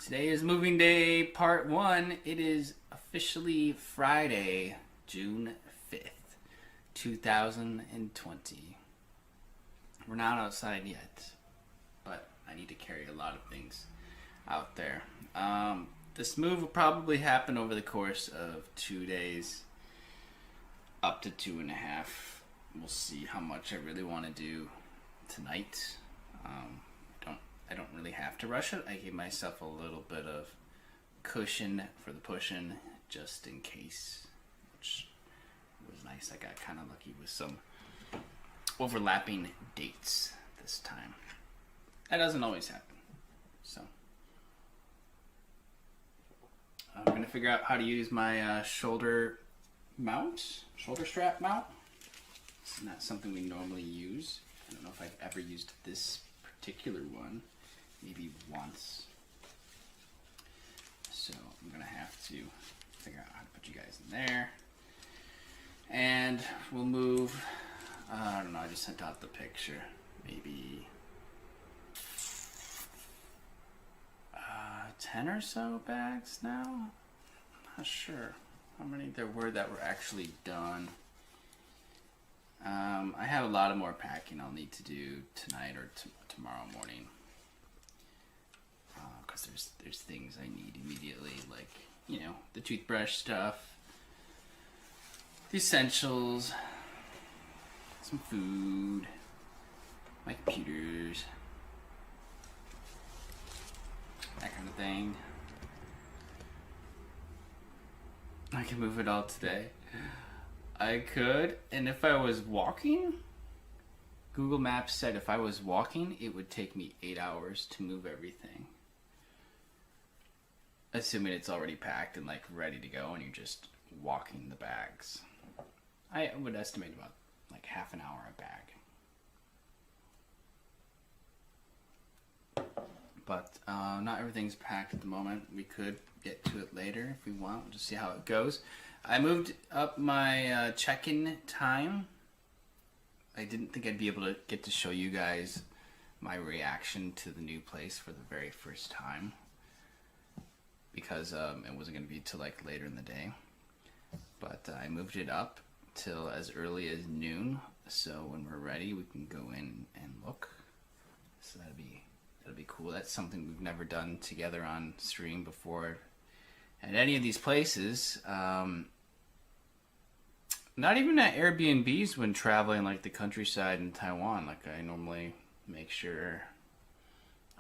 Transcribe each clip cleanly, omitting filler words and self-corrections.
Today is moving day part one. It is officially Friday, June 5th, 2020. We're not outside yet, but I need to carry a lot of things out there. This move will probably happen over the course of 2 days, up to 2.5. We'll see how much I really want to do tonight. I don't really have to rush it. I gave myself a little bit of cushion for the pushing just in case, which was nice. I got kind of lucky with some overlapping dates this time. That doesn't always happen. So I'm going to figure out how to use my shoulder strap mount. It's not something we normally use. I don't know if I've ever used this particular one. Maybe once. So I'm gonna have to figure out how to put you guys in there. And we'll move, I don't know, I just sent out the picture. Maybe 10 or so bags now? I'm not sure how many there were that were actually done. I have a lot of more packing I'll need to do tonight or tomorrow morning. Because there's things I need immediately, like, you know, the toothbrush stuff, the essentials, some food, my computers, that kind of thing. I can move it all today. I could, and if I was walking, Google Maps said if I was walking, it would take me 8 hours to move everything. Assuming it's already packed and like ready to go and you're just walking the bags. I would estimate about like half an hour a bag. But not everything's packed at the moment. We could get to it later if we want. We'll just see how it goes. I moved up my check-in time. I didn't think I'd be able to get to show you guys my reaction to the new place for the very first time, because it wasn't going to be till like later in the day. But I moved it up till as early as noon, so when we're ready we can go in and look. So that'll be cool. That's something we've never done together on stream before at any of these places. Not even at Airbnbs when traveling like the countryside in Taiwan. Like, I normally make sure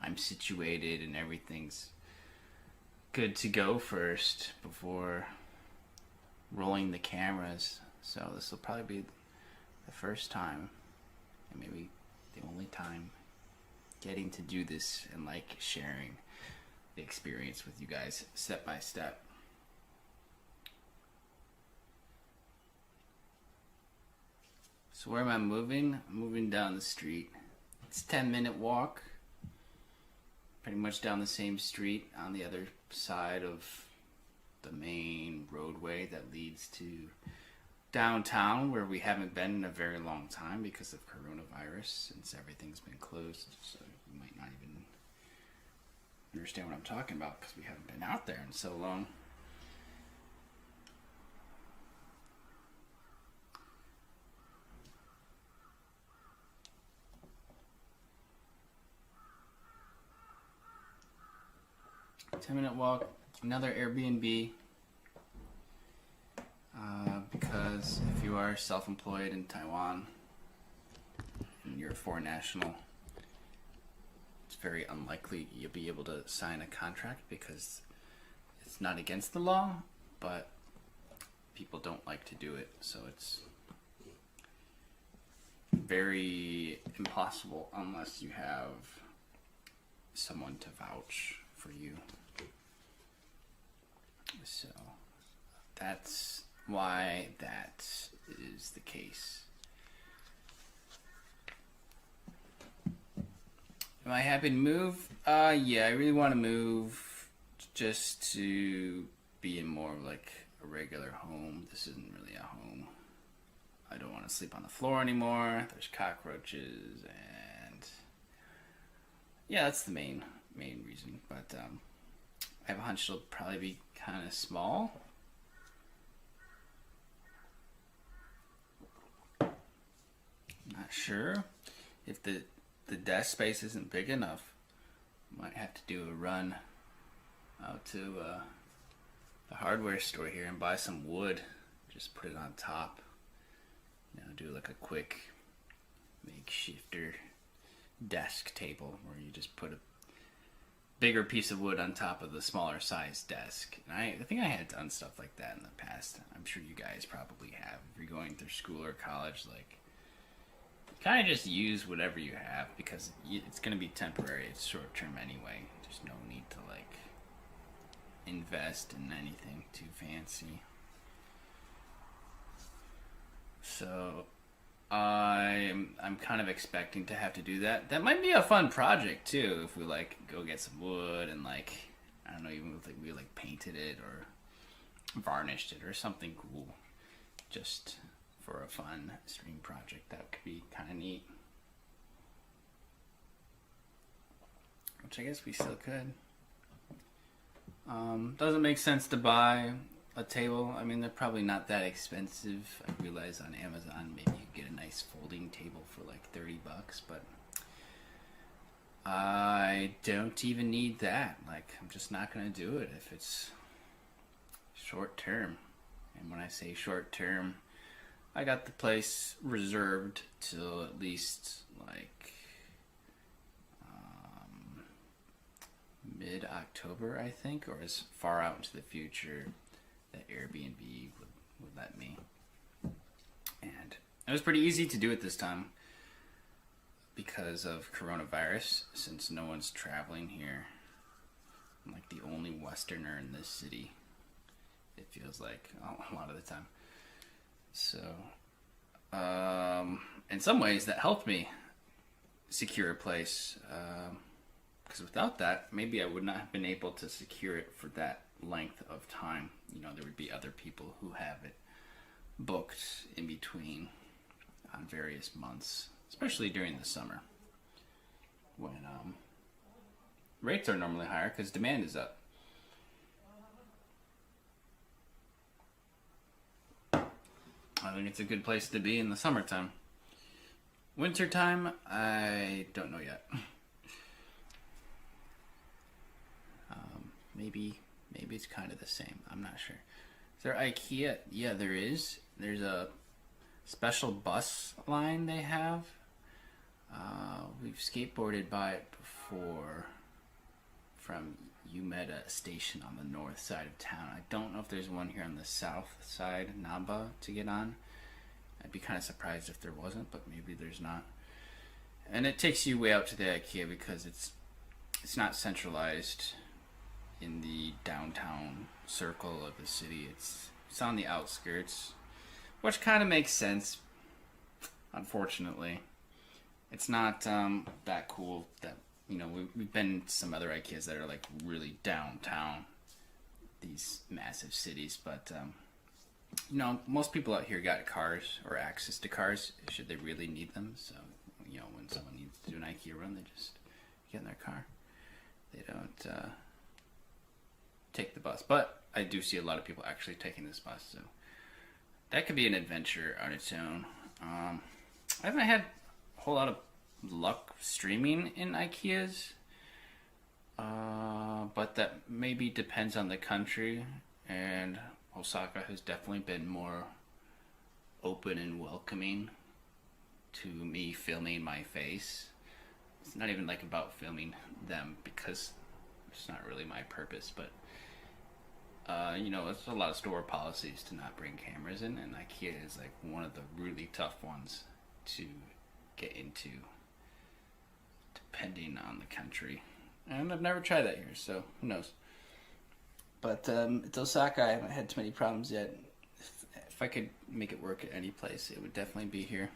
I'm situated and everything's good to go first before rolling the cameras. So this will probably be the first time, and maybe the only time, getting to do this and like sharing the experience with you guys step by step. So where am I moving? I'm moving down the street. It's a 10-minute walk. Pretty much down the same street on the other side of the main roadway that leads to downtown, where we haven't been in a very long time because of coronavirus, since everything's been closed. So you might not even understand what I'm talking about because we haven't been out there in so long. A 10-minute walk, another Airbnb, because if you are self-employed in Taiwan and you're a foreign national, it's very unlikely you'll be able to sign a contract because it's not against the law, but people don't like to do it, so it's very impossible unless you have someone to vouch for you. So that's why that is the case. Am I happy to move? Yeah, I really want to move just to be in more of like a regular home. This isn't really a home. I don't want to sleep on the floor anymore. There's cockroaches, and yeah, that's the main reason. But I have a hunch it'll probably be kind of small. Not sure if the desk space isn't big enough. Might have to do a run out to the hardware store here and buy some wood. Just put it on top. You know, do like a quick makeshifter desk table where you just put a bigger piece of wood on top of the smaller size desk. And I think I had done stuff like that in the past. I'm sure you guys probably have. If you're going through school or college, like, kind of just use whatever you have because it's going to be temporary. It's short term anyway. There's no need to like invest in anything too fancy. So I'm kind of expecting to have to do that. That might be a fun project too if we like go get some wood and like, I don't know, even if like we like painted it or varnished it or something cool, just for a fun stream project. That could be kind of neat. Which I guess we still could. Doesn't make sense to buy a table. I mean, they're probably not that expensive. I realize on Amazon maybe you get a nice folding table for like $30, but I don't even need that. Like, I'm just not gonna do it if it's short term. And when I say short term, I got the place reserved till at least like mid-October, I think, or as far out into the future that Airbnb would let me. And it was pretty easy to do it this time because of coronavirus, since no one's traveling here. I'm like the only Westerner in this city, it feels like, a lot of the time. So, in some ways, that helped me secure a place. Because without that, maybe I would not have been able to secure it for that length of time. You know, there would be other people who have it booked in between on various months, especially during the summer, when rates are normally higher because demand is up. I think it's a good place to be in the summertime. Wintertime, I don't know yet. Maybe it's kind of the same. I'm not sure. Is there IKEA? Yeah, there is. There's a special bus line they have. We've skateboarded by it before from Umeda Station on the north side of town. I don't know if there's one here on the south side, Namba, to get on. I'd be kind of surprised if there wasn't, but maybe there's not. And it takes you way out to the IKEA because it's not centralized in the downtown circle of the city. It's on the outskirts, which kind of makes sense. Unfortunately, it's not that cool. That, you know, we've been to some other IKEAs that are like really downtown, these massive cities, but you know, most people out here got cars or access to cars should they really need them. So, you know, when someone needs to do an IKEA run, they just get in their car. They don't take the bus. But I do see a lot of people actually taking this bus, so that could be an adventure on its own. I haven't had a whole lot of luck streaming in IKEAs, but that maybe depends on the country, and Osaka has definitely been more open and welcoming to me filming my face. It's not even like about filming them because it's not really my purpose, but you know, it's a lot of store policies to not bring cameras in, and IKEA is like one of the really tough ones to get into, depending on the country. And I've never tried that here, so who knows. But it's Osaka. I haven't had too many problems yet. If I could make it work at any place, it would definitely be here.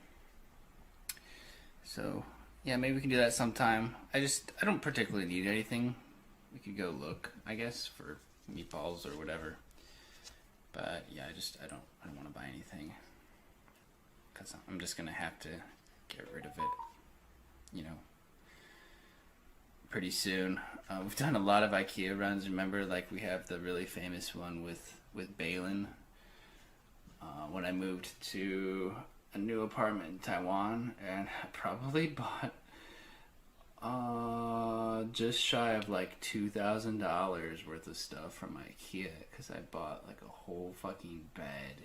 So yeah, maybe we can do that sometime. I don't particularly need anything. We could go look, I guess, for meatballs or whatever. But yeah, I don't want to buy anything because I'm just gonna have to get rid of it, you know, pretty soon. We've done a lot of IKEA runs. Remember, like we have the really famous one with Balin. When I moved to a new apartment in Taiwan, and I probably bought just shy of like $2,000 worth of stuff from IKEA, because I bought like a whole fucking bed,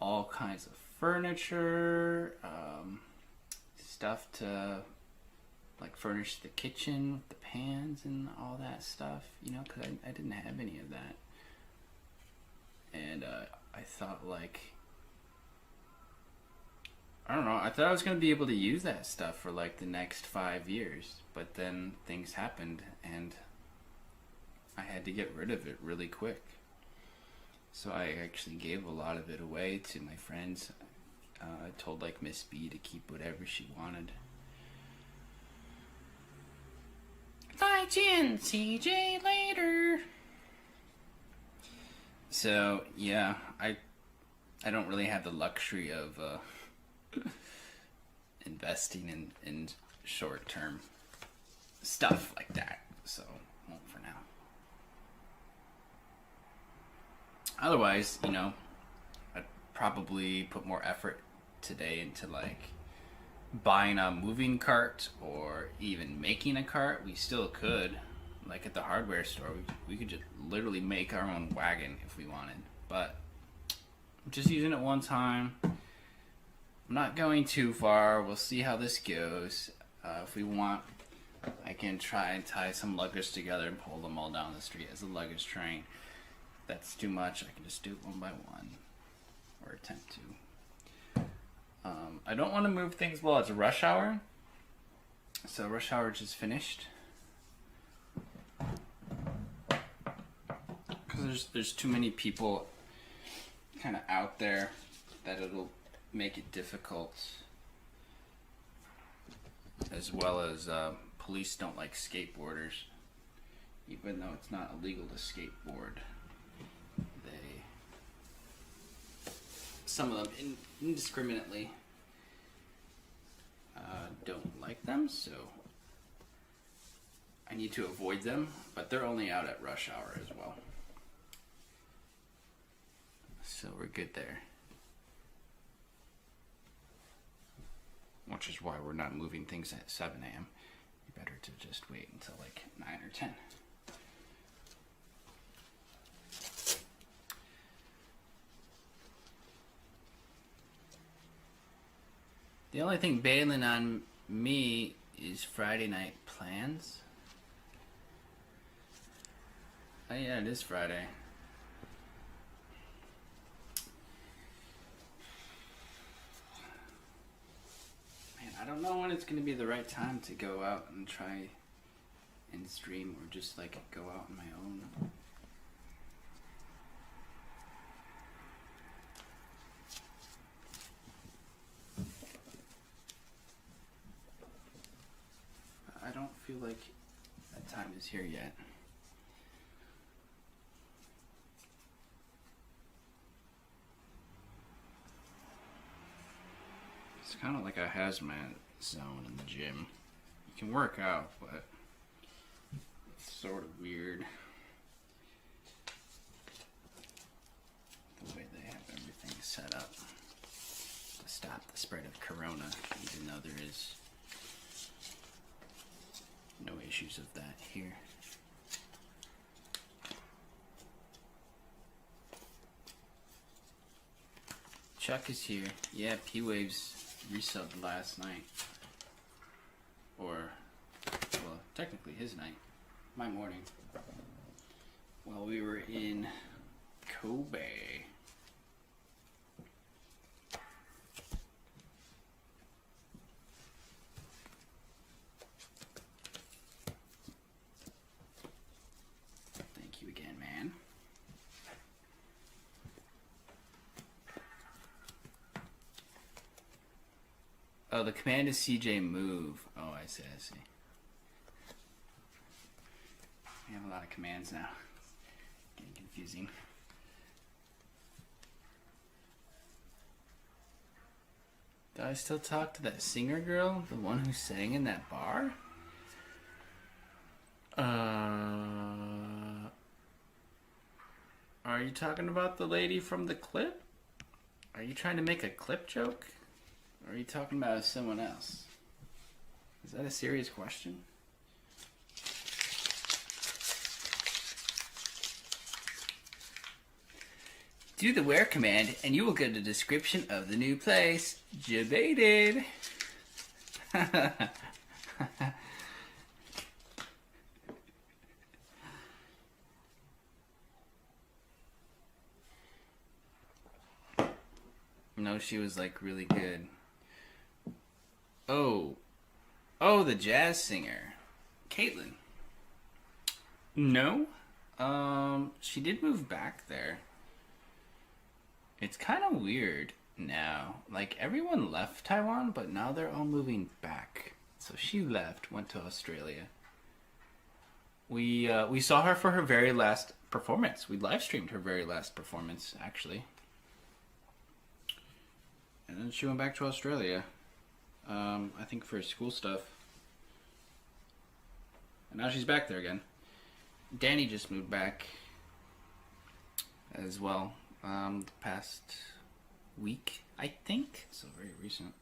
all kinds of furniture, stuff to like furnish the kitchen with the pans and all that stuff, you know, because I didn't have any of that. And I thought, like, I don't know, I thought I was going to be able to use that stuff for like the next 5 years, but then things happened and I had to get rid of it really quick. So I actually gave a lot of it away to my friends. I told like Miss B to keep whatever she wanted. Bye, Jen. CJ later. So yeah, I don't really have the luxury of investing in short term stuff like that. So won't for now. Otherwise, you know, I'd probably put more effort today into like buying a moving cart or even making a cart. We still could, like at the hardware store, we could just literally make our own wagon if we wanted, but I'm just using it one time. I'm not going too far. We'll see how this goes. If we want, I can try and tie some luggage together and pull them all down the street as a luggage train. If that's too much, I can just do it one by one, or attempt to. I don't want to move things while it's rush hour. So rush hour just finished. Because there's too many people kind of out there that it'll make it difficult. As well as police don't like skateboarders. Even though it's not illegal to skateboard. Some of them indiscriminately don't like them, so I need to avoid them, but they're only out at rush hour as well. So we're good there. Which is why we're not moving things at 7 a.m. Better to just wait until like 9 or 10. The only thing bailing on me is Friday night plans. Oh yeah, it is Friday. Man, I don't know when it's going to be the right time to go out and try and stream, or just like go out on my own. I don't feel like that time is here yet. It's kind of like a hazmat zone in the gym. You can work out, but it's sort of weird the way they have everything set up to stop the spread of corona, even though there is no issues of that here. Chuck is here. Yeah, P-Waves resubbed last night. Or, well, technically his night. My morning. While we were in Kobe. Oh, the command is CJ move. Oh, I see, I see. We have a lot of commands now. Getting confusing. Do I still talk to that singer girl? The one who sang in that bar? Are you talking about the lady from the clip? Are you trying to make a clip joke? Or are you talking about someone else? Is that a serious question? Do the where command and you will get a description of the new place. Debated. No, she was like really good. Oh, the jazz singer, Caitlin. No, she did move back there. It's kind of weird now. Like everyone left Taiwan, but now they're all moving back. So she left, went to Australia. We saw her for her very last performance. We live streamed her very last performance, actually. And then she went back to Australia. I think for school stuff. And now she's back there again. Danny just moved back as well. The past week, I think. So very recent.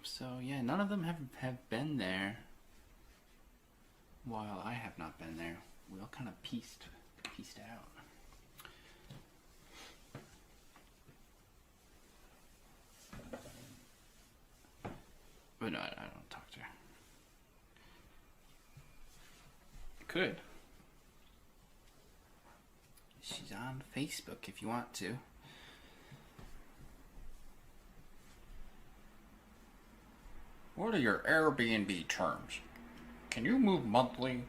So yeah, none of them have been there while I have not been there. We all kind of pieced out. But no, I don't talk to her. Could. She's on Facebook if you want to. What are your Airbnb terms? Can you move monthly?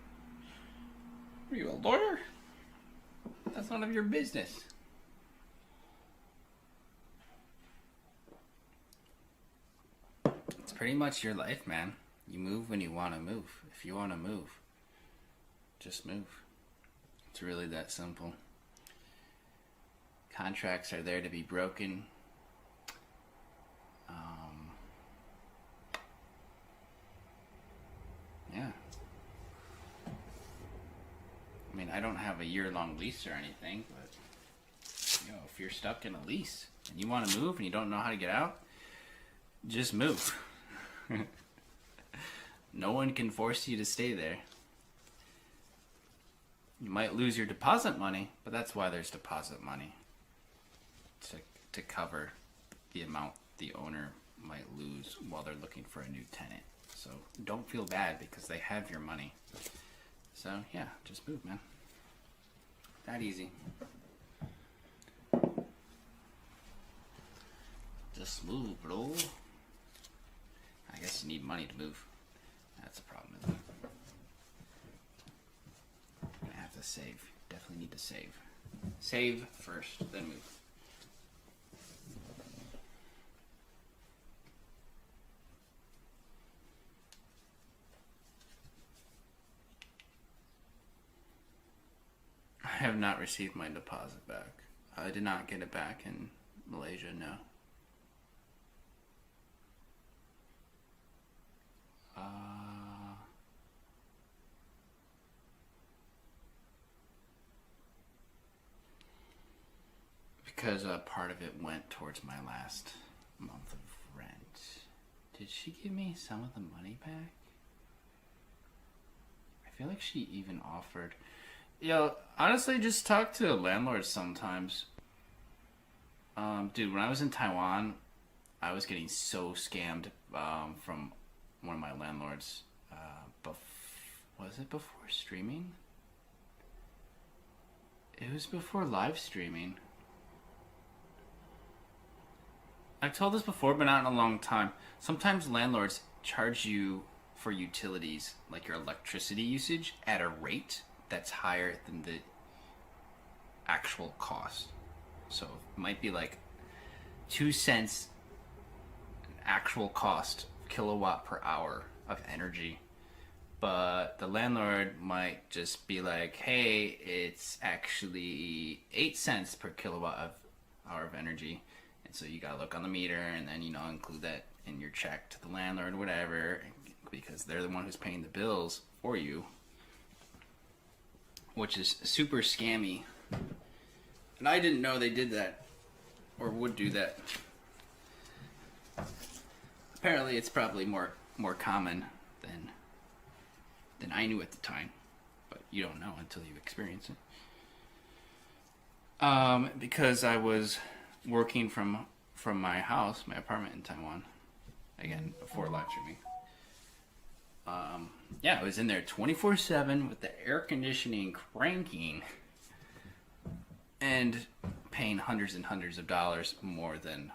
Are you a lawyer? That's none of your business. It's pretty much your life, man. You move when you want to move. If you want to move, just move. It's really that simple. Contracts are there to be broken. Yeah. I mean, I don't have a year-long lease or anything, but if you're stuck in a lease and you want to move and you don't know how to get out, just move. No one can force you to stay there. You might lose your deposit money, but that's why there's deposit money. To cover the amount the owner might lose while they're looking for a new tenant. So don't feel bad because they have your money. So yeah, just move, man. That easy. Just move, bro. I guess you need money to move. That's a problem, isn't it? I'm gonna have to save. Definitely need to save. Save first, then move. I have not received my deposit back. I did not get it back in Malaysia, no. Because part of it went towards my last month of rent. Did she give me some of the money back? I feel like she even offered... honestly, just talk to landlords sometimes. Dude, when I was in Taiwan, I was getting so scammed from one of my landlords. Was it before streaming? It was before live streaming. I've told this before, but not in a long time. Sometimes landlords charge you for utilities, like your electricity usage, at a rate that's higher than the actual cost. So it might be like 2 cents actual cost kilowatt per hour of energy, but the landlord might just be like, hey, it's actually 8 cents per kilowatt of hour of energy, and so you gotta look on the meter and then include that in your check to the landlord or whatever, because because they're the one who's paying the bills for you, which is super scammy. And I didn't know they did that or would do that. Apparently, it's probably more common than I knew at the time, but you don't know until you experience it. Because I was working from my house, my apartment in Taiwan, again before live streaming. Yeah, I was in there 24/7 with the air conditioning cranking and paying hundreds and hundreds of dollars more than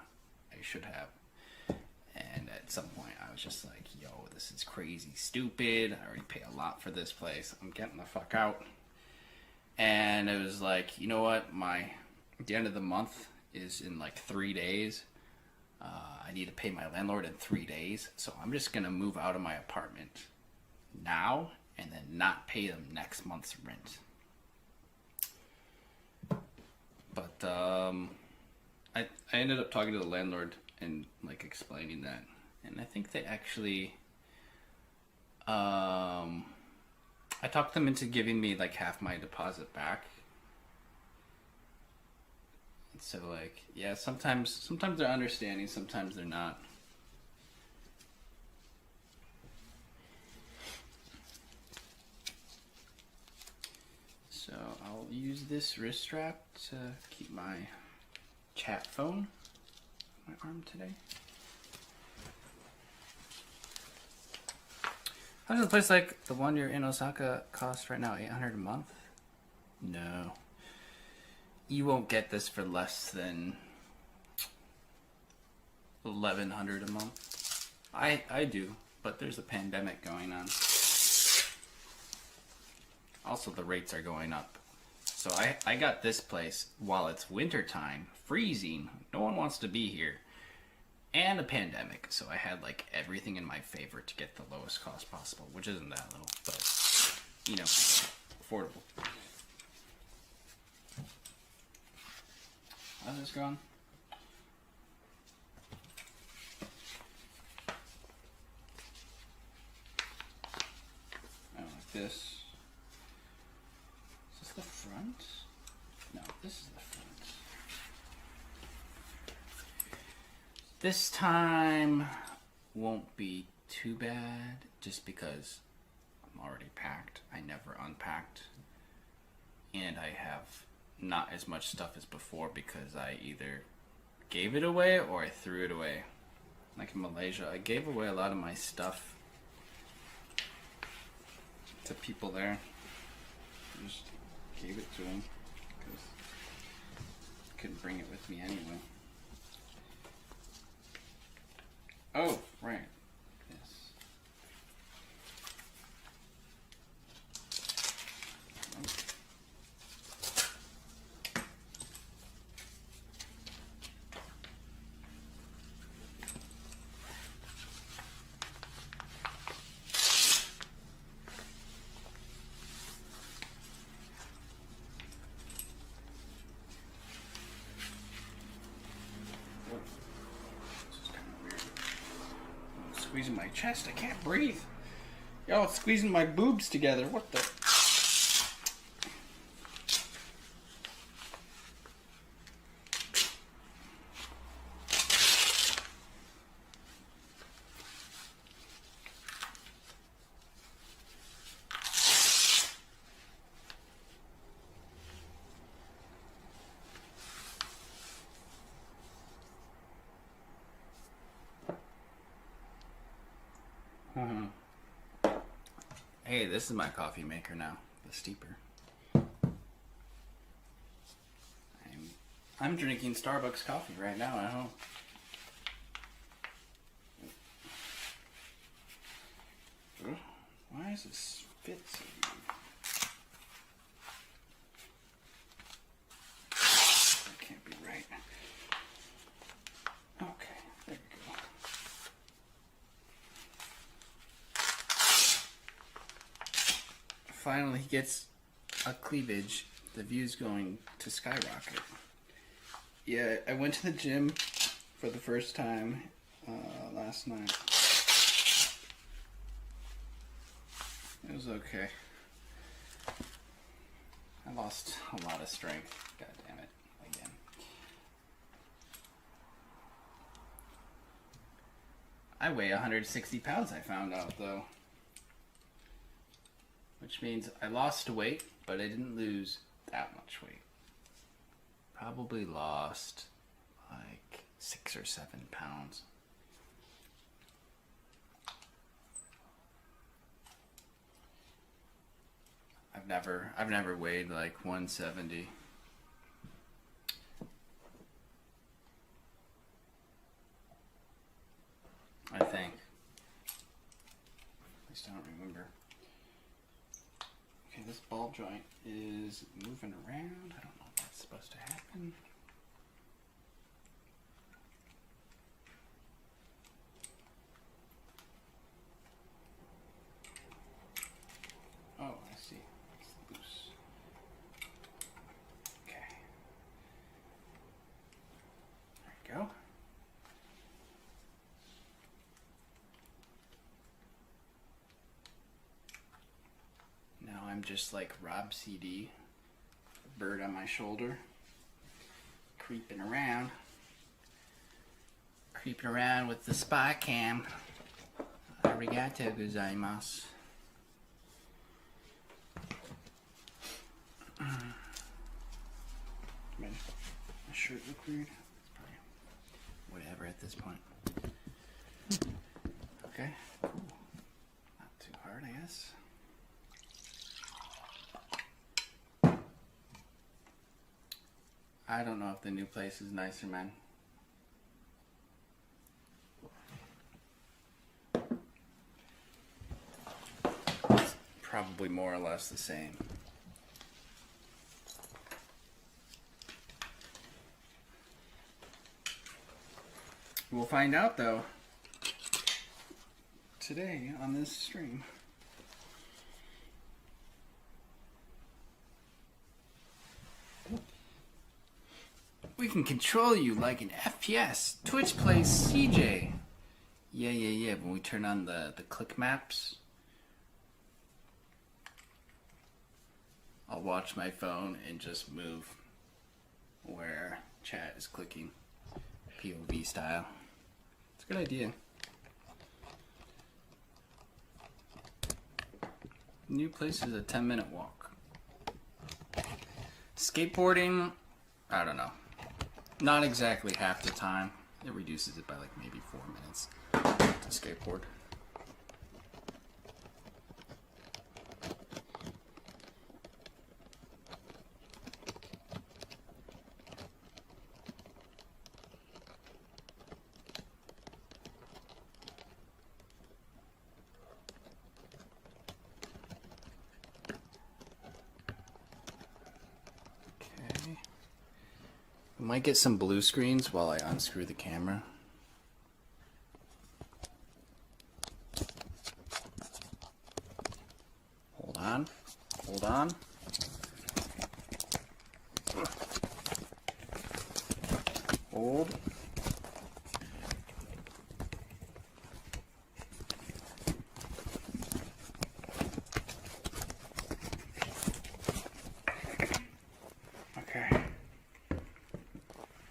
I should have. And at some point, I was just like, yo, this is crazy stupid. I already pay a lot for this place. I'm getting the fuck out. And it was like, you know what? The end of the month is in like 3 days. I need to pay my landlord in 3 days. So I'm just going to move out of my apartment now and then not pay them next month's rent. But I ended up talking to the landlord and like explaining that, and I think they actually I talked them into giving me like half my deposit back. And so like, yeah, sometimes they're understanding, sometimes they're not. So I'll use this wrist strap to keep my chat phone on my arm today. How does a place like the one you're in Osaka cost right now? $800 a month? No. You won't get this for less than $1,100 a month. I do, but there's a pandemic going on. Also, the rates are going up. So I got this place while it's wintertime, freezing. No one wants to be here. And a pandemic. So I had like everything in my favor to get the lowest cost possible, which isn't that little, but you know, affordable. How's this going? I don't like this. Is this the front? No, this is the front. This time won't be too bad just because I'm already packed. I never unpacked. And I have not as much stuff as before because I either gave it away or I threw it away. Like in Malaysia, I gave away a lot of my stuff to people there. I just gave it to them because I couldn't bring it with me anyway. Oh, right. Yes. Squeezing my chest, I can't breathe. Y'all, it's squeezing my boobs together. What the? Hey, this is my coffee maker now, the steeper. I'm drinking Starbucks coffee right now at home. Why is this fit so weird? That can't be right. Okay, there we go. Finally gets a cleavage. The view's going to skyrocket. Yeah, I went to the gym for the first time last night. was okay. I lost a lot of strength. God damn it. Again. I weigh 160 pounds, I found out, though. Which means I lost weight, but I didn't lose that much weight. Probably lost like 6 or 7 pounds. I've never weighed like 170. I think. At least I don't remember. Okay, this ball joint is moving around. I don't know if that's supposed to happen. Oh, I see. It's loose. Okay. There we go. Now I'm just like Rob CD, bird on my shoulder, creeping around with the spy cam. Arigato gozaimasu. My shirt look weird? It's probably whatever at this point. Okay, cool. Not too hard, I guess. I don't know if the new place is nicer, man. It's probably more or less the same. We'll find out, though, today on this stream. We can control you like an FPS. Twitch plays CJ. Yeah. When we turn on the click maps, I'll watch my phone and just move where chat is clicking. POV style. It's a good idea. New place is a 10-minute walk. Skateboarding, I don't know. Not exactly half the time. It reduces it by like maybe 4 minutes to skateboard. Might get some blue screens while I unscrew the camera. Hold on. Hold.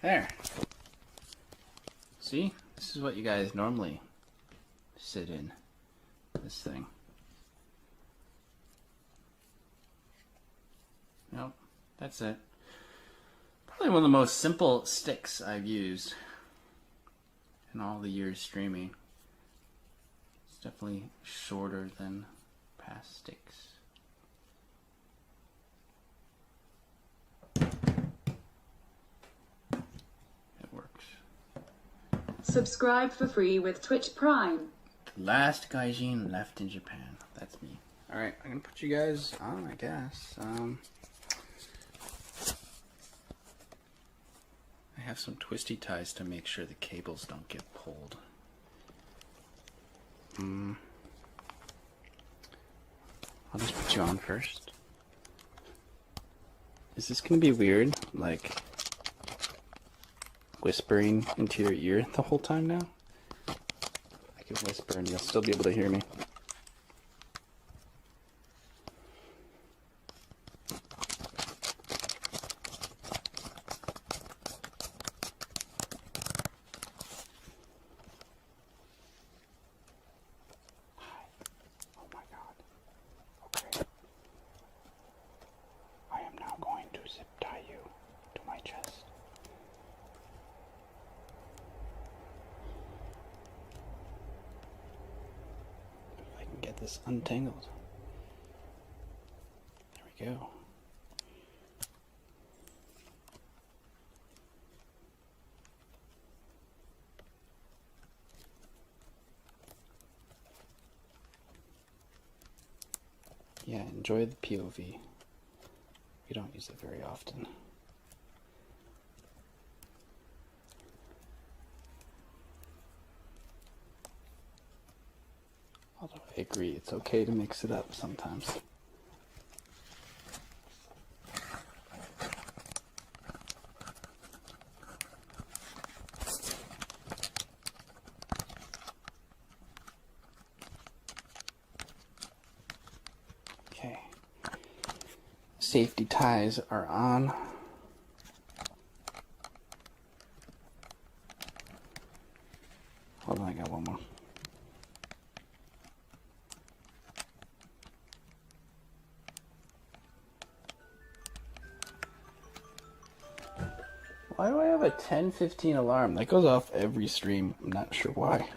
There. See? This is what you guys normally sit in. This thing. Nope. That's it. Probably one of the most simple sticks I've used in all the years streaming. It's definitely shorter than past sticks. Subscribe for free with Twitch Prime. The last gaijin left in Japan. That's me. Alright, I'm gonna put you guys on, I guess. I have some twisty ties to make sure the cables don't get pulled. I'll just put you on first. Is this gonna be weird? Like whispering into your ear the whole time now? I can whisper and you'll still be able to hear me. this untangled. There we go. Yeah, enjoy the POV. We don't use it very often. Although I agree, it's okay to mix it up sometimes. Okay. Safety ties are on. Hold on, I got one more. Why do I have a 10:15 alarm? That goes off every stream. I'm not sure why.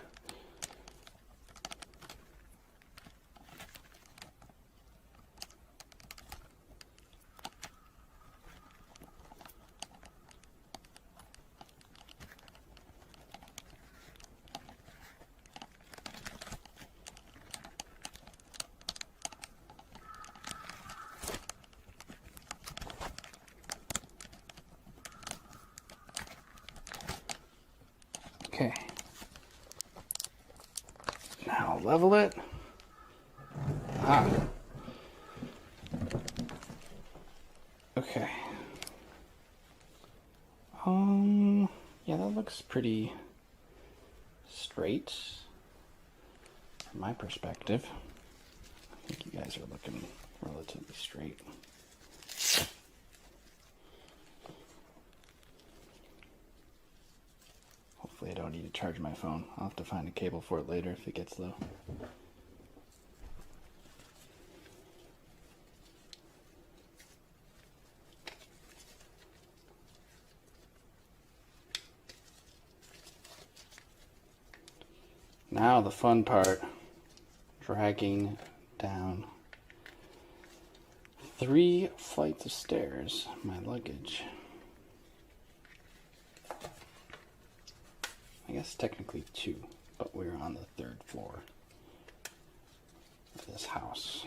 Okay. Now level it. Ah. Okay. Yeah, that looks pretty straight from my perspective. I think you guys are looking relatively straight. Hopefully I don't need to charge my phone. I'll have to find a cable for it later if it gets low. Now the fun part, dragging down 3 flights of stairs, my luggage. I guess technically 2, but we're on the 3rd floor of this house.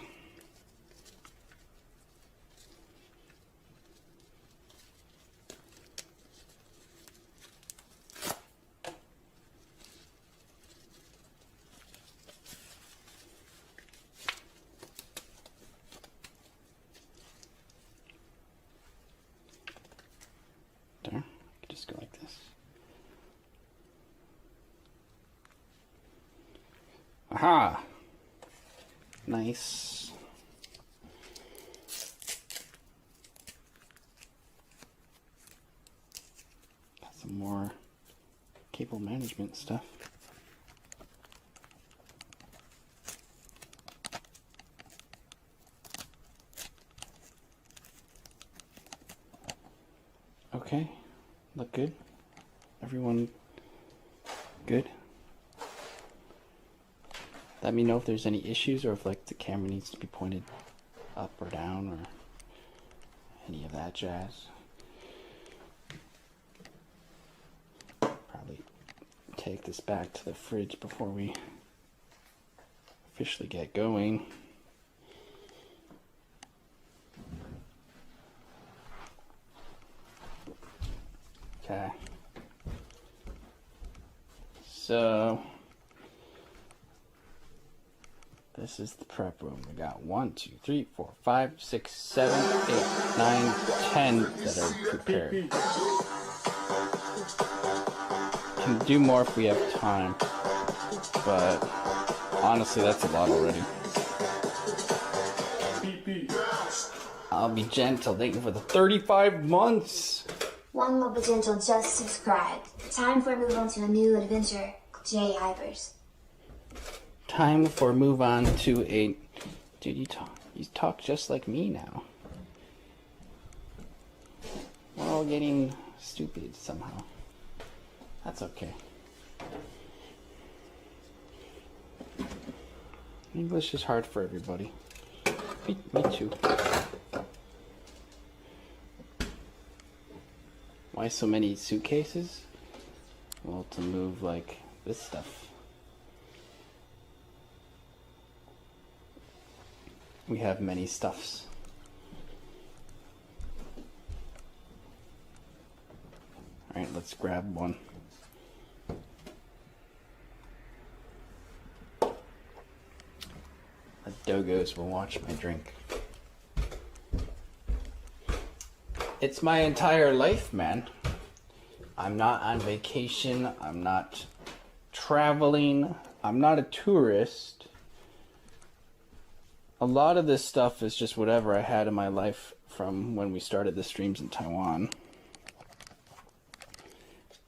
There, I could just go like this. Aha! Nice. Got some more cable management stuff. Okay, look good. Everyone good? Let me know if there's any issues or if like the camera needs to be pointed up or down or any of that jazz. Probably take this back to the fridge before we officially get going. Okay. So this is the prep room. We got 1, 2, 3, 4, 5, 6, 7, 8, 9, 10 that are prepared. Can do more if we have time, but honestly, that's a lot already. I'll be gentle. Thank you for the 35 months. One more gentle, just subscribe. Time for move on to a new adventure. J Hypers. Time for move on to a... Dude, you talk just like me now. We're all getting stupid somehow. That's okay. English is hard for everybody. Me too. Why so many suitcases? Well, to move like this stuff. We have many stuffs. Alright, let's grab one. The dogos will watch my drink. It's my entire life, man. I'm not on vacation. I'm not traveling. I'm not a tourist. A lot of this stuff is just whatever I had in my life from when we started the streams in Taiwan.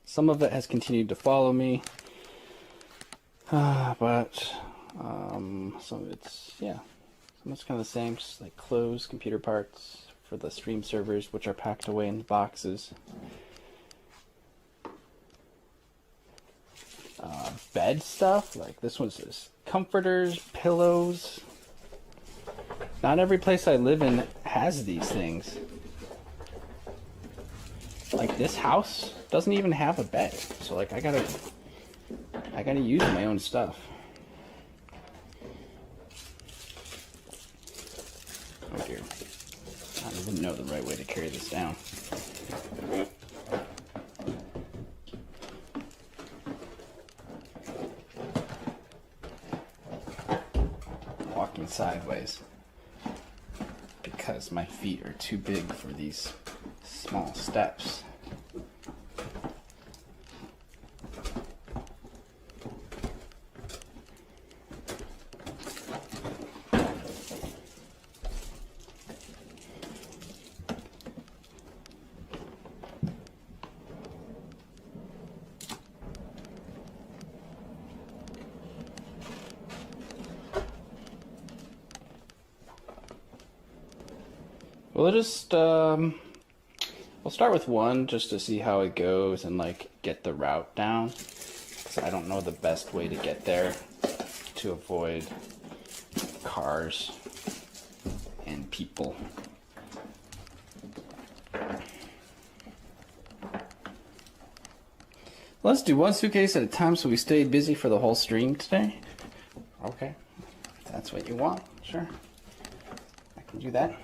Some of it has continued to follow me. But some of it's, yeah. Some of it's kind of the same, just like clothes, computer parts for the stream servers, which are packed away in boxes. Bed stuff, like this one's just comforters, pillows. Not every place I live in has these things. Like this house doesn't even have a bed, so like I gotta use my own stuff. Oh dear, I don't even know the right way to carry this down. Walking sideways because my feet are too big for these small steps. We'll just, we'll start with one just to see how it goes and like get the route down. Because I don't know the best way to get there to avoid cars and people. Let's do one suitcase at a time so we stay busy for the whole stream today. Okay, if that's what you want, sure. I can do that.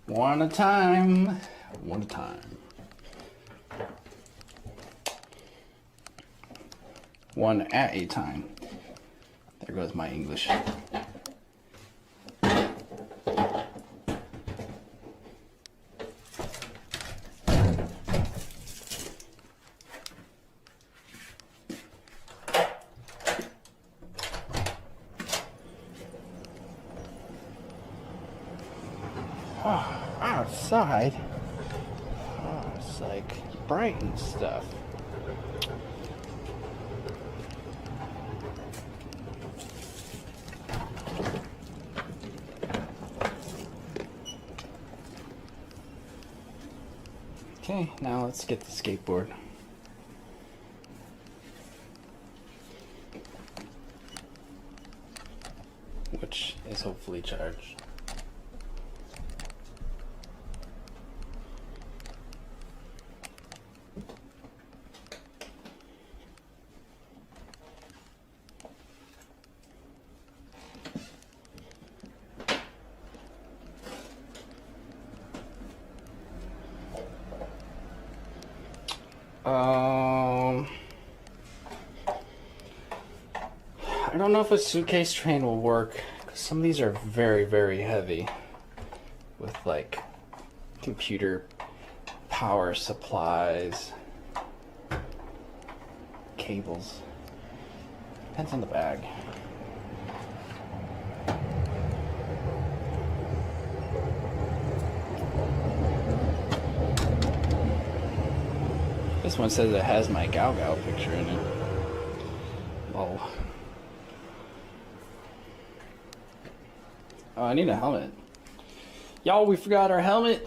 One at a time. One at a time. One at a time. There goes my English. Outside, it's like bright and stuff. Okay, now let's get the skateboard. Which is hopefully charged. I don't know if a suitcase train will work, because some of these are very, very heavy with like computer power supplies, cables. Depends on the bag. This one says it has my Gao Gao picture in it. Oh. Oh, I need a helmet. Y'all, we forgot our helmet.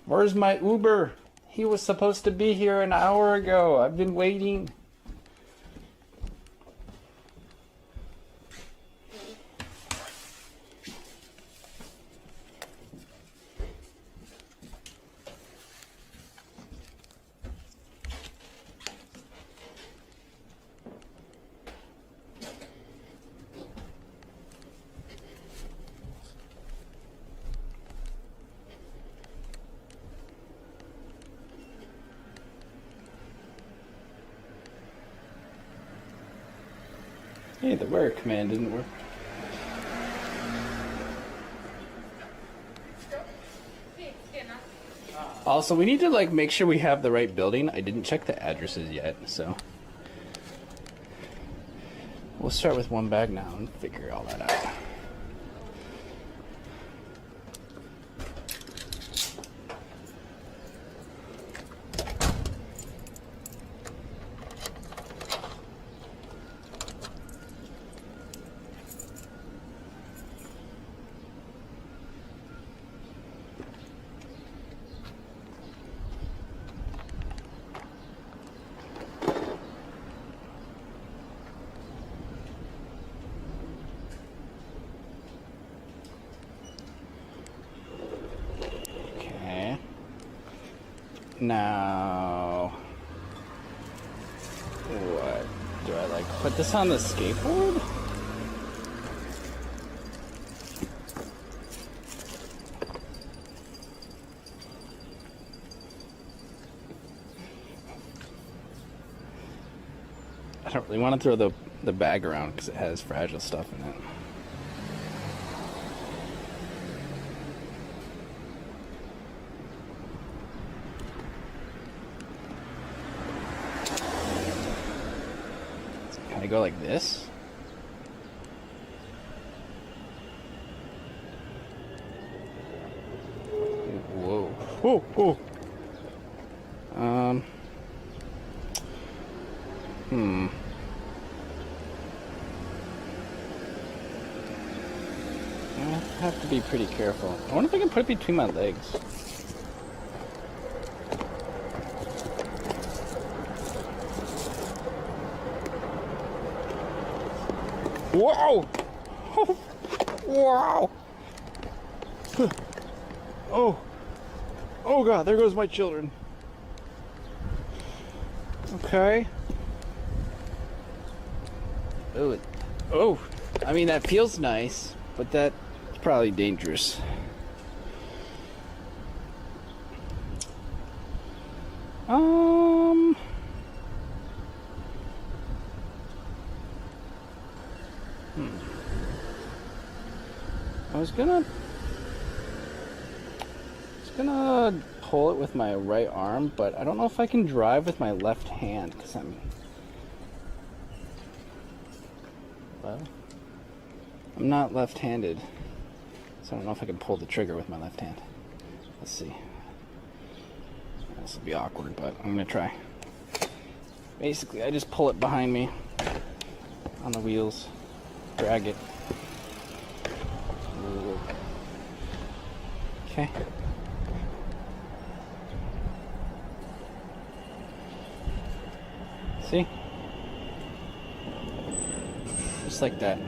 Where's my Uber? He was supposed to be here an hour ago. I've been waiting. Hey, the where command didn't work. Also, we need to like make sure we have the right building. I didn't check the addresses yet, so we'll start with one bag now and figure all that out. Now, what do I like? Put this on the skateboard? I don't really want to throw the bag around because it has fragile stuff in it. I go like this. Whoa. Whoa, whoa. I have to be pretty careful. I wonder if I can put it between my legs. Whoa! Oh, wow! Oh! Oh God, there goes my children. Okay. Oh, oh! I mean, that feels nice, but that's probably dangerous. I was gonna pull it with my right arm, but I don't know if I can drive with my left hand because I'm not left-handed, so I don't know if I can pull the trigger with my left hand. Let's see. This will be awkward, but I'm gonna try. Basically, I just pull it behind me on the wheels, drag it. Okay. See? Just like that.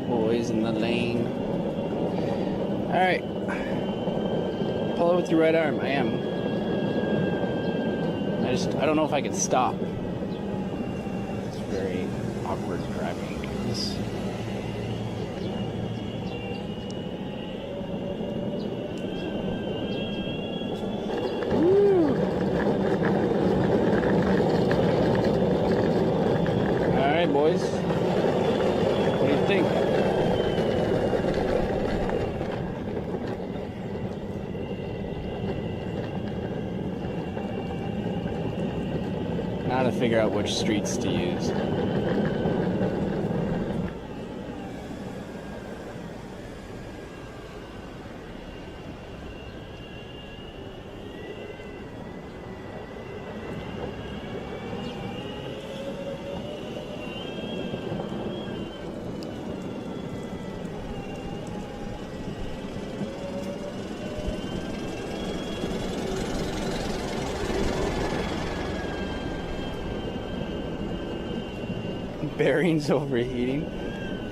Boys in the lane. Alright. Pull it with your right arm. I am. I don't know if I can stop. It's very awkward driving. Alright, boys. What do you think? Now to figure out which streets to use. bearings overheating.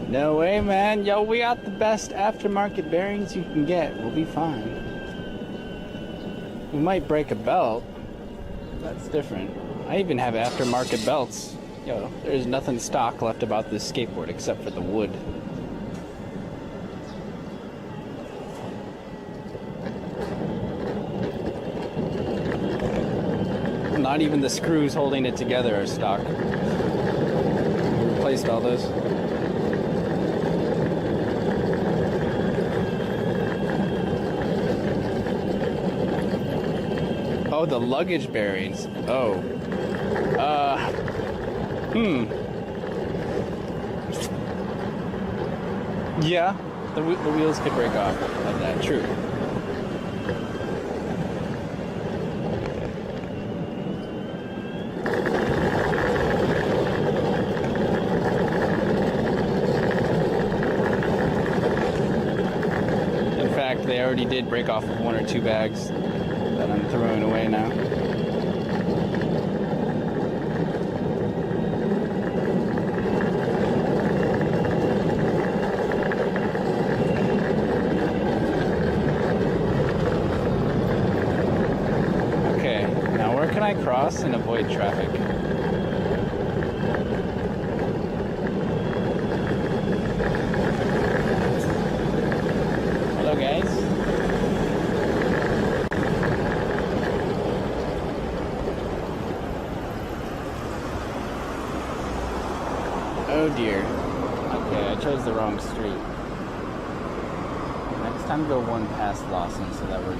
No way, man. Yo, we got the best aftermarket bearings you can get. We'll be fine. We might break a belt. That's different. I even have aftermarket belts. Yo, there's nothing stock left about this skateboard except for the wood. Not even the screws holding it together are stock. We replaced all those. Oh, the luggage bearings. Oh. Yeah, the wheels could break off of that. True. In fact, they already did break off of 1 or 2 bags that I'm throwing away now. Okay, now where can I cross and avoid traffic? Hello, guys. Oh dear. Okay, I chose the wrong street. Next time go one past Lawson so that we're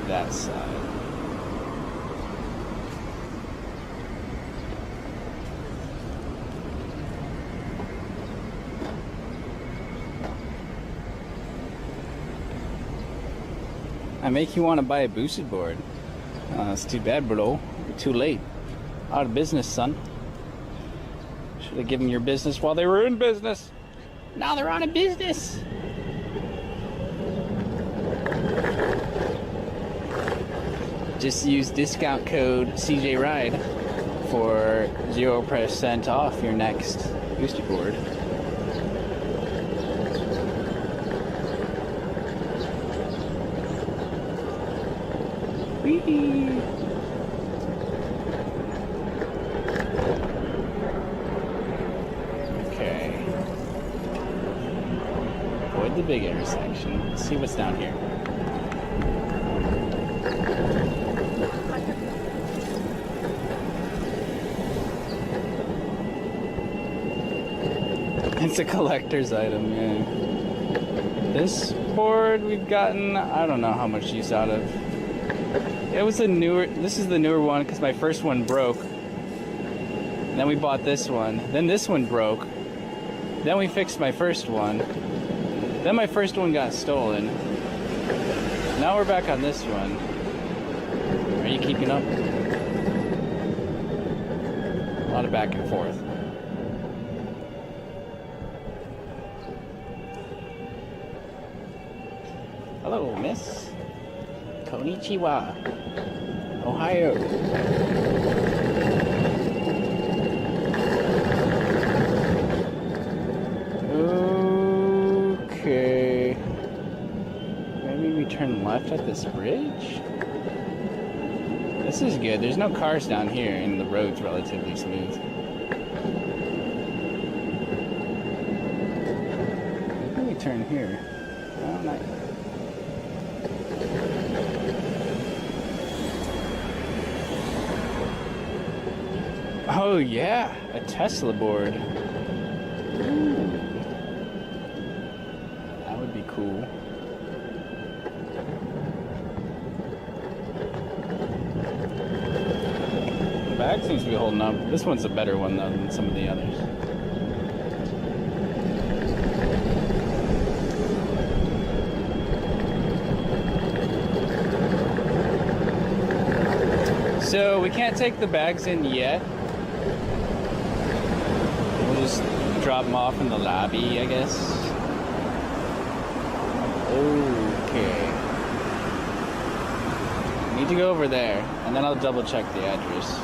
that side. I make you want to buy a boosted board. It's too bad, bro. You're too late. Out of business, son. Should have given your business while they were in business. Now they're out of business. Just use discount code CJRide for 0% off your next booster board. Whee! The big intersection. Let's see what's down here. It's a collector's item, yeah. This board we've gotten, I don't know how much use out of. It was a newer, this is the newer one because my first one broke. And then we bought this one. Then this one broke. Then we fixed my first one. Then my first one got stolen. Now we're back on this one. Are you keeping up? A lot of back and forth. Hello, miss. Konnichiwa. Ohio. Okay. Maybe we turn left at this bridge? This is good. There's no cars down here and the road's relatively smooth. Maybe we turn here. Oh, nice. Oh yeah, a Tesla board. Ooh. That would be cool. The bag seems to be holding up. This one's a better one though than some of the others. So we can't take the bags in yet. We'll just drop them off in the lobby, I guess. Okay. Need to go over there, and then I'll double check the address.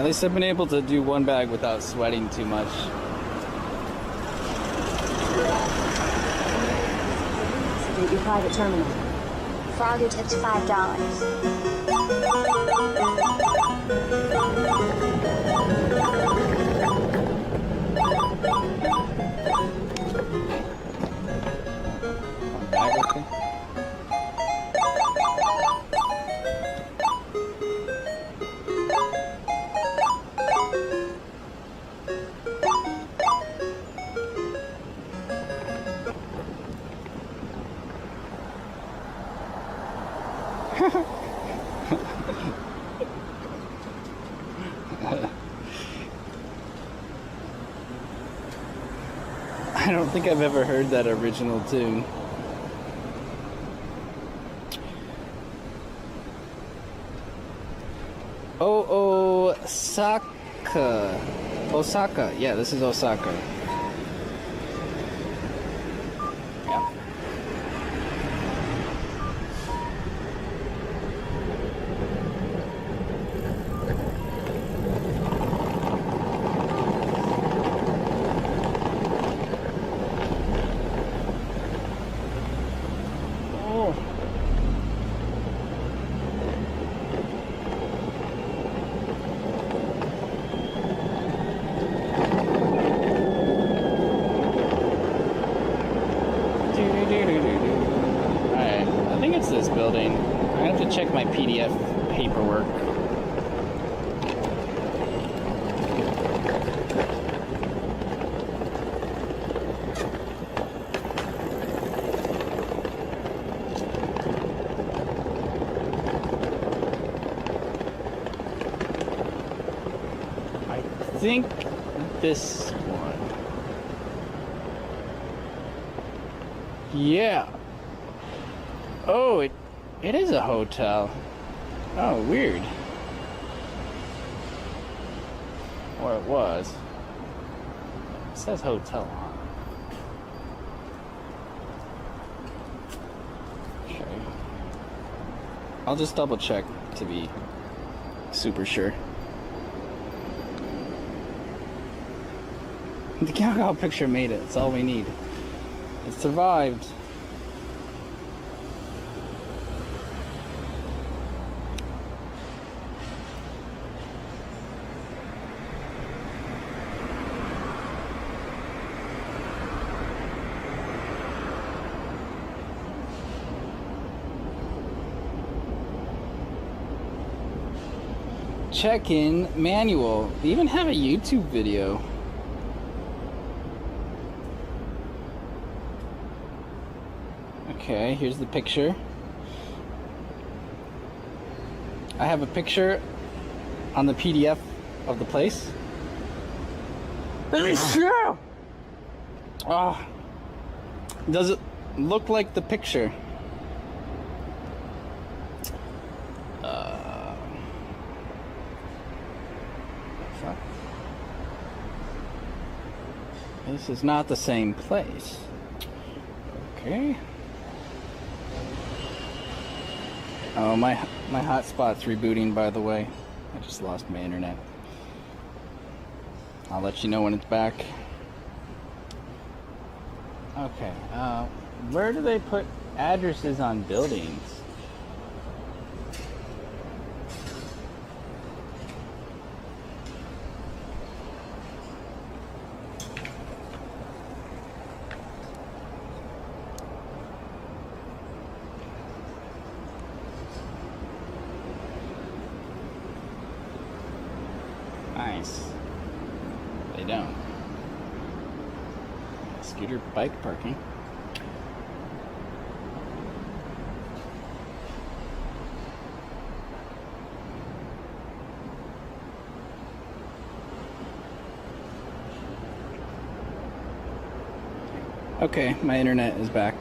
At least I've been able to do one bag without sweating too much. Your private terminal. Frogger tipped $5. Bag okay? I don't think I've ever heard that original tune. Oh, Osaka. Osaka. Yeah, this is Osaka. Yeah. Oh. Alright, I think it's this building. I have to check my PDF paperwork. I think this one. Yeah. Oh, it is a hotel. Oh, weird. Or it was. It says hotel on it. Okay. I'll just double check to be super sure. The cowgirl picture made it. It's all we need. It survived. Check-in manual. They even have a YouTube video. Okay, here's the picture. I have a picture on the PDF of the place. Let me show. Oh, does it look like the picture? Fuck. This is not the same place. Okay. Oh, my hotspot's rebooting, by the way. I just lost my internet. I'll let you know when it's back. Okay, where do they put addresses on buildings? Nice. They don't. Scooter bike parking. Okay, my internet is back.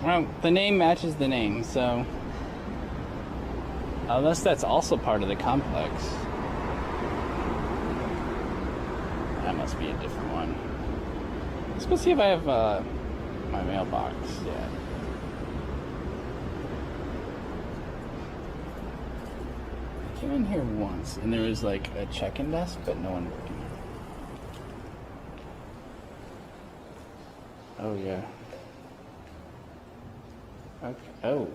Well, the name matches the name, so unless that's also part of the complex. must be a different one. Let's go see if I have my mailbox yet. I came in here once and there was like a check-in desk, but no one working. Oh yeah. Okay. Oh.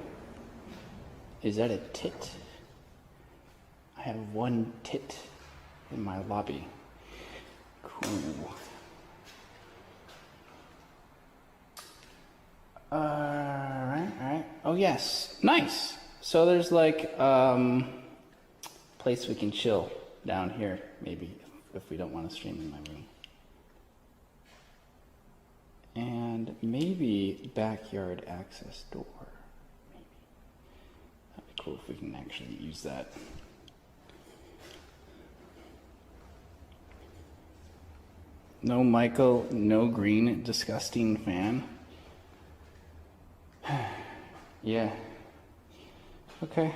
Is that a tit? I have one tit in my lobby. Cool. Alright. Oh yes. Nice. So there's like place we can chill down here, maybe, if we don't want to stream in my room. And maybe backyard access door. Maybe. That'd be cool if we can actually use that. No Michael, no Green, disgusting fan. Yeah. Okay.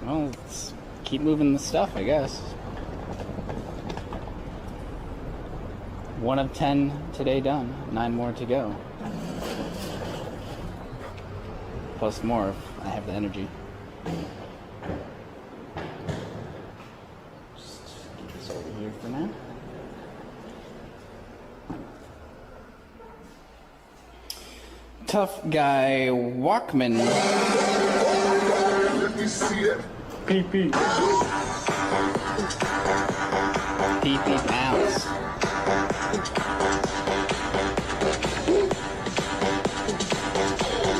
Well, let's keep moving the stuff, I guess. 1 of 10 today done. 9 more to go. Plus more if I have the energy. Just keep this over here for now. Tough guy Walkman. Let me see that. PP. PP pounds.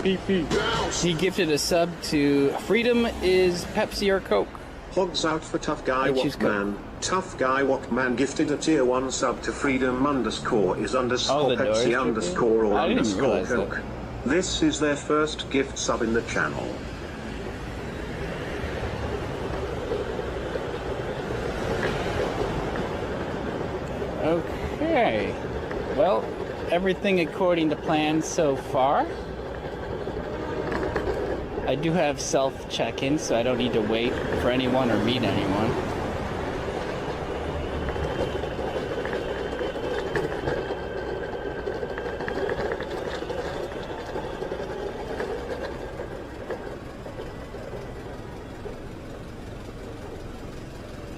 PP. He gifted a sub to Freedom is Pepsi or Coke. Hogs out for Tough Guy I choose Walkman. Tough Guy Walkman gifted a tier 1 sub to Freedom underscore is underscore the doors Pepsi are underscore or I didn't underscore realize that. Coke. This is their first gift sub in the channel. Okay. Well, everything according to plan so far. I do have self check-in, so I don't need to wait for anyone or meet anyone.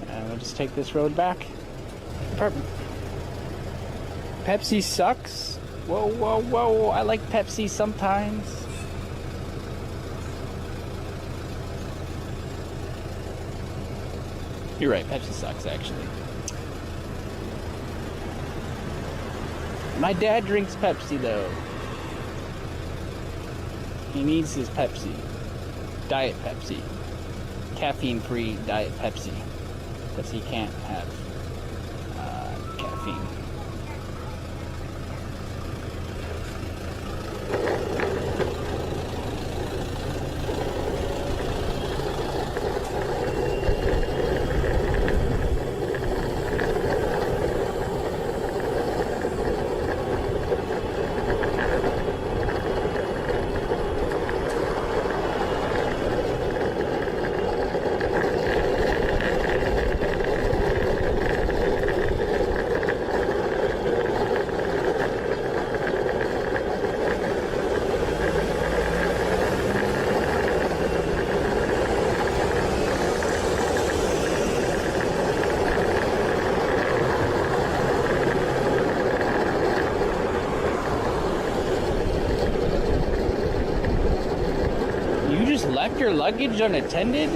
And we'll just take this road back. Perfect. Pepsi sucks. Whoa, whoa, whoa. I like Pepsi sometimes. You're right, Pepsi sucks, actually. My dad drinks Pepsi, though. He needs his Pepsi. Diet Pepsi. Caffeine-free Diet Pepsi. Because he can't have caffeine. Left your luggage unattended?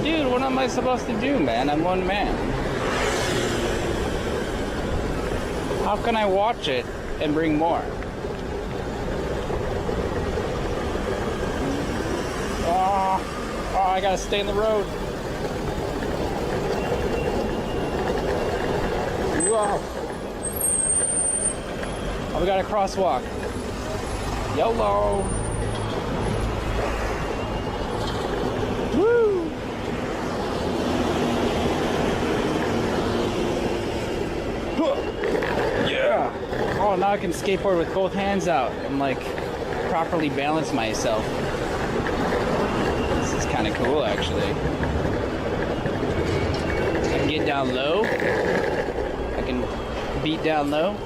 Dude, what am I supposed to do, man? I'm one man. How can I watch it and bring more? Oh, I gotta stay in the road. Whoa. Oh, we got a crosswalk. YOLO. Woo! Yeah! Oh Oh, now I can skateboard with both hands out and like properly balance myself. This is kind of cool, actually. I can get down low. I can beat down low.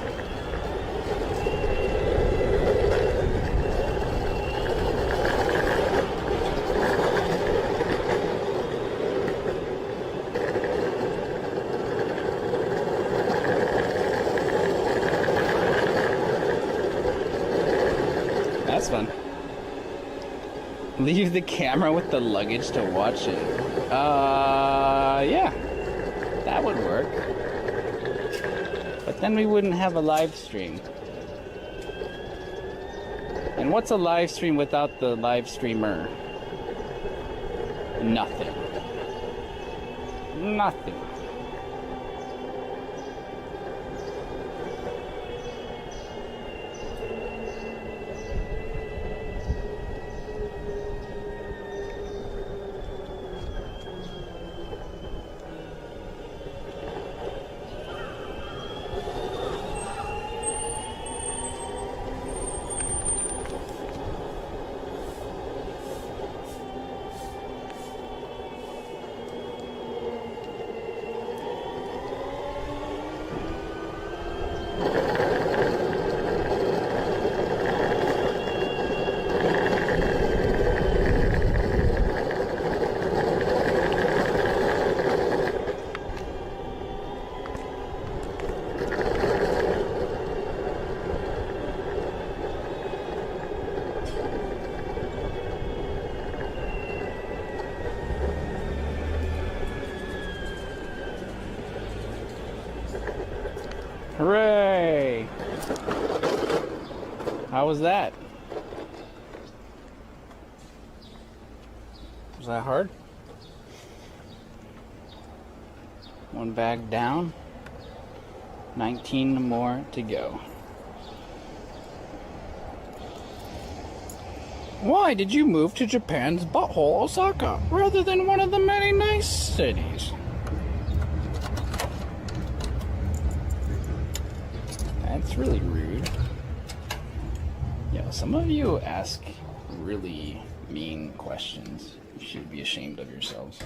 That's fun. Leave the camera with the luggage to watch it. Yeah. That would work. But then we wouldn't have a live stream. And what's a live stream without the live streamer? Nothing. Nothing. Hooray! How was that? Was that hard? One bag down. 19 more to go. Why did you move to Japan's butthole, Osaka, rather than one of the many nice cities? That's really rude. Yeah, some of you ask really mean questions. You should be ashamed of yourselves.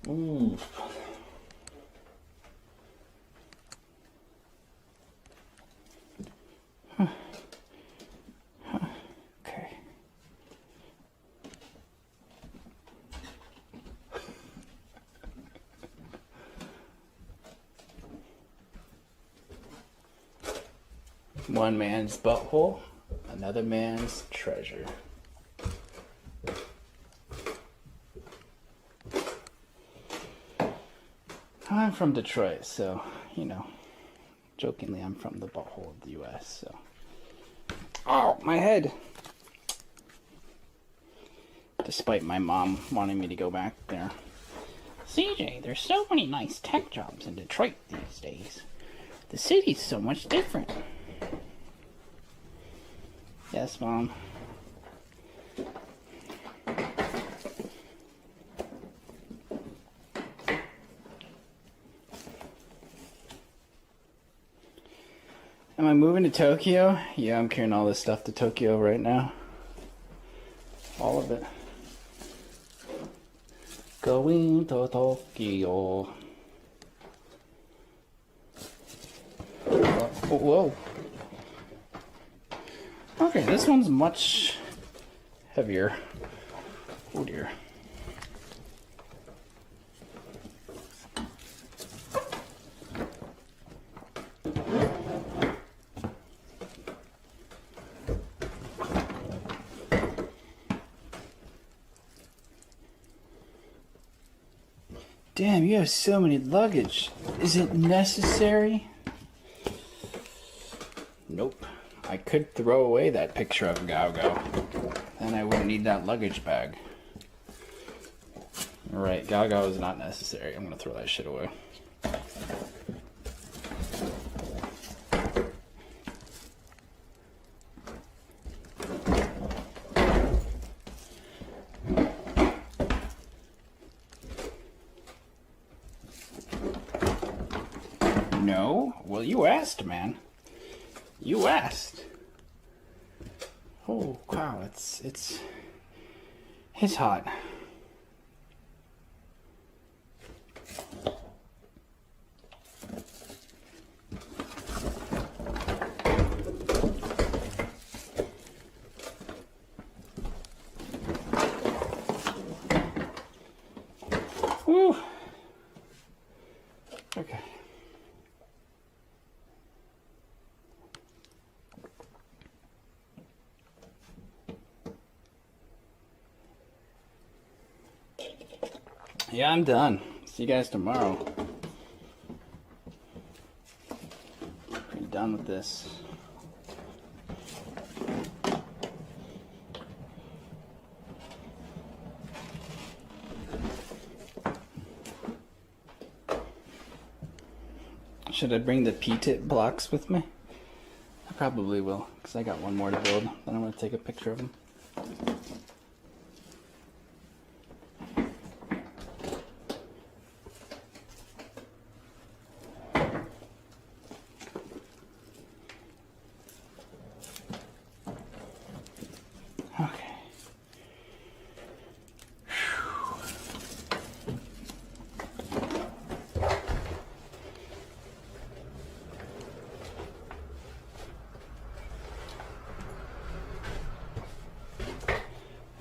Ooh. Okay. One man's butthole, another man's treasure. I'm from Detroit, so, you know, jokingly, I'm from the butthole of the U.S., so. Oh, my head! Despite my mom wanting me to go back there. CJ, there's so many nice tech jobs in Detroit these days. The city's so much different. Yes, Mom. Am I moving to Tokyo? Yeah, I'm carrying all this stuff to Tokyo right now. All of it. Going to Tokyo. Oh, whoa. Okay, this one's much heavier. Oh dear. Damn, you have so many luggage. Is it necessary? Nope. I could throw away that picture of Gao. Then I wouldn't need that luggage bag. Right, Gao is not necessary. I'm gonna throw that shit away. No? Well, you asked, man. You asked. Oh, wow, it's hot. Whew. Okay. Yeah, I'm done. See you guys tomorrow. Pretty done with this. Should I bring the P-tip blocks with me? I probably will, because I got one more to build. Then I'm going to take a picture of them. Okay.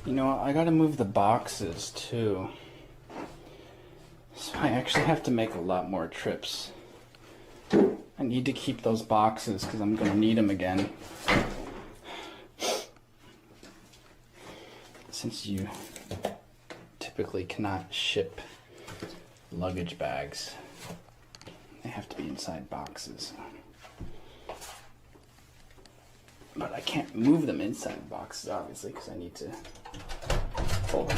You know, I gotta move the boxes too. So I actually have to make a lot more trips. I need to keep those boxes because I'm gonna need them again. Since you typically cannot ship luggage bags, they have to be inside boxes. But I can't move them inside boxes, obviously, because I need to fold them.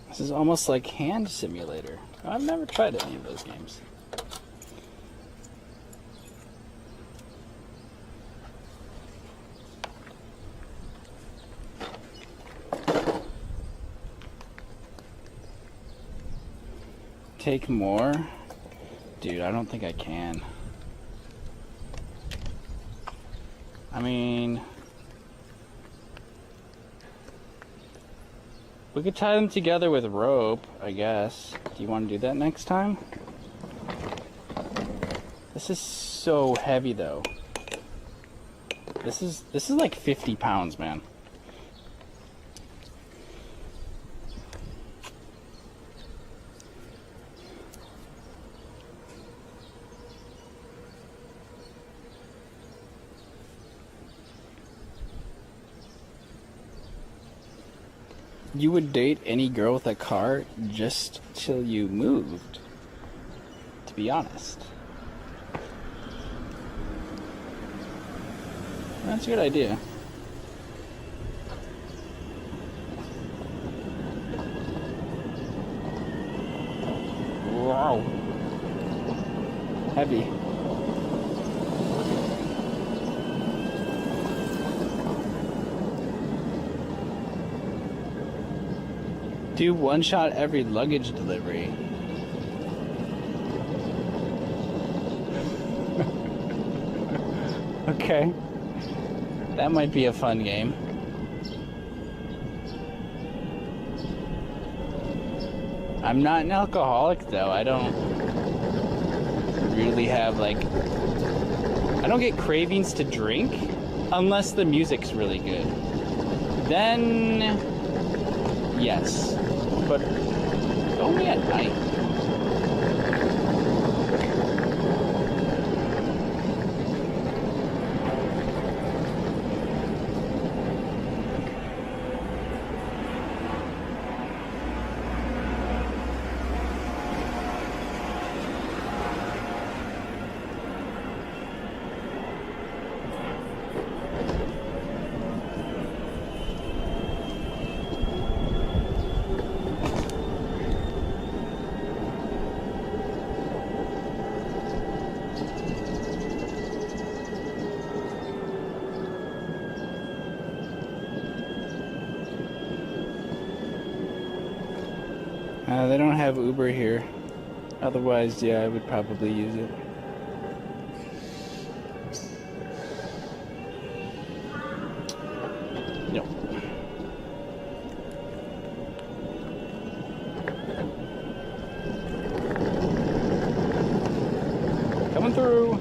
This is almost like Hand Simulator. I've never tried any of those games. Take more? Dude, I don't think I can. I mean, we could tie them together with rope, I guess. Do you want to do that next time? This is so heavy, though. This is like 50 pounds, man. You would date any girl with a car just till you moved, to be honest. That's a good idea. Wow. Heavy. Do one shot every luggage delivery. Okay. That might be a fun game. I'm not an alcoholic though. I don't really have I don't get cravings to drink unless the music's really good. Then yes. But only at night. They don't have Uber here. Otherwise, yeah, I would probably use it. Nope. Coming through.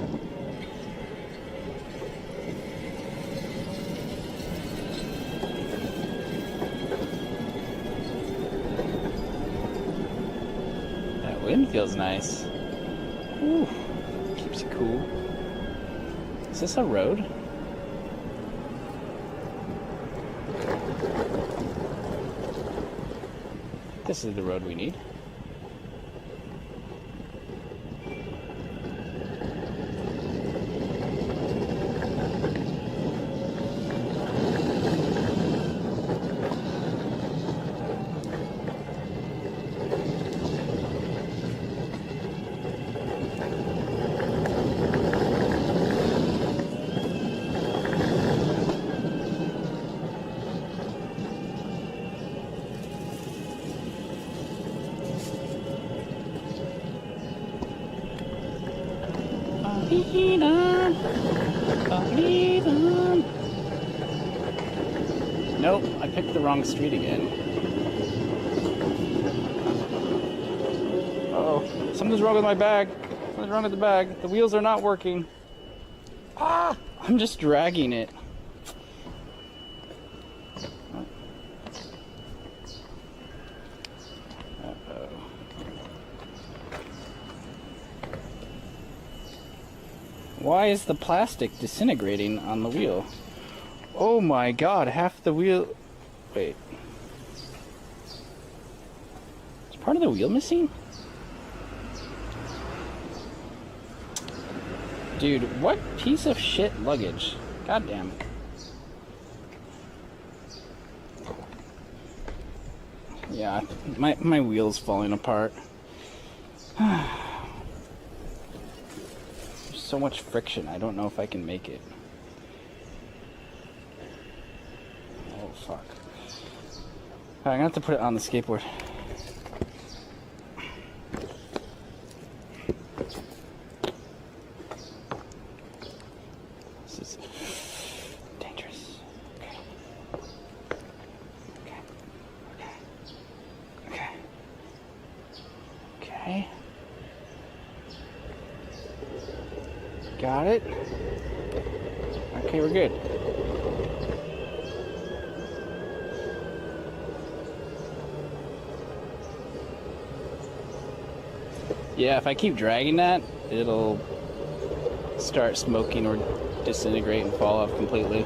That wind feels nice. Ooh, keeps it cool. Is this a road? This is the road we need. Nope, I picked the wrong street again. Uh-oh, something's wrong with my bag. Something's wrong with the bag. The wheels are not working. Ah, I'm just dragging it. Uh-oh. Why is the plastic disintegrating on the wheel? Oh my god, half the wheel... Wait. Is part of the wheel missing? Dude, what piece of shit luggage? God damn. Yeah, my wheel's falling apart. There's so much friction, I don't know if I can make it. Oh, fuck. I'm gonna have to put it on the skateboard. This is dangerous. Okay. Okay. Okay. Okay. Okay. Got it. Okay, we're good. Yeah, if I keep dragging that, it'll start smoking or disintegrate and fall off completely.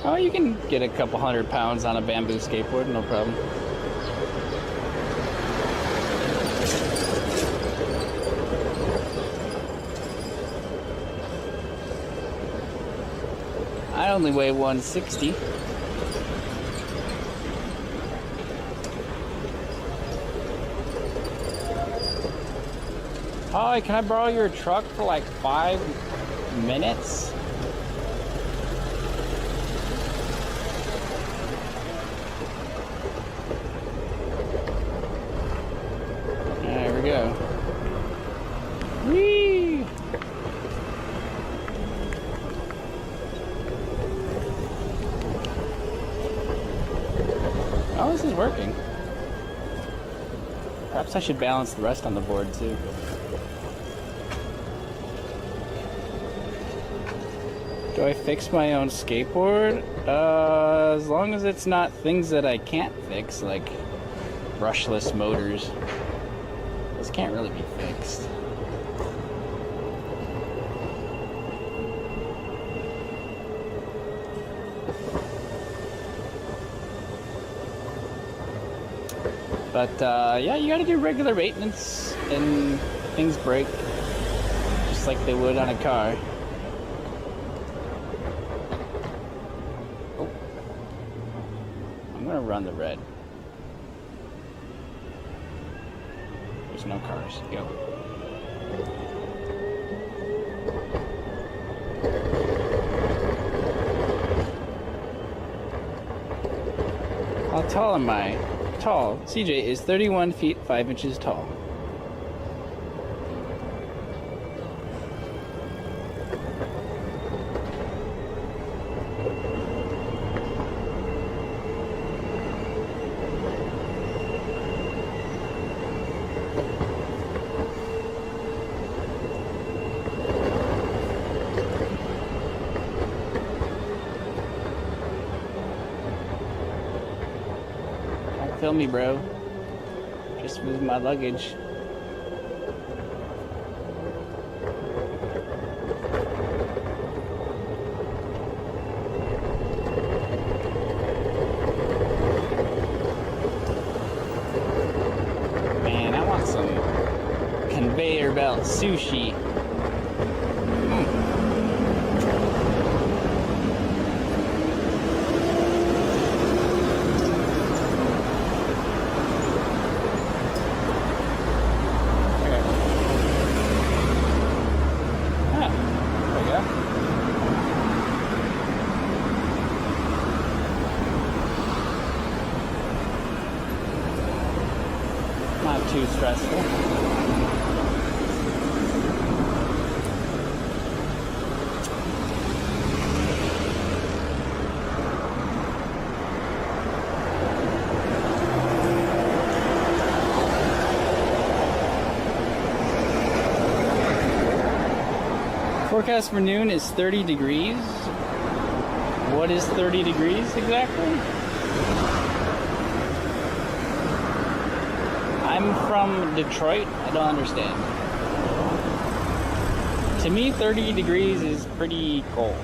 Oh, you can get a couple 100 pounds on a bamboo skateboard, no problem. I only weigh 160. Hi, can I borrow your truck for like 5 minutes? There we go. Whee! Oh, this is working. Perhaps I should balance the rest on the board too. Do I fix my own skateboard? As long as it's not things that I can't fix, like brushless motors. Those can't really be fixed. But yeah, you gotta do regular maintenance and things break just like they would on a car. Oh. I'm gonna run the red. There's no cars. Go. How tall am I? Tall. CJ is 31 feet 5 inches tall. Don't film me, bro. Just move my luggage. Man, I want some conveyor belt sushi. Not too stressful. Forecast for noon is 30 degrees. What is 30 degrees exactly? I'm from Detroit. I don't understand. To me, 30 degrees is pretty cold.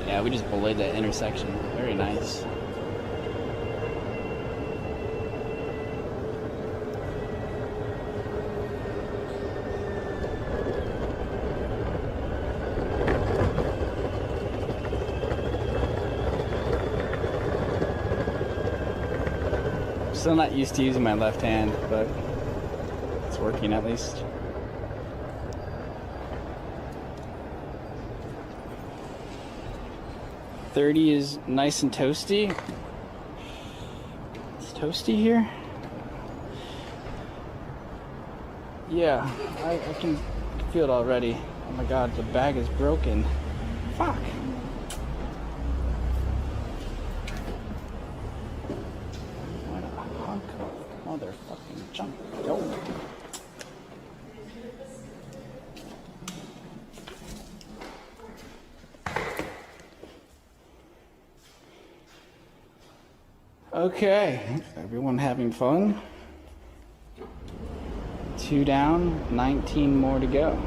Yeah, we just belayed that intersection. Very nice. Still not used to using my left hand, but it's working at least. .30 is nice and toasty. It's toasty here. Yeah, I can feel it already. Oh my god, the bag is broken. Fuck. What a hunk of motherfucking junk. Go. Okay, everyone having fun? 2 down, 19 more to go.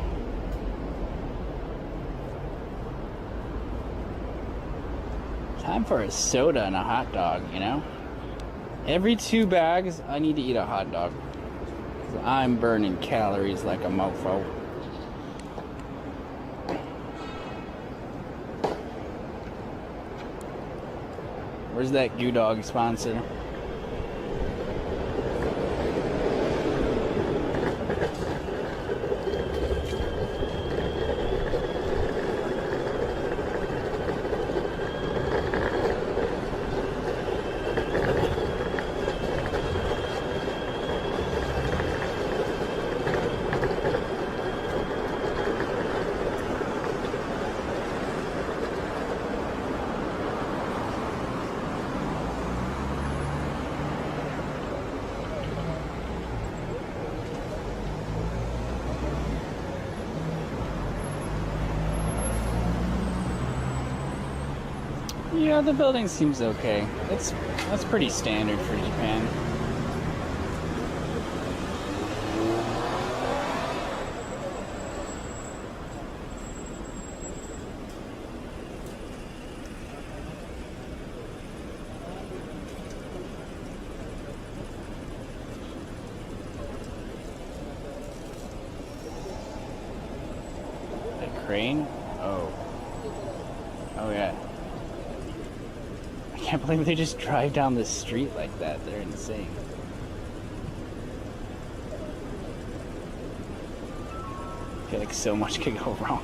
Time for a soda and a hot dog, you know? Every 2 bags, I need to eat a hot dog. 'Cause I'm burning calories like a mofo. Where's that Goo Dog sponsor? Yeah, the building seems okay. That's pretty standard for Japan. crane? Oh. Oh yeah. I can't believe they just drive down the street like that. They're insane. I feel like so much could go wrong.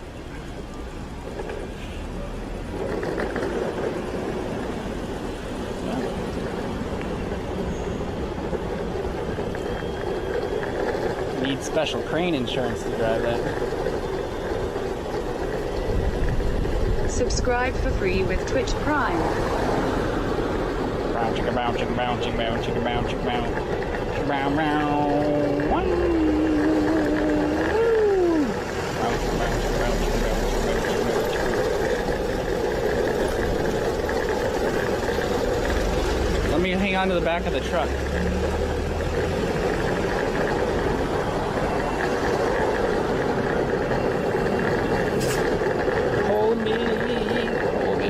Need special crane insurance to drive that. Subscribe for free with Twitch Prime. Bow, chicka bow, chicka bow, chicka bow, chicka bow, chicka bow. Chicka bow, bow. One. Bow, chicka bow, chicka bow, chicka bow, chicka bow, chicka bow. Let me hang on to the back of the truck. Hold me, hold me.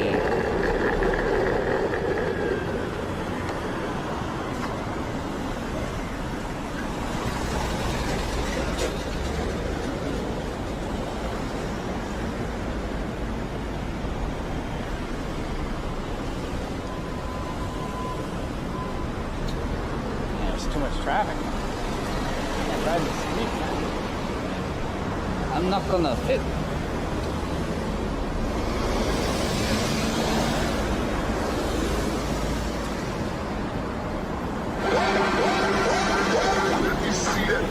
There's too much traffic. Can't drive the street, man. I'm not gonna fit.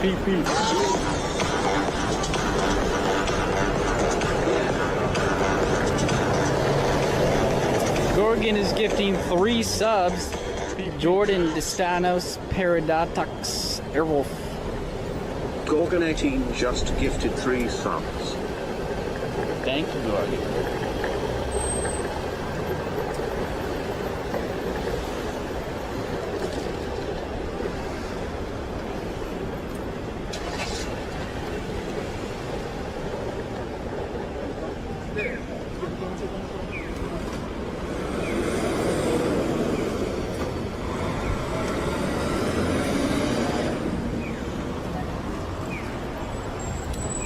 Beep, beep. Gorgon is gifting 3 subs. Jordan Distanos Paradox Airwolf. Gorgon 18 just gifted 3 subs. Thank you, Gorgon.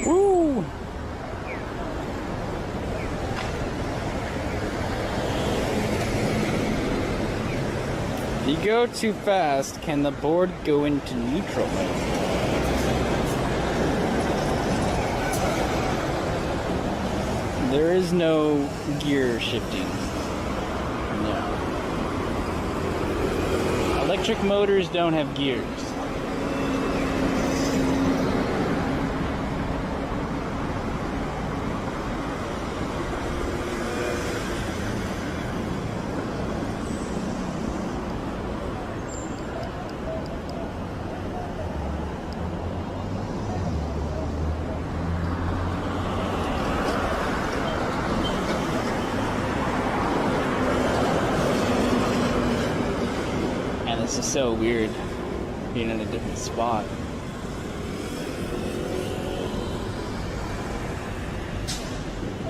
Woo! If you go too fast, can the board go into neutral mode? There is no gear shifting. No. Electric motors don't have gears. This is so weird, being in a different spot.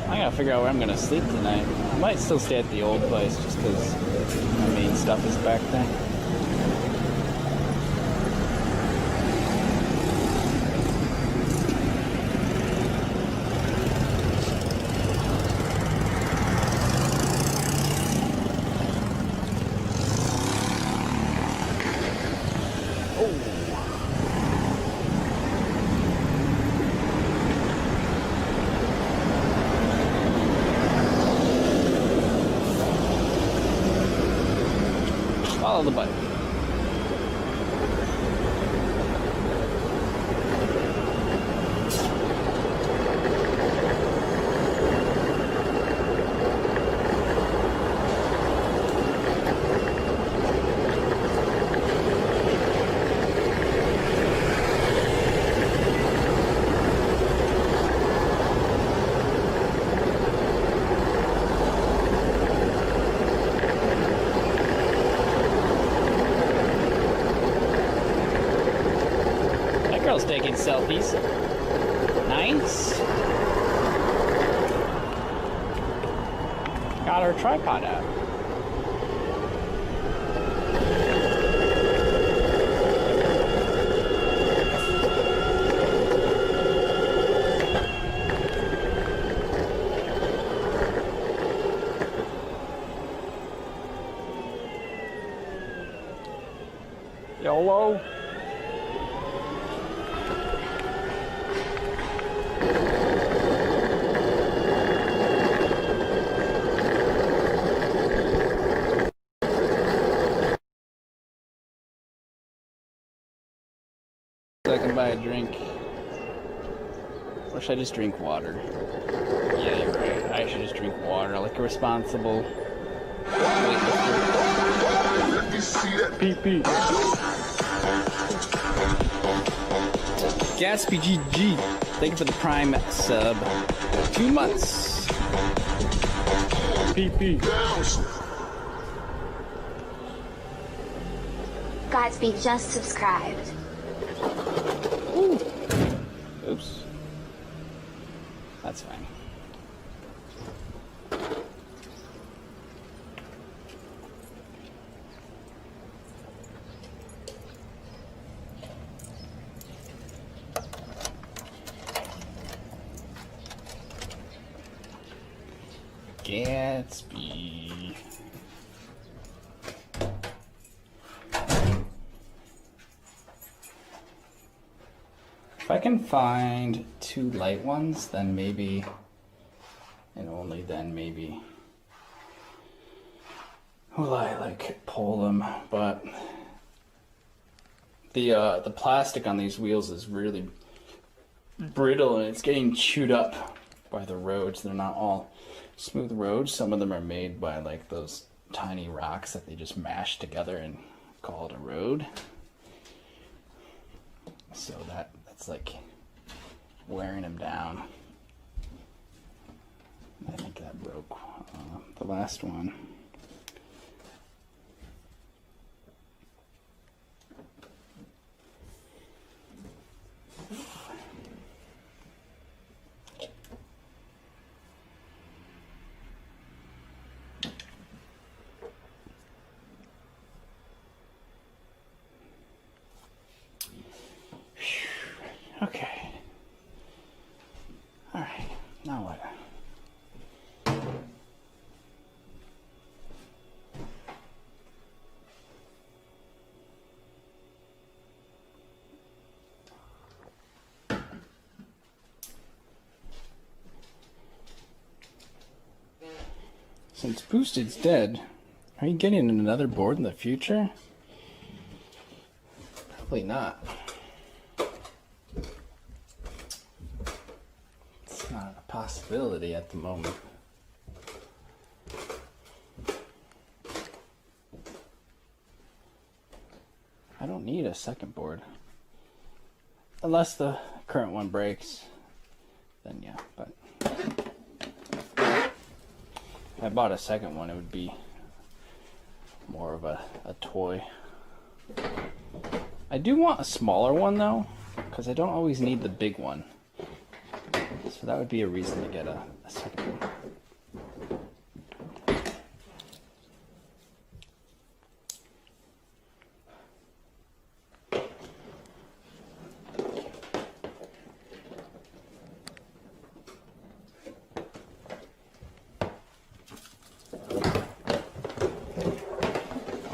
I gotta figure out where I'm gonna sleep tonight. I might still stay at the old place just because my main stuff is back there. Follow the button. Girl's taking selfies. Nice. Got her tripod out. Solo? So I can buy a drink. Or should I just drink water? Yeah, you're right. I should just drink water like a responsible weightlifter. PP. Gatsby GG. Thank you for the Prime sub. 2 months. PP. Gatsby just subscribed. Ooh. Oops. That's fine. Gatsby. If I can find 2 light ones, then maybe, and only then maybe, will I like pull them. But the plastic on these wheels is really brittle and it's getting chewed up by the roads. They're not all smooth roads. Some of them are made by like those tiny rocks that they just mash together and call it a road. So that's like wearing them down. I think that broke the last one. Okay. All right. Now what? Since Boosted's dead, are you getting another board in the future? Probably not. It's not a possibility at the moment. I don't need a second board. Unless the current one breaks, then yeah, but if I bought a second one, it would be more of a toy. I do want a smaller one though, because I don't always need the big one. So that would be a reason to get a second one.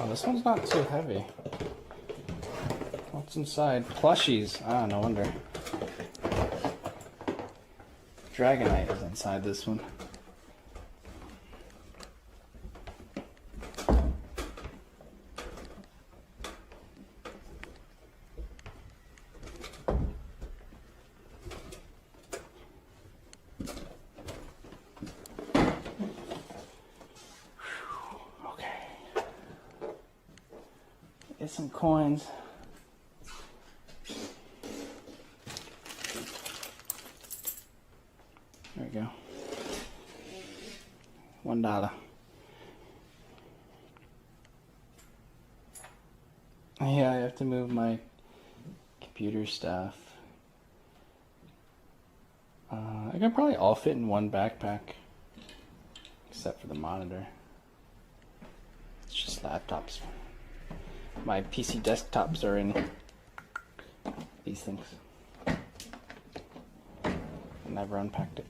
This one's not too heavy. What's inside? Plushies. Ah, no wonder. Dragonite is inside this one. Get some coins. There we go. $1. Yeah, I have to move my computer stuff. I can probably all fit in one backpack, except for the monitor. It's just laptops. My PC desktops are in these things. Never unpacked it.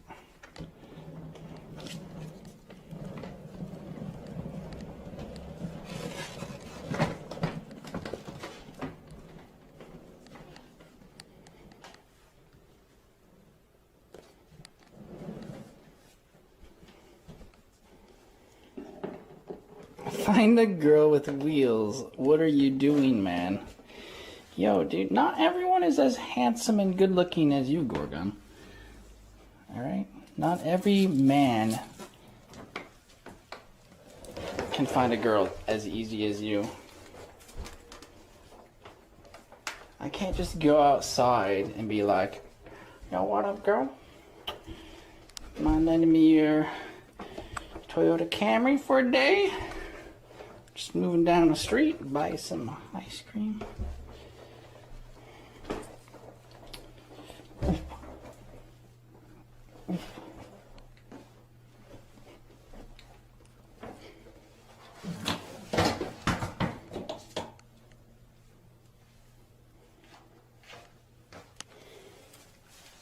Find a girl with wheels. What are you doing, man? Yo, dude, not everyone is as handsome and good looking as you, Gorgon. Alright? Not every man can find a girl as easy as you. I can't just go outside and be like, yo, what up, girl? Mind lending me your Toyota Camry for a day? Just moving down the street, buy some ice cream.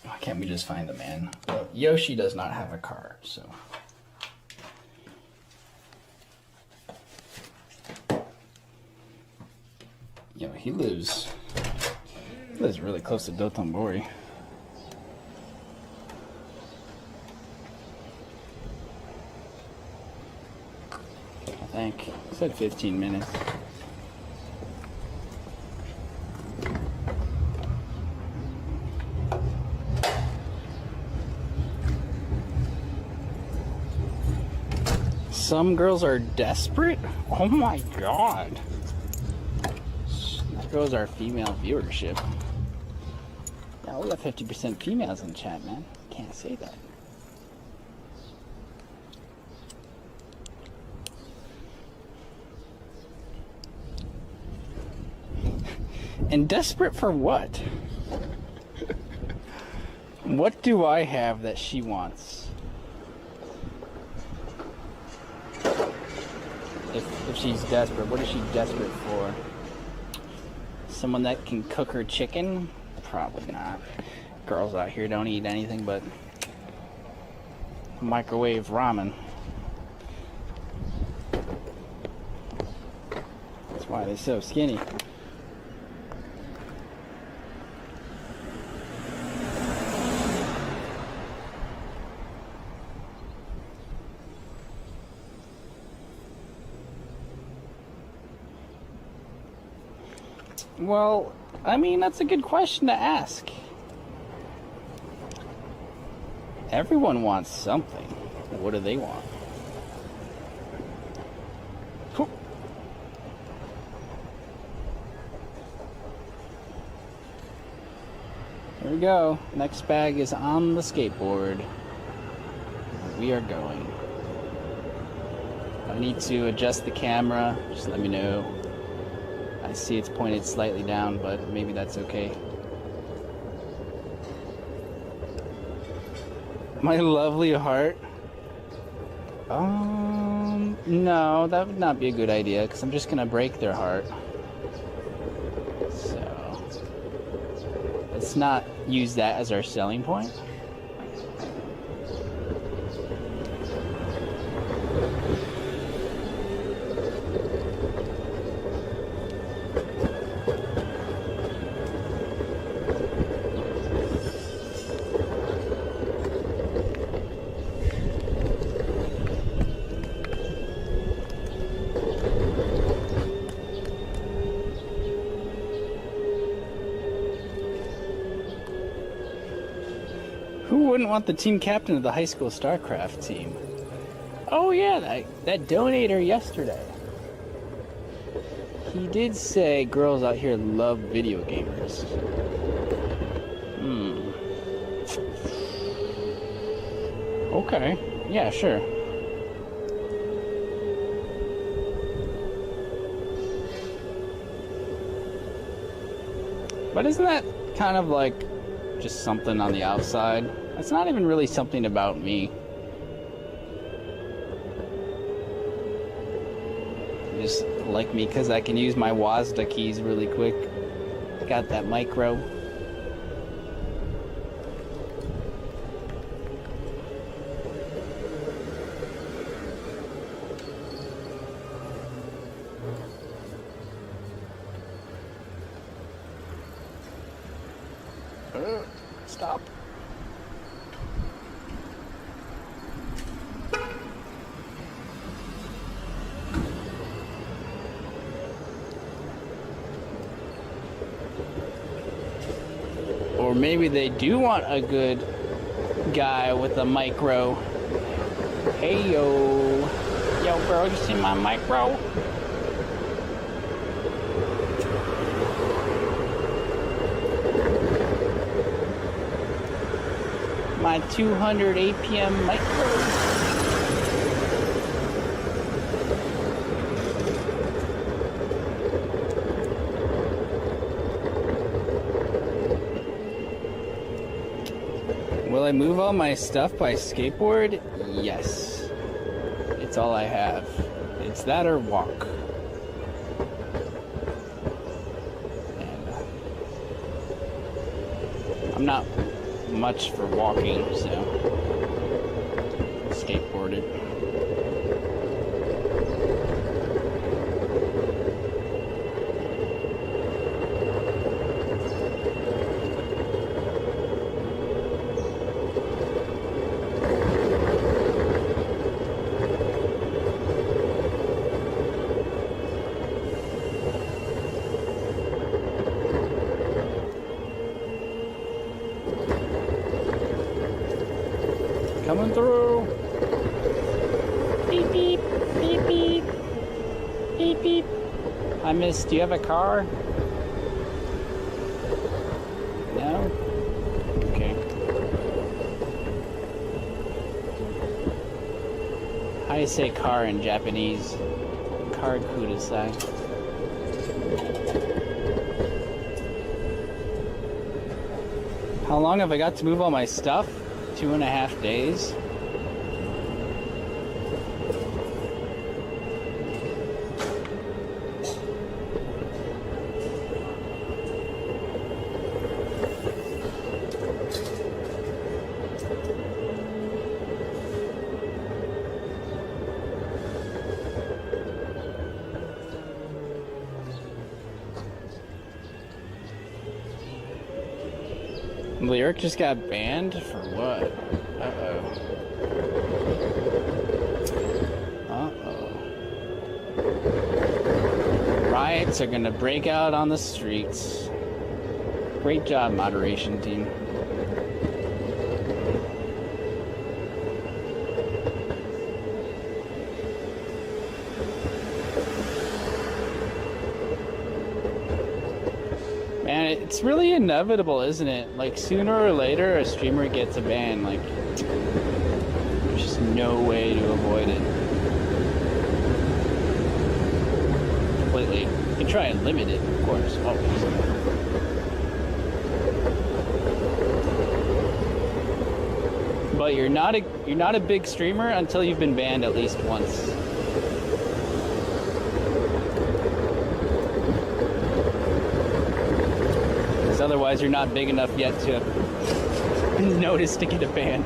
Why can't we just find a man? Well, Yoshi does not have a car, so. You know, he lives really close to Dotonbori. I think. He said 15 minutes. Some girls are desperate? Oh my god. That goes our female viewership. Yeah, we got 50% females in the chat, man. Can't say that. And desperate for what? What do I have that she wants? If she's desperate, what is she desperate for? Someone that can cook her chicken? Probably not. Girls out here don't eat anything but microwave ramen. That's why they're so skinny. Well, I mean, that's a good question to ask. Everyone wants something. What do they want? Whew. Here we go. Next bag is on the skateboard. We are going. I need to adjust the camera. Just let me know. I see it's pointed slightly down, but maybe that's okay. My lovely heart? No, that would not be a good idea, because I'm just gonna break their heart. So, let's not use that as our selling point. Who wouldn't want the team captain of the high school StarCraft team? Oh yeah, that donator yesterday. He did say girls out here love video gamers. Okay, yeah, sure. But isn't that kind of like just something on the outside? It's not even really something about me. You just like me because I can use my WASD keys really quick. Got that micro. Stop. Or maybe they do want a good guy with a micro. Hey yo. Yo bro, you see my micro? My 200 APM micro. Will I move all my stuff by skateboard? Yes. It's all I have. It's that or walk. And I'm not much for walking, so skateboarded. Coming through. Beep, beep, beep, beep. Beep, beep. I missed. Do you have a car? No? Okay. How do you say car in Japanese? Car kudasai. How long have I got to move all my stuff? 2.5 days. Lyric just got banned for what? Uh-oh. Riots are gonna break out on the streets. Great job, moderation team. Man, it's really inevitable, isn't it? Like, sooner or later, a streamer gets a ban. Like, there's just no way to avoid it. Completely. You can try and limit it, of course, always. But you're not a big streamer until you've been banned at least once. Otherwise, you're not big enough yet to notice to get a ban.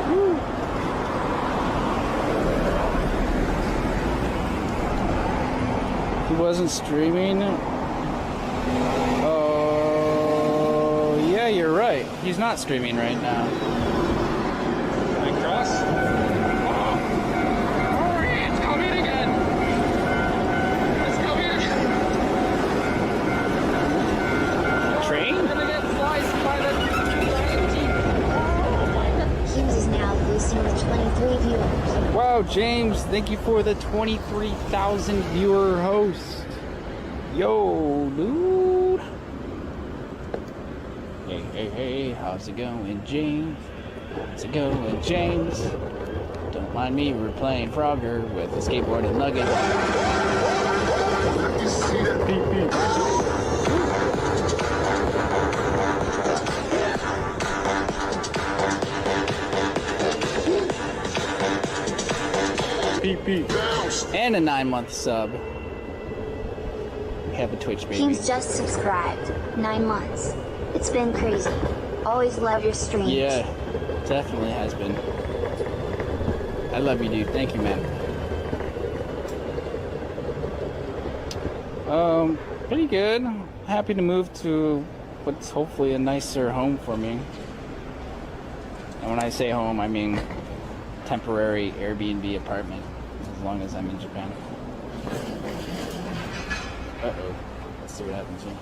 Woo. He wasn't streaming. Oh, yeah, you're right. He's not streaming right now. Can I cross? Wow, James, thank you for the 23,000 viewer host. Yo, dude. Hey, hey, hey, how's it going, James? How's it going, James? Don't mind me, we're playing Frogger with a skateboard and Nugget. Beep, beep. Beep, beep. And a 9-month sub. We have a Twitch baby. Team's just subscribed. 9 months. It's been crazy. Always love your streams. Yeah, definitely has been. I love you, dude. Thank you, man. Pretty good. Happy to move to what's hopefully a nicer home for me. And when I say home, I mean temporary Airbnb apartment, as long as I'm in Japan. Uh-oh. Let's see what happens here.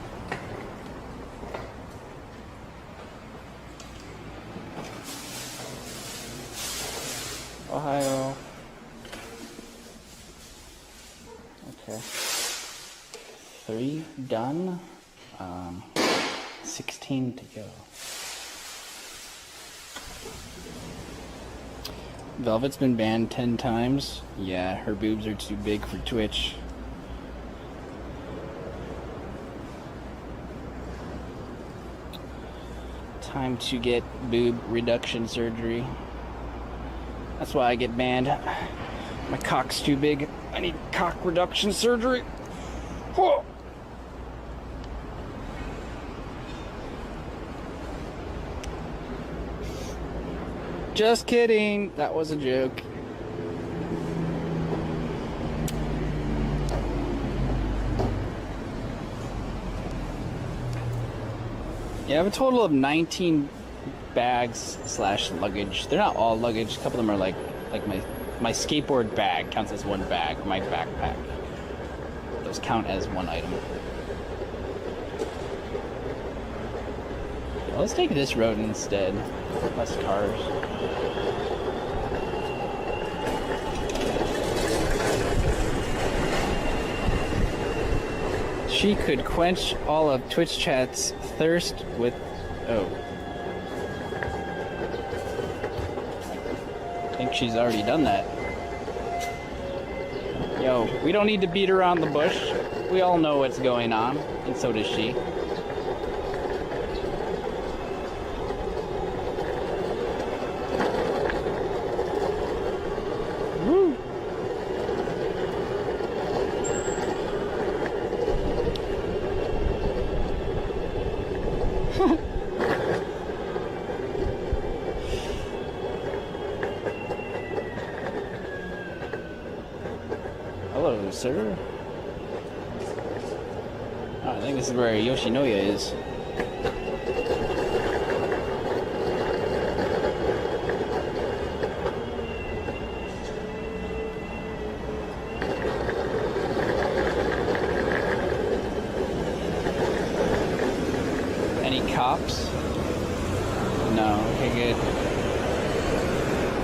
Ohio. Okay. 3 done. 16 to go. Velvet's been banned 10 times. Yeah, her boobs are too big for Twitch. Time to get boob reduction surgery. That's why I get banned. My cock's too big. I need cock reduction surgery. Whoa. Just kidding. That was a joke. Yeah, I have a total of 19 bags slash luggage. They're not all luggage. A couple of them are like my skateboard bag counts as one bag. My backpack. Those count as one item. Yeah, let's take this road instead. Less cars. She could quench all of Twitch chat's thirst with... Oh. I think she's already done that. Yo, we don't need to beat around the bush. We all know what's going on, and so does she. Woo! Hello, sir. Oh, I think this is where Yoshinoya is. Any cops? No. Okay, good.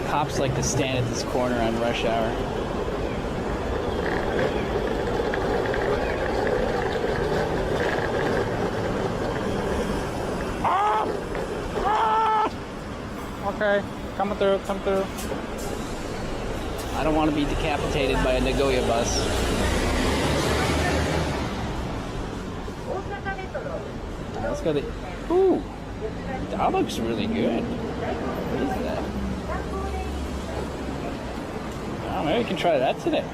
Cops like to stand at this corner on rush hour. Okay, coming through, come through. I don't want to be decapitated by a Nagoya bus. Let's go to... Ooh! That looks really good. What is that? Oh, maybe we can try that today.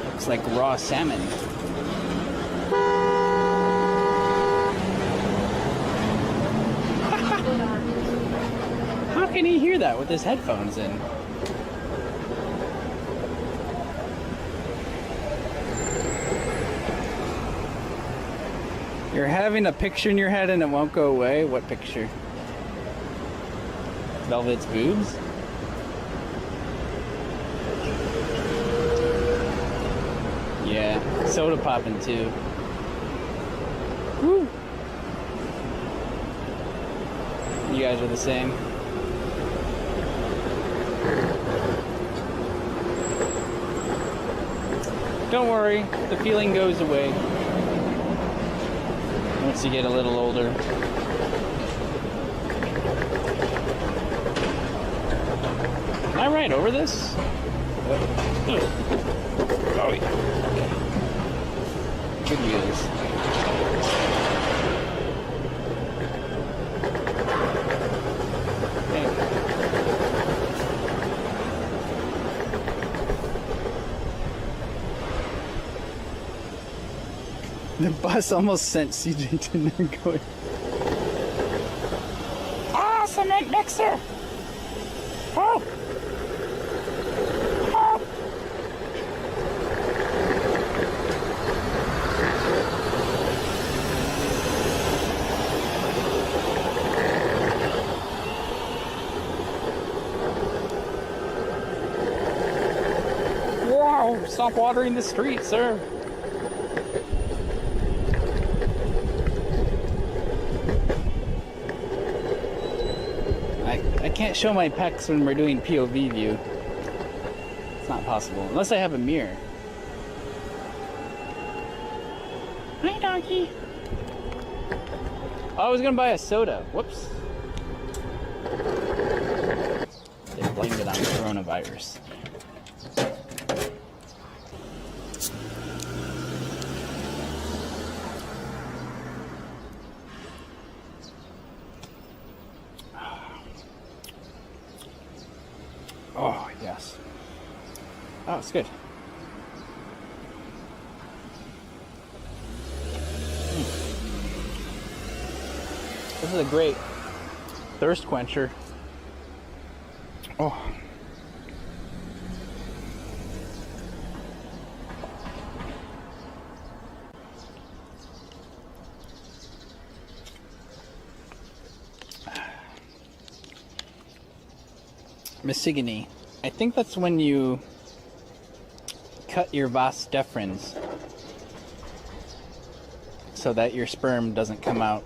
Looks like raw salmon. How can he hear that with his headphones in? You're having a picture in your head and it won't go away? What picture? Velvet's boobs? Yeah, soda popping too. Woo! You guys are the same. Don't worry, the feeling goes away once you get a little older. Am I right over this? Oh yeah. Okay. Good wheels. The bus almost sent CJ to Nagoya. Ah, cement mixer! Oh! Oh! Wow, Stop watering the street, sir. I can't show my pecs when we're doing POV view. It's not possible. Unless I have a mirror. Hi, doggy. Oh, I was gonna buy a soda. Whoops. They blamed it on coronavirus. Oh, yes. Oh, it's good. This is a great thirst quencher. Oh. Misogyny. I think that's when you cut your vas deferens so that your sperm doesn't come out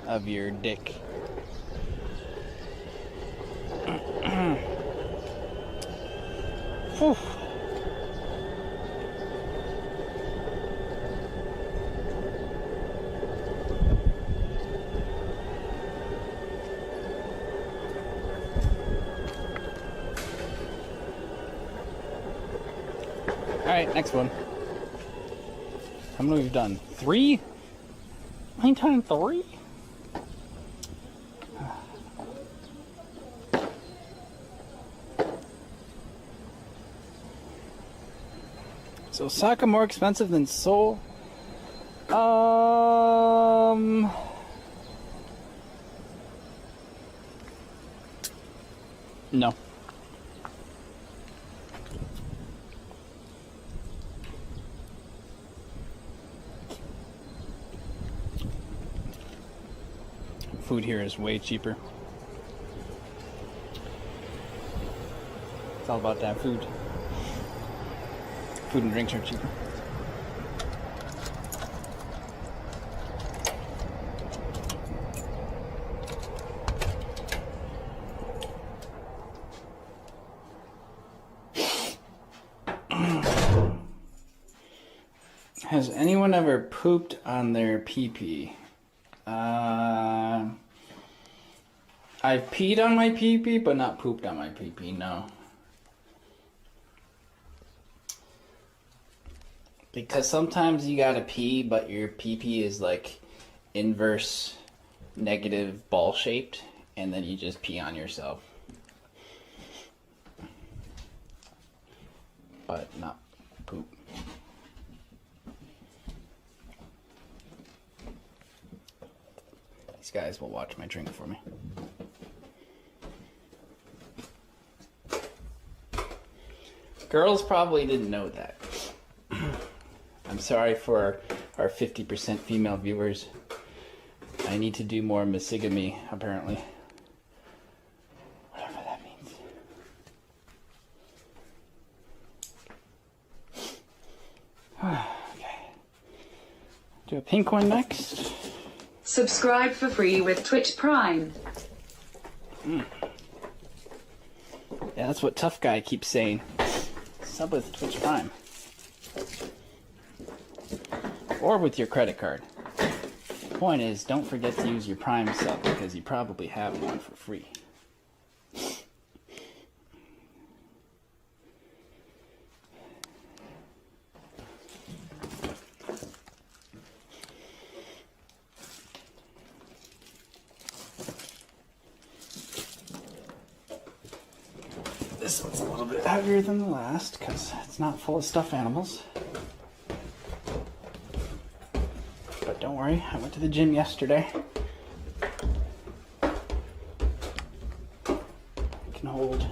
of your dick. Whew. Alright, next one. How many we've done? 3? I done 3? Is Osaka more expensive than Seoul? No. Food here is way cheaper. It's all about that food. Food and drinks are cheaper. Has anyone ever pooped on their pee-pee? I've peed on my pee-pee, but not pooped on my pee-pee, no. Because sometimes you gotta pee, but your pee-pee is like inverse negative ball shaped, and then you just pee on yourself. But not poop. These guys will watch my drink for me. Girls probably didn't know that. I'm sorry for our 50% female viewers. I need to do more misogyny, apparently. Whatever that means. Okay. Do a pink one next. Subscribe for free with Twitch Prime. Yeah, that's what Tough Guy keeps saying. Sub with Twitch Prime. Or with your credit card. The point is, don't forget to use your Prime sub because you probably have one for free. This one's a little bit heavier than the last because it's not full of stuffed animals. But don't worry, I went to the gym yesterday. I can hold.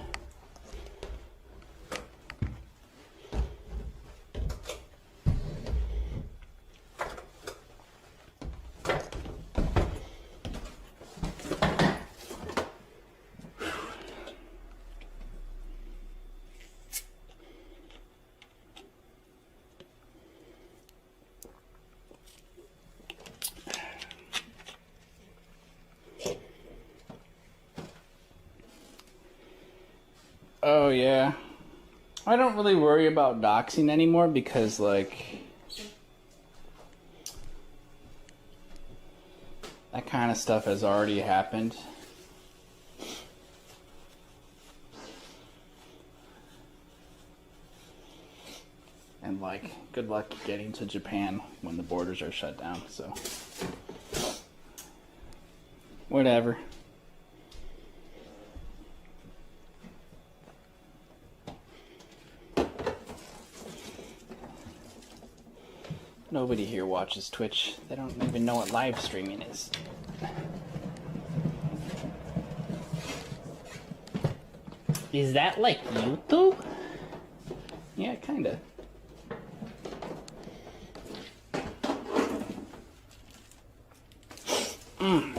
Oh yeah. I don't really worry about doxing anymore because like that kind of stuff has already happened. And like, good luck getting to Japan when the borders are shut down, so whatever. Nobody here watches Twitch. They don't even know what live streaming is. Is that like YouTube? Yeah, kinda. Am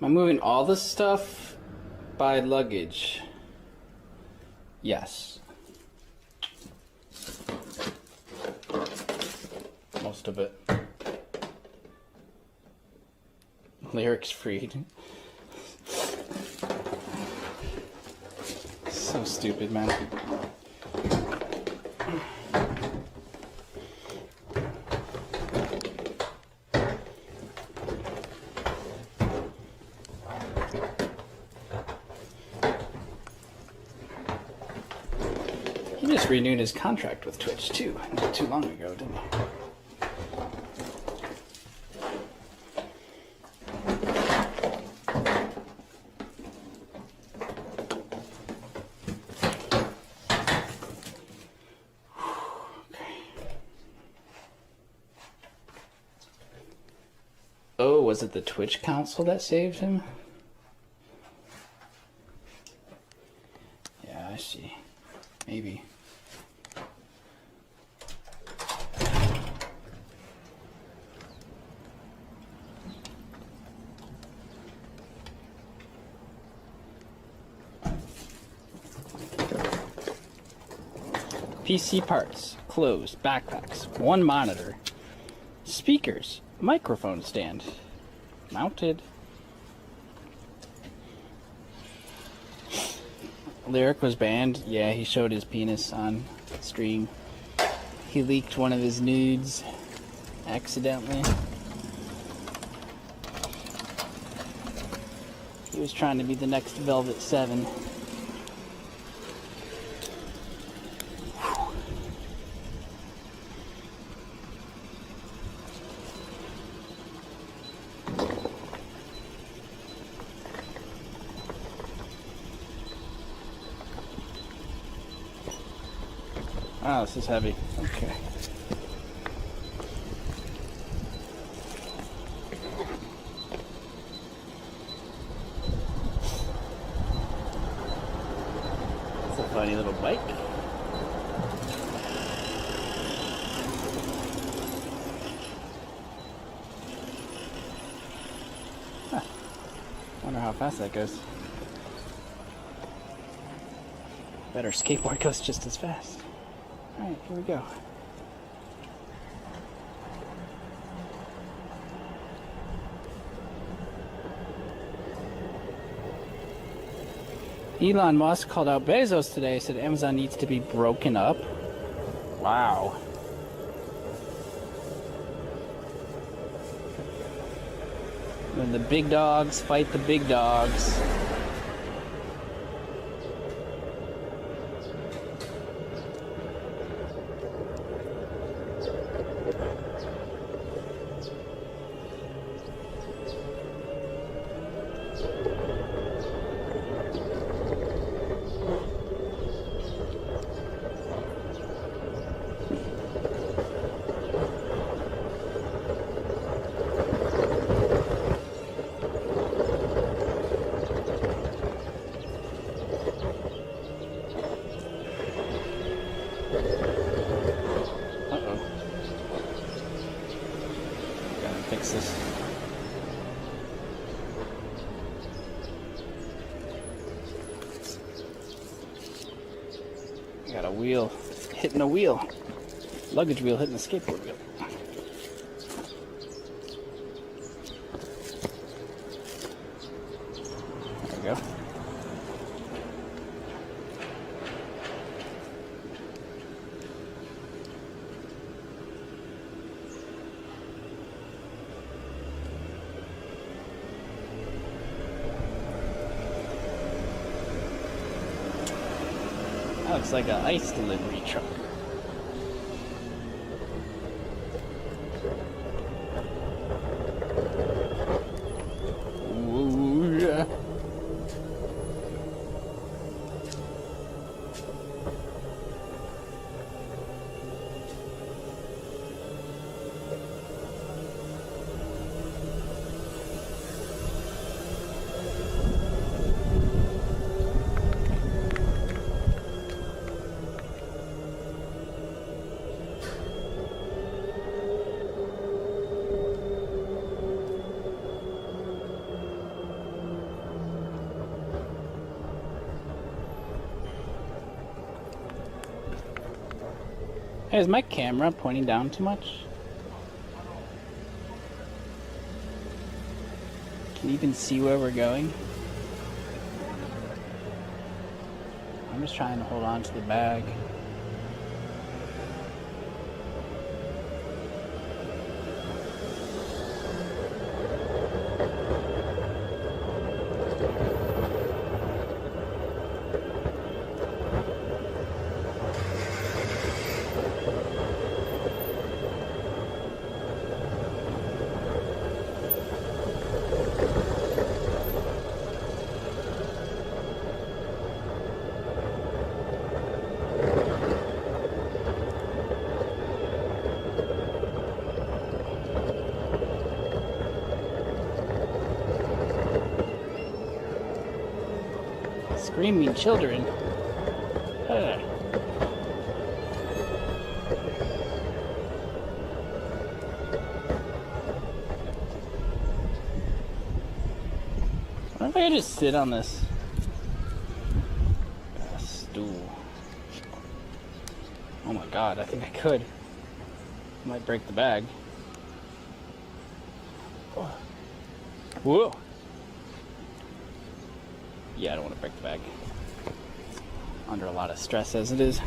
I moving all this stuff by luggage? Yes. Most of it. Lyrics freed. So stupid, man. He just renewed his contract with Twitch too, not too long ago, didn't he? Oh, was it the Twitch Council that saved him? Yeah, I see. Maybe. PC parts, clothes, backpacks, one monitor, speakers, microphone stand, mounted. Lyric was banned. Yeah, he showed his penis on stream. He leaked one of his nudes accidentally. He was trying to be the next Velvet 7. Oh, this is heavy. Okay. It's a funny little bike. Huh. Wonder how fast that goes. Bet our skateboard goes just as fast. Alright, here we go. Elon Musk called out Bezos today, said Amazon needs to be broken up. Wow. When the big dogs fight the big dogs. Fix this. Got a wheel hitting a wheel. Luggage wheel hitting a skateboard wheel. There we go. looks like an ice delivery truck. Ooh, yeah. Hey, is my camera pointing down too much? Can you even see where we're going? I'm just trying to hold on to the bag. Screaming children. Huh. I wonder if I could just sit on this stool. Oh my god, I think I could. Might break the bag. Oh. Whoa! Yeah, I don't want to break the bag. Under a lot of stress as it is.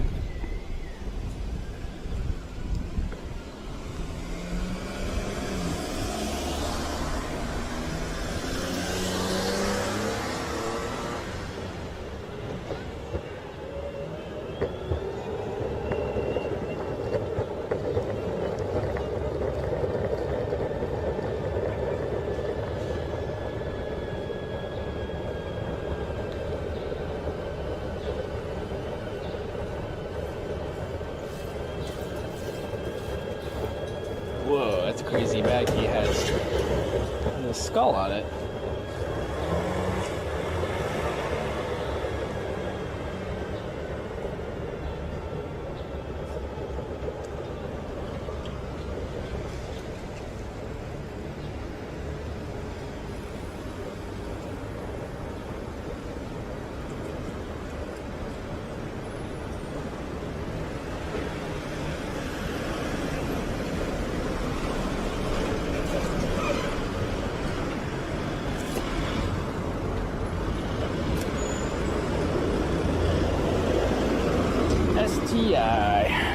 Whoa, that's a crazy bag he has. There's a skull on it. STI.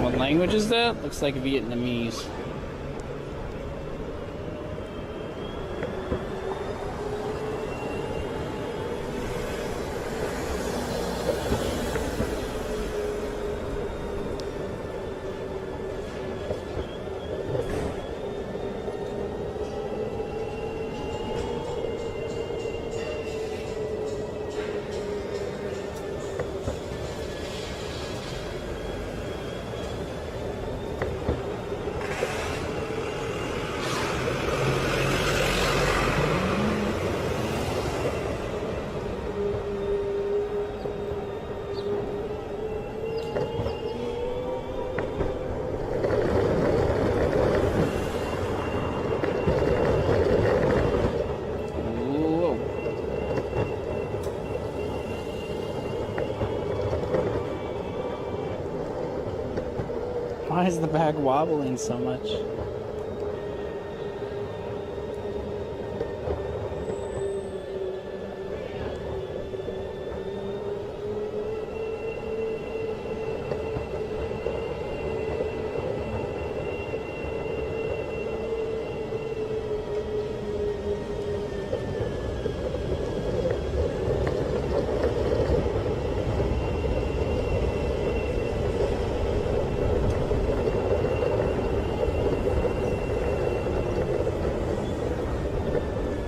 What language is that? Looks like Vietnamese. Why is the bag wobbling so much?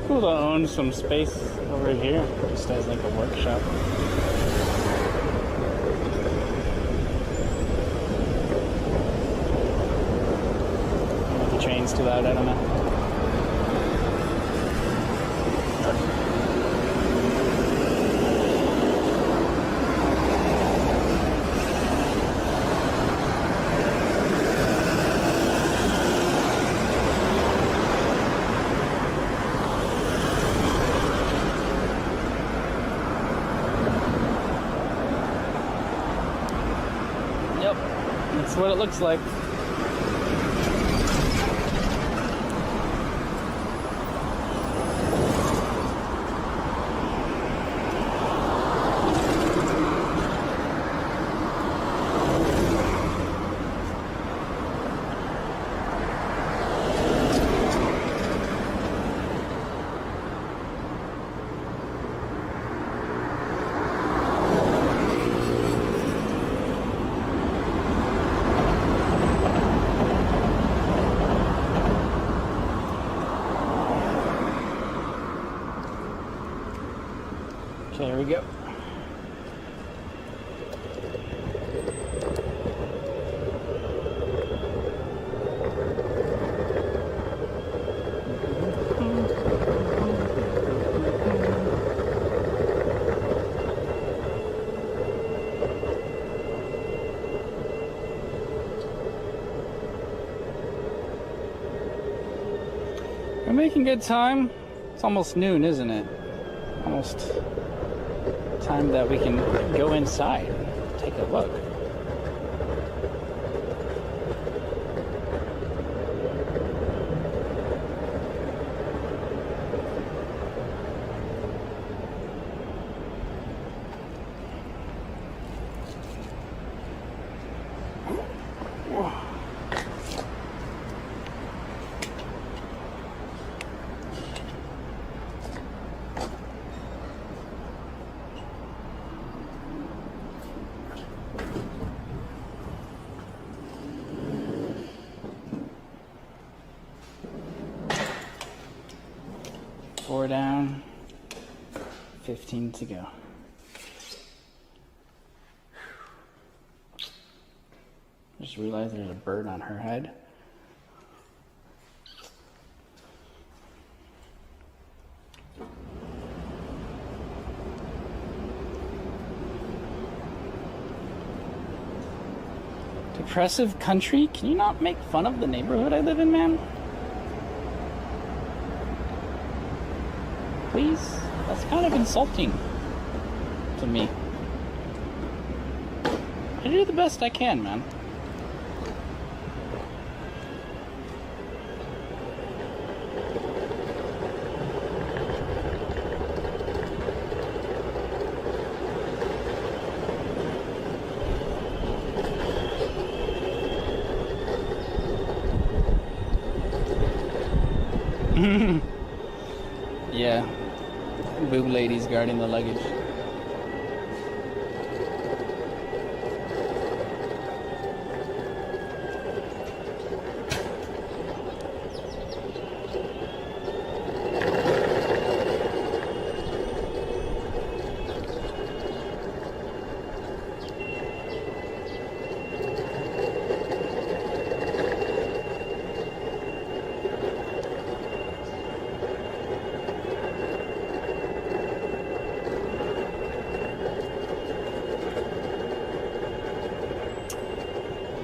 Cool to own some space over here, just as like a workshop. If the train's too loud, I don't know. Yep, that's what it looks like. Okay, here we go. We're making good time. It's almost noon, isn't it? Almost time that we can go inside, take a look. Four down, 15 to go. Just realized there's a bird on her head. Depressive country? Can you not make fun of the neighborhood I live in, man? Please? That's kind of insulting to me. I do the best I can, man. Yeah. Boob ladies guarding the luggage.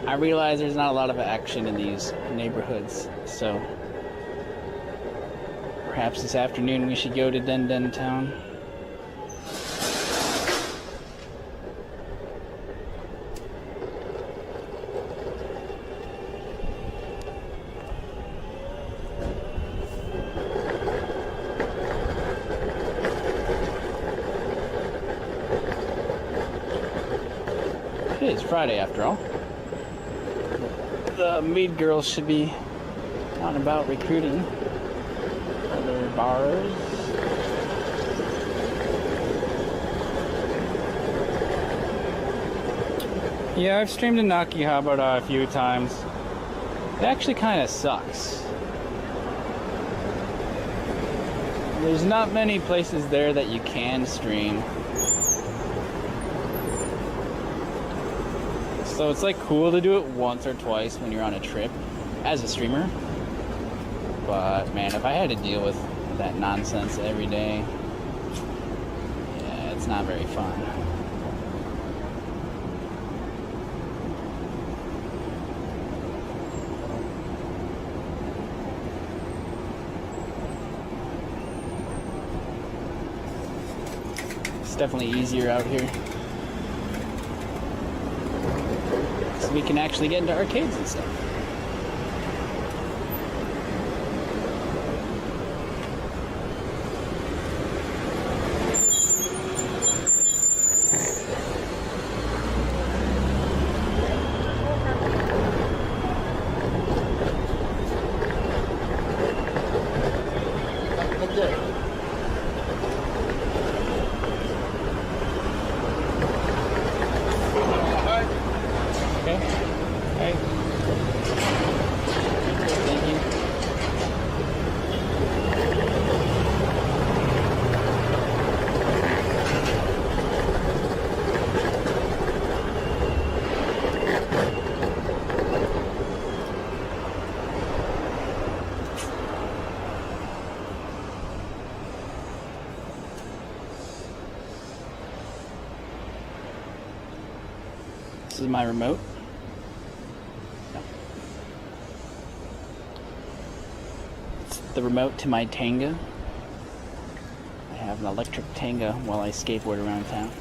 I realize there's not a lot of action in these neighborhoods, so perhaps this afternoon we should go to Den Den Town. It is Friday after all. The mead girls should be out and about recruiting other bars. Yeah, I've streamed in Akihabara a few times. It actually kind of sucks. There's not many places there that you can stream. So it's like cool to do it once or twice when you're on a trip as a streamer. But man, if I had to deal with that nonsense every day, yeah, it's not very fun. It's definitely easier out here. So we can actually get into arcades and stuff. Okay. Hey. Thank you. This is my remote. It's the remote to my Tanga. I have an electric Tanga while I skateboard around town.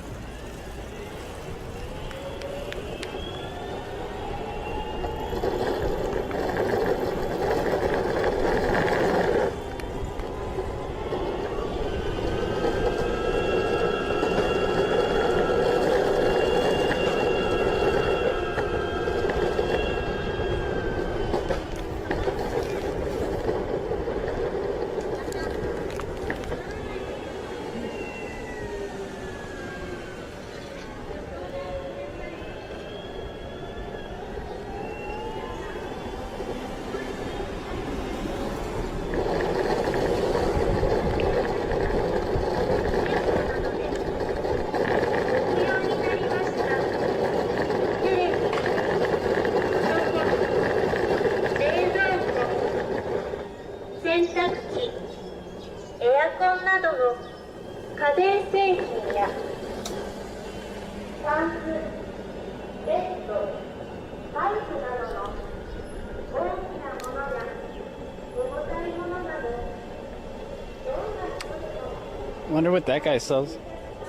Wonder what that guy sells.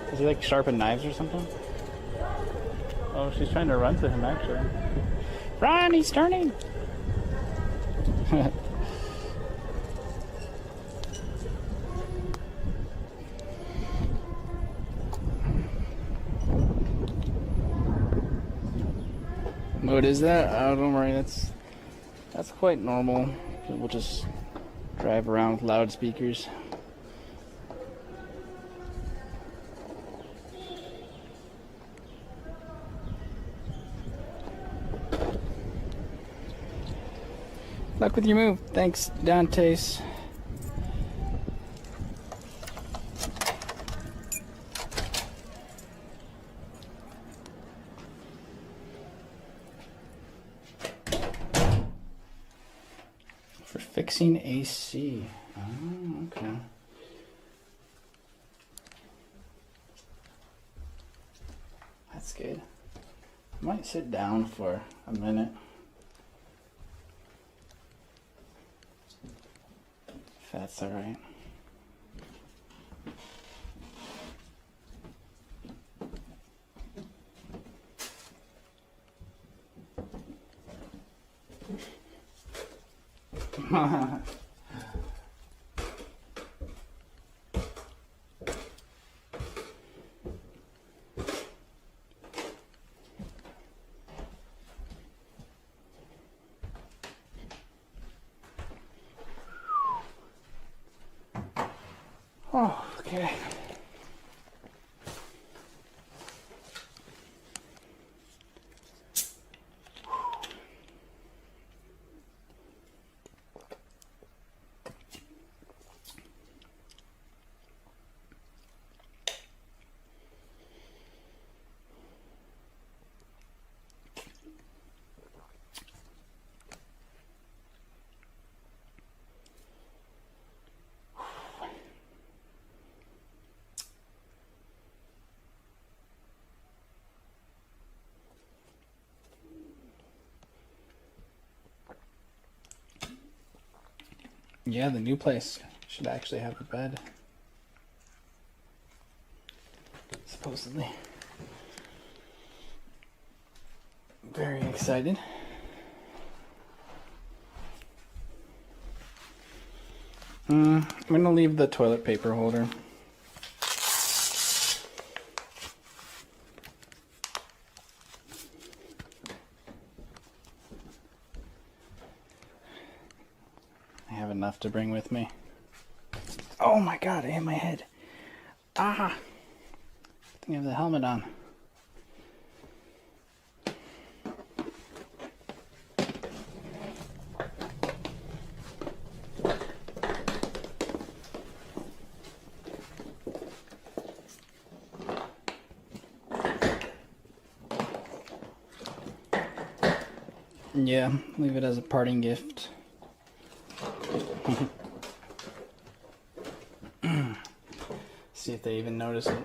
Does he like sharpen knives or something? Oh, she's trying to run to him actually. Run, he's turning! What is that? Oh, don't worry, that's quite normal. People just drive around with loudspeakers. Luck with your move. Thanks, Dantes. For fixing AC. Oh, okay. That's good. I might sit down for a minute. If that's all right. Oh, okay. Yeah, the new place should actually have a bed. Supposedly. Very excited. I'm gonna leave the toilet paper holder. I have enough to bring with me. Oh my god, I hit my head. Ah! I think I have the helmet on. Yeah, leave it as a parting gift. See if they even notice it.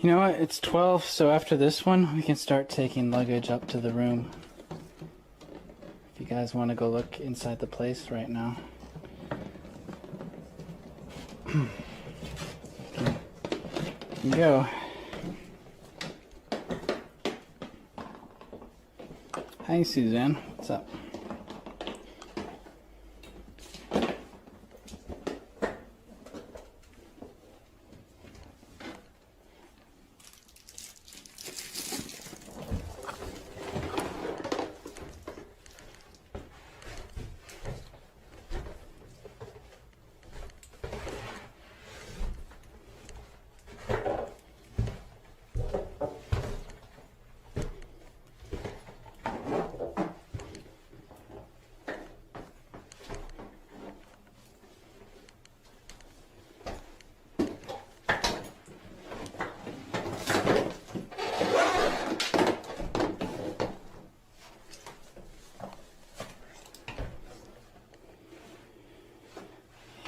You know what? It's 12, so after this one, we can start taking luggage up to the room. If you guys want to go look inside the place right now. You can go. Hi, Suzanne. What's up?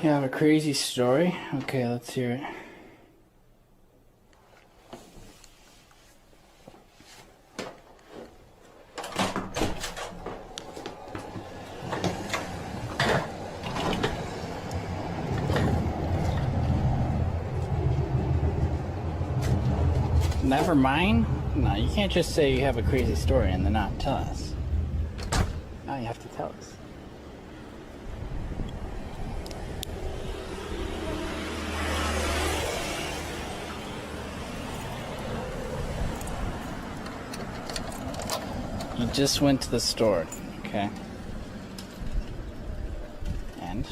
You have a crazy story? Okay, let's hear it. Never mind? No, you can't just say you have a crazy story and then not tell us. Now you have to tell us. You just went to the store, okay? And?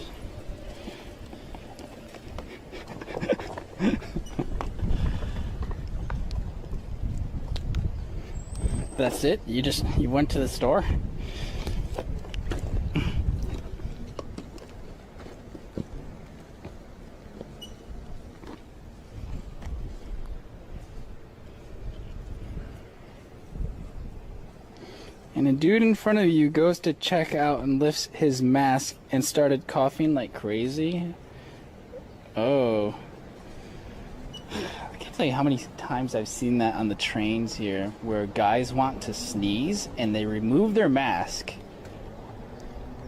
That's it? You went to the store? And a dude in front of you goes to check out and lifts his mask and started coughing like crazy. Oh. I can't tell you how many times I've seen that on the trains here, where guys want to sneeze and they remove their mask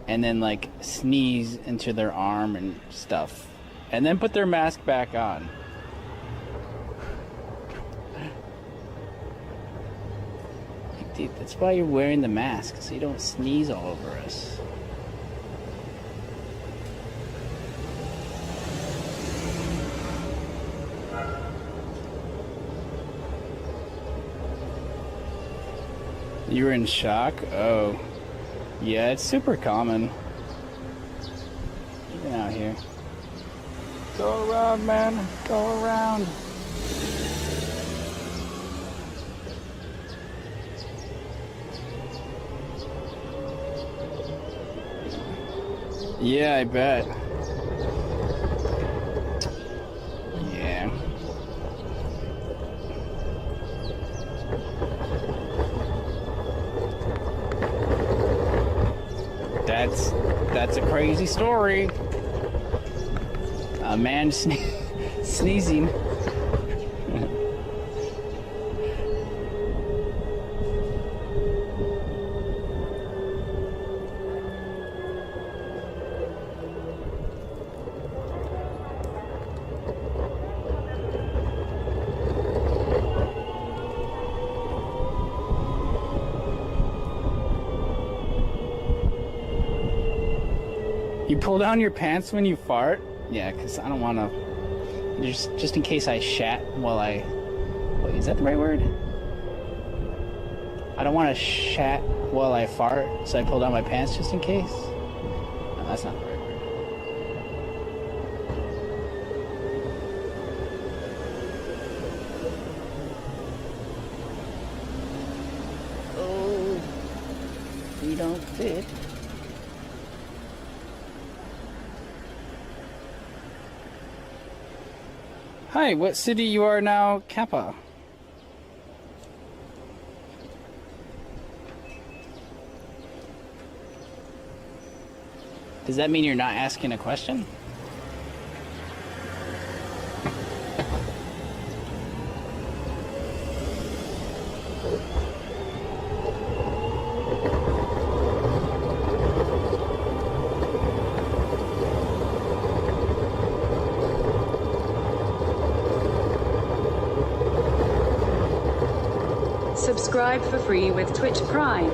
and then like sneeze into their arm and stuff and then put their mask back on. Dude, that's why you're wearing the mask, so you don't sneeze all over us. You were in shock? Oh. Yeah, it's super common. Even out here. Go around, man. Go around. Yeah, I bet. Yeah. That's a crazy story. A man sneezing. You pull down your pants when you fart? Yeah, because I don't want to... Just in case I shat while I... Wait, is that the right word? I don't want to shat while I fart, so I pull down my pants just in case. No, that's not the right word. Oh, we don't fit. Hi, what city you are now, Kappa? Does that mean you're not asking a question? Subscribe for free with Twitch Prime.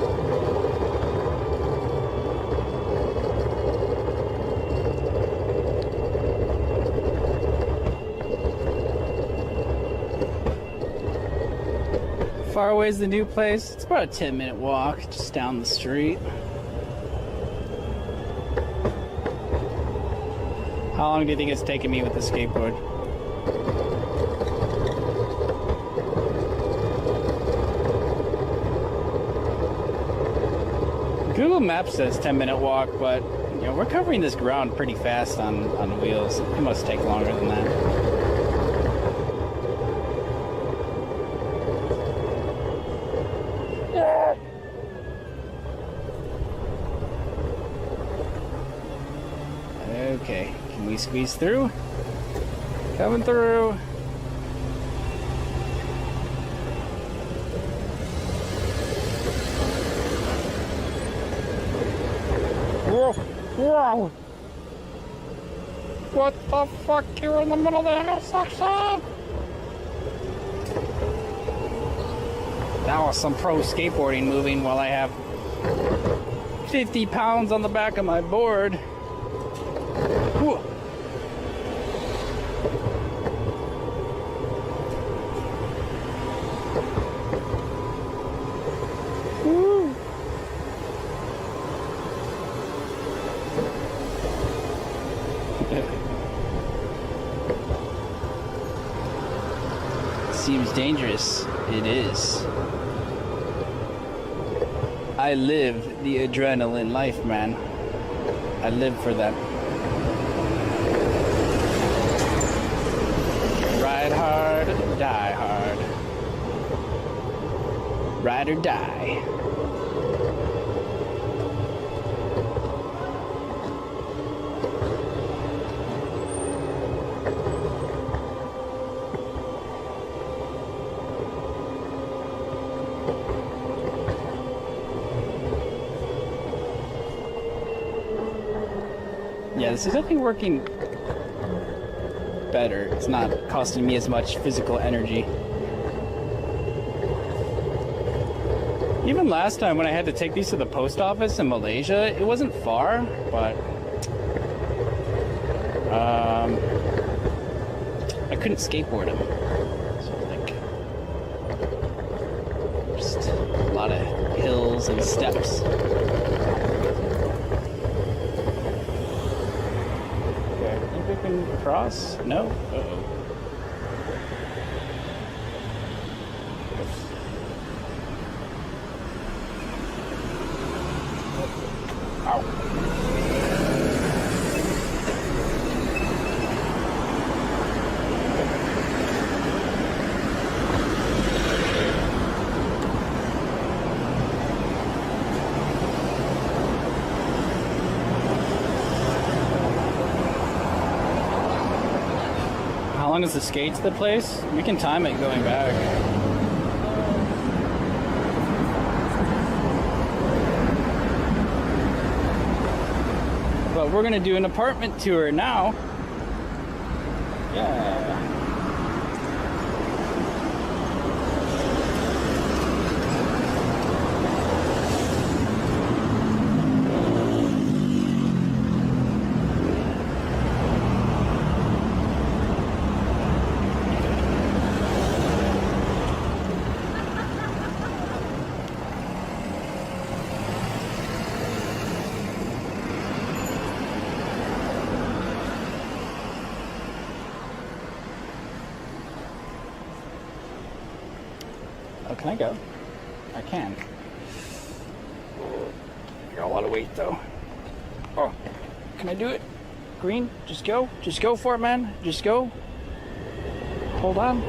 Far away is the new place. It's about a 10-minute walk just down the street. How long do you think it's taken me with the skateboard? Google Maps says 10-minute walk, but you know, we're covering this ground pretty fast on wheels. It must take longer than that. Okay, can we squeeze through? Coming through. Whoa, whoa! What the fuck? You're in the middle of the intersection! That was some pro skateboarding moving while I have 50 pounds on the back of my board. Whoa. Woo. Seems dangerous. It is. I live the adrenaline life, man. I live for that. Ride hard, die hard. Ride or die. Yeah, this is definitely working better. It's not costing me as much physical energy. Even last time when I had to take these to the post office in Malaysia, it wasn't far, but I couldn't skateboard them. So like, just a lot of hills and steps. Okay, think we can cross? No? Uh-oh. How long is the skate to the place? We can time it going back. But we're gonna do an apartment tour now. Yeah. Oh, can I go? I can. I got a lot of weight though. Oh, can I do it? Green, just go. Just go for it, man. Just go. Hold on.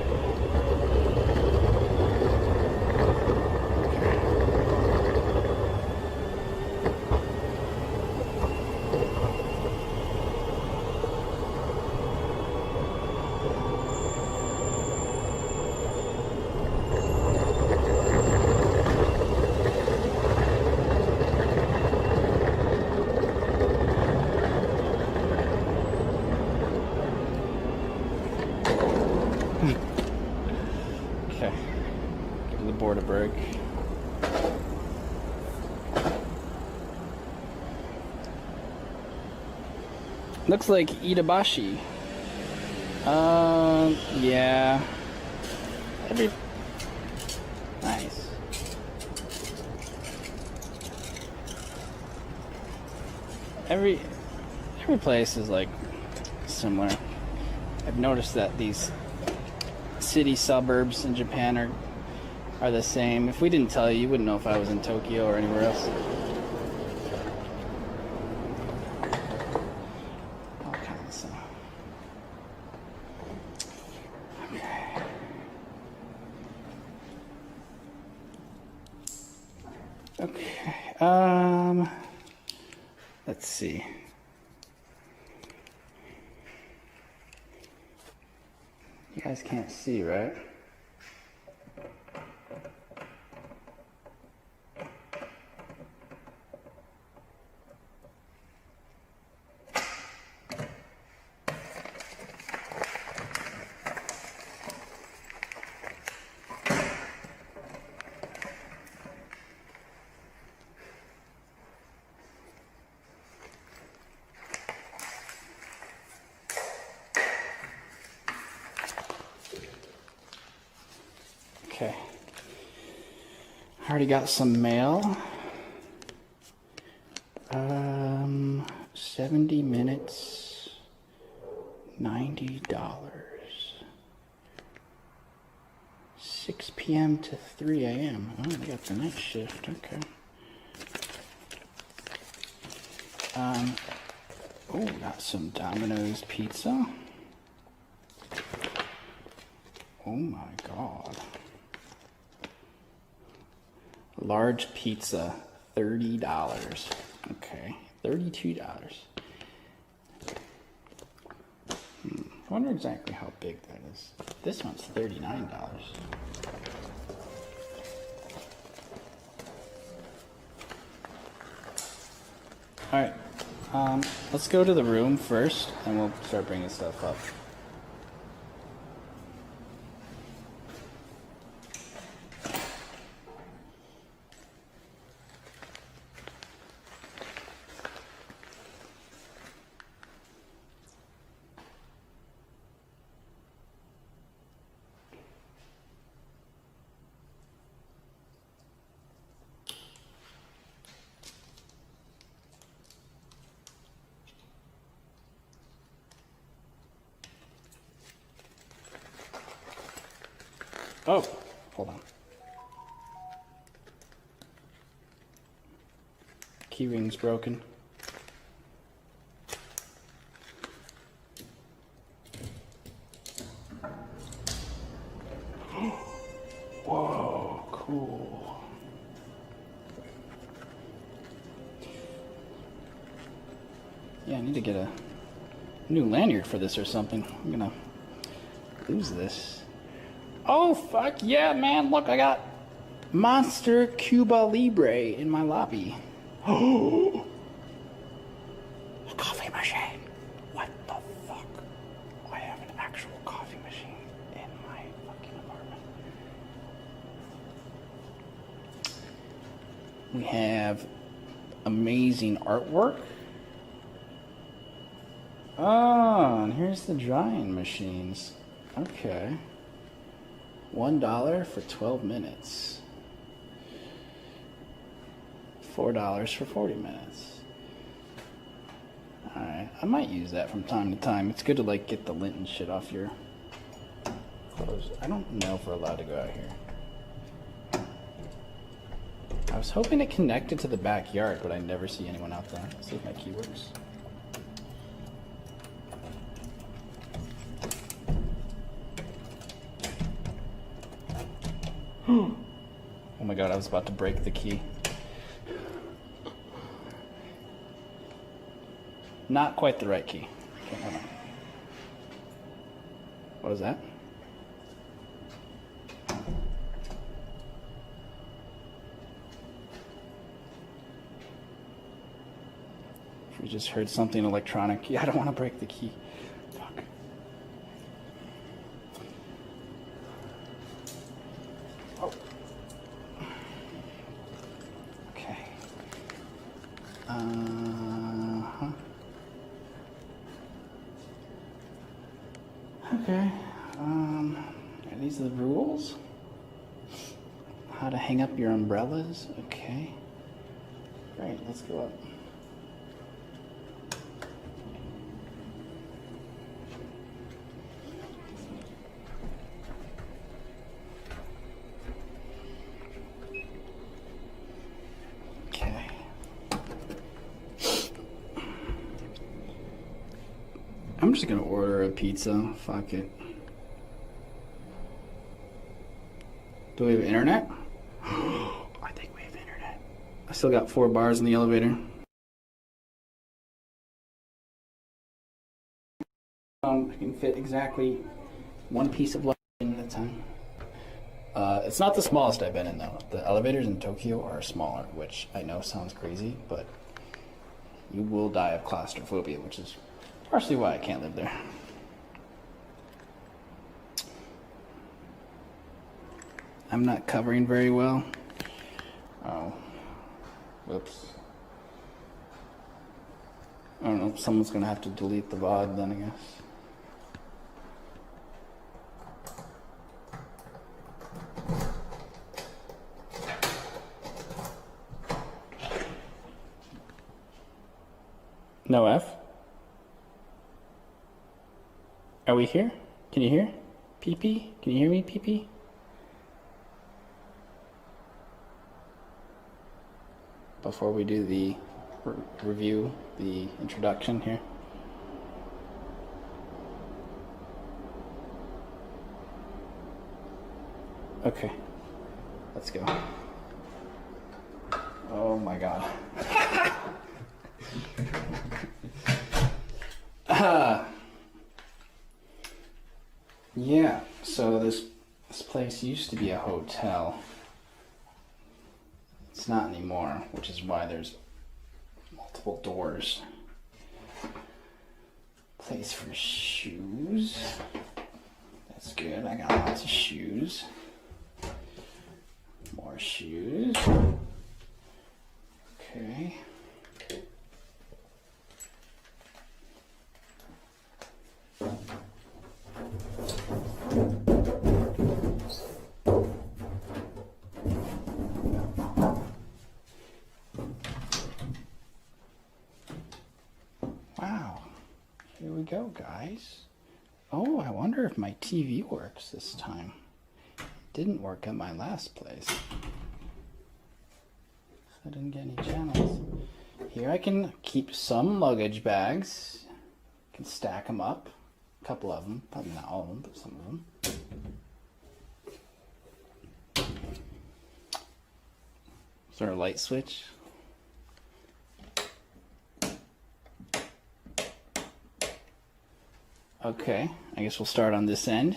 Okay, give the board a break. Looks like Itabashi. Yeah. That'd be nice. Every place is like similar. I've noticed that these city suburbs in Japan are the same. If we didn't tell you, you wouldn't know if I was in Tokyo or anywhere else. All kinds of stuff. Okay. Okay. Let's see. You guys can't see, right? Okay. I already got some mail. 70 minutes, $90. 6 p.m. to 3 a.m. Oh, we got the night shift. Okay. Oh, got some Domino's pizza. Oh my God. Large pizza, $30. Okay, $32. I wonder exactly how big that is. This one's $39. Alright, let's go to the room first, and we'll start bringing stuff up. Oh, hold on. Key ring's broken. Whoa, cool. Yeah, I need to get a new lanyard for this or something. I'm gonna lose this. Oh, fuck yeah, man. Look, I got Monster Cuba Libre in my lobby. Oh, a coffee machine. What the fuck? I have an actual coffee machine in my fucking apartment. We have amazing artwork. Oh, and here's the drying machines. Okay. $1 for 12 minutes. $4 for 40 minutes. Alright, I might use that from time to time. It's good to like get the lint and shit off your clothes. I don't know if we're allowed to go out here. I was hoping it connected to the backyard, but I never see anyone out there. Let's see if my key works. Oh my god, I was about to break the key. Not quite the right key. Okay, hold on. What was that? We just heard something electronic. Yeah, I don't want to break the key. Fuck. Oh. Okay. Okay. Are these the rules? How to hang up your umbrellas? Okay. Great, let's go up. Okay. I'm just gonna order a pizza. Fuck it. Do we have internet? I think we have internet. I still got 4 bars in the elevator. I can fit exactly 1 piece of luggage in at a time. It's not the smallest I've been in though. The elevators in Tokyo are smaller, which I know sounds crazy, but you will die of claustrophobia, which is partially why I can't live there. I'm not covering very well. Oh, whoops. I don't know, someone's gonna have to delete the VOD then, I guess. No F? Are we here? Can you hear? PP? Can you hear me, PP? Before we do the review, the introduction here. Okay, let's go. Oh my god. Yeah, so this place used to be a hotel. It's not anymore, which is why there's multiple doors. Place for shoes. That's good, I got lots of shoes. More shoes. Okay. Wow, here we go, guys. Oh, I wonder if my TV works this time. Didn't work at my last place. I didn't get any channels. Here I can keep some luggage bags. I can stack them up. A couple of them. Probably not all of them, but some of them. Is there a light switch? Okay, I guess we'll start on this end.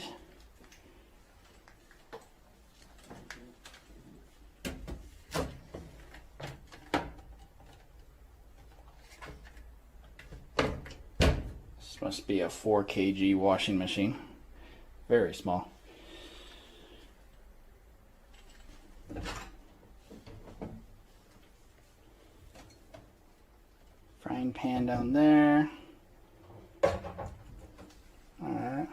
This must be a 4 kg washing machine. Very small. Frying pan down there. Alright.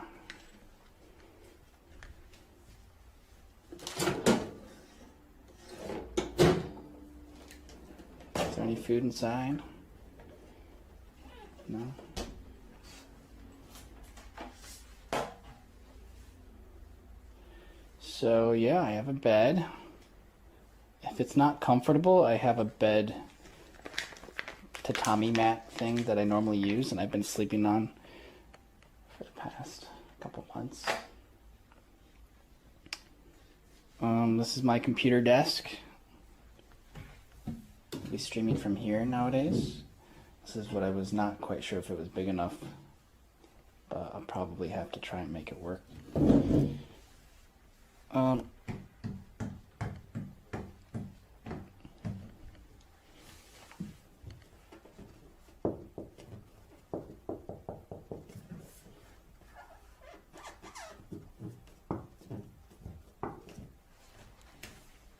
Is there any food inside? No. So yeah, I have a bed. If it's not comfortable, I have a bed tatami mat thing that I normally use and I've been sleeping on for the past couple months. This is my computer desk. I'll be streaming from here nowadays. This is what I was not quite sure if it was big enough, but I'll probably have to try and make it work.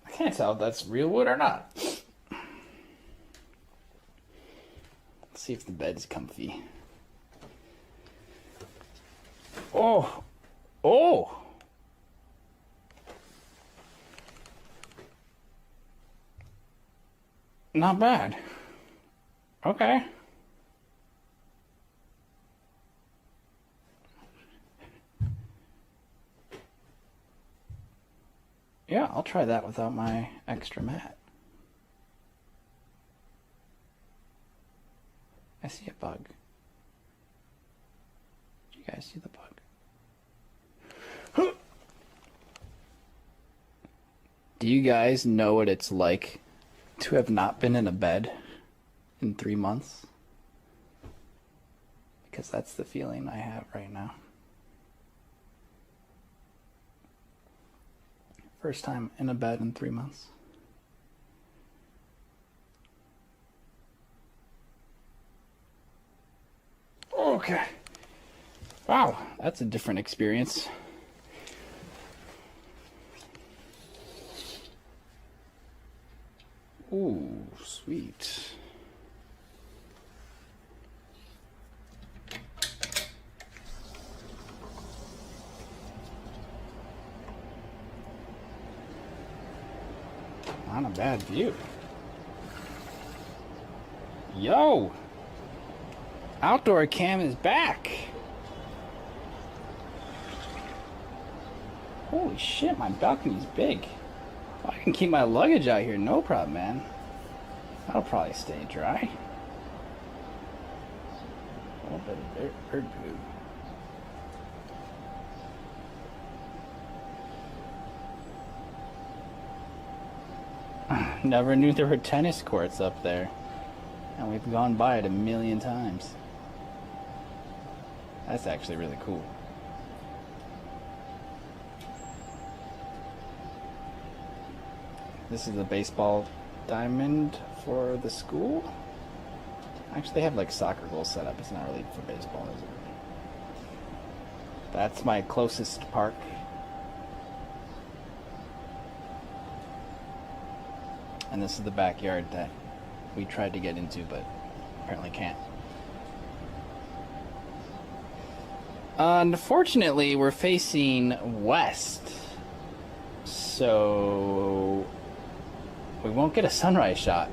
I can't tell if that's real wood or not. Let's see if the bed's comfy. Oh! Oh! Not bad. Okay. Yeah, I'll try that without my extra mat. I see a bug. You guys see the bug? Do you guys know what it's like to have not been in a bed in 3 months? Because that's the feeling I have right now. First time in a bed in 3 months. Okay. Wow, that's a different experience. Ooh, sweet. Not a bad view. Yo! Outdoor cam is back! Holy shit, my balcony's big. I can keep my luggage out here, no problem, man. That'll probably stay dry. A little bit of bird poop. Never knew there were tennis courts up there. And we've gone by it a million times. That's actually really cool. This is the baseball diamond for the school. Actually, they have like soccer goals set up. It's not really for baseball, is it? That's my closest park. And this is the backyard that we tried to get into, but apparently can't. Unfortunately, we're facing west, so we won't get a sunrise shot.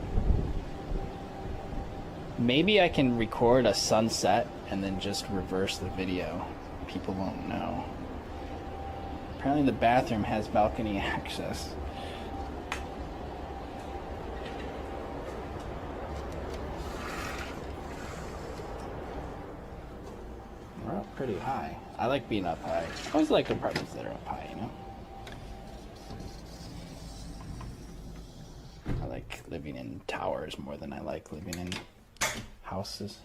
Maybe I can record a sunset and then just reverse the video. People won't know. Apparently the bathroom has balcony access. We're up pretty high. I like being up high. I always like apartments that are up high, you know? I like living in towers more than I like living in houses.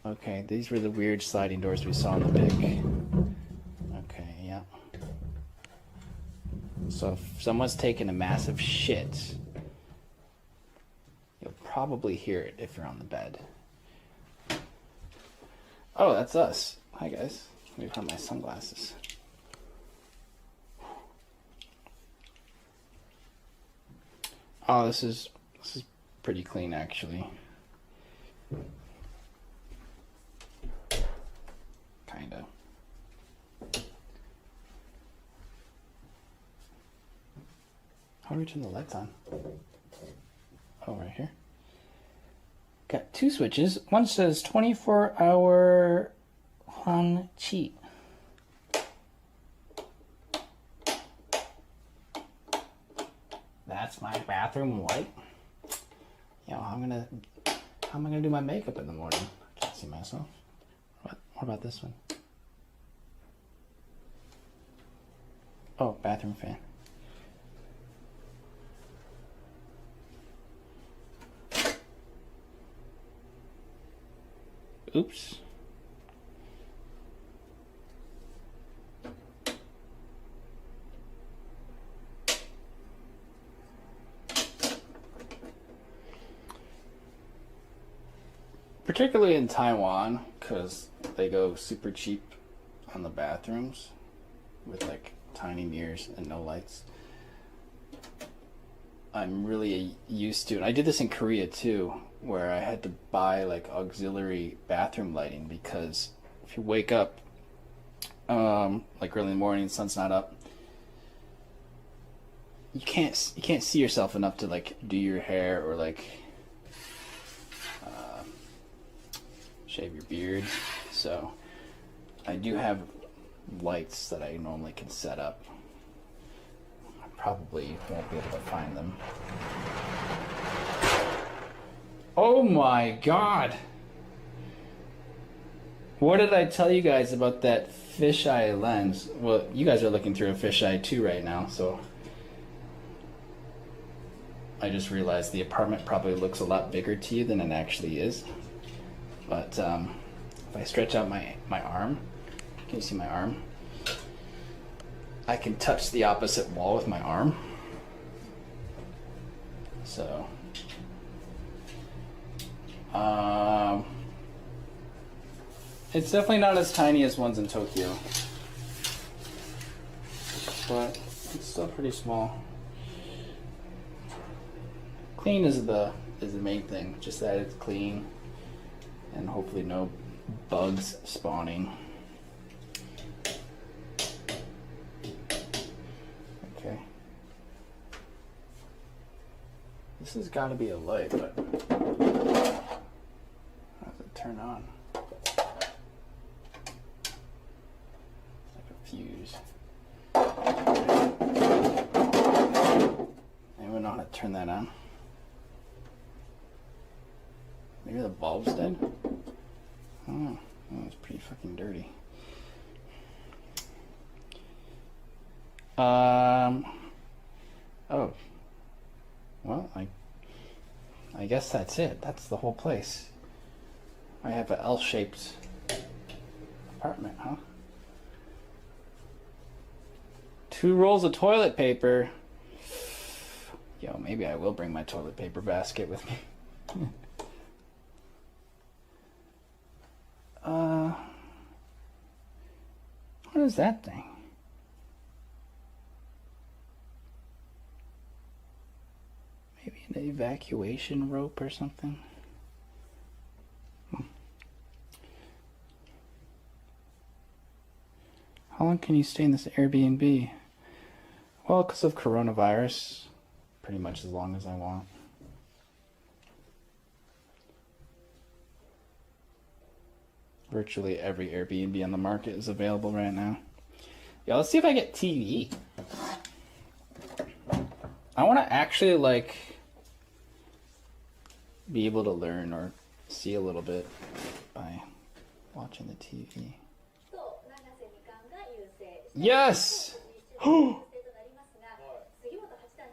Okay, these were the weird sliding doors we saw in the pic. Okay, yeah. So if someone's taking a massive shit, you'll probably hear it if you're on the bed. Oh, that's us. Hi guys. Let me put my sunglasses. Oh, this is pretty clean actually. Kinda. How do we turn the lights on? Oh, right here. Got two switches. One says 24-hour Huang Qi. That's my bathroom light. You know, how am I gonna do my makeup in the morning? I can't see myself. What about this one? Oh, bathroom fan. Oops. Particularly in Taiwan, because they go super cheap on the bathrooms with like tiny mirrors and no lights. I'm really used to, and I did this in Korea too, where I had to buy like auxiliary bathroom lighting because if you wake up like early in the morning, sun's not up, you can't see yourself enough to like do your hair or like shave your beard. So I do have lights that I normally can set up. I probably won't be able to find them. Oh my god! What did I tell you guys about that fisheye lens? Well, you guys are looking through a fisheye too right now, so I just realized the apartment probably looks a lot bigger to you than it actually is. But if I stretch out my arm, can you see my arm? I can touch the opposite wall with my arm. So it's definitely not as tiny as ones in Tokyo, but it's still pretty small. Clean is the main thing, just that it's clean and hopefully no bugs spawning. Okay. This has got to be a light, but how does it turn on? Like a fuse. Anyone know how to turn that on? Maybe the bulb's dead? Oh, it's pretty fucking dirty. Oh. Well, I guess that's it. That's the whole place. I have an L-shaped apartment, huh? 2 rolls of toilet paper. Yo, maybe I will bring my toilet paper basket with me. What is that thing? Maybe an evacuation rope or something? How long can you stay in this Airbnb? Well, because of coronavirus, pretty much as long as I want. Virtually every Airbnb on the market is available right now. Yeah, let's see if I get TV. I want to actually, like, be able to learn or see a little bit by watching the TV. Yes!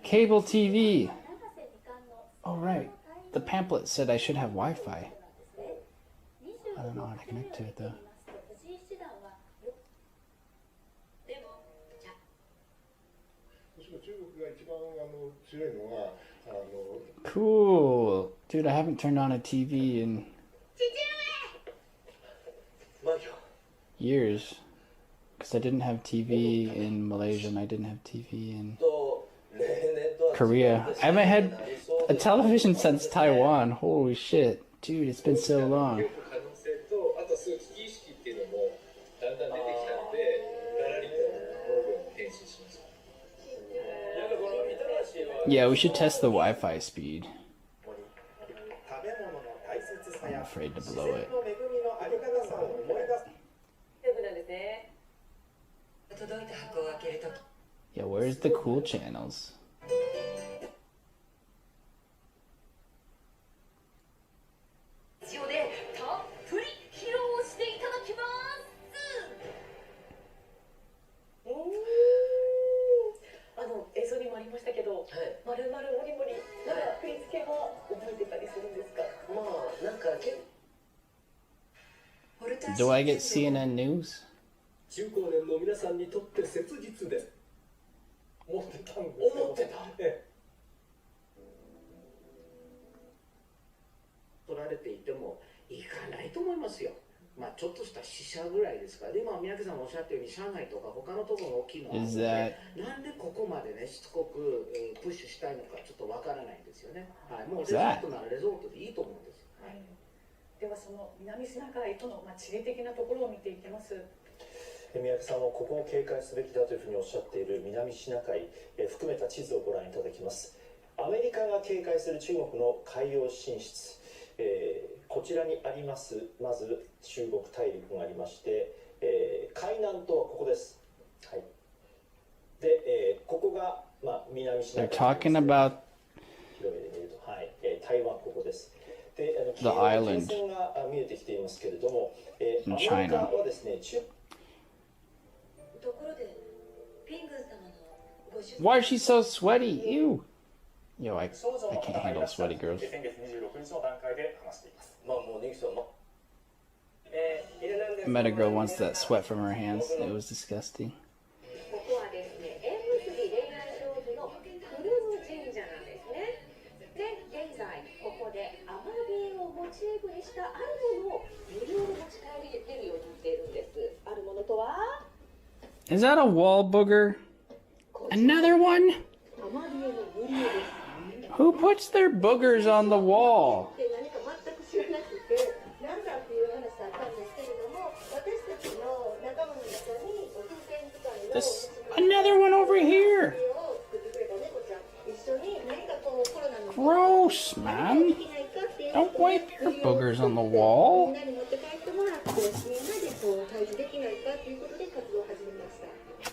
Cable TV. Oh, right. The pamphlet said I should have Wi-Fi. I don't know how to connect to it, though. Cool. Dude, I haven't turned on a TV in years. Because I didn't have TV in Malaysia and I didn't have TV in Korea. I haven't had a television since Taiwan. Holy shit. Dude, it's been so long. Yeah, we should test the Wi-Fi speed. I'm afraid to blow it. Yeah, where's the cool channels? Do I get CNN News? 中高年の皆さんにとって切実で思ってたんですよ。思ってた。取られていてもいかないと思いますよ。まあちょっとした死者ぐらいですから。で、まあ三宅さんもおっしゃったように社内とか他のところが大きいのはなんでここまでねしつこくプッシュしたいのかちょっとわからないんですよね。はい、もうレゾートならレゾートでいいと思うんです。はい。ではその南シナ海との地理的なところを見ていきます。三宅さんもここを警戒すべきだというふうにおっしゃっている南シナ海含めた地図をご覧いただきます。アメリカが警戒する中国の海洋進出、こちらにありますまず中国大陸がありまして、海南島はここです。はい。で、ここが南シナ海。They're talking about 広げてみると、はい、台湾ここです。で、the island 線が見えてきていますけれども、in アメリカ China. はですね、Why is she so sweaty? Ew. Yo, I can't handle sweaty girls. I met a girl once that sweat from her hands. It was disgusting. ここはですね、縁結び恋愛成就のクルム神社なんですね。で、現在ここでアマビエをモチーフにしたあるものを無料で持ち帰れるようになっているんです。あるものとは Is that a wall booger? Another one? Who puts their boogers on the wall? This another one over here. Gross, man. Don't wipe your boogers on the wall.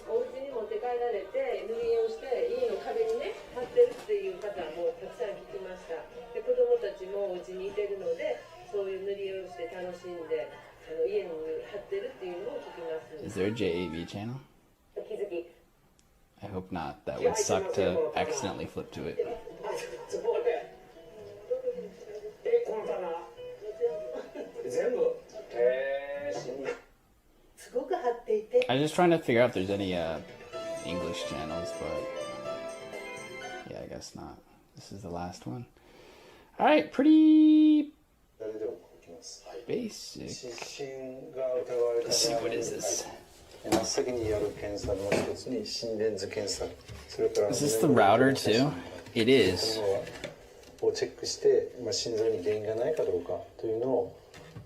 お家に持って帰られて塗り絵をして家の壁にね貼ってるっていう方もたくさん聞きました。で、子供たちもお家にいてるのでそういう塗り絵をして楽しんで家に貼ってるっていうのを聞きます。 Is there a JAV channel? 気づき I hope not. That would suck to accidentally flip to it. 全部すごく貼っていて I was just trying to figure out if there's any English channels, but yeah, I guess not. This is the last one. All right, pretty basic. Let's see, what is this? Is this the router too? It is. をチェックして、心臓に原因がないかどうかというのを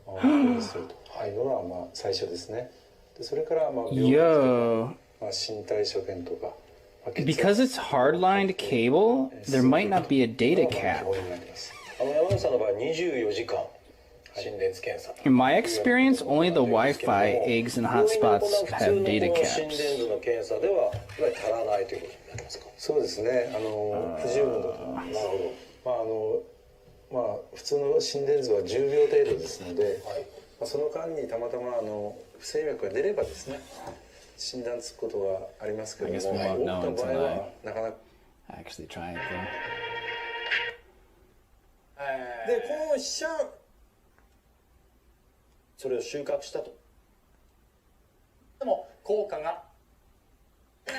確認するというのが最初ですね。でそれから病気とか身体所見とか。Because it's hardlined cable, there might not be a data cap. 山口さんの場合24時間心電図検査。 In my experience, only the Wi-Fi eggs and hotspots have data 心 caps. 電図の検査ではいわゆる足らないということになりますか。そうですね。不十分だと思います。なるほど。普通の心電図は10秒程度ですので、その間にたまたま不整脈が出ればですね、診断つくことがありますけども、 I guess we won't 多く know の場合 until はなかなか。 Actually try it though. でこのシャンそれを収穫したと。でも効果が皆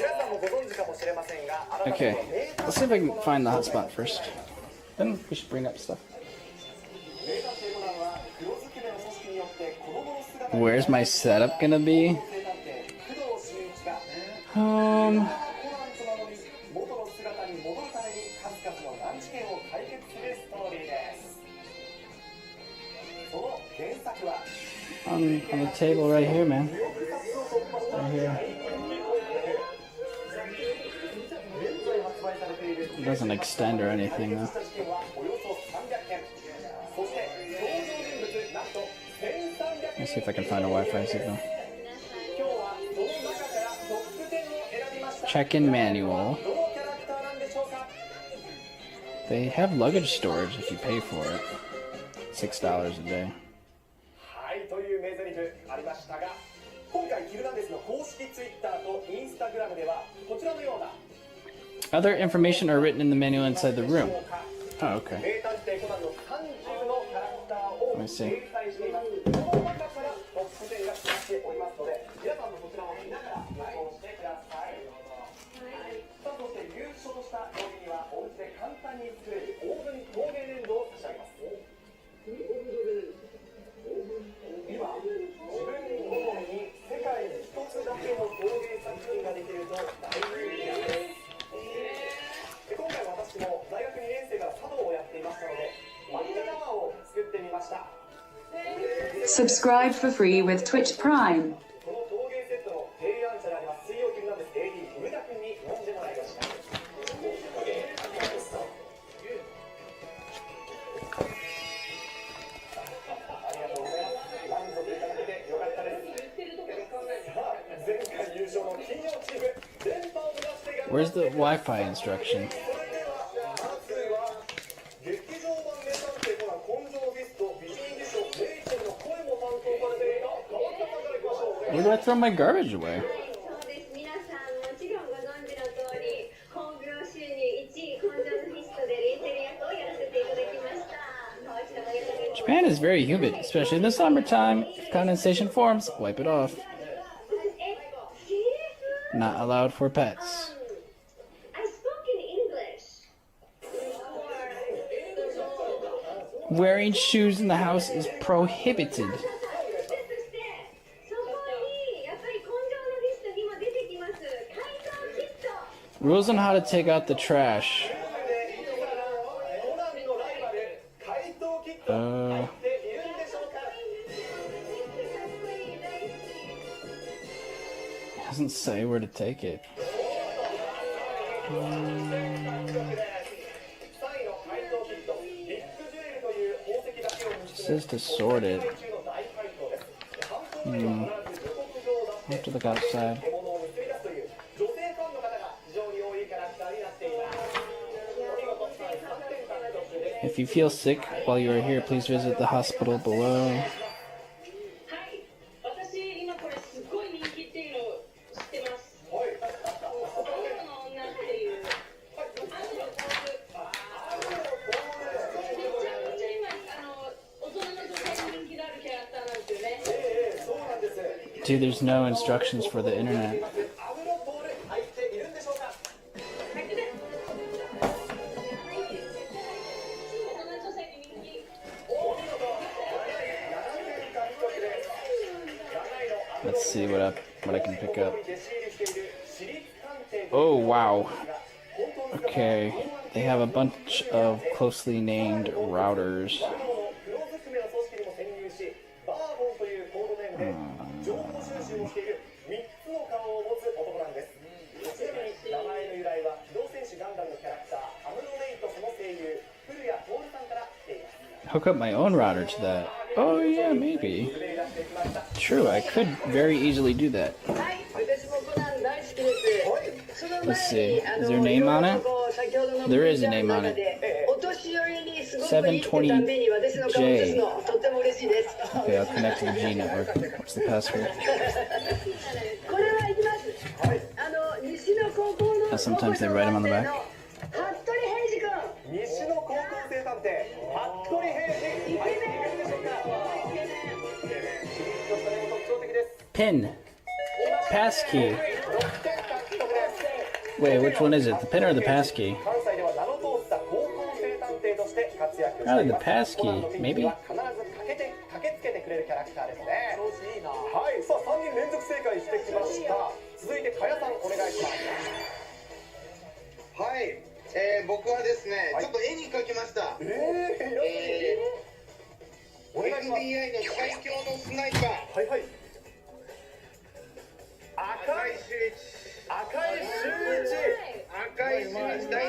さんもご存知かもしれませんが、 Okay, let's see if I can find the hotspot first. Then we should bring up stuff. Where's my setup gonna be? 元の姿に戻るために数々の難事件を解決するストーリーです。その原作は On the table right here, man. Right here. It doesn't extend or anything though. Let's see if I can find a Wi-Fi signal. Check-in manual. They have luggage storage if you pay for it. $6 a day. はいという名台詞ありましたが、今回ヒルナンデスの公式ツイッターとインスタグラムではこちらのような Other information are written in the manual inside the room. Oh, okay. 名探偵コナンの30のキャラクターを Let me see. 掲載しています。この中からトップ10が決まっておりますので、皆さんもこちらを見ながら予想してください。さあ、そして優勝した曜日にはお家で簡単に作れるオーブン陶芸粘土を差し上げます。今、自分好みに世界に一つだけの陶芸作品ができると大人気なんです。今回私も大学2年生から茶道をやっていましたので、抹茶タワーを作ってみました。 Subscribe for free with Twitch Prime. この陶芸セットの提案者であります水曜日なんです AD 上田君に読んでもらいました。ありがとうございます。満足いただけてよかったです。さあ、前回優勝の金曜チーム、連覇を目指して頑張って Where's the Wi-Fi instruction? それではまずは劇場版名探偵コナン根性ビスト美人でしょレイチェルの声も担当されていた川北さんからいきましょう。 Where do I throw my garbage away? そうです。皆さんもちろんご存知の通り、興行収入1位、根性のフィストでレイチェル役をやらせていただきました。もう一度ありがとうございます。 Japan is very humid, especially in the summertime. If condensation forms, wipe it off. Not allowed for pets. I spoke in English. Wearing shoes in the house is prohibited. そして、そこにやっぱり根性のフィストにも出てきます。改装キット。 Rules on how to take out the trash. コナンのライバル怪盗キット入っているんでしょうか。 Doesn't say where to take it. 3位の怪盗キットビッグジュエルという宝石だけを見 It つめ says to sort it. 中の大怪盗です。犯行目には必ず予告状を I 出 have して to look outside. 獲物を見つけ出すという女性ファンの方が非常に多いキャラクターになっています。お見事3位3点獲得です。 If you feel sick while you are here, please visit the hospital below. はい、私今これすごい人気っていうのを知ってます。はい。お風呂の女っていう。めちゃくちゃ今大人の女性に人気があるキャラクターなんですよね。そうなんです。 Dude, there's no instructions for the internet. アムロボール入っているんでしょうか。入ってね。大人の女性に人気。お見事。7点獲得です。7位のアムロ Let's see what I can pick up. 弟子入りしている私立探偵 Oh, wow. Okay, they have a bunch of closely named routers. 黒ずくめの組織にも潜入し、バーボンというコードネームで情報収集をしている3つの顔を持つ男なんです。ちなみに名前の由来は機動戦士ガンダムのキャラクターアムロレイとその声優古谷徹さんから来ています。hook up my own router to that. Oh yeah, maybe. True, I could very easily do that. Let's see. Is there a name on it? There is a name on it. 720J. Okay, I'll connect to the G network. What's the password? Sometimes they write them on the back. Pin. Passkey. Wait, which one is it? The pin or the passkey? Probably the passkey, maybe? はい、さあ3人連続正解してきました。続いてかやさんお願いします。はい、僕はですね、ちょっと絵に描きました。FBI の最強のスナイパー。はいはい。赤い周一。大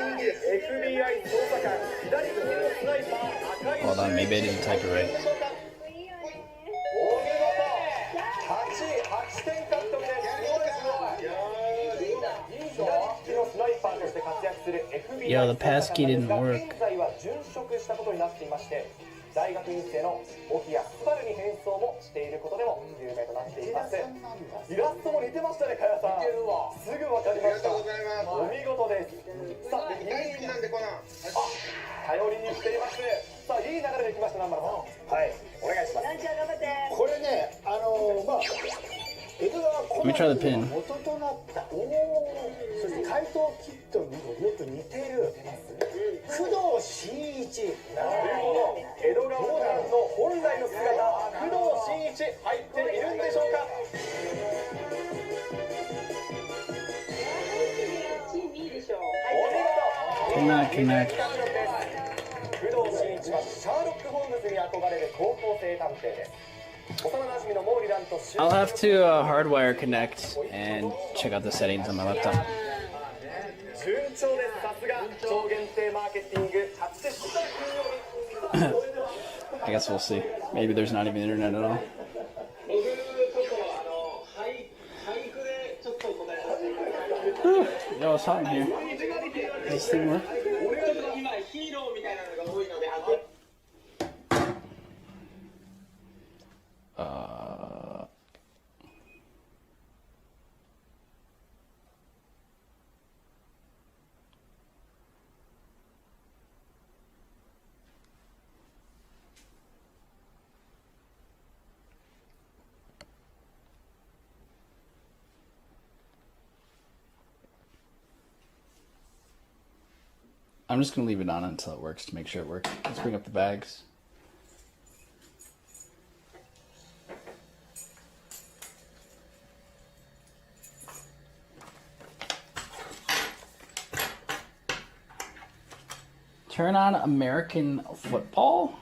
人気です。FBI 捜査官左利きのスナイパー赤い周一。Hold on, maybe I didn't type it right. 8点獲得です。Yo, the passkey didn't work. 現在は殉職したことになっていまして、大学院生の沖谷スバルに変装もしていることでも有名となっています。イラストも似てましたね、かやさん。すぐわかりました。お見事です。さあ、大好きなんでこの。頼りにしています。さあ、いい流れできました、南原さん。はい、お願いします。これね、まあ、江戸川コナンの元となった、そして怪盗キッドにもよく似てる工藤新一。なるほど。江戸川コナンの本来の姿、工藤新一入っているんでしょうか。Cannot connect. 工藤新一はシャーロック・ホームズに憧れる高校生探偵です。I'll have to hardwire connect and check out the settings on my laptop. I guess we'll see. Maybe there's not even internet at all. Yo, it's hot in here. Does this thing work? I'm just going to leave it on until it works to make sure it works. Let's bring up the bags. Turn on American football?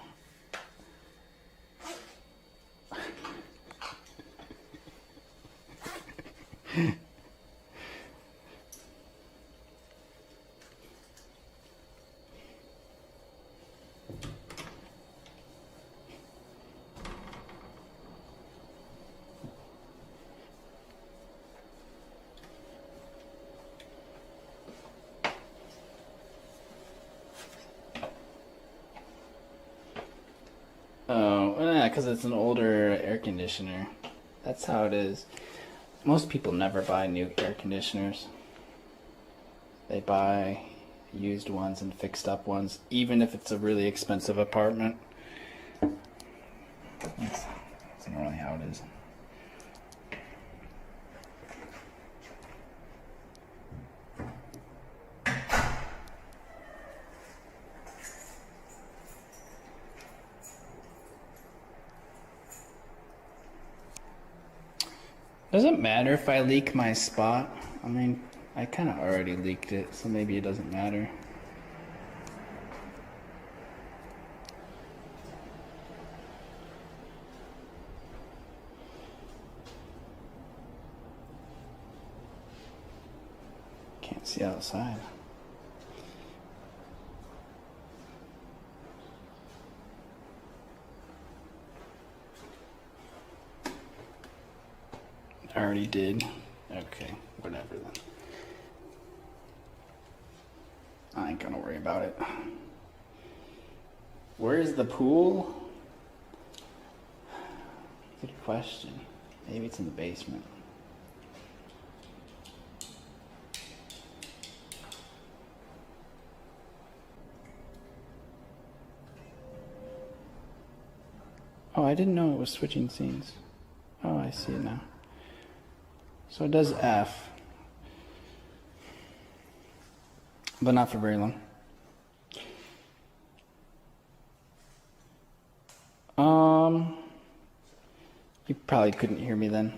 Because it's an older air conditioner. That's how it is. Most people never buy new air conditioners. They buy used ones and fixed up ones, even if it's a really expensive apartment. That's normally how it is. Does it matter if I leak my spot? I mean, I kind of already leaked it, so maybe it doesn't matter. Can't see outside. I already did. Okay, whatever then. I ain't gonna worry about it. Where is the pool? Good question. Maybe it's in the basement. Oh, I didn't know it was switching scenes. Oh, I see it now. So it does F. But not for very long. You probably couldn't hear me then.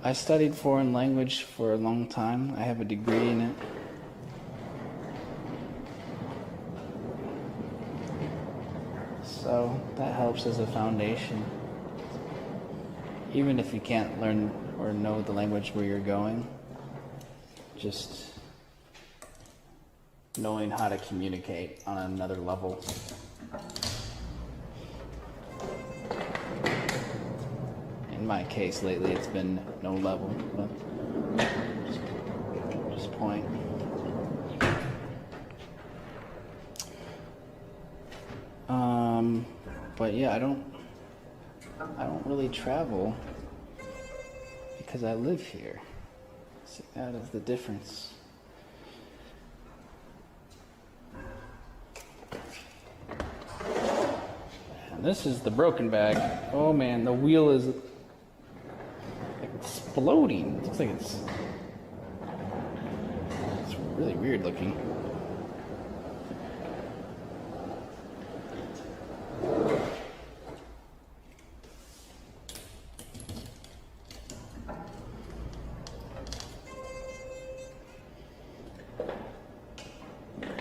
I studied foreign language for a long time. I have a degree in it. So that helps as a foundation. Even if you can't learn or know the language where you're going, just knowing how to communicate on another level. In my case lately it's been no level, but just point. But yeah, I don't really travel because I live here. See, that is the difference. And this is the broken bag. Oh man, the wheel is exploding. It looks like it's really weird looking.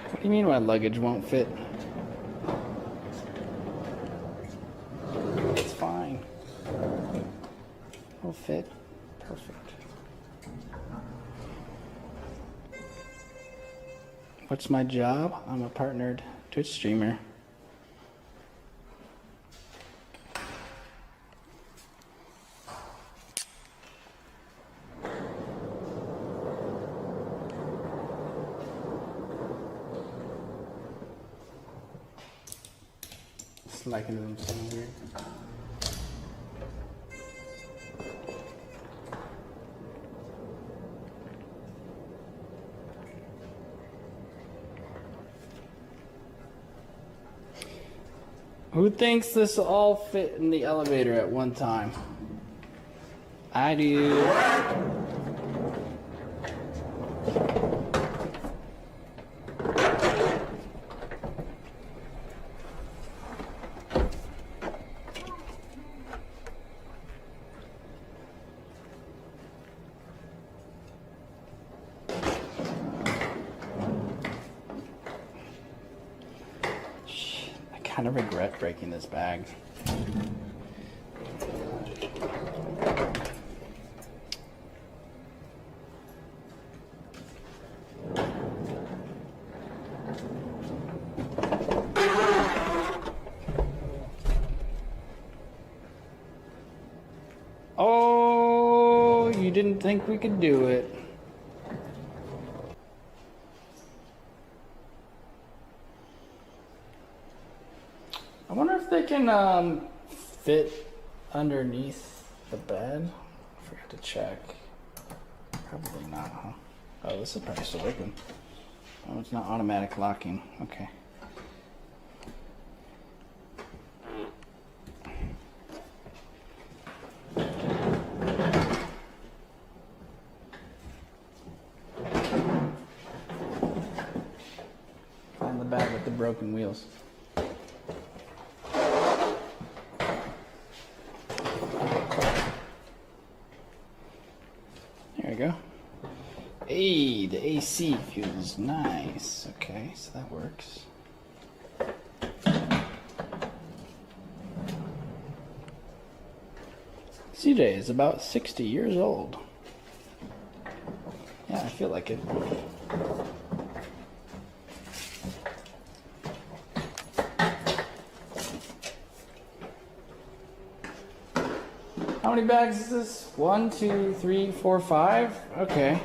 What do you mean my luggage won't fit? It's fine. It'll fit. Perfect. What's my job? I'm a partnered Twitch streamer. Liking them so weird. Who thinks this will all fit in the elevator at one time? I do. I kind of regret breaking this bag. Oh, you didn't think we could do it. I wonder if they can fit underneath the bed. I forgot to check. Probably not, huh? Oh, this is probably still open. Oh, it's not automatic locking. Okay. Find the bag with the broken wheels. Go. Hey, the AC feels nice. Okay, so that works. CJ is about 60 years old. Yeah, I feel like it. I How many bags is this? 1, 2, 3, 4, 5? Okay.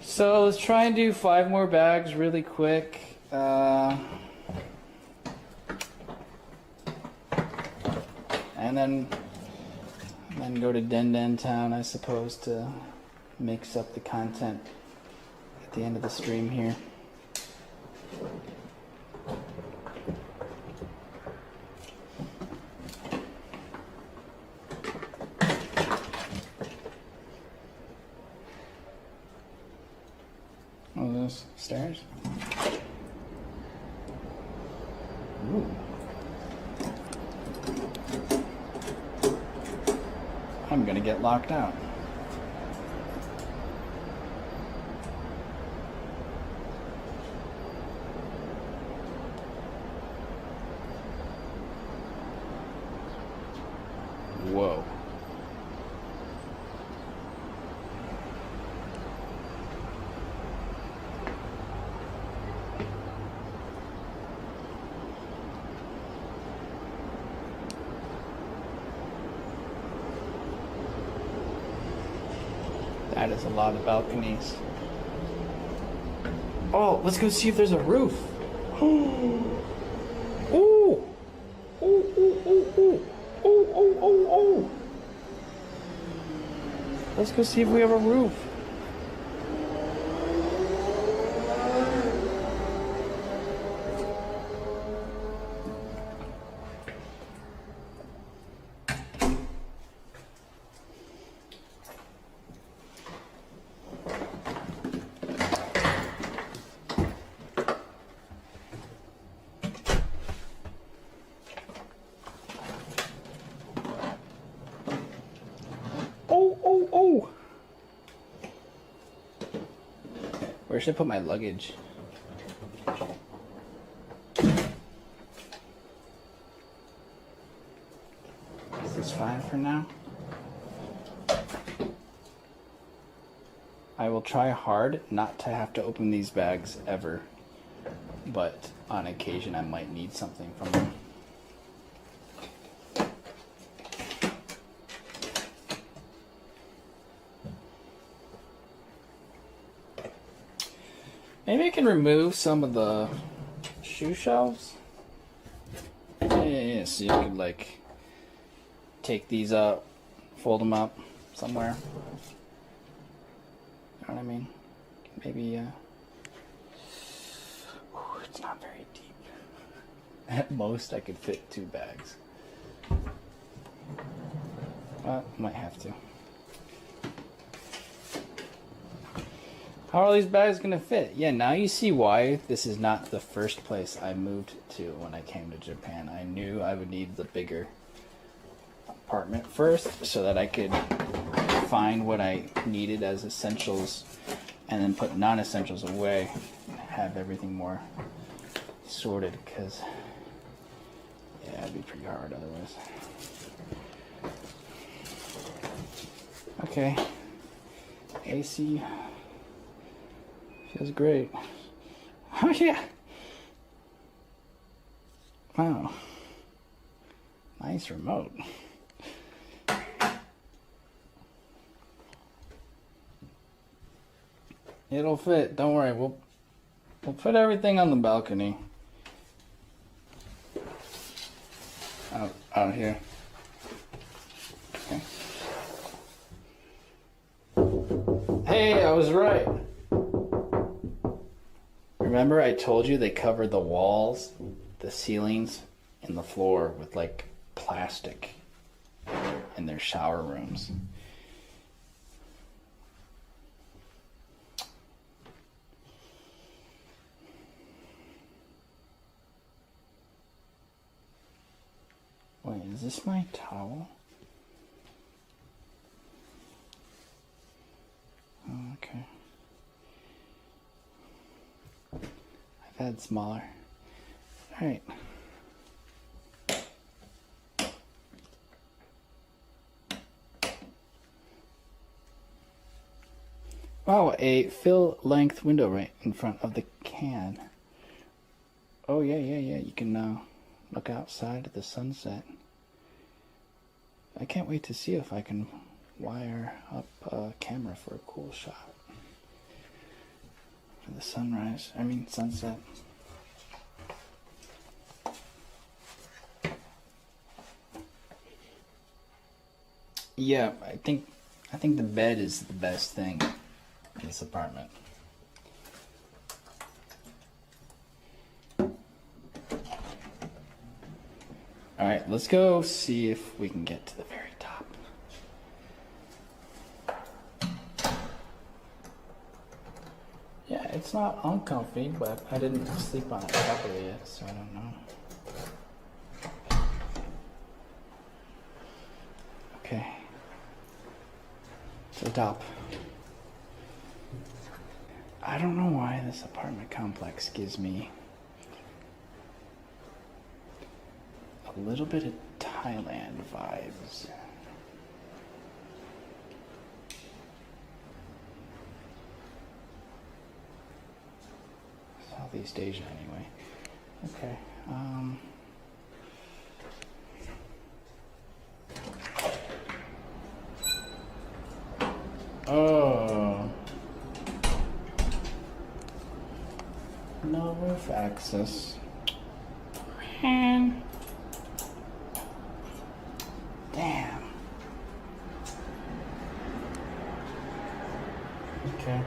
So let's try and do 5 more bags really quick. And then go to Den Town, I suppose, to mix up the content at the end of the stream here. Oh, those stairs? Ooh. I'm gonna get locked out. Whoa. That is a lot of balconies. Oh, let's go see if there's a roof. Ooh. Ooh. Ooh, ooh, ooh, ooh. Ooh, ooh, ooh, ooh. Let's go see if we have a roof. Where should I put my luggage? Is this fine for now? I will try hard not to have to open these bags ever, but on occasion I might need something from them. Maybe I can remove some of the shoe shelves. Yeah, so you could like take these up, fold them up somewhere. You know what I mean? Maybe, it's not very deep. At most I could fit 2 bags. Might have to. How are these bags gonna fit? Yeah, now you see why this is not the first place I moved to when I came to Japan. I knew I would need the bigger apartment first so that I could find what I needed as essentials and then put non-essentials away and have everything more sorted, because yeah, it'd be pretty hard otherwise. Okay, AC feels great. Oh yeah. Wow. Nice remote. It'll fit. Don't worry. We'll put everything on the balcony. Out here. Okay. Hey, I was right. Remember I told you they covered the walls, the ceilings, and the floor with like plastic in their shower rooms. Wait, is this my towel? Oh, okay. I've had smaller. All right. Wow, a fill-length window right in front of the can. Oh, yeah. You can look outside at the sunset. I can't wait to see if I can wire up a camera for a cool shot for the sunrise. I mean sunset. Yeah, I think the bed is the best thing in this apartment. All right, let's go see if we can get to the very top. Yeah, it's not uncomfy, but I didn't sleep on it properly yet, so I don't know. Okay. To the top. I don't know why this apartment complex gives me a little bit of Thailand vibes. Southeast Asia anyway. Okay. Oh. No roof access. Man. Damn. Okay.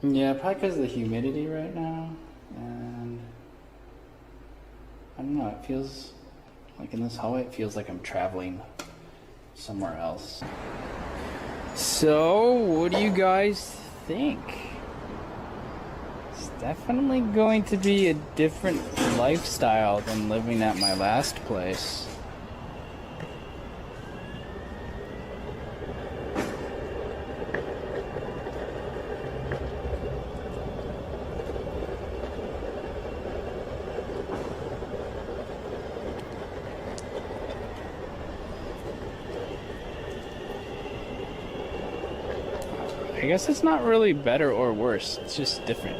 Yeah, probably because of the humidity right now, and I don't know, it feels like in this hallway, it feels like I'm traveling somewhere else. So, what do you guys think? It's definitely going to be a different lifestyle than living at my last place. I guess it's not really better or worse, it's just different.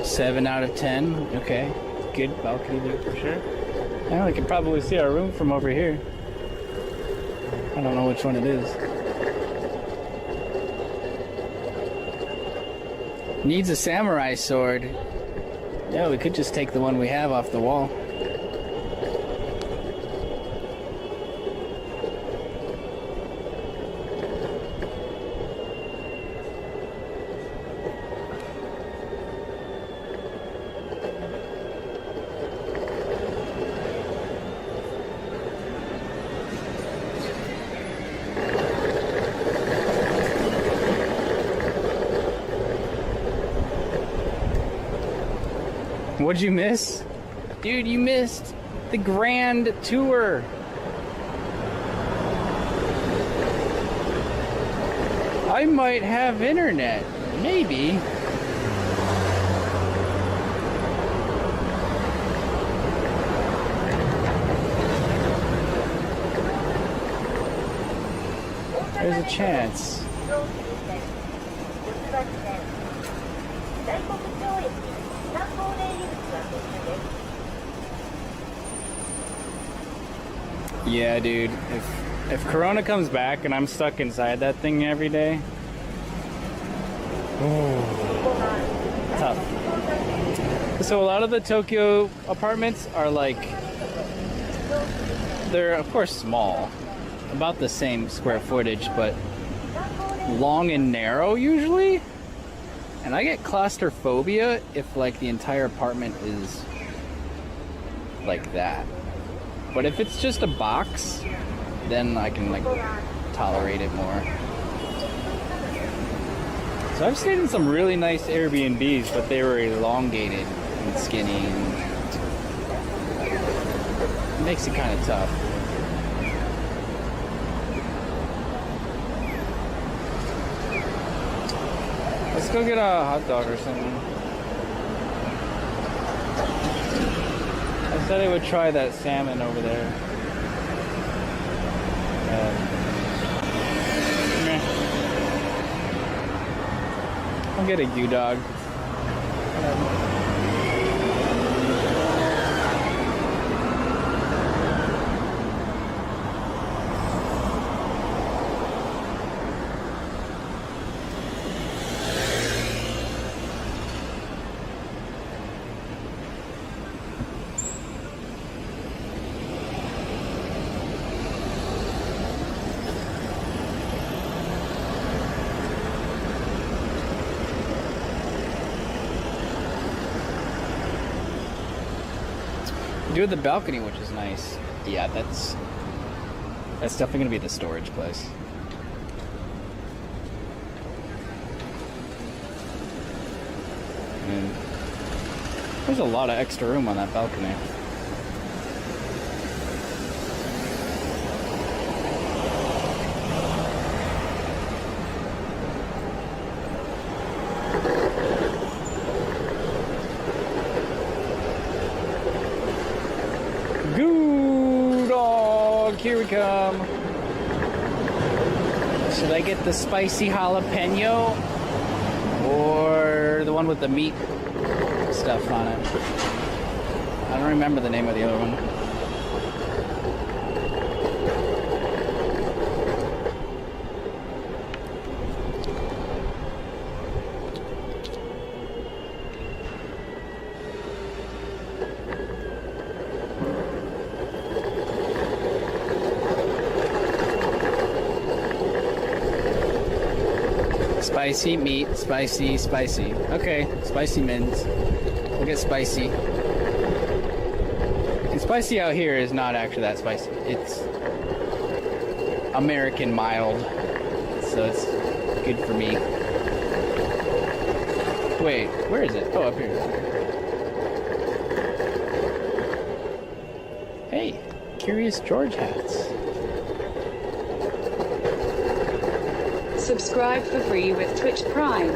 Seven out of 10, okay. Good balcony view for sure. Now we can probably see our room from over here. I don't know which one it is. Needs a samurai sword. Yeah, we could just take the one we have off the wall. What'd you miss? Dude, you missed the grand tour. I might have internet. Maybe. There's a chance. Yeah, dude. If Corona comes back and I'm stuck inside that thing every day, tough. So a lot of the Tokyo apartments are like, they're of course small, about the same square footage, but long and narrow usually. And I get claustrophobia if like the entire apartment is like that. But if it's just a box, then I can like tolerate it more. So I've stayed in some really nice Airbnbs, but they were elongated and skinny, and it makes it kind of tough. Let's go get a hot dog or something. I said I would try that salmon over there. I'll get a U-dog. Do the balcony, which is nice. Yeah, that's definitely gonna be the storage place. And there's a lot of extra room on that balcony. Goo dog, here we come. Should I get the spicy jalapeno or the one with the meat stuff on it? I don't remember the name of the other one. Spicy meat, spicy. Okay, spicy mints. We'll get spicy. And spicy out here is not actually that spicy. It's American mild, so it's good for me. Wait, where is it? Oh, up here. Hey, Curious George hats. Subscribe for free with Twitch Prime.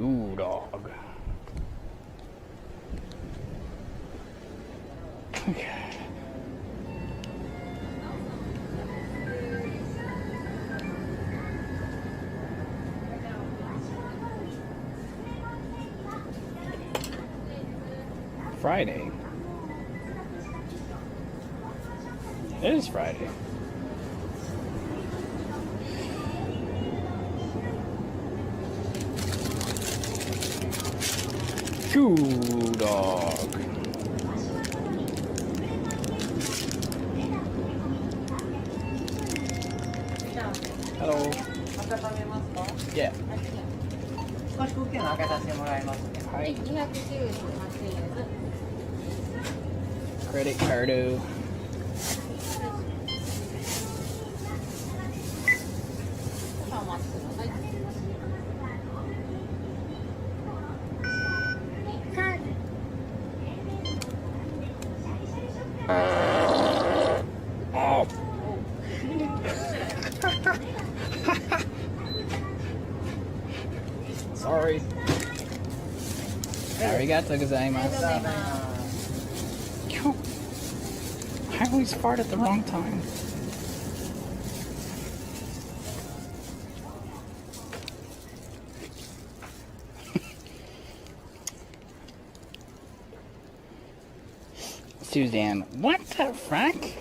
Ooh, dog. Okay. Friday. It is Friday. Goo dog. Hello. Yeah. 少しクッキーの開けさせてもらいますね。はい。298円です。 Credit cardo. Oh. Sorry. Arigato gozaimasu. I always fart at the wrong time. Suzanne, what the frack?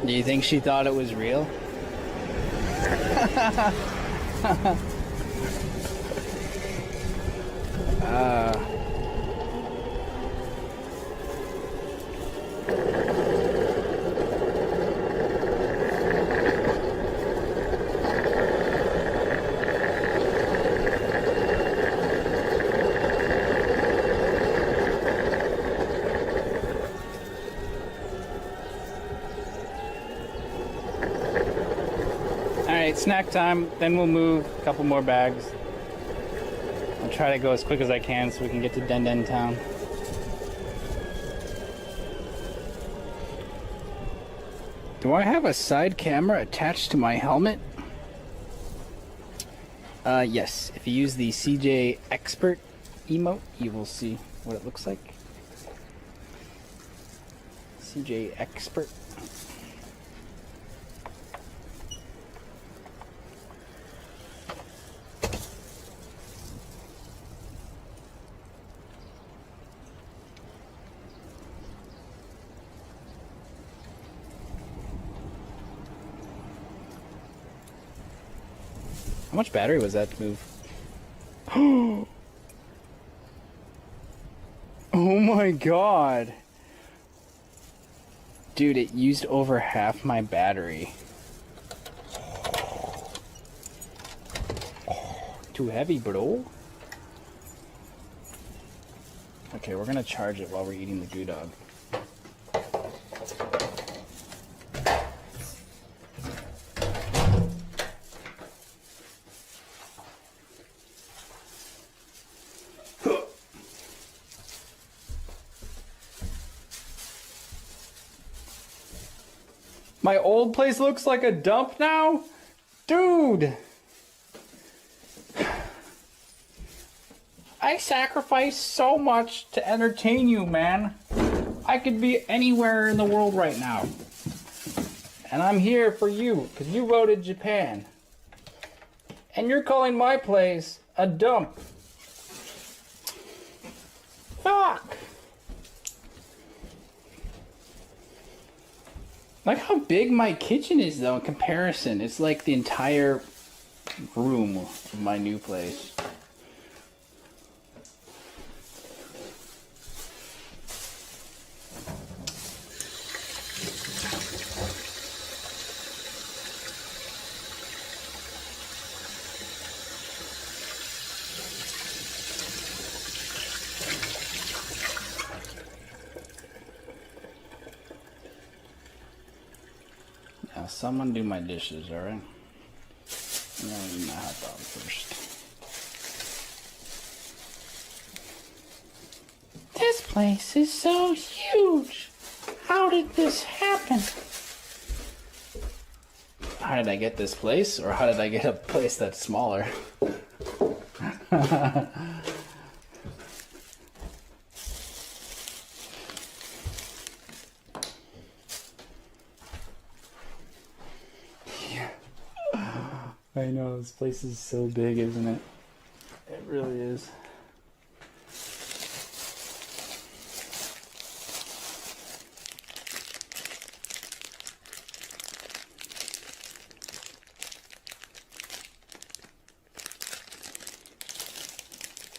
Do you think she thought it was real? Alright, snack time, then we'll move a couple more bags. I'll try to go as quick as I can so we can get to Den Den Town. Do I have a side camera attached to my helmet? Yes. If you use the CJ Expert emote, you will see what it looks like. CJ Expert. How much battery was that to move? Oh my god. Dude, it used over half my battery. Too heavy, bro. Okay, we're gonna charge it while we're eating the goo dog. My old place looks like a dump now? Dude! I sacrificed so much to entertain you, man. I could be anywhere in the world right now. And I'm here for you, because you voted Japan. And you're calling my place a dump. Fuck! Like how big my kitchen is, though, in comparison. It's like the entire room of my new place. Now, someone do my dishes, alright? I'm gonna eat my hot dog first. This place is so huge! How did this happen? How did I get this place? Or how did I get a place that's smaller? I know, this place is so big, isn't it? It really is.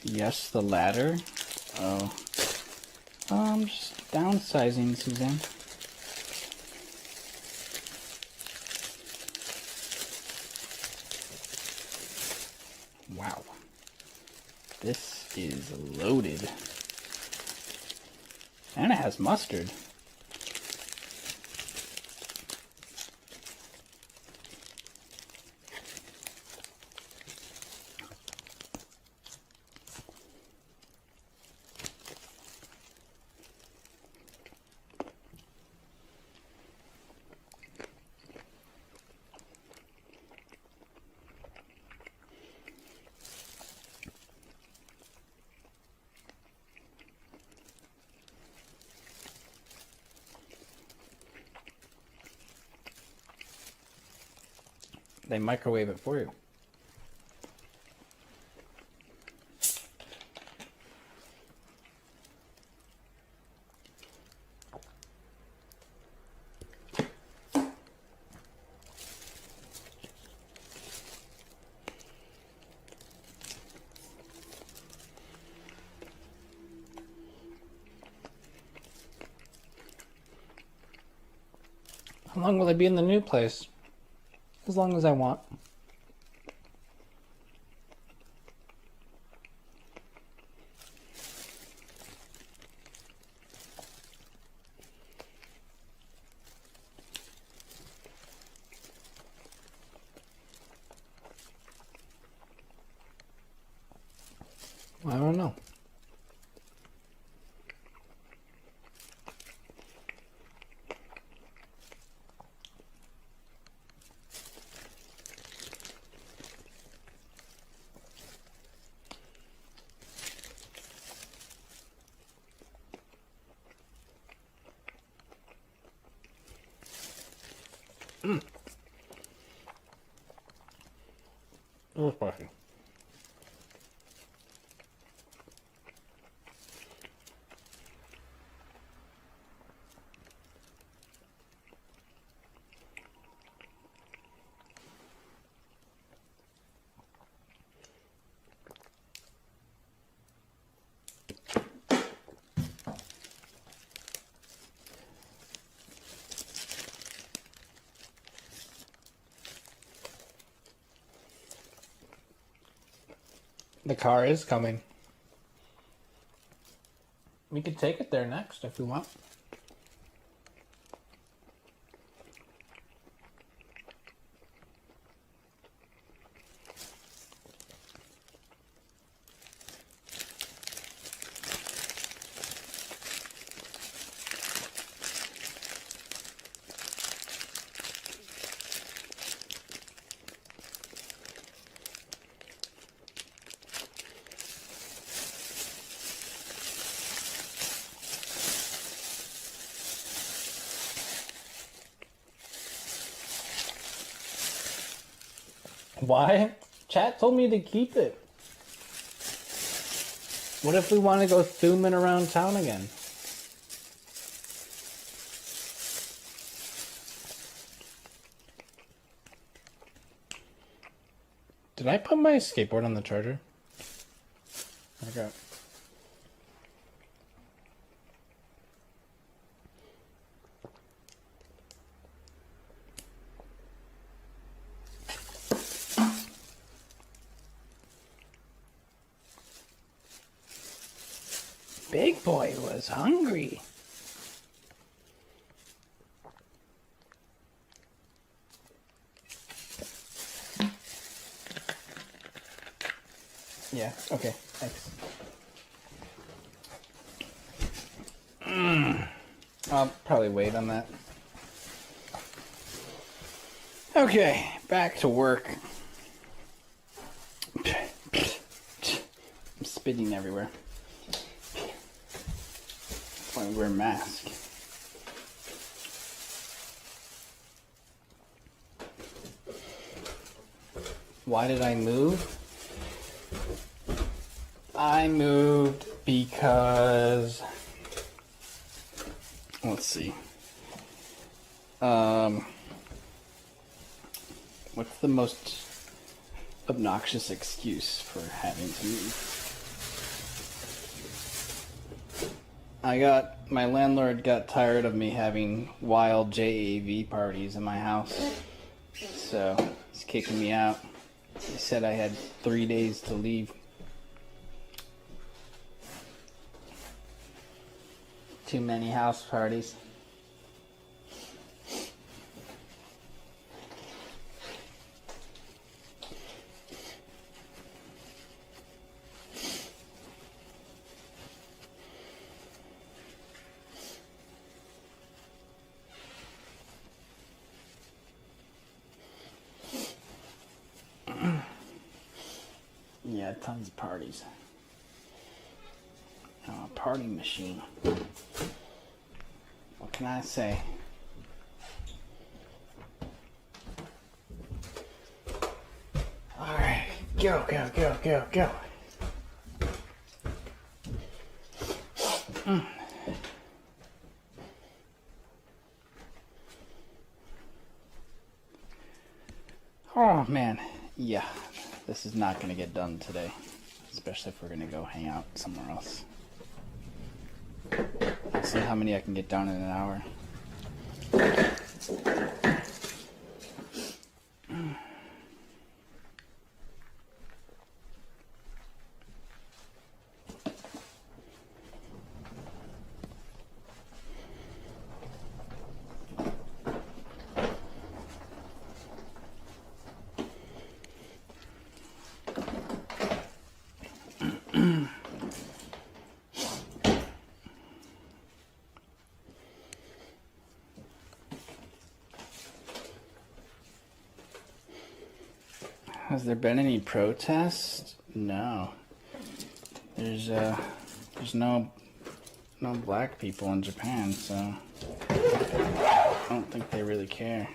Yes, the ladder. Oh. I'm just downsizing, Suzanne. Wow. This is loaded. And it has mustard. They microwave it for you. How long will I be in the new place? As long as I want. I don't know. It was spicy. The car is coming. We could take it there next if we want. Why? Chat told me to keep it. What if we want to go zooming around town again? Did I put my skateboard on the charger? Okay. Big boy was hungry. Yeah, okay, thanks. I'll probably wait on that. Okay, back to work. I'm spitting everywhere. That's why I wear a mask. Why did I move? I moved because, let's see, what's the most obnoxious excuse for having to move? My landlord got tired of me having wild JAV parties in my house, so he's kicking me out. He said I had 3 days to leave. Too many house parties. Yeah, tons of parties. Oh, a party machine. What can I say? Alright, go, go, go, go, go. Oh man, yeah, this is not going to get done today, especially if we're going to go hang out somewhere else. I'll see how many I can get done in an hour. Has there been any protests? No. There's no black people in Japan, so I don't think they really care.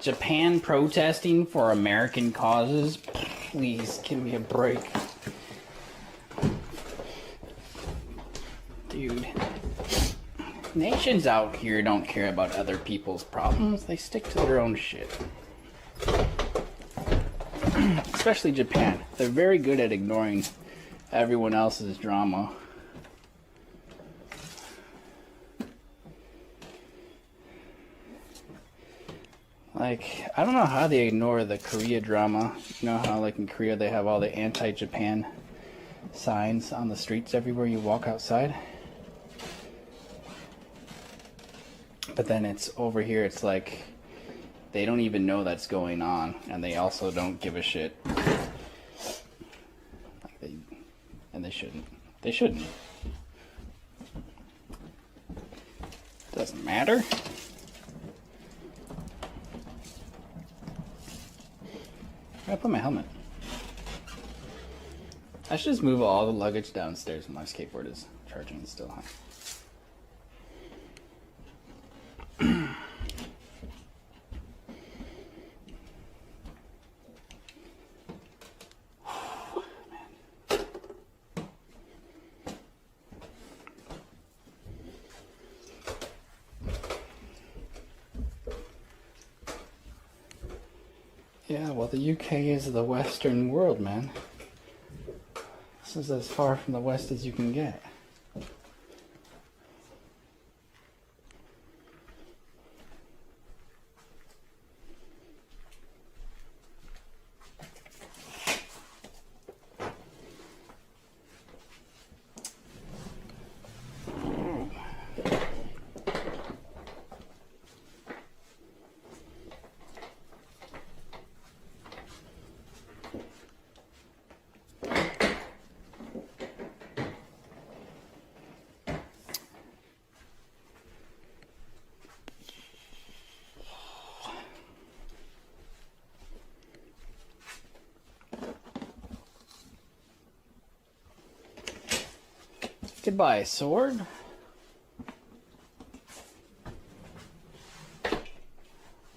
Japan protesting for American causes? Please, give me a break. Dude. Nations out here don't care about other people's problems. They stick to their own shit. Especially Japan. They're very good at ignoring everyone else's drama. Like, I don't know how they ignore the Korea drama. You know how, like, in Korea they have all the anti-Japan signs on the streets everywhere you walk outside? But then it's over here, it's like, they don't even know that's going on, and they also don't give a shit. Like and they shouldn't. They shouldn't. Doesn't matter. I put my helmet. I should just move all the luggage downstairs when my skateboard is charging still, huh? Yeah, well, the UK is the Western world, man. This is as far from the West as you can get. Could buy a sword.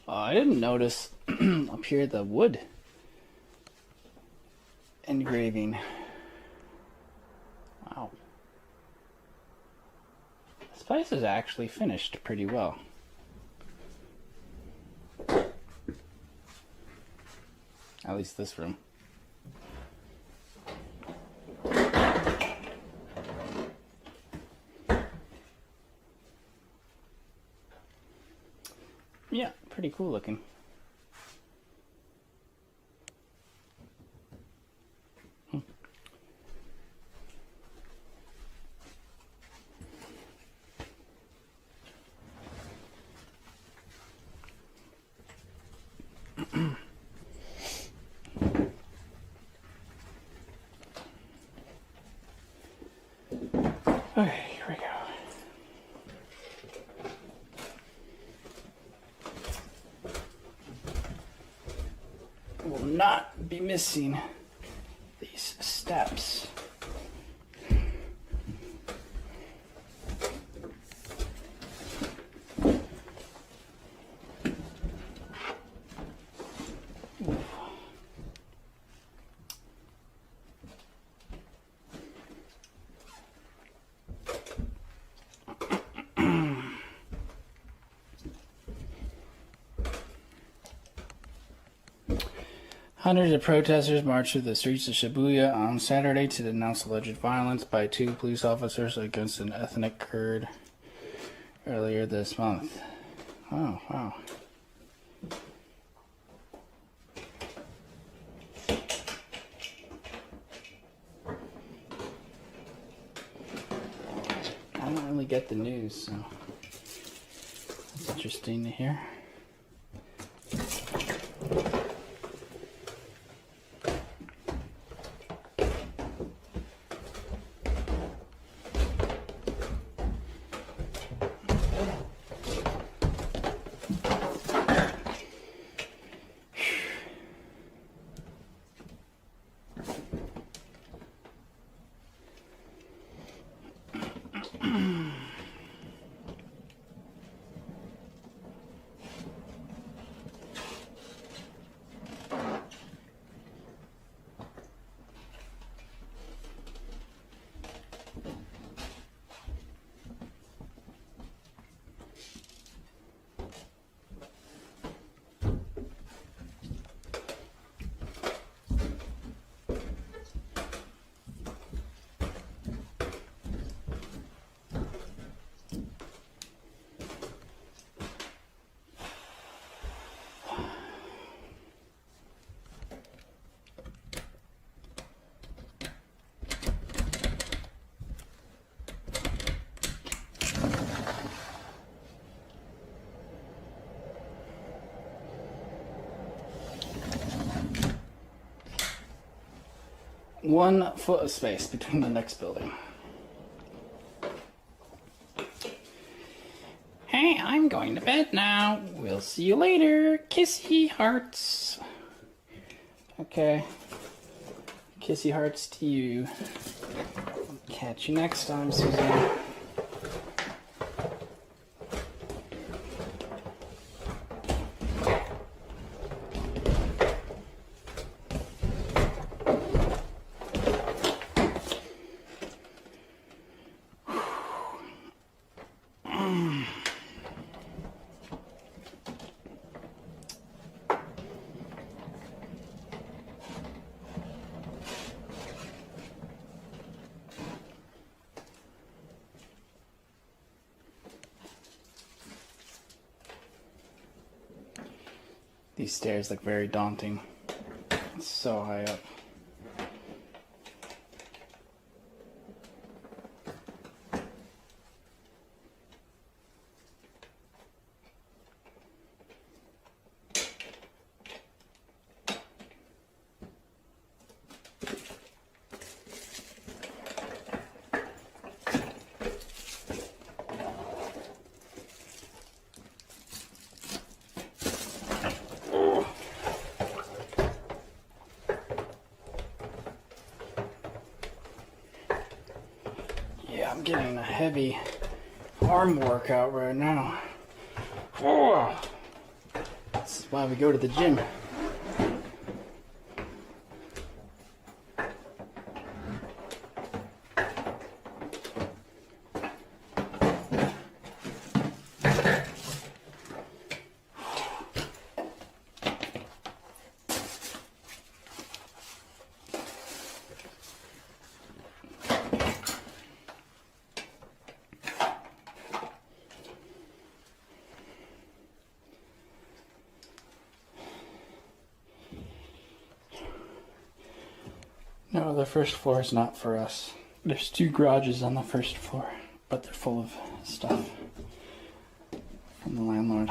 I didn't notice up here the wood engraving. Wow. This place is actually finished pretty well. At least this room. Yeah, pretty cool looking. Okay, here we go. Will not be missing these steps. Hundreds of protesters marched through the streets of Shibuya on Saturday to denounce alleged violence by 2 police officers against an ethnic Kurd earlier this month. Oh, wow. I don't really get the news, so it's interesting to hear. One foot of space between the next building. Hey, I'm going to bed now. We'll see you later. Kissy hearts. Okay. Kissy hearts to you. Catch you next time, Suzanne. These stairs look very daunting. It's so high up. I'm getting a heavy arm workout right now. Oh, this is why we go to the gym. No, the first floor is not for us. There's 2 garages on the first floor, but they're full of stuff from the landlord.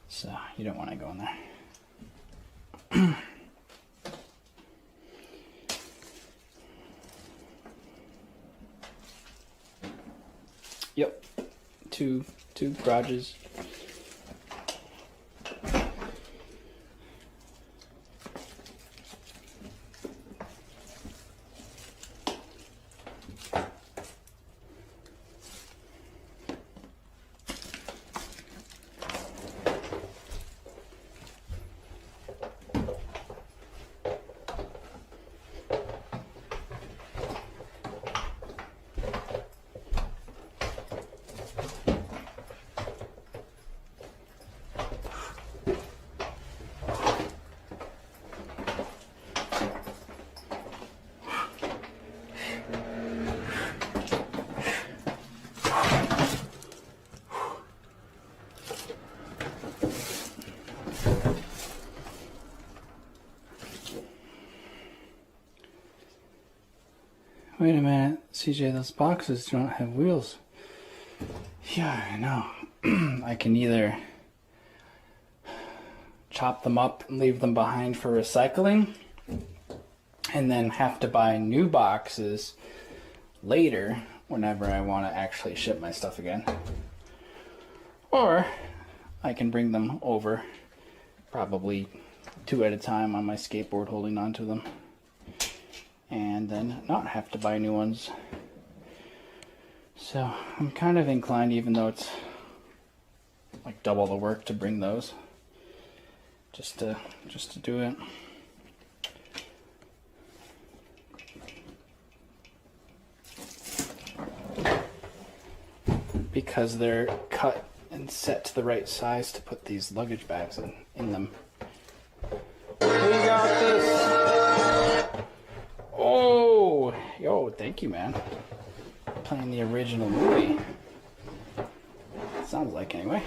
So you don't want to go in there. Yep, two garages. Wait a minute, CJ, those boxes don't have wheels. Yeah, I know. I can either chop them up and leave them behind for recycling, and then have to buy new boxes later whenever I want to actually ship my stuff again. Or I can bring them over, probably 2 at a time on my skateboard holding onto them, and then not have to buy new ones. So I'm kind of inclined, even though it's like double the work to bring those, just to do it. Because they're cut and set to the right size to put these luggage bags in them. We got this! Oh! Yo, thank you, man. Playing the original movie. Sounds like, anyway.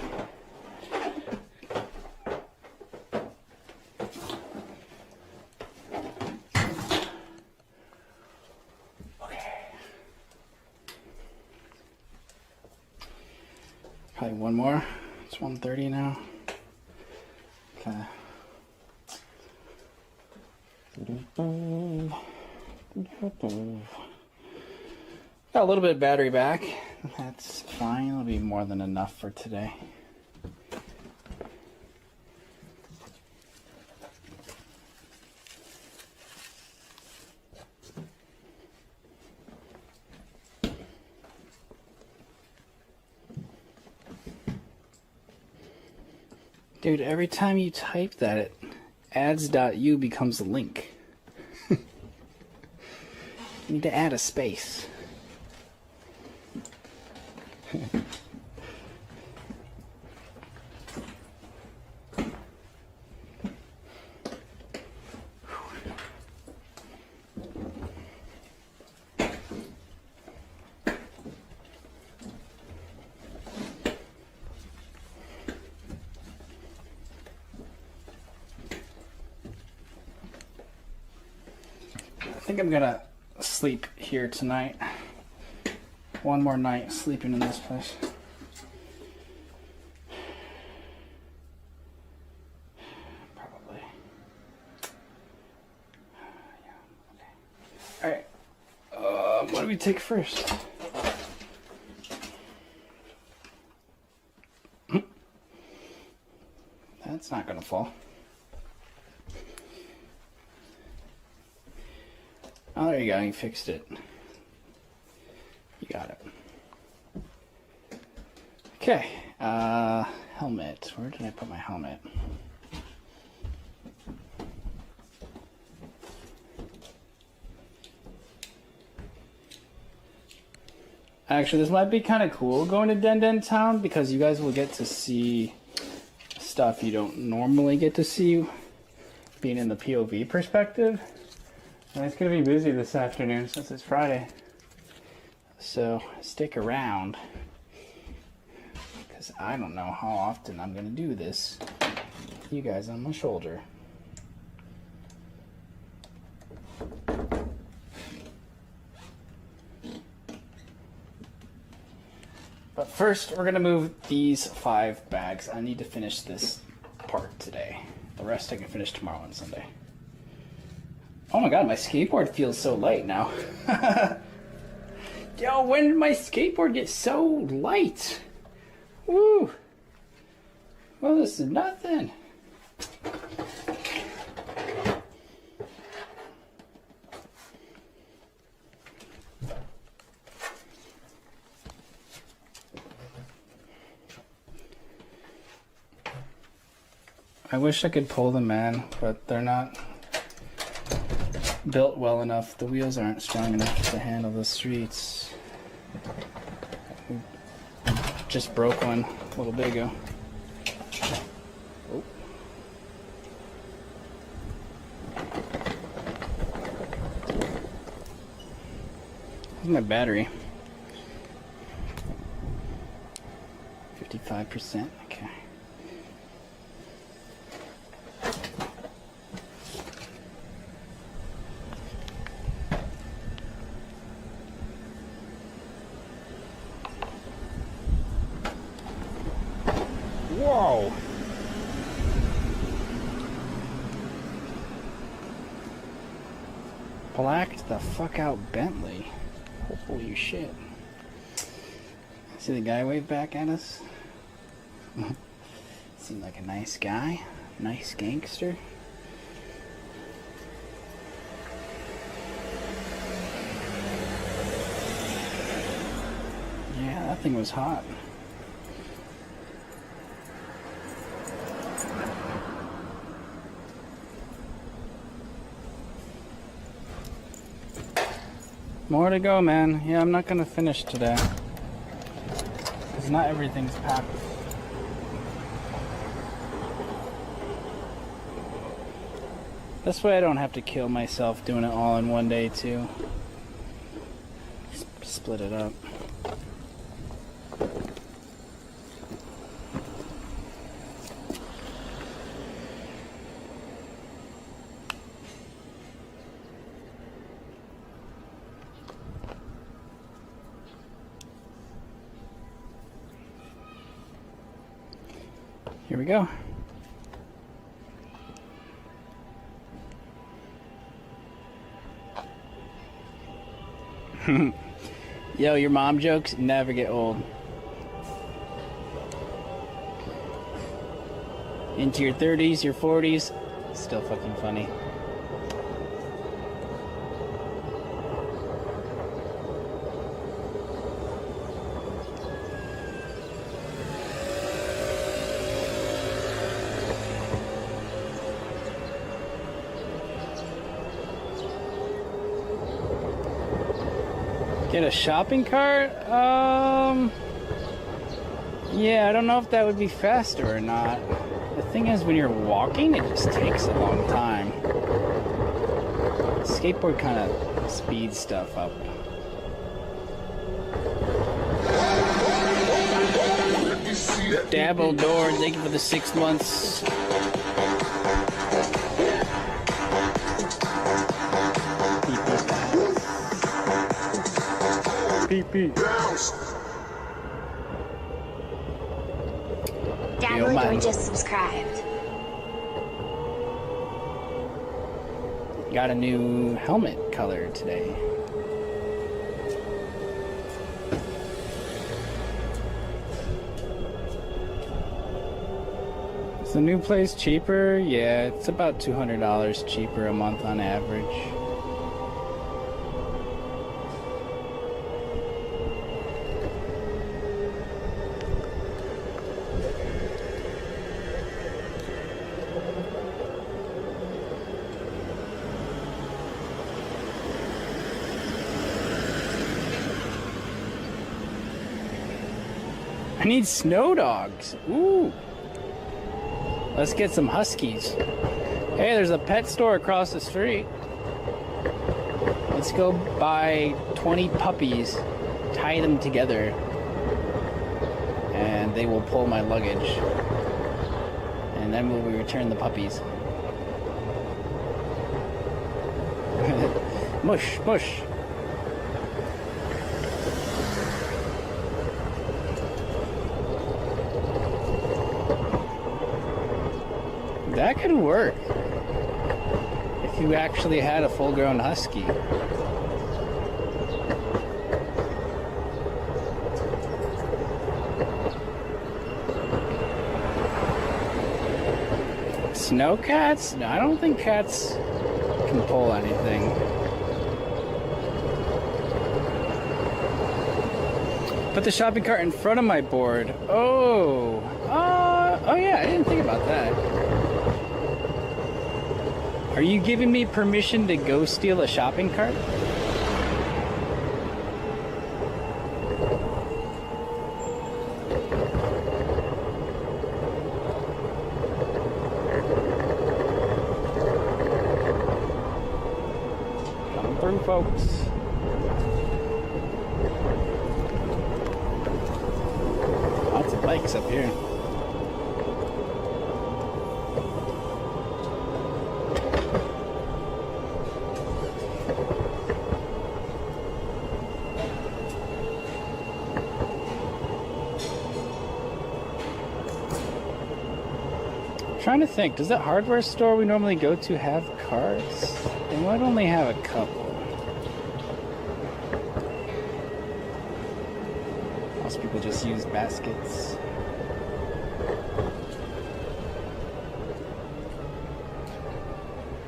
Probably one more. It's 1:30 now. Okay. Got a little bit of battery back. That's fine. It'll be more than enough for today. Dude, every time you type that, ads.u becomes a link. You need to add a space. I think I'm gonna sleep here tonight. One more night sleeping in this place. Probably. Yeah, okay. Alright. What do we take first? That's not gonna fall. Oh, there you go, you fixed it. You got it. Okay, helmet. Where did I put my helmet? Actually, this might be kind of cool going to Den Town, because you guys will get to see stuff you don't normally get to see being in the POV perspective. And it's going to be busy this afternoon since it's Friday. So stick around, because I don't know how often I'm going to do this. You guys on my shoulder. But first, we're going to move these 5 bags. I need to finish this part today. The rest I can finish tomorrow and Sunday. Oh my god, my skateboard feels so light now. Yo, when did my skateboard get so light? Woo! Well, this is nothing. I wish I could pull them, man, but they're not built well enough. The wheels aren't strong enough to handle the streets. We just broke one a little bit ago. Oh. Here's my battery. 55%. Okay. blacked the fuck out Bentley. Holy shit. See the guy wave back at us? Seemed like a nice guy. Nice gangster. Yeah, that thing was hot. More to go, man. Yeah, I'm not gonna finish today. Because not everything's packed. This way I don't have to kill myself doing it all in one day, too. Split it up. Here we go. Yo, your mom jokes never get old. Into your 30s, your 40s, still fucking funny. Get a shopping cart? Yeah, I don't know if that would be faster or not. The thing is, when you're walking, it just takes a long time. Skateboard kind of speeds stuff up. Dabble door, thank you for the 6 months. PP. Download or just subscribed. Got a new helmet color today. Is the new place cheaper? Yeah, it's about $200 cheaper a month on average. I need snow dogs. Ooh. Let's get some huskies. Hey, there's a pet store across the street. Let's go buy 20 puppies, tie them together, and they will pull my luggage. And then we'll return the puppies. Mush, mush. That could work if you actually had a full-grown husky. Snow cats? No, I don't think cats can pull anything. Put the shopping cart in front of my board. Oh yeah, I didn't think about that. Are you giving me permission to go steal a shopping cart? Come through, folks. Lots of bikes up here. trying to think, does that hardware store we normally go to have cards? They might only have a couple. Most people just use baskets.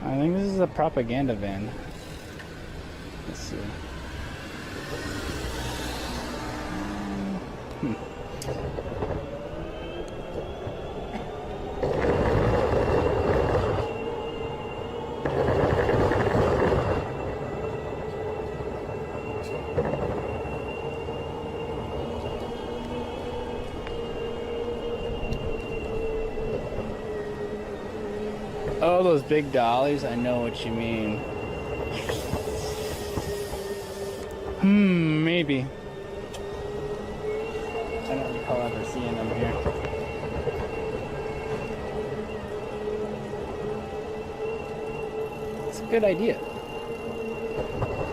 I think this is a propaganda van. Let's see. Oh, those big dollies? I know what you mean. Maybe. I don't recall ever seeing them here. It's a good idea.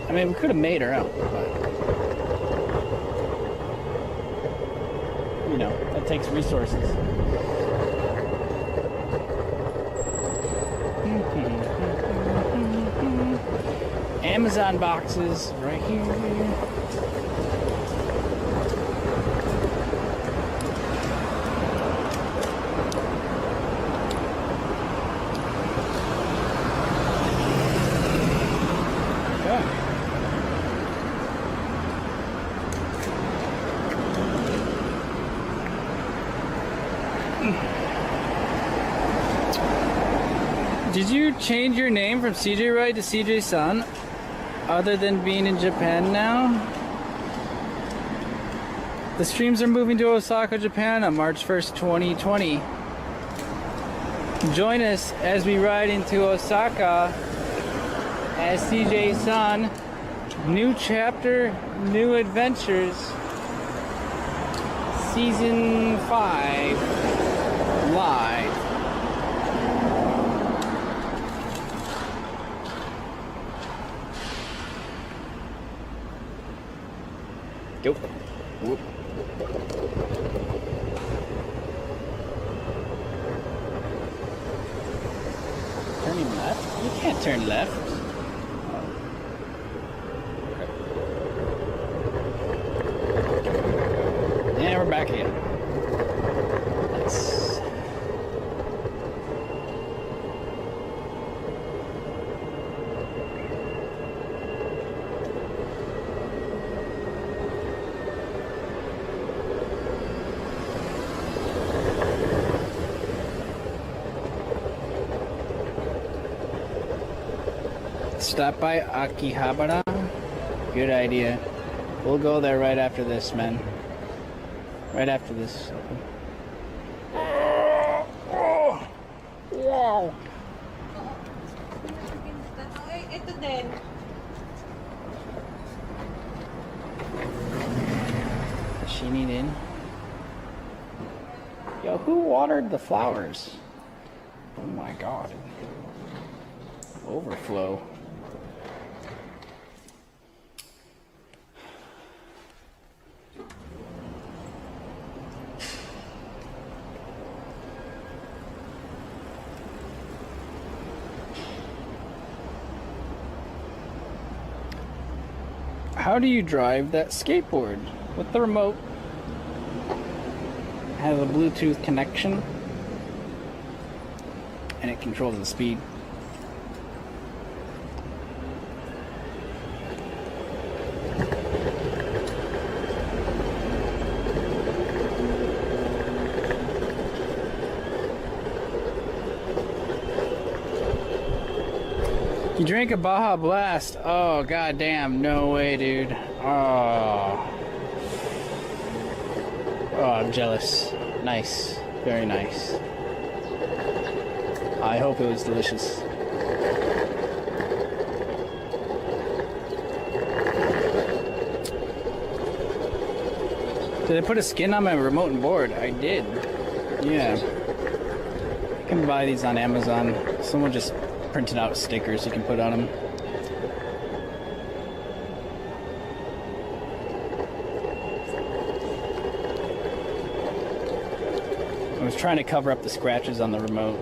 I mean, we could have made our own, but you know, that takes resources. Amazon boxes right here. Did you change your name from CJ Wright to CJ Sun? Other than being in Japan now? The streams are moving to Osaka, Japan on March 1st, 2020. Join us as we ride into Osaka as CJ Sun. New chapter, new adventures. Season 5 live. Go. Whoop. Turning left? You can't turn left. And we're back again. Let's... Stop by Akihabara. Good idea. We'll go there right after this, man. Right after this. Wow. Is she need in? Yo, who watered the flowers? Oh my god. Overflow. How do you drive that skateboard? With the remote. It has a Bluetooth connection. And it controls the speed. You drank a Baja Blast. Oh, goddamn. No way, dude. Oh, I'm jealous. Nice. Very nice. I hope it was delicious. Did I put a skin on my remote and board? I did. Yeah. You can buy these on Amazon. Someone just printed out stickers you can put on them. I was trying to cover up the scratches on the remote.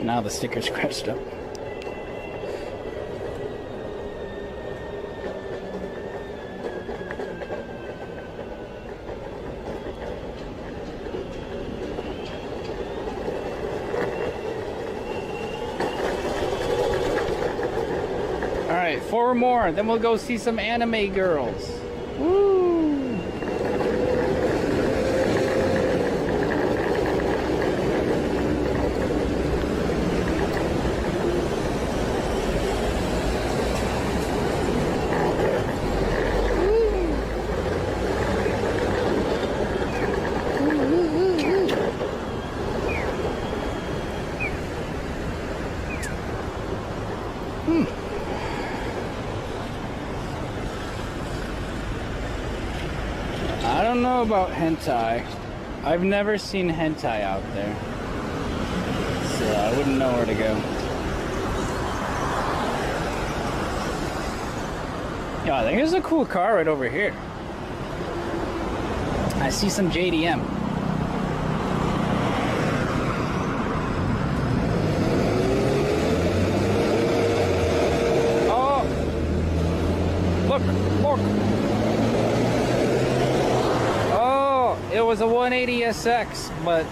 Now the sticker's scratched up. Alright, 4 more, then we'll go see some anime girls. Woo! I don't know about hentai. I've never seen hentai out there, so I wouldn't know where to go. Yo, I think there's a cool car right over here. I see some JDM. Oh! Look! Look! It was a 180SX, but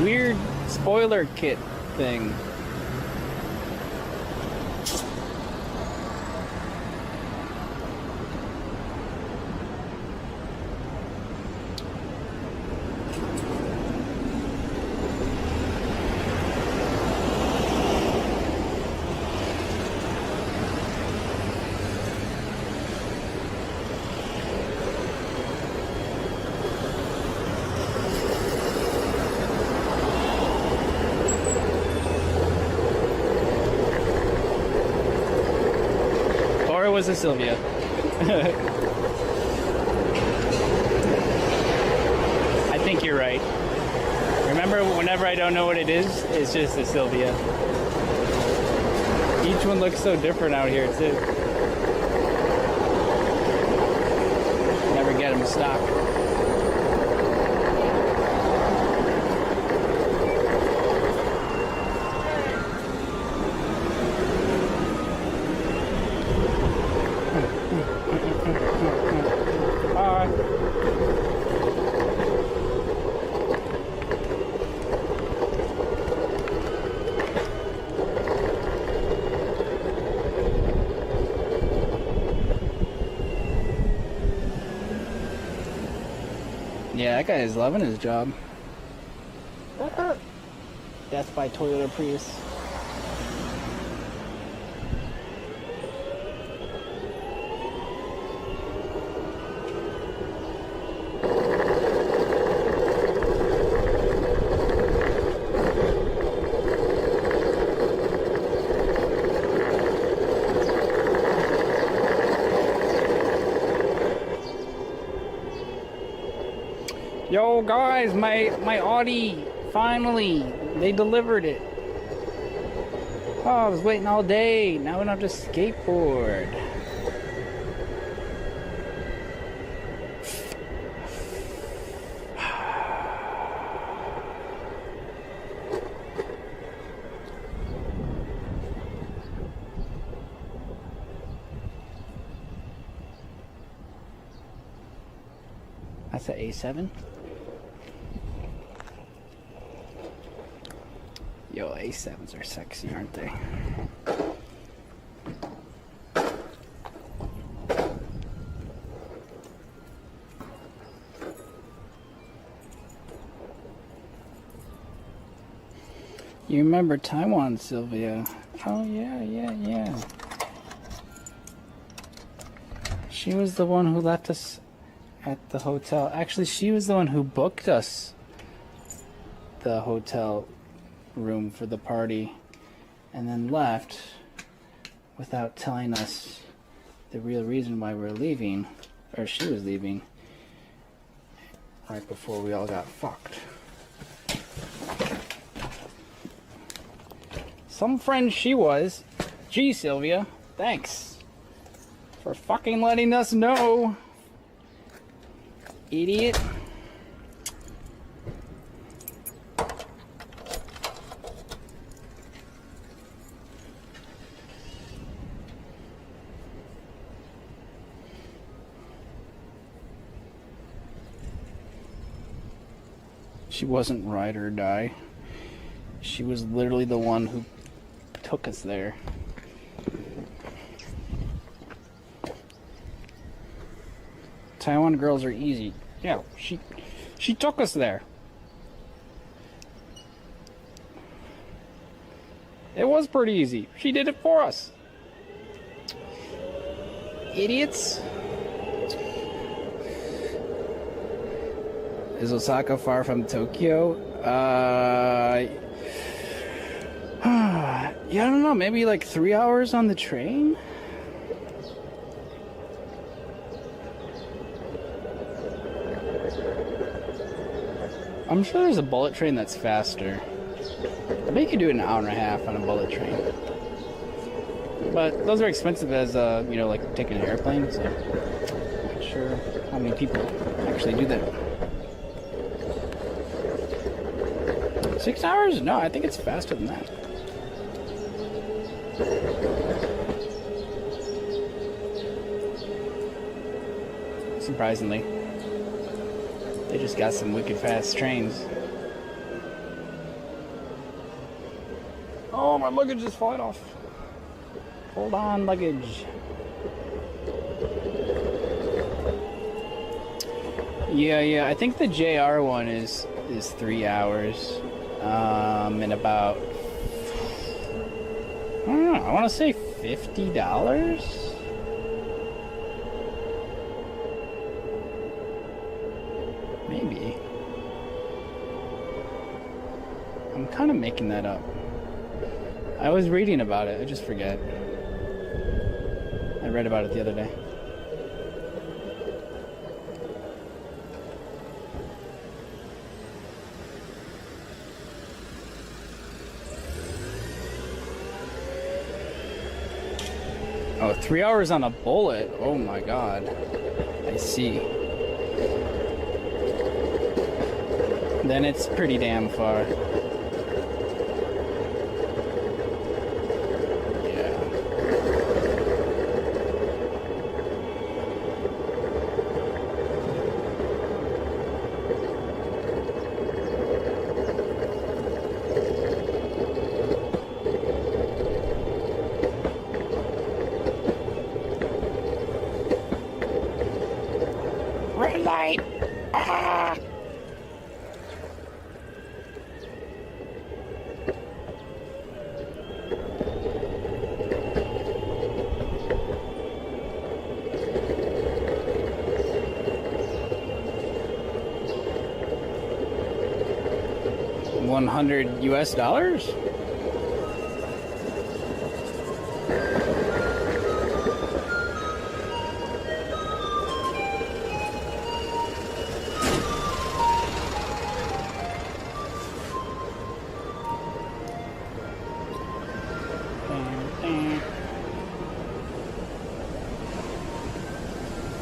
weird spoiler kit thing. Was a Sylvia. I think you're right. Remember, whenever I don't know what it is, it's just a Sylvia. Each one looks so different out here, too. Never get them stock. Yeah, that guy is loving his job. Death by Toyota Prius. Yo guys, my Audi, finally, they delivered it. Oh, I was waiting all day. Now we don't have to skateboard. That's an A7. Yo, A7s are sexy, aren't they? You remember Taiwan, Sylvia? Oh, yeah. She was the one who left us at the hotel. Actually, she was the one who booked us the hotel room for the party and then left without telling us the real reason why we're leaving, or she was leaving, right before we all got fucked. Some friend she was. Gee, Sylvia, thanks for fucking letting us know. Idiot. She wasn't ride or die. She was literally the one who took us there. Taiwan girls are easy. Yeah, she took us there. It was pretty easy. She did it for us. Idiots. Is Osaka far from Tokyo? Yeah, I don't know. Maybe like 3 hours on the train? I'm sure there's a bullet train that's faster. I bet you could do it in an hour and a half on a bullet train. But those are expensive as, you know, like taking an airplane, so I'm not sure how many people actually do that. 6 hours? No, I think it's faster than that. Surprisingly. They just got some wicked fast trains. Oh, my luggage is falling off. Hold on, luggage. Yeah, I think the JR one is 3 hours. And about, I don't know, I want to say $50? Maybe. I'm kind of making that up. I was reading about it, I just forget. I read about it the other day. Oh, 3 hours on a bullet? Oh my god. I see. Then it's pretty damn far. Yeah. Red light! Ah! $100 US?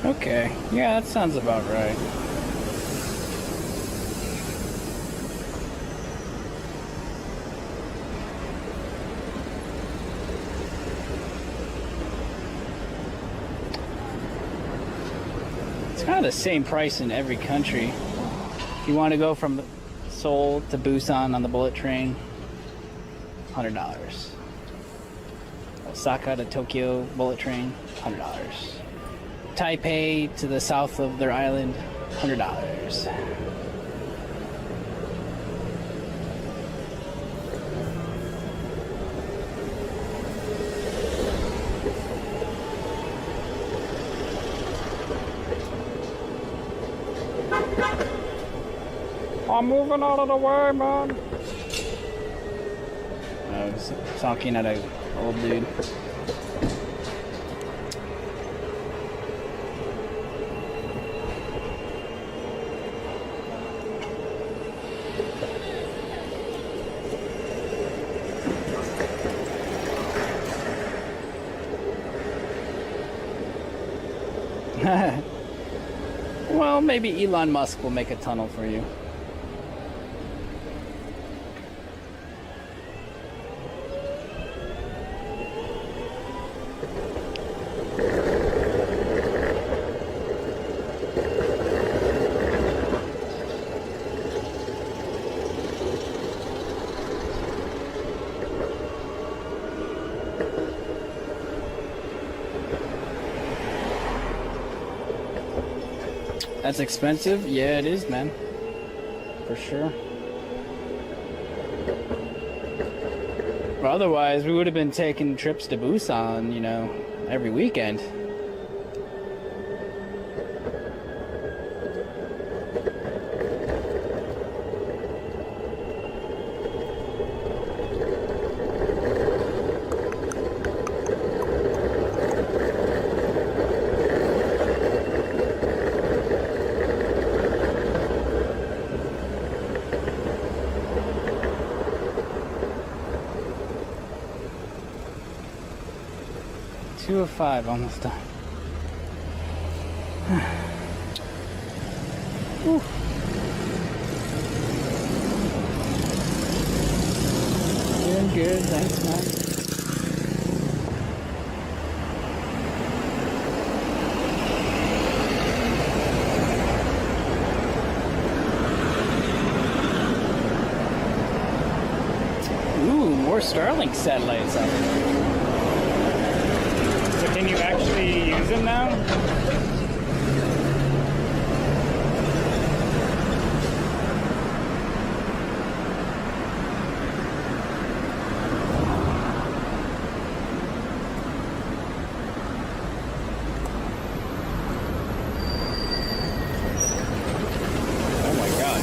Okay, yeah, that sounds about right. It's kind of the same price in every country. If you want to go from Seoul to Busan on the bullet train, $100. Osaka to Tokyo bullet train, $100. Taipei to the south of their island, $100. I'm moving out of the way, man. I was talking at an old dude. Well, maybe Elon Musk will make a tunnel for you. That's expensive? Yeah, it is, man. For sure. Well, otherwise, we would have been taking trips to Busan, you know, every weekend. Two of 5, almost done. Whew. Doing good, thanks, man. Ooh, more Starlink satellites out there. Can you actually use them now? Oh my God.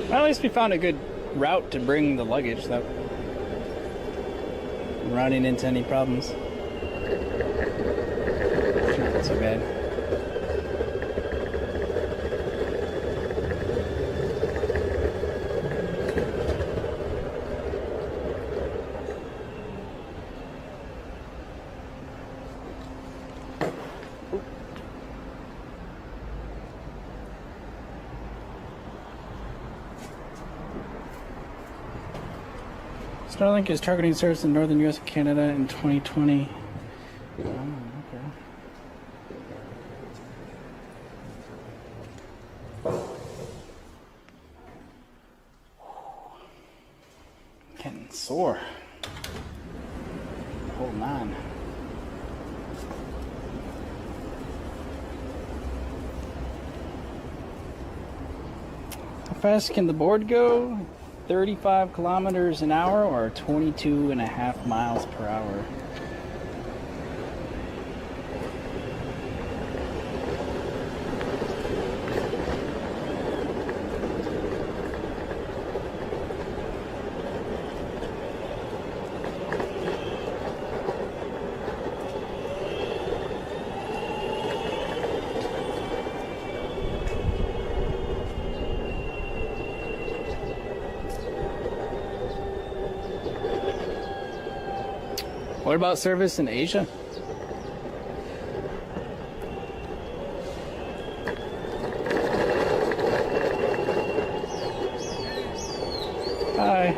Well, at least we found a good route to bring the luggage without running into any problems. Not so bad. Starlink is targeting service in northern U.S. and Canada in 2020. Oh, okay. Getting sore. Hold on. How fast can the board go? 35 kilometers an hour or 22.5 miles per hour. What about service in Asia? Hi.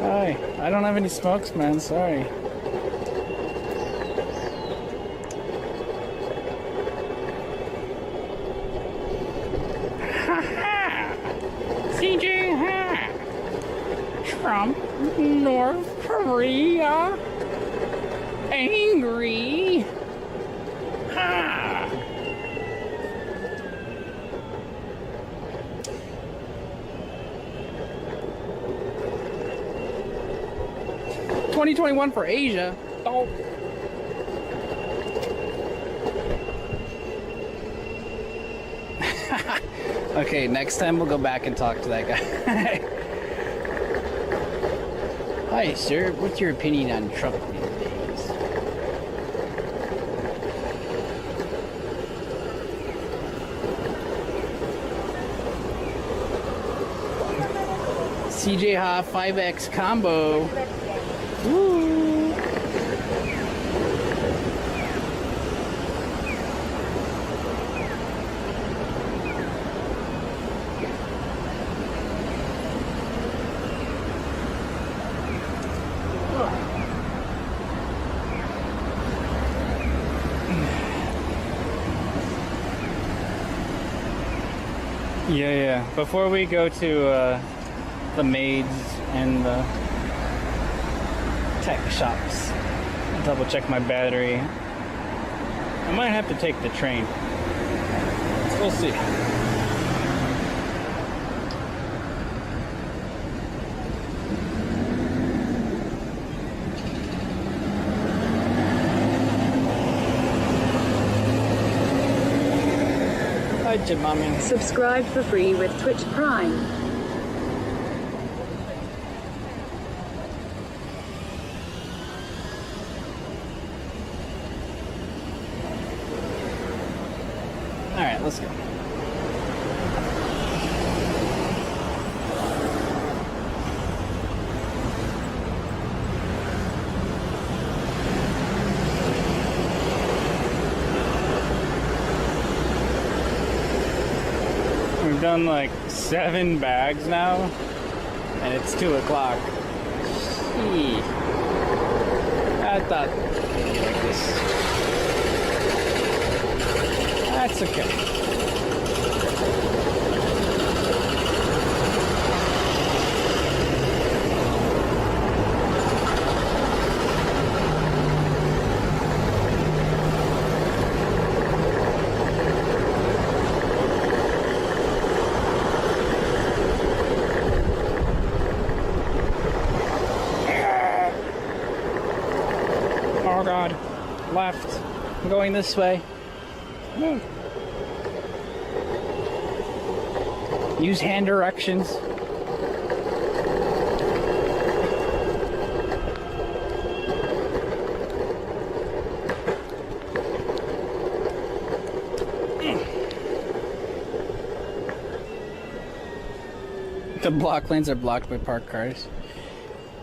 Hi. I don't have any smokes, man. Sorry. CJ, Trump, North Korea. Angry. Ha! $2021 for Asia. Oh. Okay, next time we'll go back and talk to that guy. Hi, sir. What's your opinion on Trump? CJ Ha 5X combo. Woo! Yeah. Before we go to the maids and the tech shops, double check my battery. I might have to take the train. We'll see. Subscribe for free with Twitch Prime. Alright, let's go. We've done like 7 bags now, and it's 2 o'clock. Gee. I thought it'd be like this. That's okay. Oh God, left. I'm going this way. Use hand directions. The block lanes are blocked by parked cars.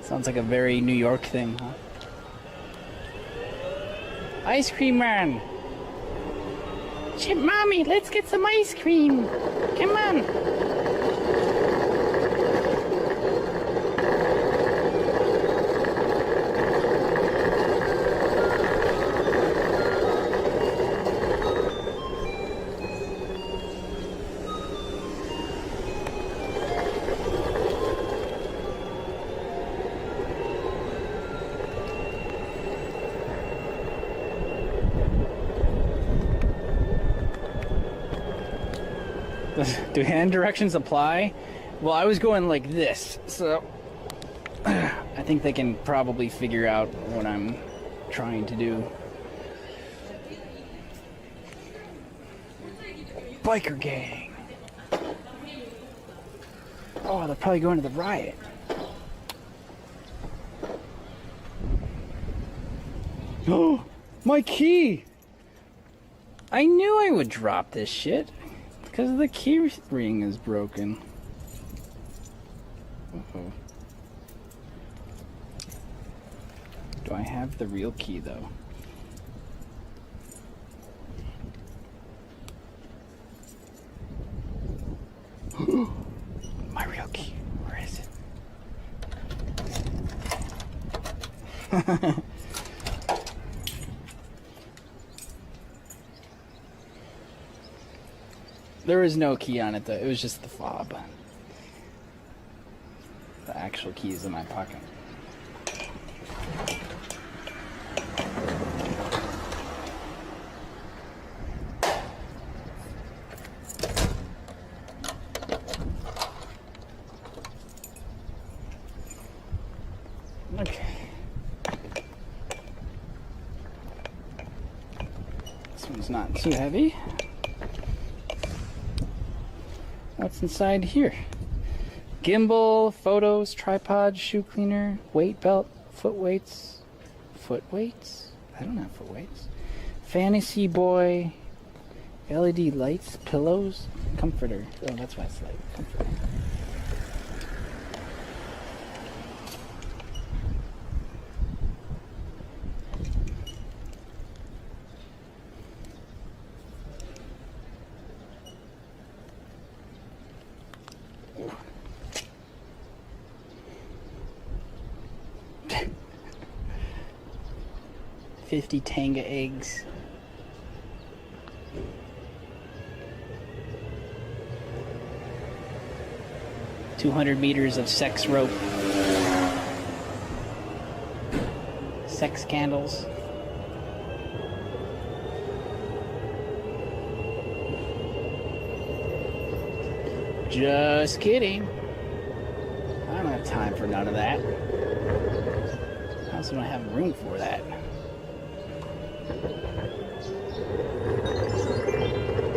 Sounds like a very New York thing, huh? Ice cream man! Chip mommy, let's get some ice cream! Come on! Do hand directions apply? Well, I was going like this, so I think they can probably figure out what I'm trying to do. Biker gang. Oh, they're probably going to the riot. Oh, my key! I knew I would drop this shit. Because the key ring is broken. Uh-oh. Do I have the real key though? My real key. Where is it? There was no key on it though, it was just the fob. The actual key is in my pocket. Okay. This one's not too heavy. What's inside here? Gimbal, photos, tripod, shoe cleaner, weight belt, foot weights. Foot weights? I don't have foot weights. Fantasy boy, LED lights, pillows, comforter. Oh, that's why it's light. Comforter. 50 Tanga eggs. $200 meters of sex rope. Sex candles. Just kidding. I don't have time for none of that. I also don't have room for that.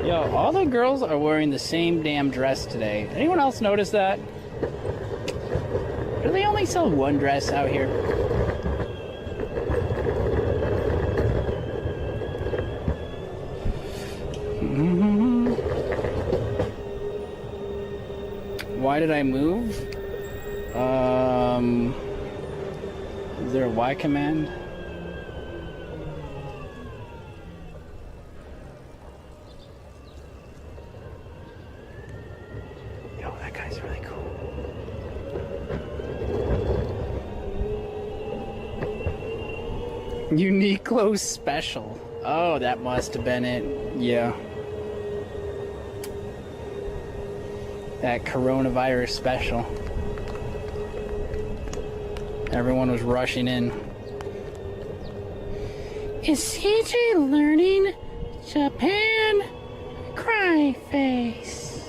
Yo, all the girls are wearing the same damn dress today. Anyone else notice that? Do they only sell one dress out here? Why did I move? Is there a Y command? Yo, that guy's really cool. Uniqlo special. Oh, that must have been it. Yeah. That coronavirus special. Everyone was rushing in. Is CJ learning Japan? Cry face.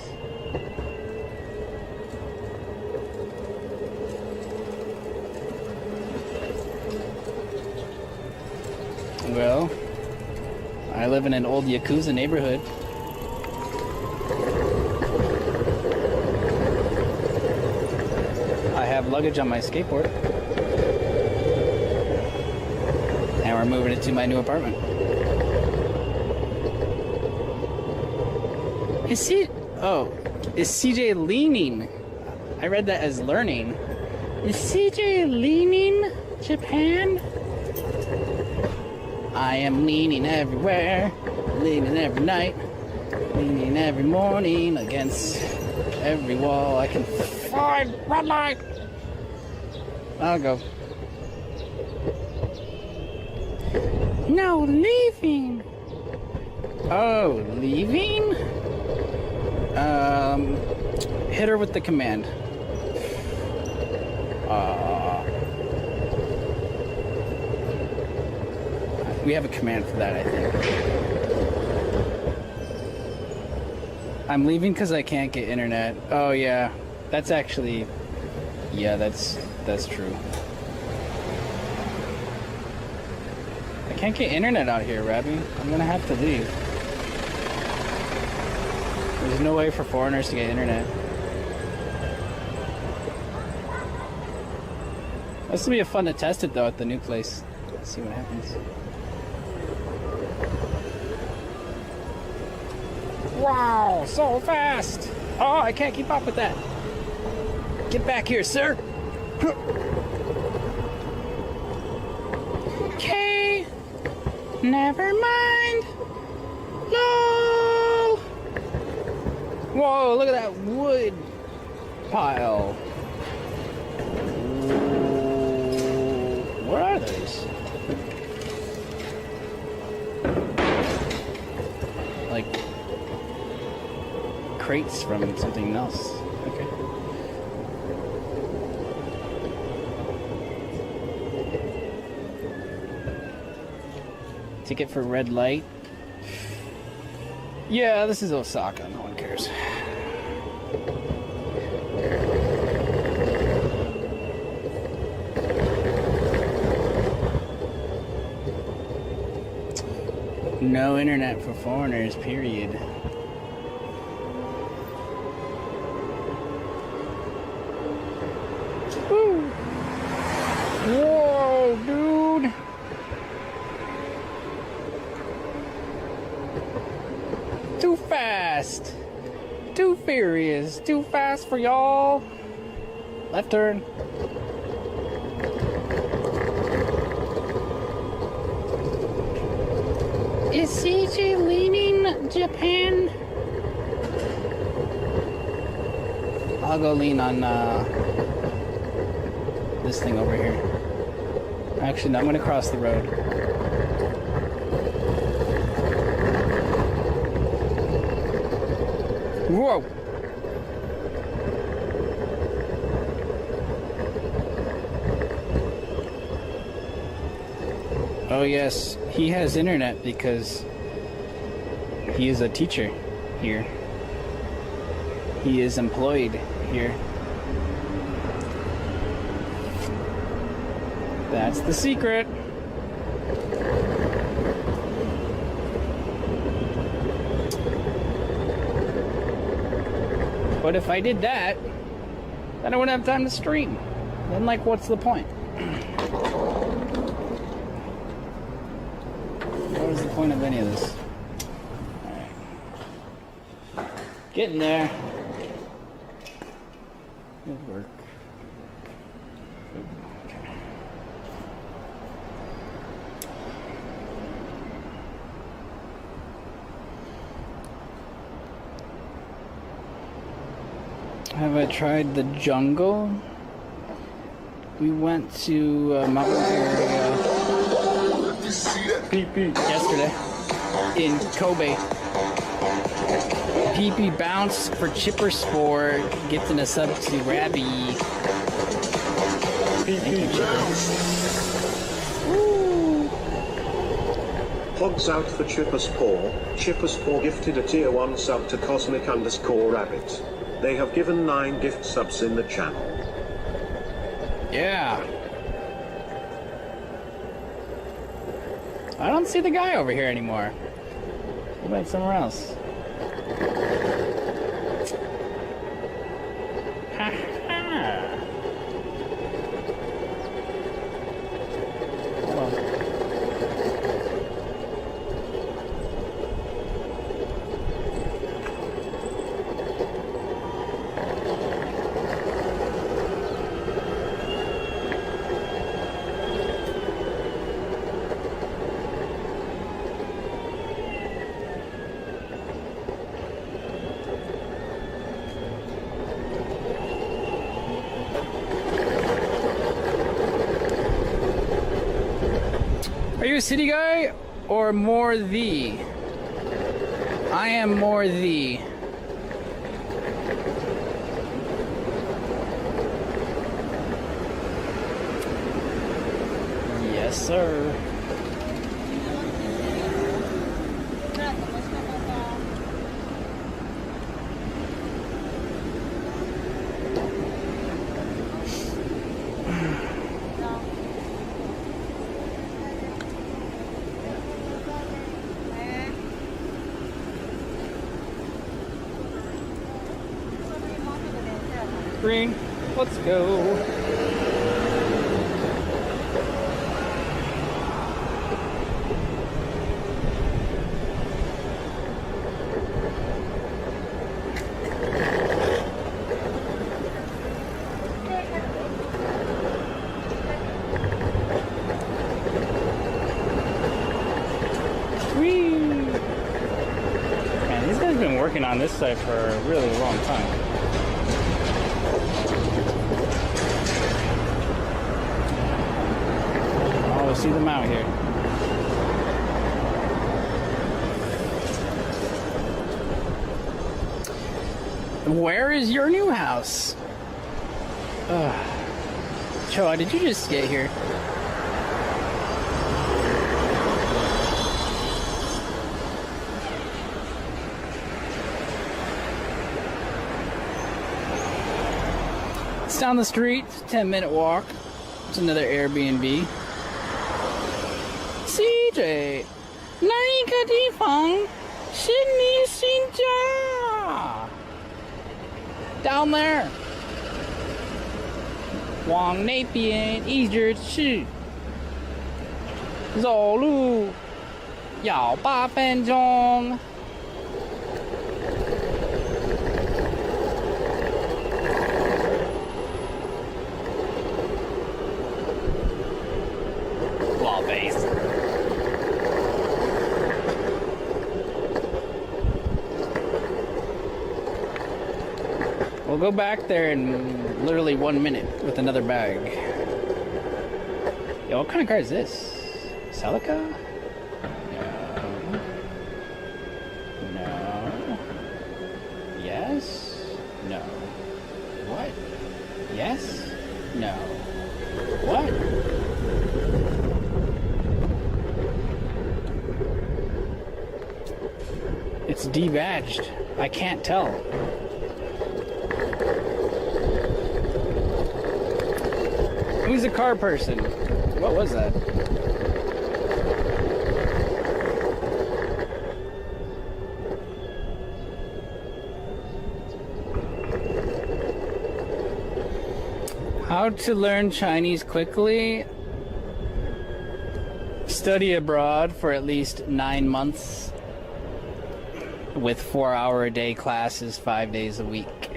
Well, I live in an old Yakuza neighborhood. I have luggage on my skateboard. And we're moving it to my new apartment. Is CJ leaning? I read that as learning. Is CJ leaning Japan? I am leaning everywhere, leaning every night, leaning every morning against every wall I can find. Red light! I'll go. No, leaving. Oh, leaving? Hit her with the command. We have a command for that, I think. I'm leaving because I can't get internet. Oh yeah, that's actually, yeah, that's true. I can't get internet out here, Rabbi. I'm gonna have to leave. There's no way for foreigners to get internet. This will be fun to test it though at the new place. Let's see what happens. Wow, so fast! Oh, I can't keep up with that. Get back here, sir. Okay, never mind. No. Whoa, look at that wood pile. What are those? Like crates from something else. Okay. Ticket for red light. Yeah, this is Osaka. No one cares. No internet for foreigners, period. Woo. Whoa, dude. Too fast. Too furious. Too fast for y'all. Left turn. Is CJ leaning Japan? I'll go lean on this thing over here. Actually, no, I'm gonna cross the road. Whoa! Oh yes, he has internet because he is a teacher here. He is employed here. That's the secret. But if I did that, then I wouldn't have time to stream. Then, like, what's the point? What is the point of any of this? Alright. Getting there. Good work. Okay. Have I tried the jungle? We went to mountain area yesterday in Kobe. PP bounce for Chipper Sport gets in a sub to Rabby. Thank you, Chipper. Hogs out for Chipper's Paw. Chipper's Paw gifted a tier 1 sub to Cosmic_Rabbit. They have given 9 gift subs in the channel. Yeah. I don't see the guy over here anymore. He went somewhere else. Ha ha. Hold on. Are you a city guy or more the? I am more the. Yes, sir. Green, let's go. Whee! Man, these guys have been working on this site for a really long time. See them out here. Where is your new house? Choa, did you just get here? It's down the street, 10-minute walk. It's another Airbnb. CJ， 哪一个地方是你新家 ？Down there， 往那边一直去，走路要8分钟。老贝斯。We'll go back there in literally 1 minute with another bag. Yo, what kind of car is this? Celica? No. No. Yes? No. What? It's debadged. I can't tell. Who's a car person? What was that? How to learn Chinese quickly? Study abroad for at least 9 months with 4-hour-a-day classes 5 days a week.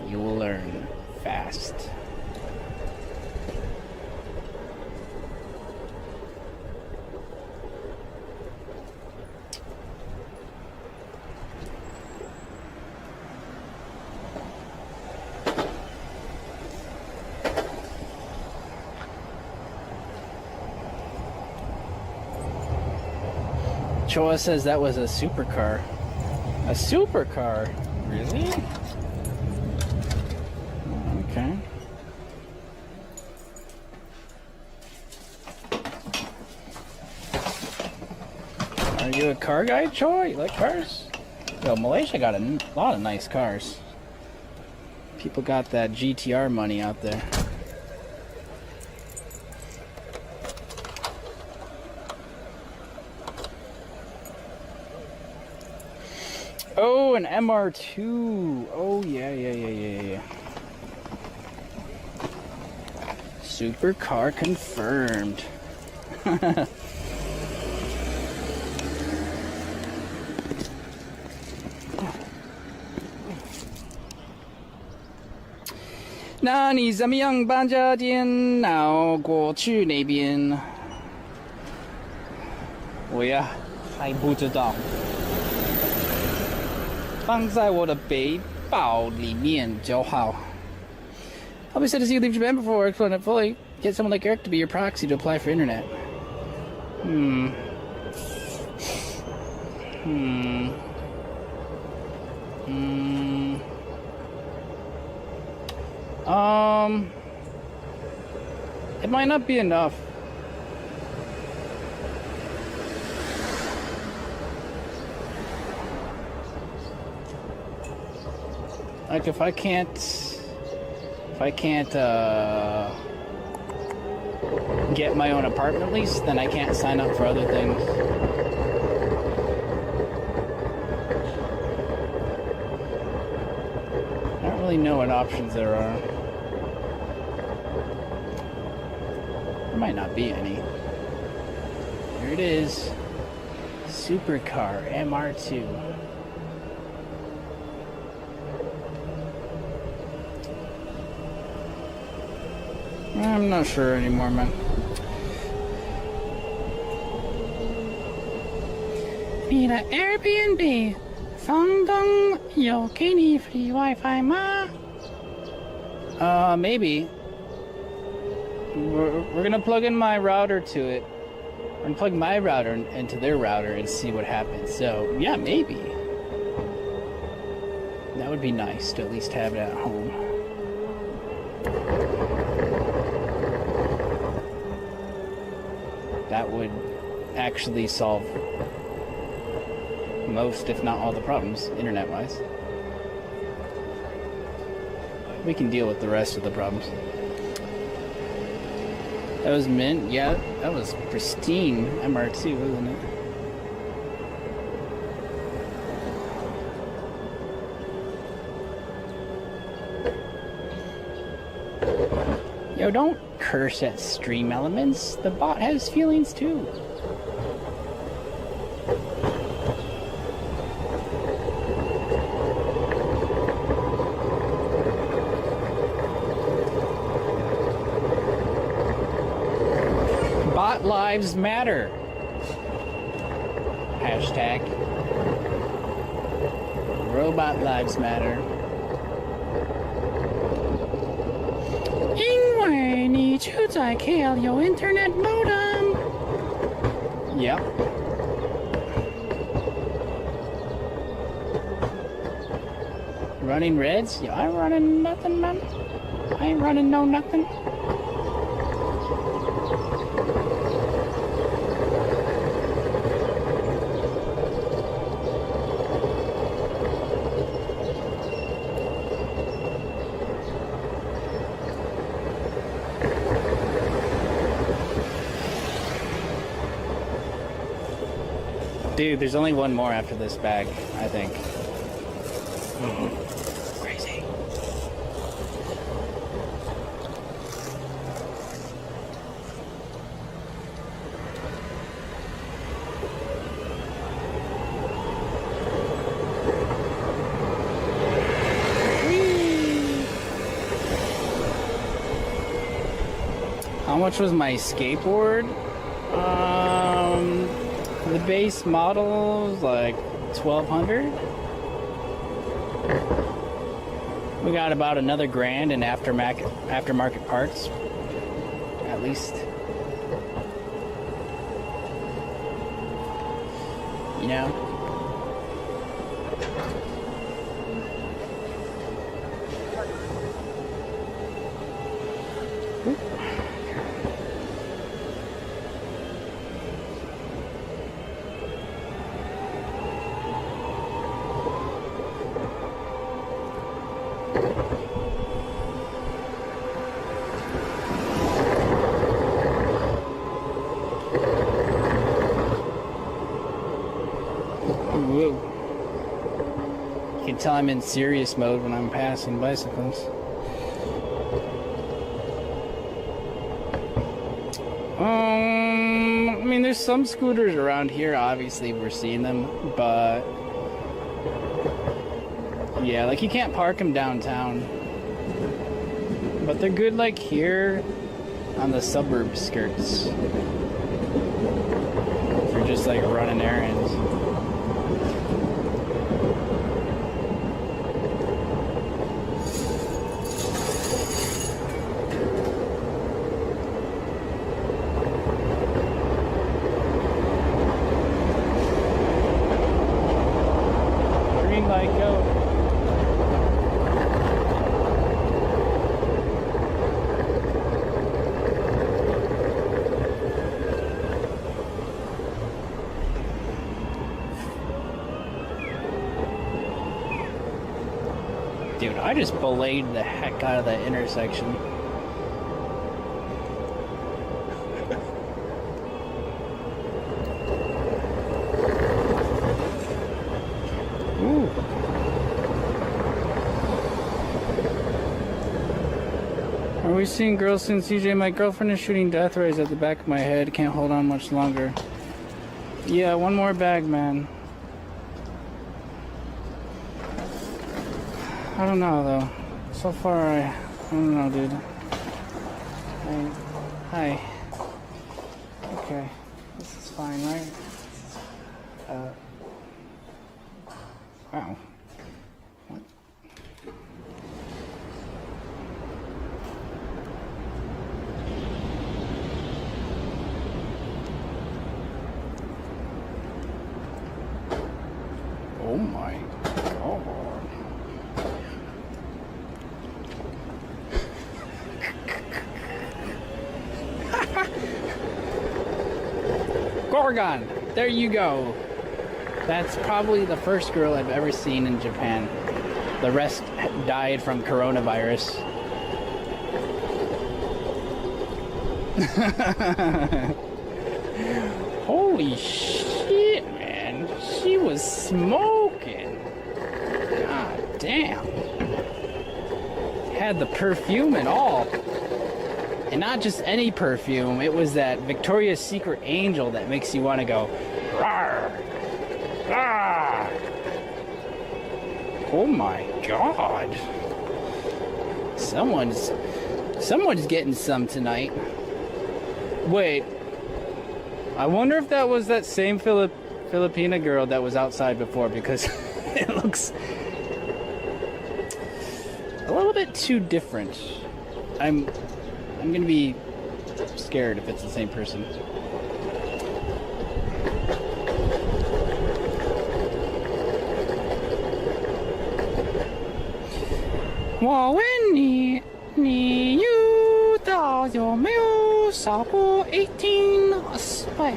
You will learn fast. Choa says that was a supercar. A supercar? Really? Okay. Are you a car guy, Choa? You like cars? Yo, Malaysia got a lot of nice cars. People got that GTR money out there. Oh, an MR2. Oh, yeah. Supercar confirmed.那你怎么样搬家电脑过去那边？我呀，还不知道。放在我的背包里面就好。I'll be sad to see you leave Japan before exploring it fully. Get someone like Eric to be your proxy to apply for internet. It might not be enough. Like if I can't get my own apartment lease, then I can't sign up for other things. I don't really know what options there are. There might not be any. Here it is. Supercar MR2. I'm not sure anymore, man. 你的 Airbnb 房东有给你 free Wi-Fi 吗? Maybe. We're gonna plug in my router to it. We're gonna plug my router into their router and see what happens. So, yeah, maybe. That would be nice to at least have it at home. That would actually solve most, if not all, the problems, internet-wise. We can deal with the rest of the problems. That was mint? Yeah, that was pristine MR2, wasn't it? Yo, don't curse at Stream Elements. The bot has feelings too. Bot lives matter. Hashtag. Robot lives matter. 因为你住在 KL 有 internet modem. Yep. Running reds? Yeah, I'm running nothing, man. I ain't running no nothing. Dude, there's only one more after this bag, I think. Crazy. How much was my skateboard? The base model is like $1,200. We got about another grand in aftermarket parts, at least. You know? Whoa. You can tell I'm in serious mode when I'm passing bicycles. I mean, there's some scooters around here, obviously we're seeing them, but yeah, like you can't park them downtown. But they're good like here on the suburb skirts. If you're just like running errands. Green light, go. Dude, I just belayed the heck out of that intersection. Ooh. Are we seeing girls soon, CJ? My girlfriend is shooting death rays at the back of my head. Can't hold on much longer. Yeah, one more bag, man. I don't know though. So far, I don't know, dude. Hi. Okay, this is fine, right? Wow. What? Oh my God. Gorgon, there you go. That's probably the first girl I've ever seen in Japan. The rest died from coronavirus. Holy shit, man. She was smoking. God damn. Had the perfume and all. And not just any perfume, it was that Victoria's Secret Angel that makes you want to go, rawr, rawr. Oh my God. Someone's getting some tonight. Wait, I wonder if that was that same Filipina girl that was outside before, because it looks a little bit too different. I'm gonna be scared if it's the same person. Well, your mail, Sako 18 spy.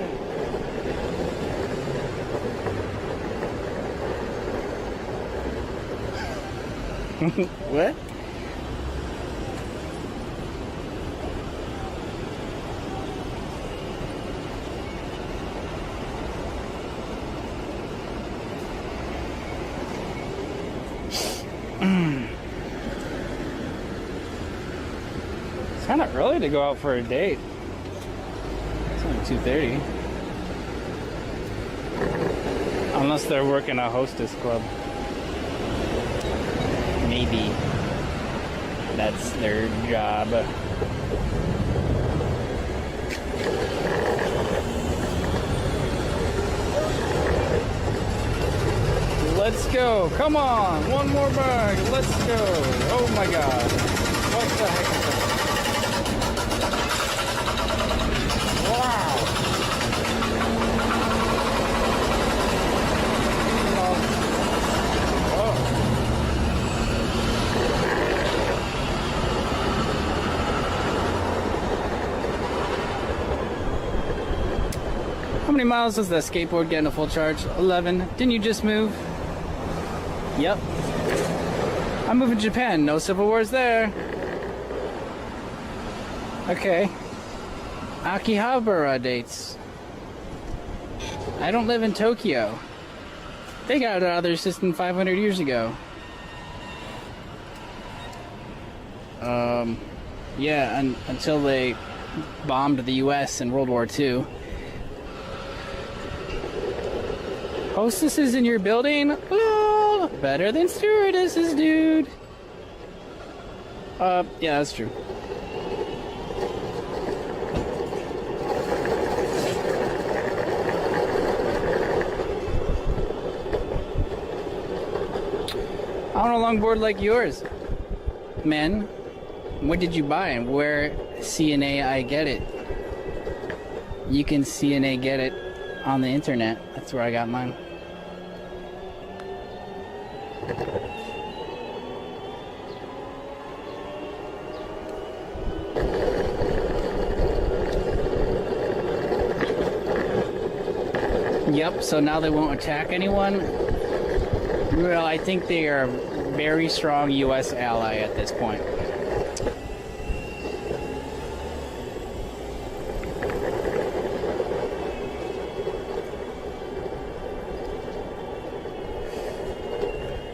What? It's kind of early to go out for a date. It's only 2:30. Unless they're working a hostess club. Maybe that's their job. Let's go. Come on. One more bag. Let's go. Oh my god. What the heck is that? Wow. How many miles does that skateboard get in a full charge? 11. Didn't you just move? Yep. I'm moving to Japan. No civil wars there. Okay. Akihabara dates. I don't live in Tokyo. They got out of their system 500 years ago. Yeah, until they bombed the US in World War II. Hostesses in your building? Oh, better than stewardesses, dude. Yeah, that's true. I want a longboard like yours. Men, what did you buy and where CNA I get it? You can CNA get it on the internet. That's where I got mine. Yep, so now they won't attack anyone. Well, I think they are a very strong U.S. ally at this point.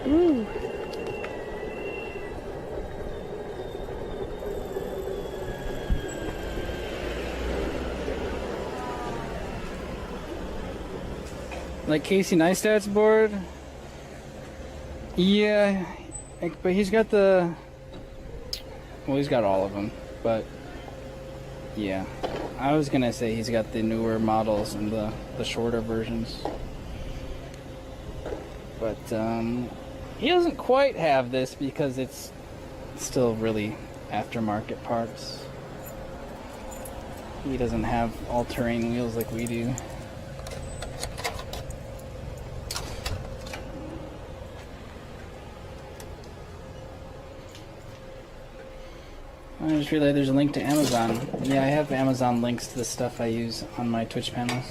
Woo. Like Casey Neistat's board? Yeah, but he's got the... Well, he's got all of them, but... Yeah. I was gonna say he's got the newer models and the shorter versions. But, he doesn't quite have this because it's still really aftermarket parts. He doesn't have all-terrain wheels like we do. I just realized there's a link to Amazon. Yeah, I have Amazon links to the stuff I use on my Twitch panels.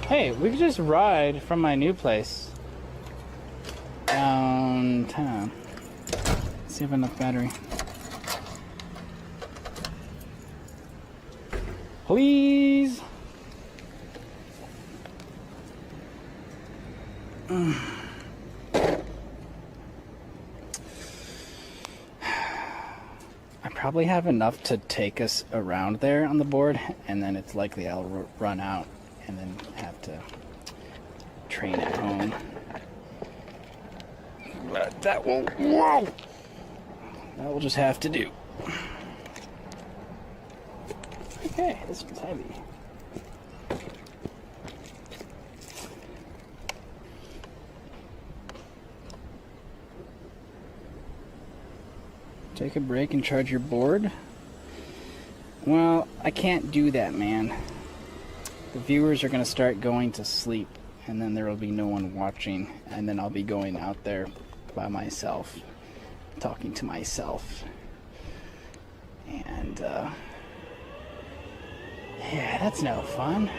Hey, we could just ride from my new place downtown. Let's see if I have enough battery. Please. Probably have enough to take us around there on the board, and then it's likely I'll run out and then have to train at home. But that will, whoa! That will just have to do. Okay, this one's heavy. Take a break and charge your board? Well, I can't do that, man. The viewers are going to start going to sleep, and then there will be no one watching, and then I'll be going out there by myself, talking to myself. And, yeah, that's no fun.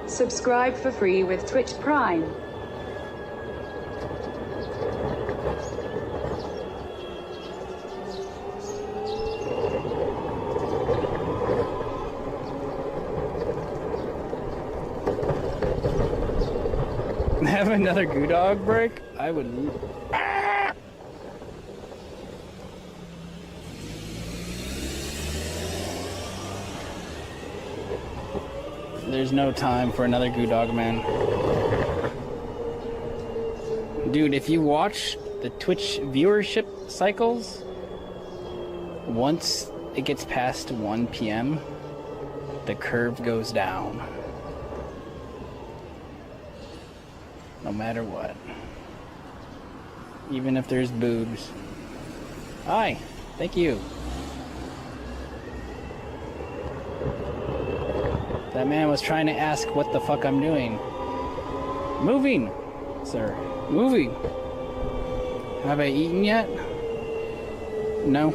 Subscribe for free with Twitch Prime. Have another goo dog break? I would. There's no time for another goo dog, man. Dude, if you watch the Twitch viewership cycles, once it gets past 1 p.m., the curve goes down. No matter what. Even if there's boobs. Hi, thank you. That man was trying to ask what the fuck I'm doing. Moving, sir. Moving. Have I eaten yet? No.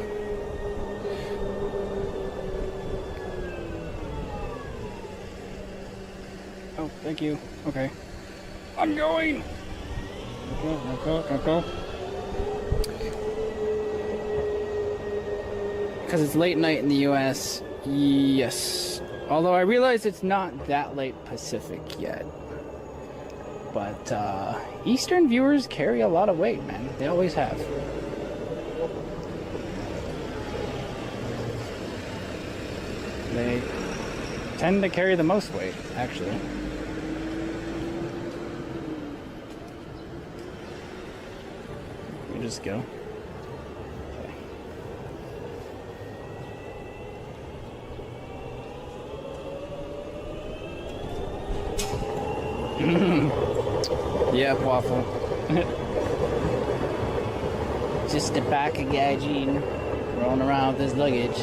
Oh, thank you. Okay. I'm going! Go. Because it's late night in the US, yes. Although I realize it's not that late Pacific yet. But Eastern viewers carry a lot of weight, man. They always have. They tend to carry the most weight, actually. You just go. Yep, waffle. Just a back of gaijin rolling around with his luggage.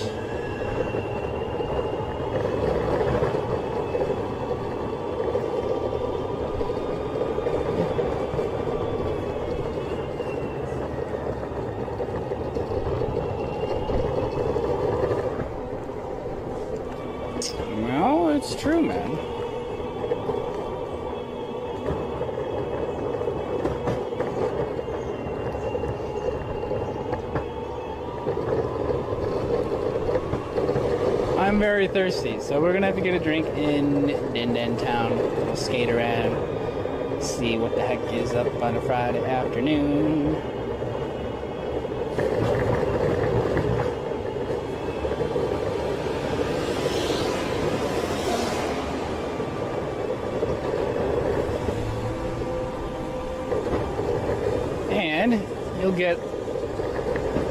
Well, it's true, man. I'm very thirsty, so we're gonna have to get a drink in Din Town. We'll skate around, see what the heck is up on a Friday afternoon. And you'll get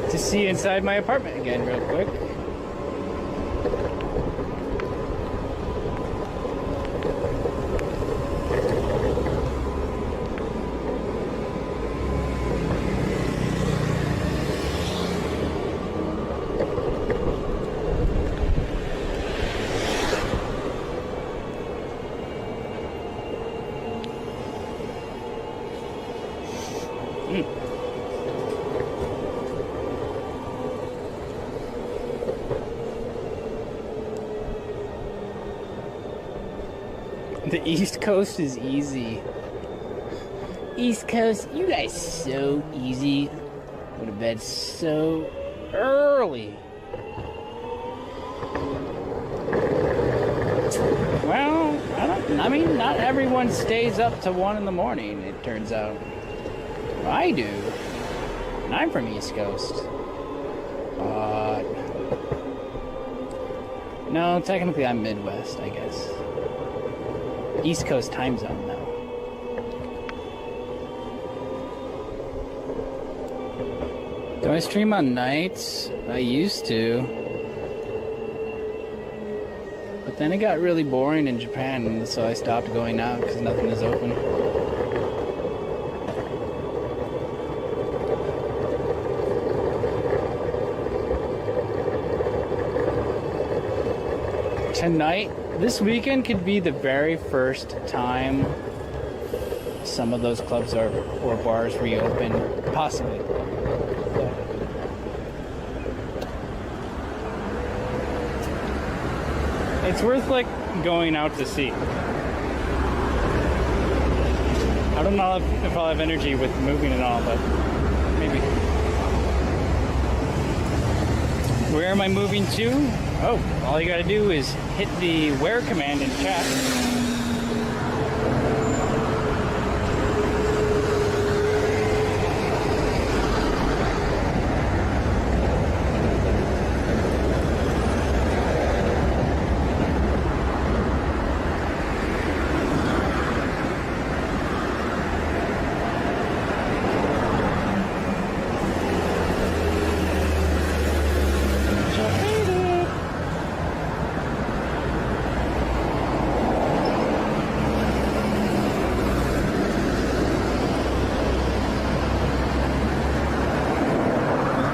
to see inside my apartment again real quick. The East Coast is easy. East Coast, you guys so easy. Go to bed so early. Well, I mean, not everyone stays up to 1 in the morning, it turns out. I do. And I'm from East Coast. But no, technically I'm Midwest, I guess. East Coast time zone, though. Do I stream on nights? I used to. But then it got really boring in Japan, and so I stopped going out because nothing is open. tonight, this weekend could be the very first time some of those clubs or bars reopen, possibly. It's worth like going out to see. I don't know if I'll have energy with moving and all, but maybe. Where am I moving to? Oh, all you gotta do is hit the where command in chat.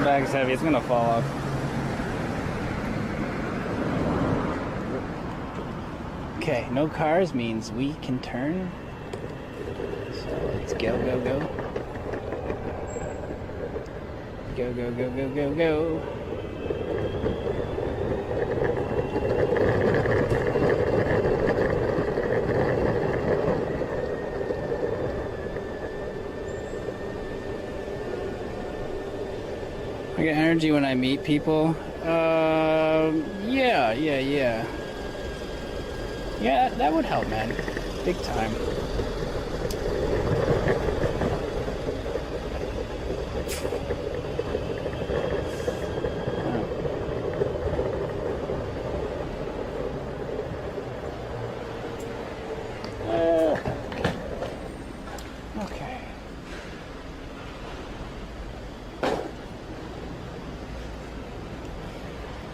Bag's heavy, it's gonna fall off. Okay, no cars means we can turn. So let's go, go, go. Go, go, go, go, go, go. I get energy when I meet people. Yeah. Yeah, that would help, man. Big time. Okay.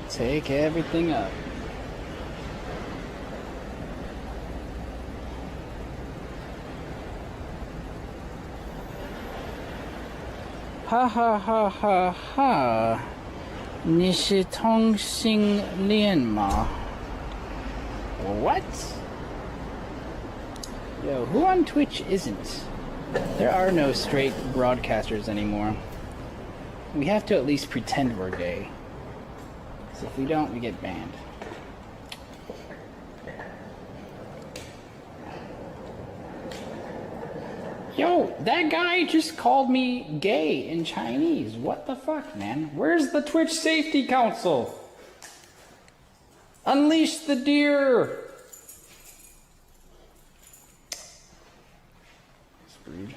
Take everything up. Ha ha ha ha ha. 你是同性恋吗? What? Yo, who on Twitch isn't? There are no straight broadcasters anymore. We have to at least pretend we're gay. So if we don't, we get banned. Yo, that guy just called me gay in Chinese. What the fuck, man? Where's the Twitch Safety Council? Unleash the deer! That's rude.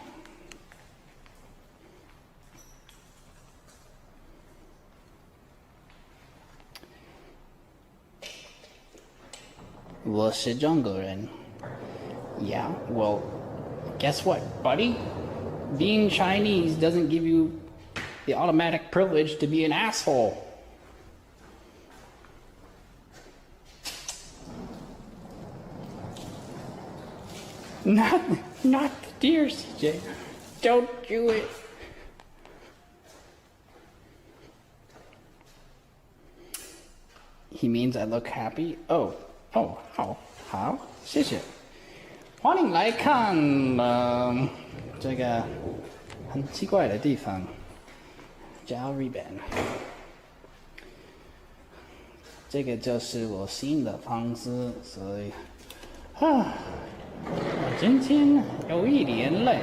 Yeah, well, guess what, buddy? Being Chinese doesn't give you the automatic privilege to be an asshole. Not the deer, CJ. Don't do it. He means I look happy. Oh, how? 谢谢。欢迎来看这个很奇怪的地方，叫日本。这个就是我新的房子，所以我今天有一点累。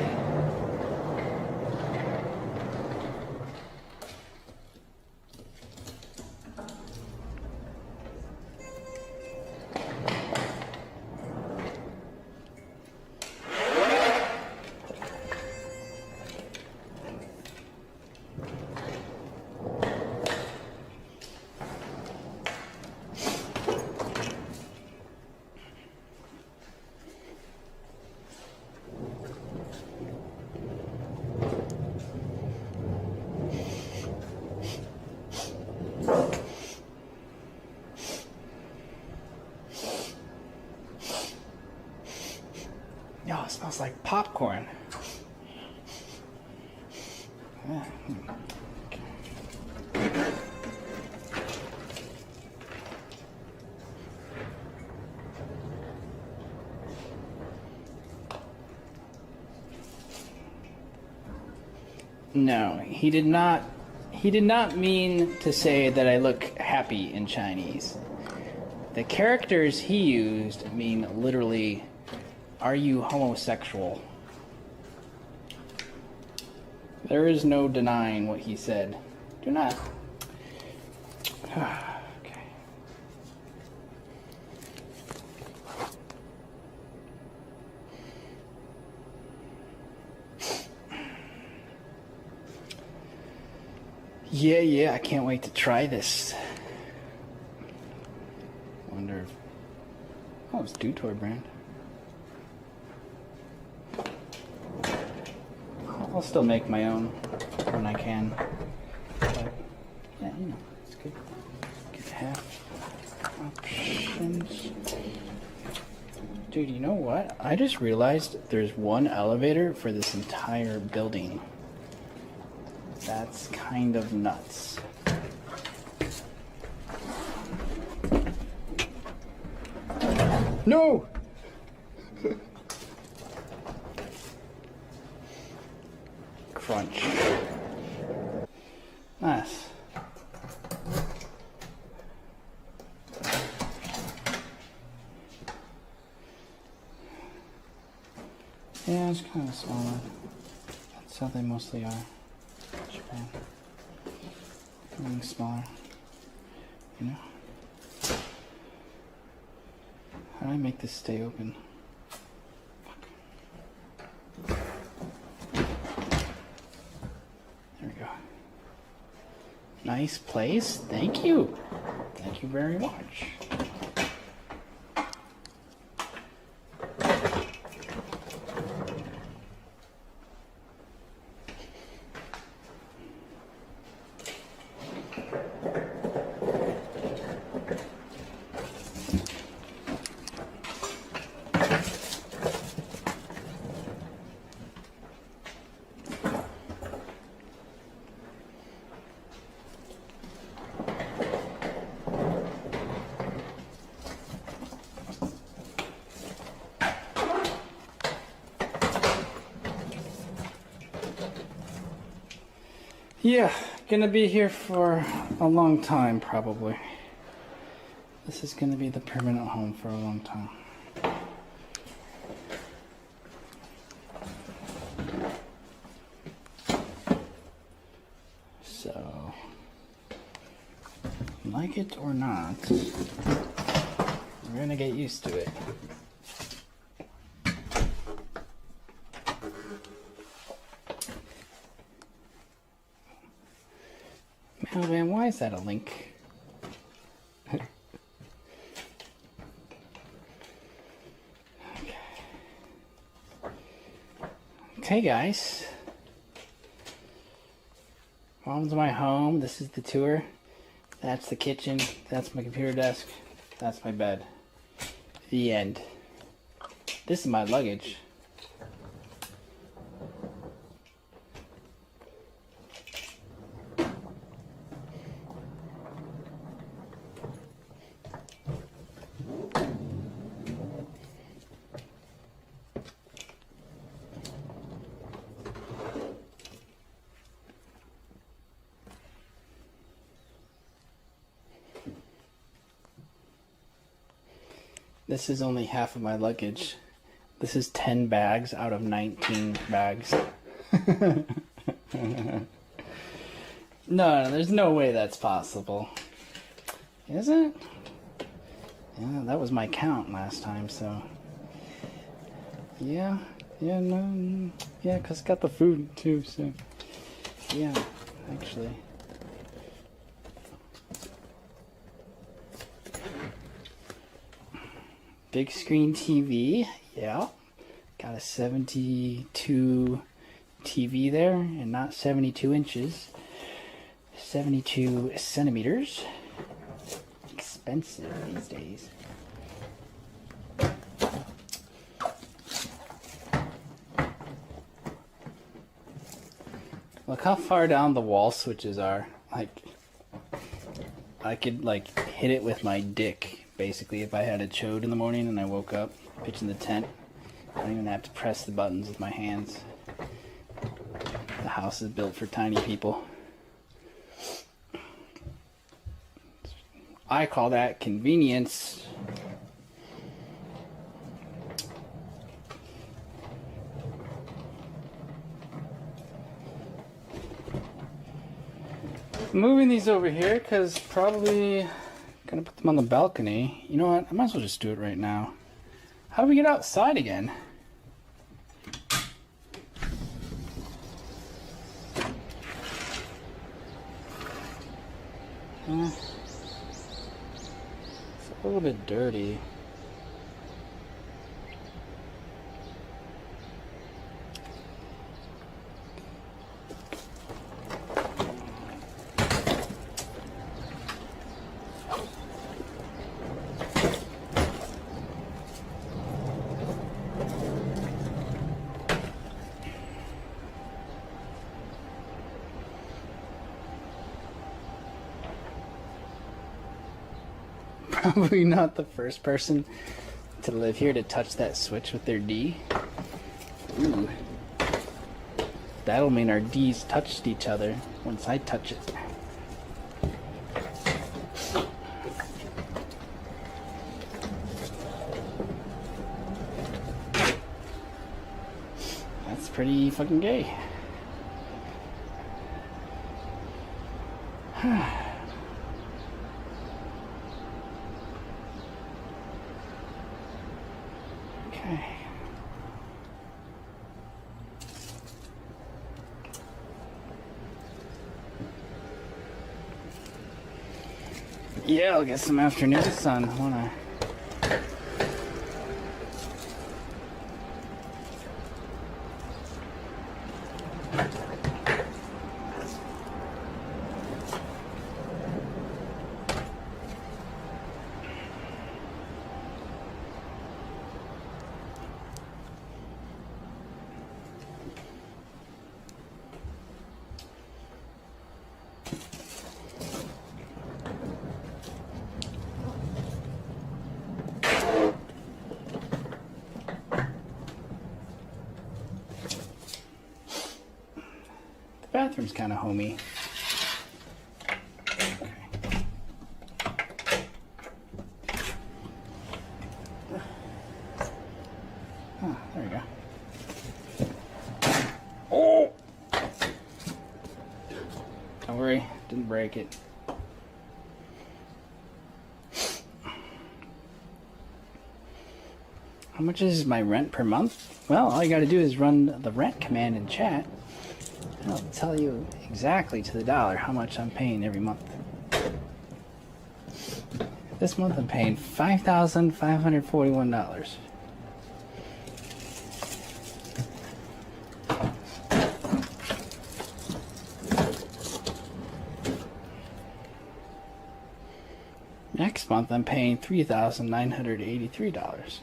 Yo, it smells like popcorn. No, he did not. He did not mean to say that I look happy in Chinese. The characters he used mean literally, are you homosexual? There is no denying what he said. Do not. Okay. Yeah, I can't wait to try this. Wonder if... Oh, it's Dutoy brand. I'll still make my own when I can. But, yeah, you know, it's good. Get half options. Dude, you know what? I just realized there's one elevator for this entire building. That's kind of nuts. No! Crunch. Nice. Yeah, it's kind of smaller. That's how they mostly are. Japan. Getting smaller. You know? How do I make this stay open? There we go. Nice place. Thank you. Thank you very much. Yeah, gonna be here for a long time, probably. This is gonna be the permanent home for a long time. So, like it or not, we're gonna get used to it. Oh man, why is that a link? Okay guys. Welcome to my home. This is the tour. That's the kitchen. That's my computer desk. That's my bed. The end. This is my luggage. This is only half of my luggage. This is 10 bags out of 19 bags. No, there's no way that's possible. Is it? Yeah, that was my count last time, so... Yeah, no... Yeah, because it's got the food, too, so... Yeah, actually... Big screen TV, yeah. Got a 72 TV there, and not 72 inches. 72 centimeters. Expensive these days. Look how far down the wall switches are. Like, I could like hit it with my dick. Basically, if I had a chode in the morning and I woke up, pitching the tent, I don't even have to press the buttons with my hands. The house is built for tiny people. I call that convenience. Moving these over here because probably gonna put them on the balcony. You know what? I might as well just do it right now. How do we get outside again? It's a little bit dirty. Probably not the first person to live here to touch that switch with their D. Ooh. That'll mean our D's touched each other once I touch it. That's pretty fucking gay. Yeah, I'll get some afternoon sun, won't I? Bathroom's kind of homey. Okay. Oh, there we go. Oh! Don't worry, didn't break it. How much is my rent per month? Well, all you gotta do is run the rent command in chat. I'll tell you exactly to the dollar how much I'm paying every month. This month I'm paying $5,541. Next month I'm paying $3,983.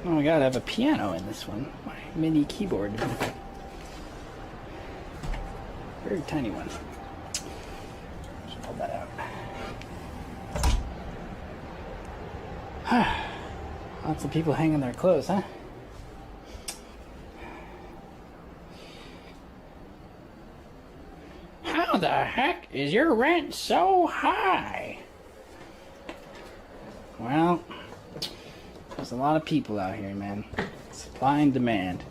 Oh my god, I have a piano in this one. My mini keyboard. Very tiny one. Should pull that out. Lots of people hanging their clothes, huh? How the heck is your rent so high? Well, there's a lot of people out here, man. Supply and demand.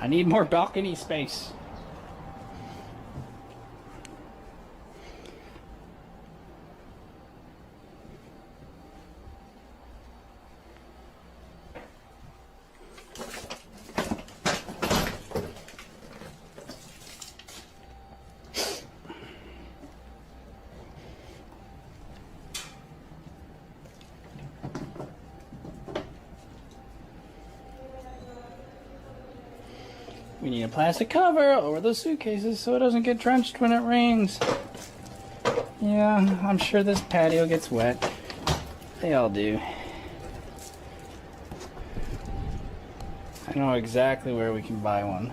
I need more balcony space. We need a plastic cover over those suitcases so it doesn't get drenched when it rains. Yeah, I'm sure this patio gets wet. They all do. I know exactly where we can buy one.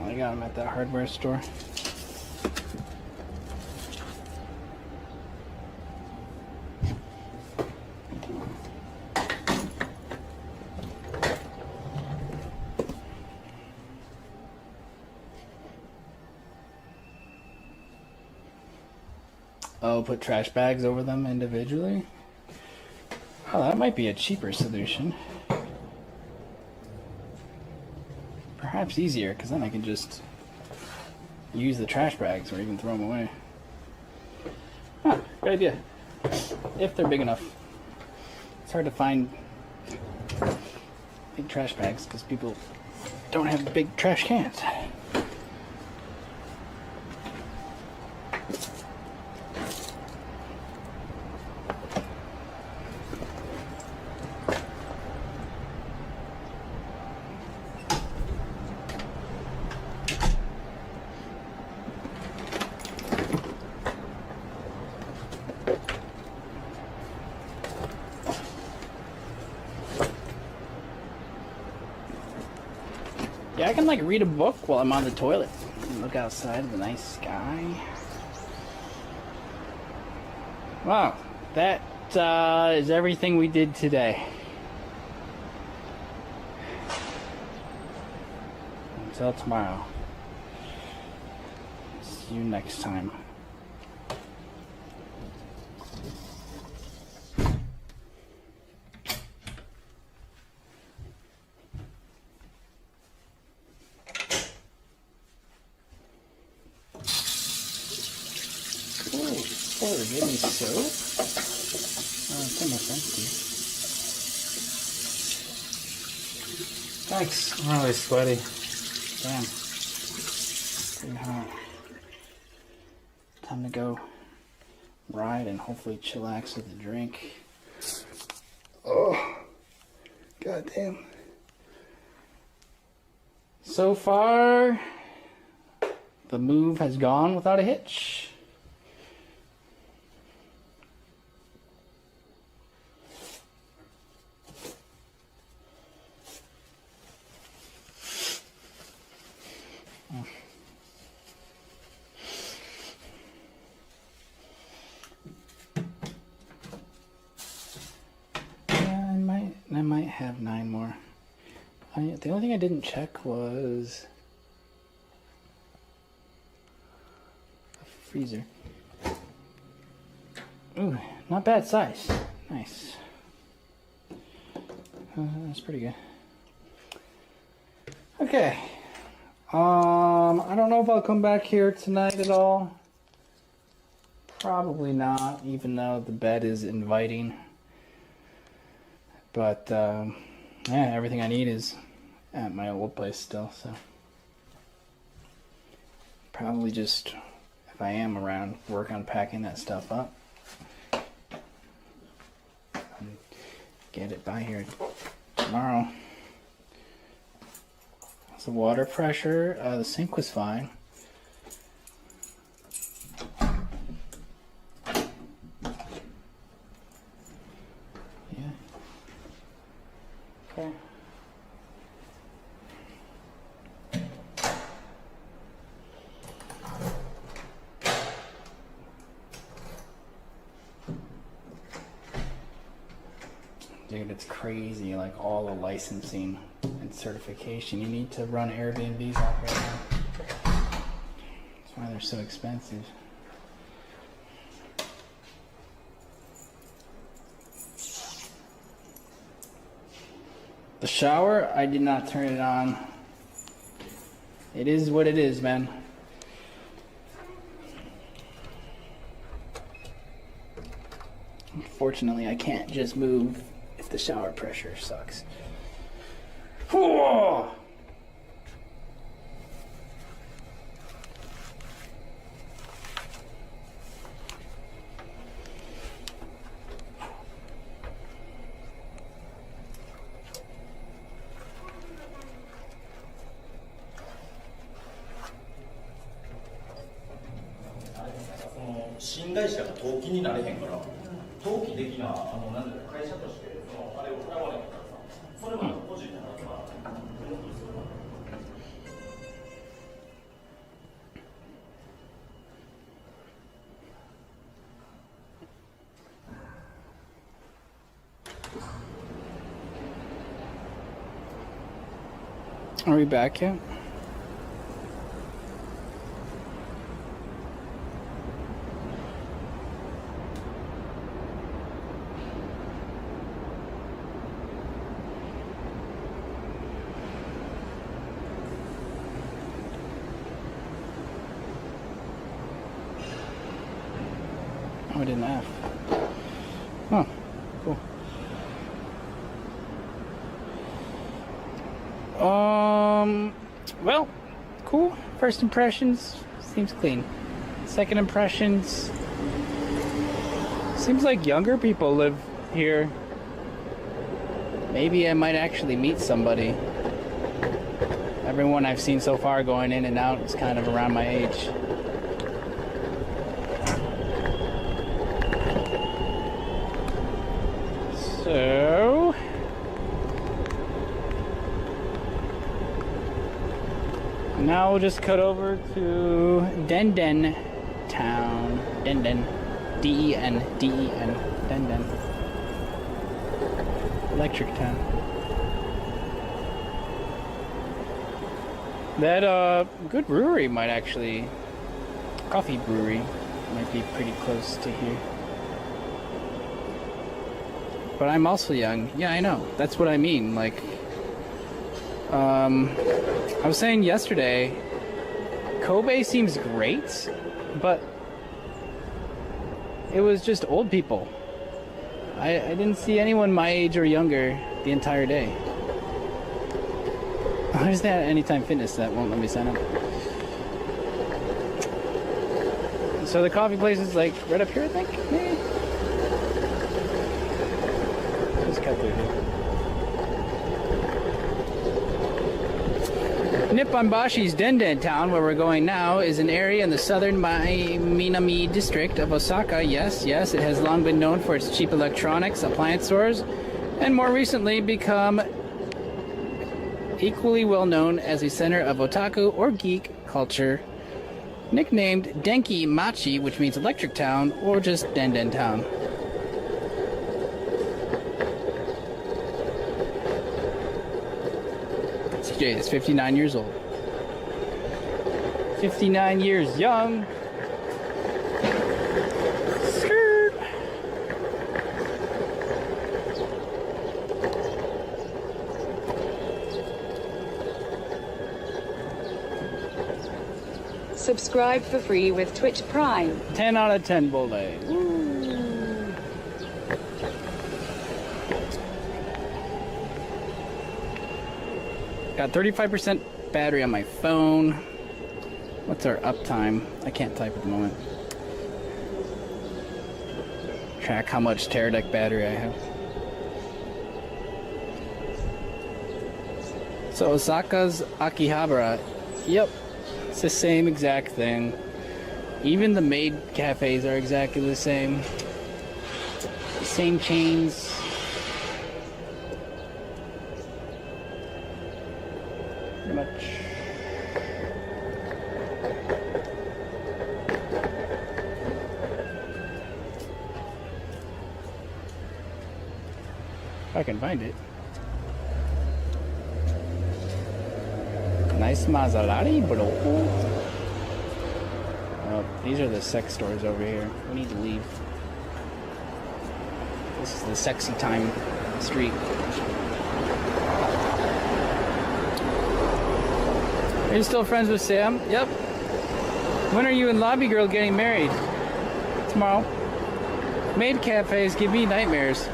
I got them at that hardware store. Oh, put trash bags over them individually? Oh, that might be a cheaper solution. Perhaps easier, because then I can just use the trash bags or even throw them away. Ah, good idea. If they're big enough. It's hard to find big trash bags because people don't have big trash cans. Yeah, I can like read a book while I'm on the toilet and look outside at the nice sky. Wow, that is everything we did today. Until tomorrow. See you next time. Oh, they're giving me soap? Oh, it's almost empty. Thanks. I'm really sweaty. Damn. Pretty hot. Time to go ride and hopefully chillax with a drink. Oh, goddamn. So far, the move has gone without a hitch. I might have 9 more. The only thing I didn't check was the freezer. Ooh, not bad size. Nice. That's pretty good. Okay. I don't know if I'll come back here tonight at all. Probably not, even though the bed is inviting. But, yeah, everything I need is at my old place still, so. Probably just, if I am around, work on packing that stuff up. And get it by here tomorrow. So water pressure, the sink was fine. Yeah. Okay. Dude, it's crazy, like all the licensing and certification you need to run Airbnbs out right now. That's why they're so expensive. The shower, I did not turn it on. It is what it is, man. Unfortunately, I can't just move if the shower pressure sucks. Whoa! 新会社が登記になれへんから、登記できな、なんだろう、会社として、あれを払わないからさ、それまで個人の方は、Are we back yet? Oh, I didn't have. Oh, cool. Well, cool. First impressions, seems clean. Second impressions, seems like younger people live here. Maybe I might actually meet somebody. Everyone I've seen so far going in and out is kind of around my age. So... now we'll just cut over to Denden Town. Denden. D-E-N. D-E-N. Denden. Electric Town. That, good brewery might actually... coffee brewery might be pretty close to here. But I'm also young. Yeah, I know. That's what I mean. Like... I was saying yesterday, Kobe seems great, but it was just old people. I didn't see anyone my age or younger the entire day. There's that Anytime Fitness that won't let me sign up. So the coffee place is like right up here, I think, maybe? Just cut through here. Nipponbashi's Denden Town, where we're going now, is an area in the southern Minami district of Osaka. Yes, it has long been known for its cheap electronics, appliance stores, and more recently become equally well known as a center of otaku or geek culture, nicknamed Denki Machi, which means Electric Town, or just Denden Town. CJ is 59 years old. 59 years young. Skirt. Subscribe for free with Twitch Prime. 10 out of 10, Bole. Got 35% battery on my phone. What's our uptime? I can't type at the moment. Track how much Teradek battery I have. So Osaka's Akihabara. Yep, it's the same exact thing. Even the maid cafes are exactly the same. Same chains. Pretty much. If I can find it. Nice Maserati, bro. Oh, these are the sex stores over here. We need to leave. This is the sexy time street. Are you still friends with Sam? Yep. When are you and Lobby Girl getting married? Tomorrow. Maid cafes give me nightmares.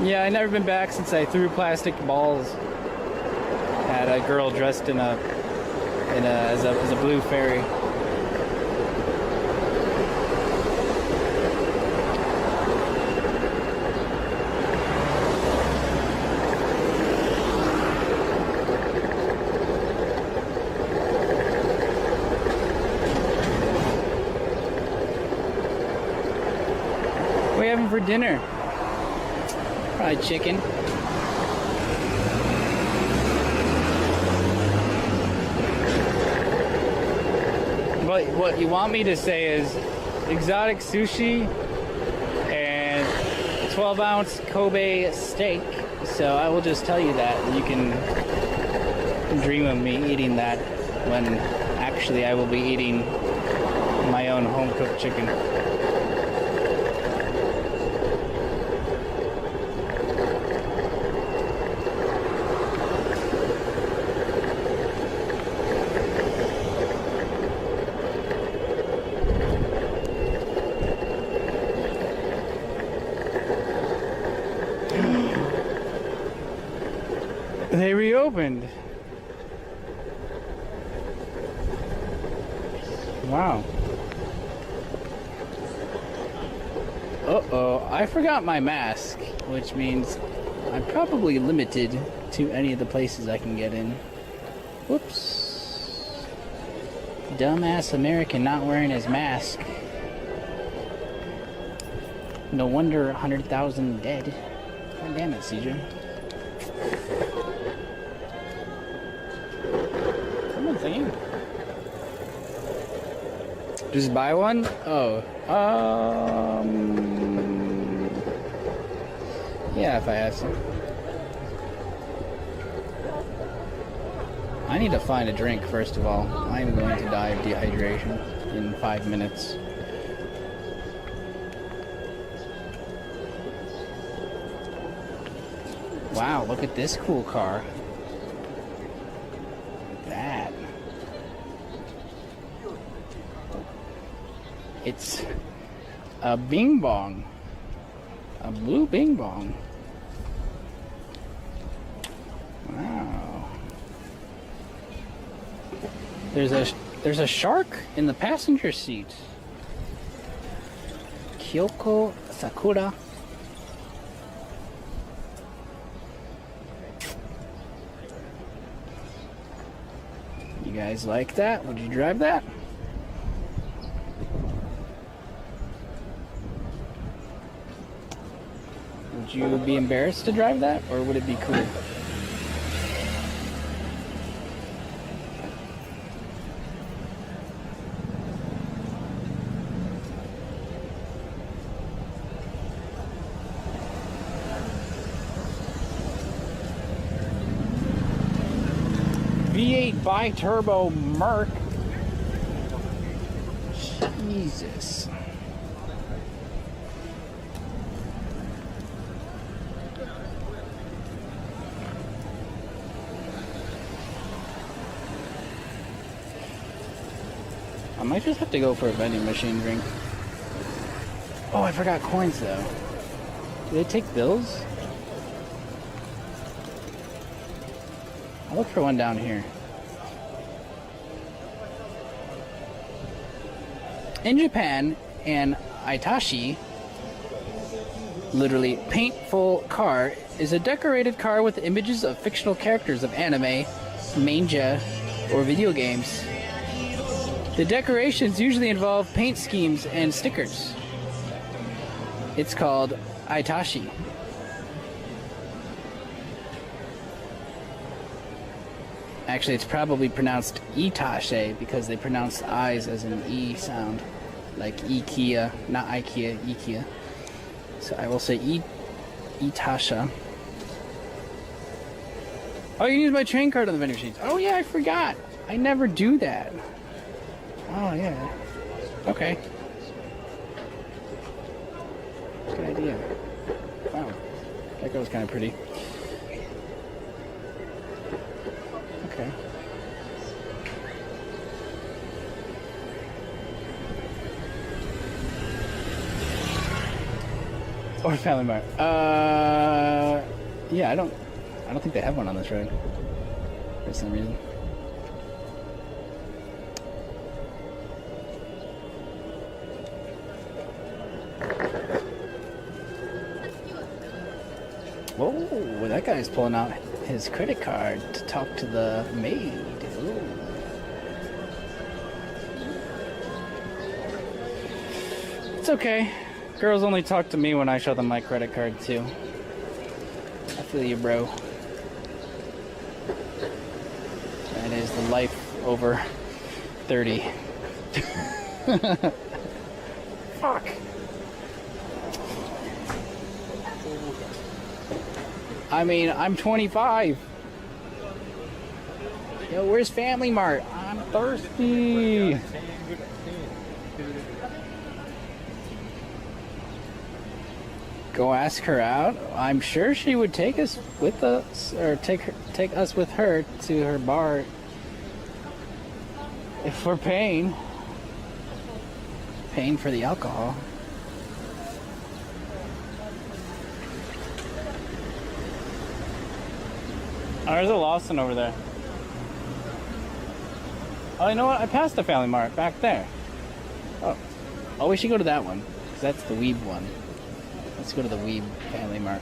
Yeah, I've never been back since I threw plastic balls at a girl dressed as a blue fairy. we having for dinner? Probably chicken. But what you want me to say is exotic sushi and 12-ounce Kobe steak. So I will just tell you that. You can dream of me eating that when actually I will be eating my own home-cooked chicken. They reopened. Wow. Uh-oh, I forgot my mask, which means I'm probably limited to any of the places I can get in. Whoops. Dumbass American not wearing his mask. No wonder 100,000 dead. God damn it, CJ. Just buy one? Oh, yeah, if I have some. I need to find a drink, first of all. I'm going to die of dehydration in 5 minutes. Wow, look at this cool car. That. It's a bing bong. A blue bing bong. Wow. There's a shark in the passenger seat. Kyoko Sakura. You guys like that? Would you drive that? Would you be embarrassed to drive that, or would it be cool? V8 bi-turbo Merc. Jesus. I might just have to go for a vending machine drink. Oh, I forgot coins though. Do they take bills? I'll look for one down here. In Japan, an Aitashi, literally paintful car, is a decorated car with images of fictional characters of anime, manga, or video games. The decorations usually involve paint schemes and stickers. It's called Aitashi. Actually, it's probably pronounced Itashe because they pronounce the I's as an E sound. Like IKEA, not IKEA, IKEA. So I will say Itasha. Oh, you can use my train card on the vending machines. Oh yeah, I forgot. I never do that. Oh yeah. Okay. Good idea. Wow. That girl's kind of pretty. Okay. Or Family Mart. Yeah, I don't think they have one on this road for some reason. Whoa, that guy's pulling out his credit card to talk to the maid. Ooh. It's okay. Girls only talk to me when I show them my credit card, too. I feel you, bro. That is the life over 30. Fuck. I mean, I'm 25. Yo, where's Family Mart? I'm thirsty. Go ask her out. I'm sure she would take us with us, or take us with her to her bar if we're paying for the alcohol. Oh, there's a Lawson over there. Oh, you know what? I passed the Family Mart back there. Oh, we should go to that one, because that's the Weeb one. Let's go to the Weeb Family Mart.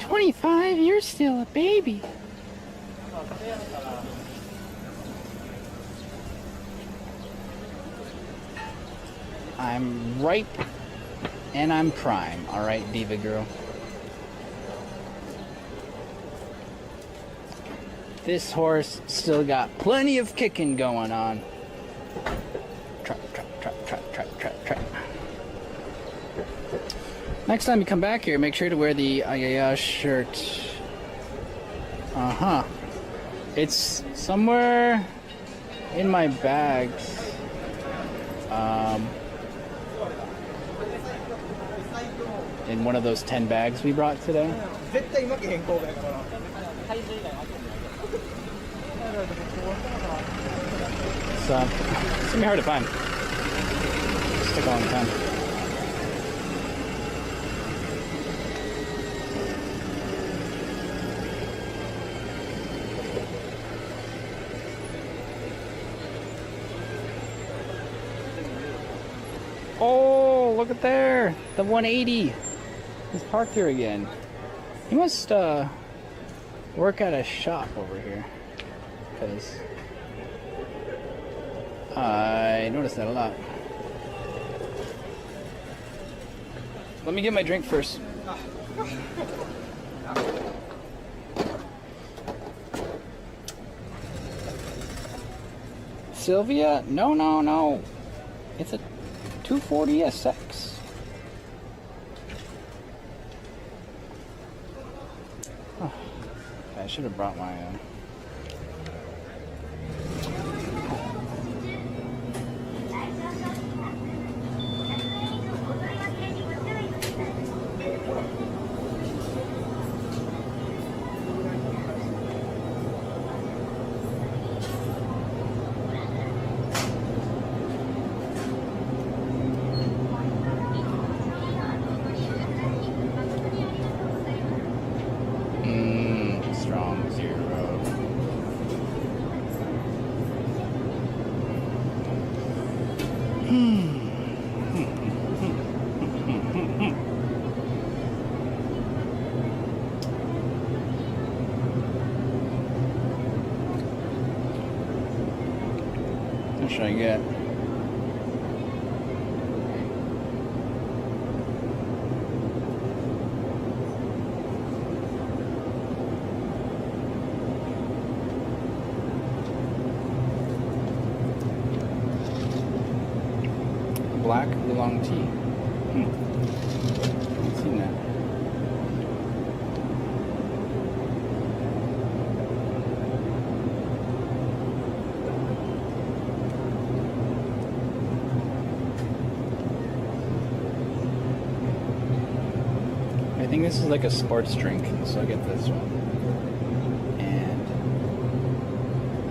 25? You're still a baby. I'm ripe and I'm prime. Alright, Diva Girl. This horse still got plenty of kicking going on. Trot, trot, trot, trot, trot, trot, trot. Next time you come back here, make sure to wear the Ayaya shirt. It's somewhere in my bags. In one of those 10 bags we brought today. It's gonna be hard to find. It's took a long time. Oh, look at there! The 180! He's parked here again. He must work at a shop over here. Because I noticed that a lot. Let me get my drink first. Sylvia? No, no, no. It's a 240 SX. Oh, I should have brought my strong zero. What should I get? Black oolong tea. Haven't seen that. I think this is like a sports drink, so I'll get this one. And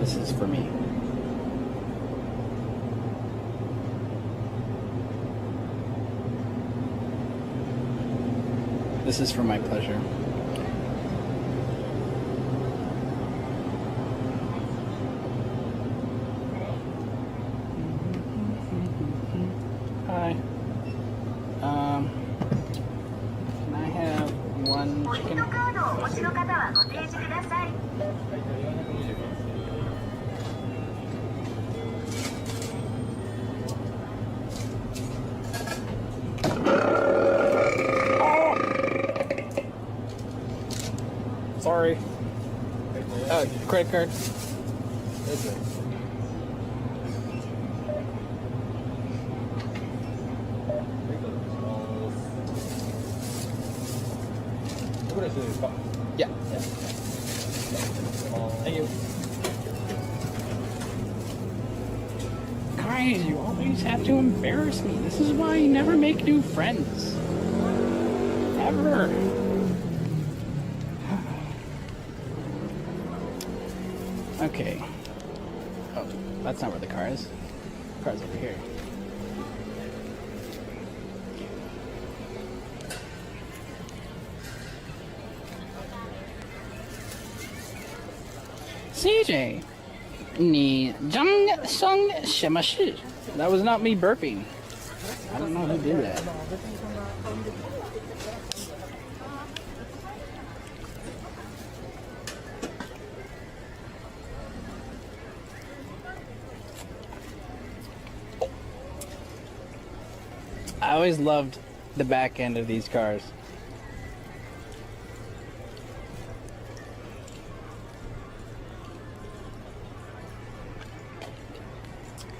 this is for me. This is for my pleasure. Hi. Can I have one chicken? Sorry. Credit card. Yeah. Thank you. Guys, you always have to embarrass me. This is why you never make new friends. Ever. Okay. Oh, that's not where the car is. The car's over here. CJ, 你张生什么事? That was not me burping. I don't know who did that. I always loved the back end of these cars.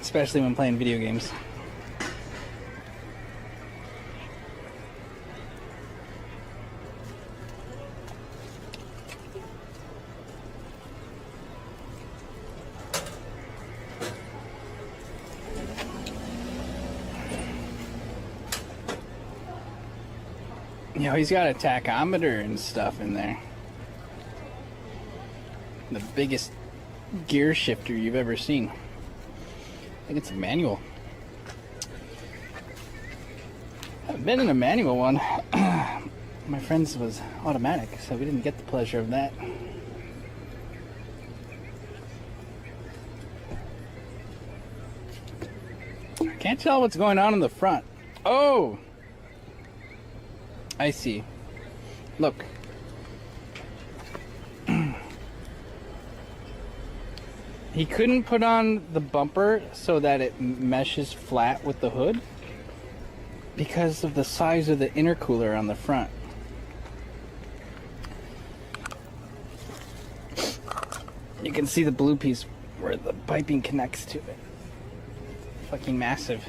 Especially when playing video games. You know, he's got a tachometer and stuff in there. The biggest gear shifter you've ever seen. I think it's a manual. I've been in a manual one. My friend's was automatic, so we didn't get the pleasure of that. I can't tell what's going on in the front. Oh! I see. Look. He couldn't put on the bumper so that it meshes flat with the hood because of the size of the intercooler on the front. You can see the blue piece where the piping connects to it. Fucking massive.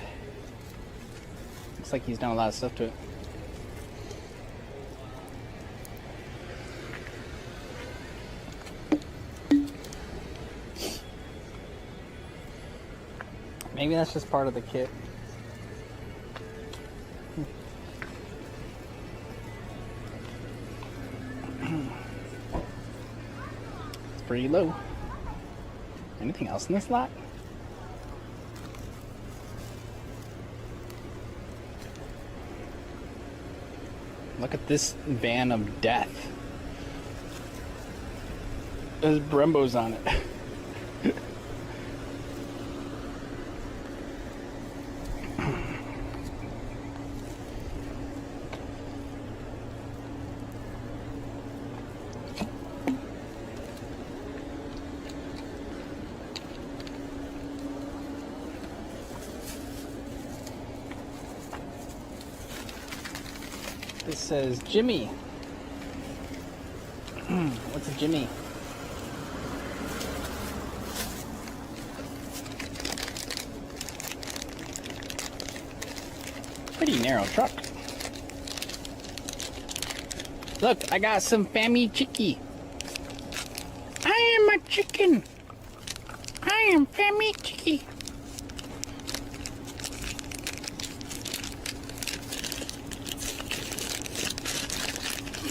Looks like he's done a lot of stuff to it. Maybe that's just part of the kit. It's pretty low. Anything else in this lot? Look at this van of death. There's Brembos on it. This says Jimmy. What's a Jimmy? Pretty narrow truck. Look, I got some fammy chicky. I am a chicken. I am fammy chicky.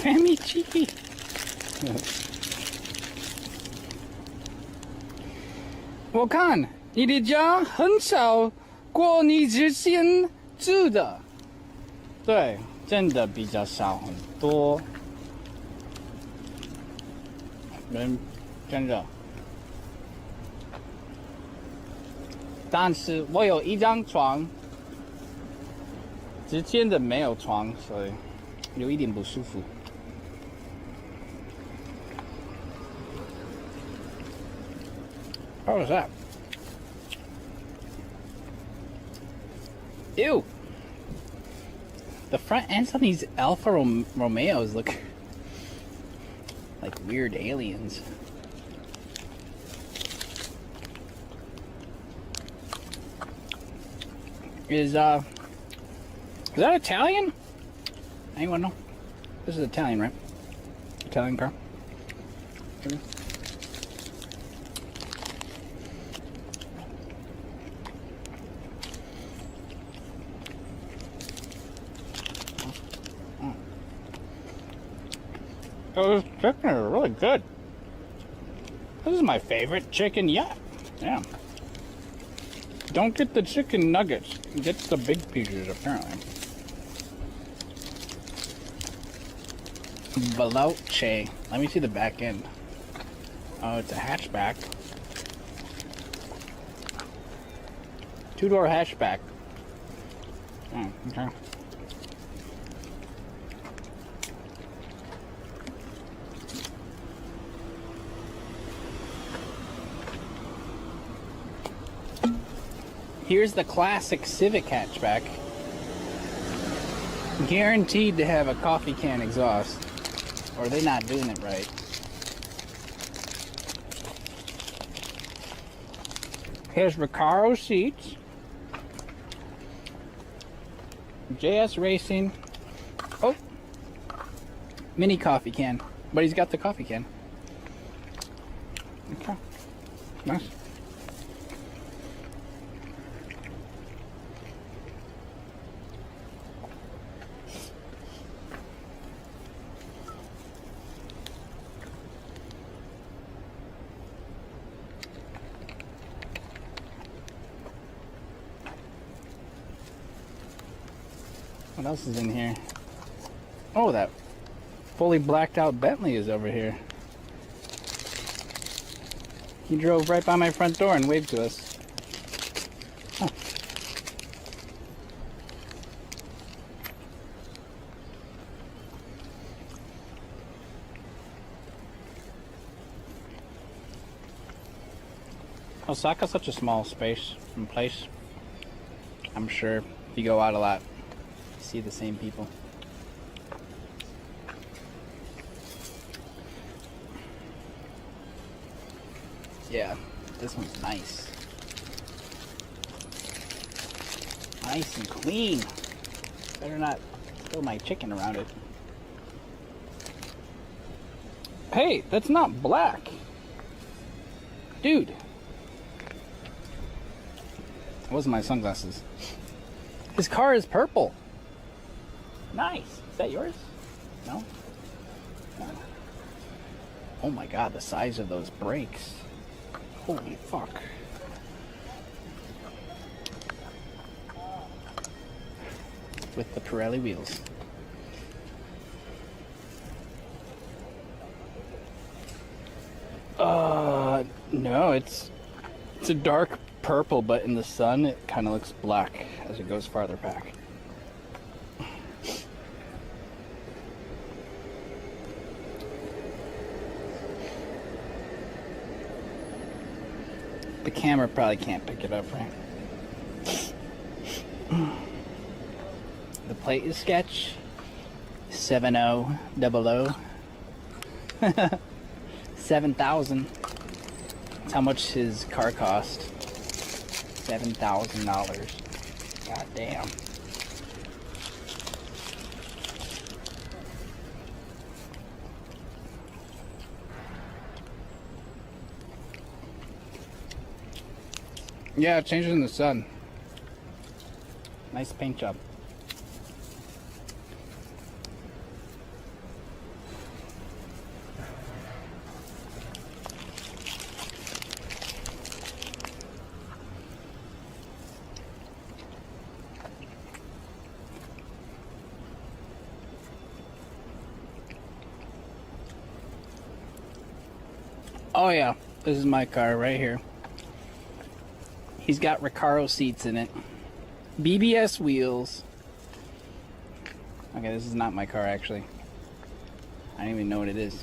Fammy cheeky. 我看你的家很少过你之前住的，对，真的比较少很多。真的。但是我有一张床，之前的没有床，所以有一点不舒服。What was that? Ew! The front ends on these Alfa Romeos look like weird aliens. Is that Italian? Anyone know? This is Italian, right? Italian car. Those chicken are really good. This is my favorite chicken yet. Yeah. Don't get the chicken nuggets. Get the big pieces, apparently. Veloce. Let me see the back end. Oh, it's a hatchback. Two-door hatchback. Oh, okay. Here's the classic Civic hatchback. Guaranteed to have a coffee can exhaust. Or they're not doing it right. Here's Recaro seats. JS Racing. Oh! Mini coffee can. But he's got the coffee can. Okay. Nice. What else is in here? Oh, that fully blacked out Bentley is over here. He drove right by my front door and waved to us. Huh. Osaka's such a small space and place. I'm sure if you go out a lot, see the same people. Yeah, this one's nice. Nice and clean. Better not spill my chicken around it. Hey, that's not black. Dude. It wasn't my sunglasses. His car is purple. Nice. Is that yours? No? No. Oh my god, the size of those brakes. Holy fuck. With the Pirelli wheels. No, it's a dark purple, but in the sun it kind of looks black as it goes farther back. The camera probably can't pick it up, right? The plate is sketch 7000. 7,000. That's how much his car cost. $7,000. God damn. Yeah, it changes in the sun. Nice paint job. Oh yeah, this is my car right here. He's got Recaro seats in it. BBS wheels. Okay, this is not my car actually. I don't even know what it is.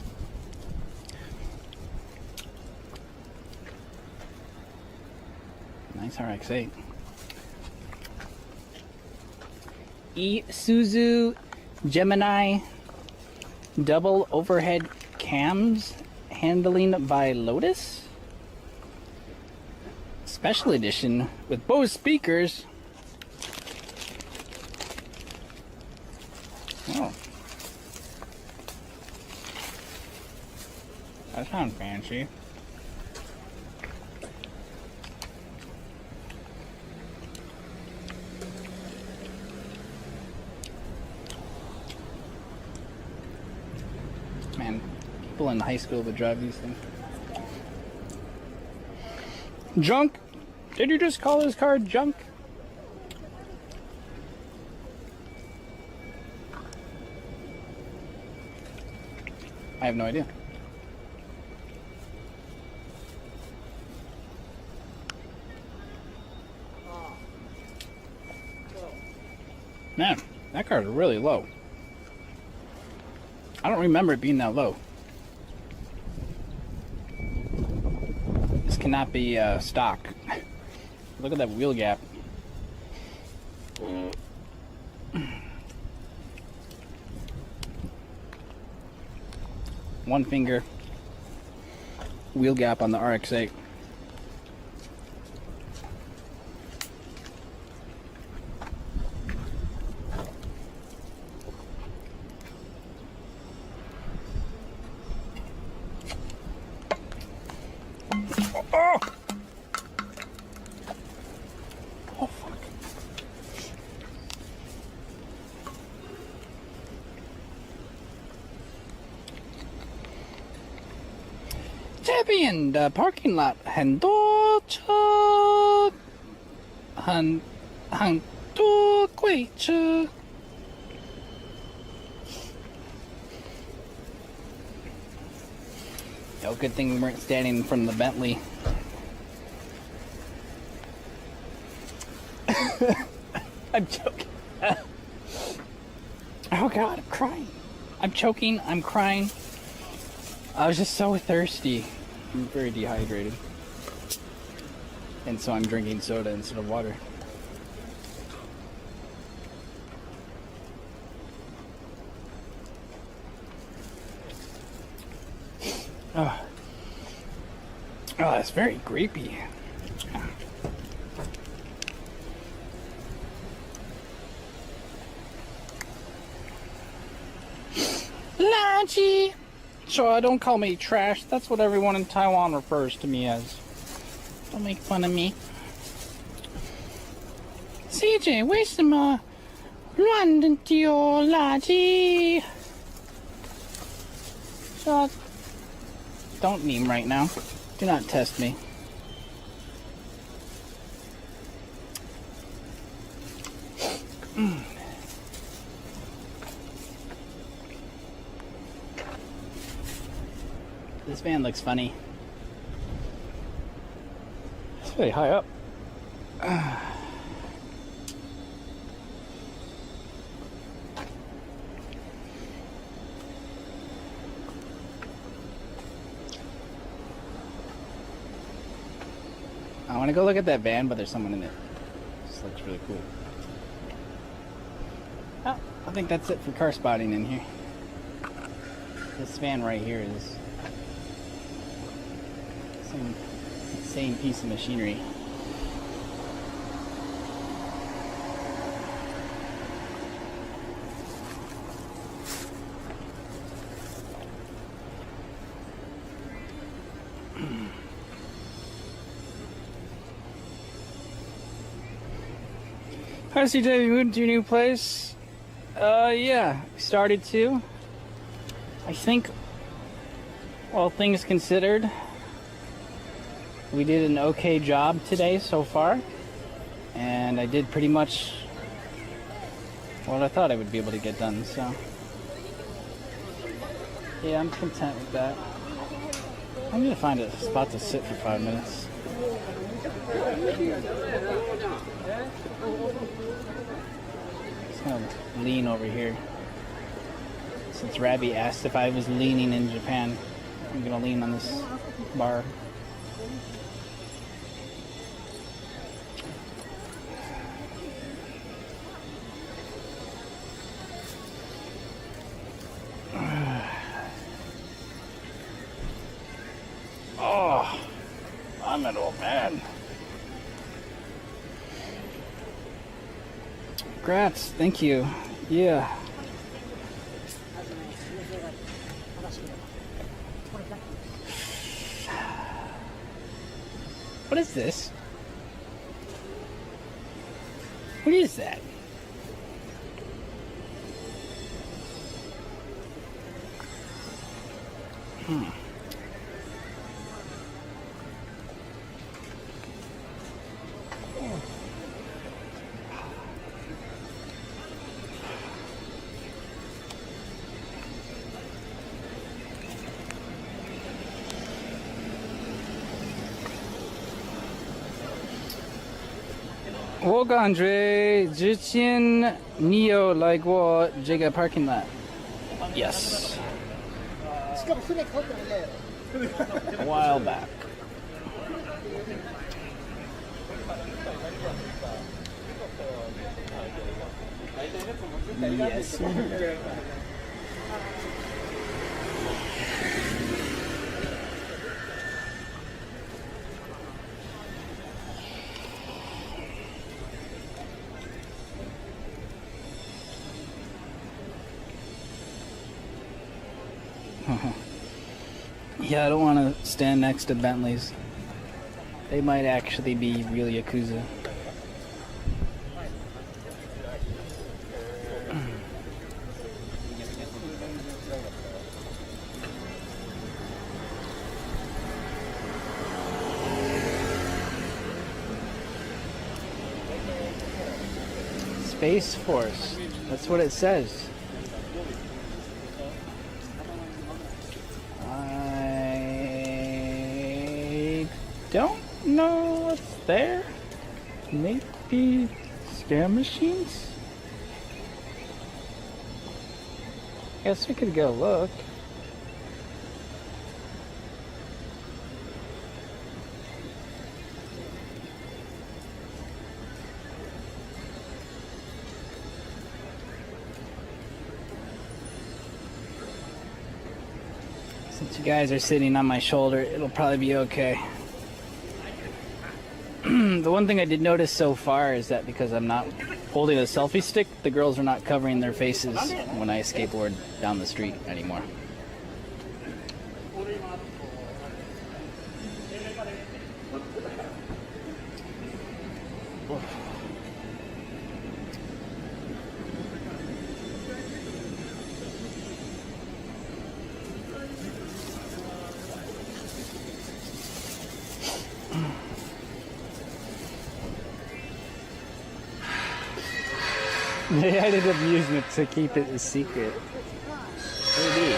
Nice RX-8. Isuzu Gemini double overhead Hams Handling by Lotus. Special edition with Bose speakers. Oh. That sounds fancy. Man, people in high school would drive these things. Junk? Did you just call this car junk? I have no idea. Man, that car is really low. I don't remember it being that low. This cannot be stock. Look at that wheel gap. One finger wheel gap on the RX-8. Oh! Oh, fuck. 这边的 parking lot 很多车，很多贵车。Oh, good thing we weren't standing in front of the Bentley. I'm joking. Oh God, I'm crying. I'm choking, I'm crying. I was just so thirsty. I'm very dehydrated. And so I'm drinking soda instead of water. Oh, it's very grapey. Lachi! So don't call me trash. That's what everyone in Taiwan refers to me as. Don't make fun of me. CJ, 为什么乱丢垃圾? So, don't meme right now. Do not test me. This van looks funny. It's really high up. I want to go look at that van, but there's someone in it. This looks really cool. Oh, I think that's it for car spotting in here. This van right here is some insane piece of machinery. Hi CJ, you moved to your new place? Yeah, started to. I think, all things considered, we did an okay job today so far. And I did pretty much what I thought I would be able to get done, so. Yeah, I'm content with that. I'm gonna find a spot to sit for 5 minutes. Just gonna lean over here. Since Rabbi asked if I was leaning in Japan, I'm gonna lean on this bar. I'm an old man. Grats, thank you. Yeah. What is this? What is that?我感觉之前你有来过这个 parking lot. Yes. しかも船買ってもね A while back. Yes. Yeah, I don't want to stand next to Bentleys. They might actually be real Yakuza. Space Force. That's what it says. I don't know what's there. Maybe scam machines? Guess we could go look. Since you guys are sitting on my shoulder, it'll probably be okay. The one thing I did notice so far is that because I'm not holding a selfie stick, the girls are not covering their faces when I skateboard down the street anymore. They ended up using it to keep it a secret. Maybe.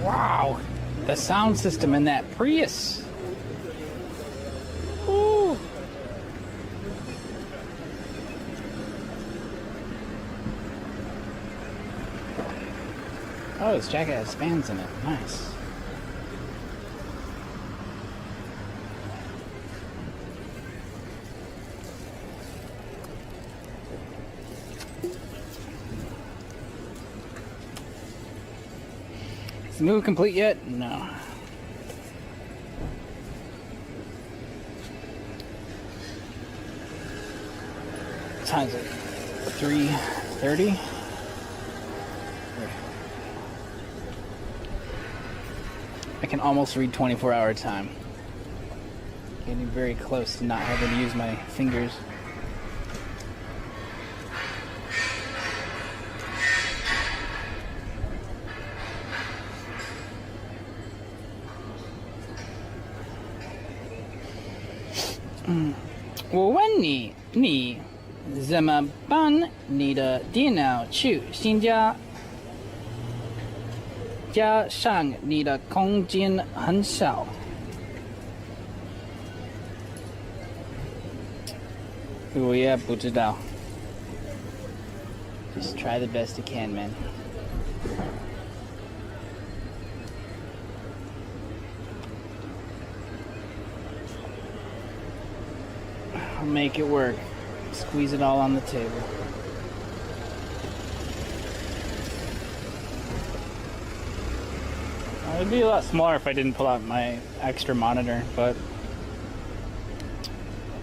Wow, the sound system in that Prius. Ooh. Oh, this jacket has fans in it. Nice. Is the move complete yet? No. What time is it? 3:30? I can almost read 24-hour time. Getting very close to not having to use my fingers. Mm. 我问你，你怎么办？你的电脑去新家，加上你的空间很小。Oh yeah, 不知道. Just try the best you can, man. I'll make it work. Squeeze it all on the table. It'd be a lot smaller if I didn't pull out my extra monitor, but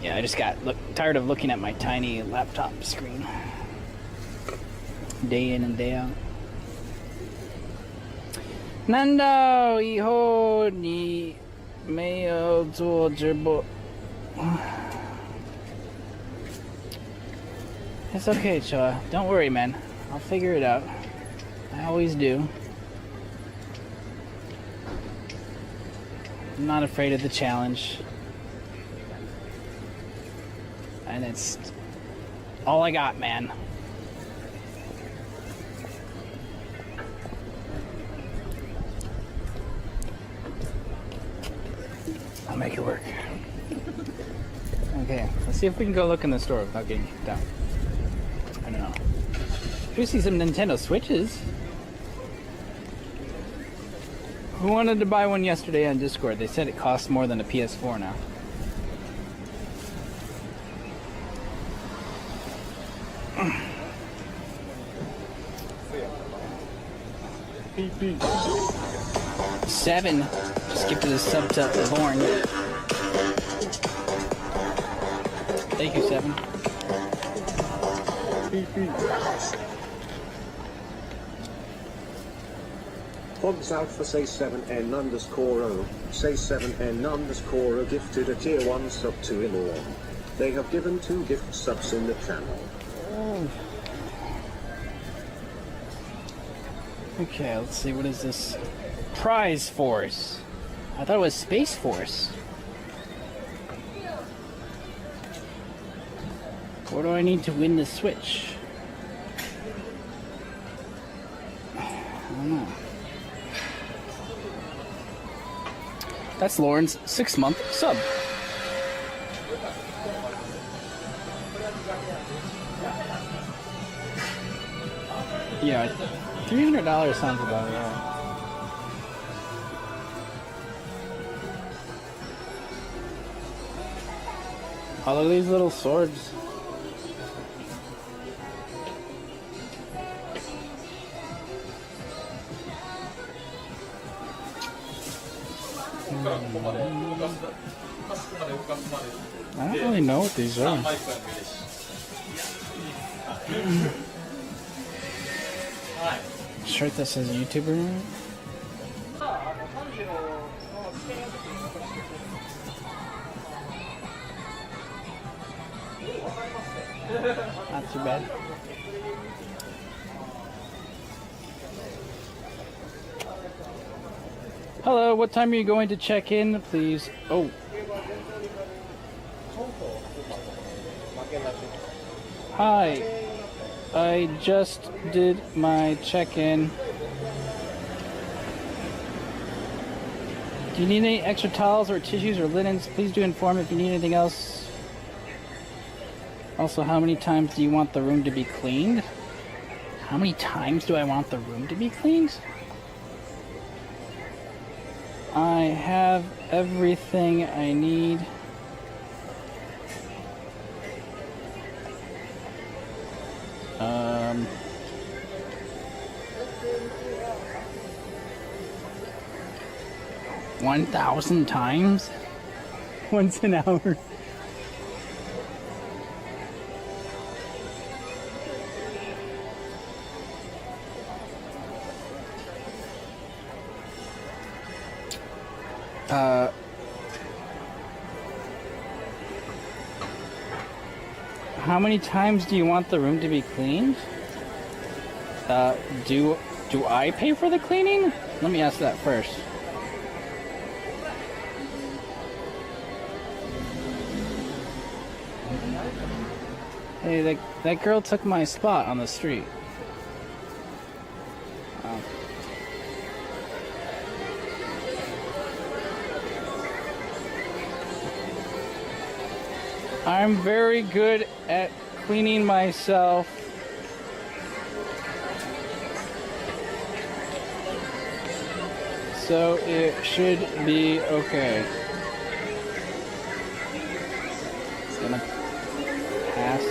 yeah, I just got tired of looking at my tiny laptop screen day in and day out. Nando, 以后你没有做直播. It's okay, Choa. Don't worry, man. I'll figure it out. I always do. I'm not afraid of the challenge. And it's all I got, man. I'll make it work. Okay, let's see if we can go look in the store without getting kicked out. I don't know. We see some Nintendo Switches. Who wanted to buy one yesterday on Discord? They said it costs more than a PS4 now. Seven. Skip to the sub to Born. Thank you, Seven. Hobbs Alpha say 7N_O. Say 7N_O gifted a tier 1 sub to Illuon. They have given 2 gift subs in the channel. Okay, let's see, what is this? Prize Force. I thought it was Space Force. What do I need to win the Switch? I don't know. That's Lauren's 6-month sub. Yeah, $300 sounds about right. All of these little swords. I don't really know what these are. Shirt that says YouTuber. Not too bad. Hello, what time are you going to check in, please? Oh. Hi. I just did my check-in. Do you need any extra towels or tissues or linens? Please do inform if you need anything else. Also, how many times do you want the room to be cleaned? How many times do I want the room to be cleaned? I have everything I need. $1,000 times? Once an hour. How many times do you want the room to be cleaned? Do I pay for the cleaning? Let me ask that first. Hey, that girl took my spot on the street. Oh. I'm very good at cleaning myself. So it should be okay. It's gonna pass.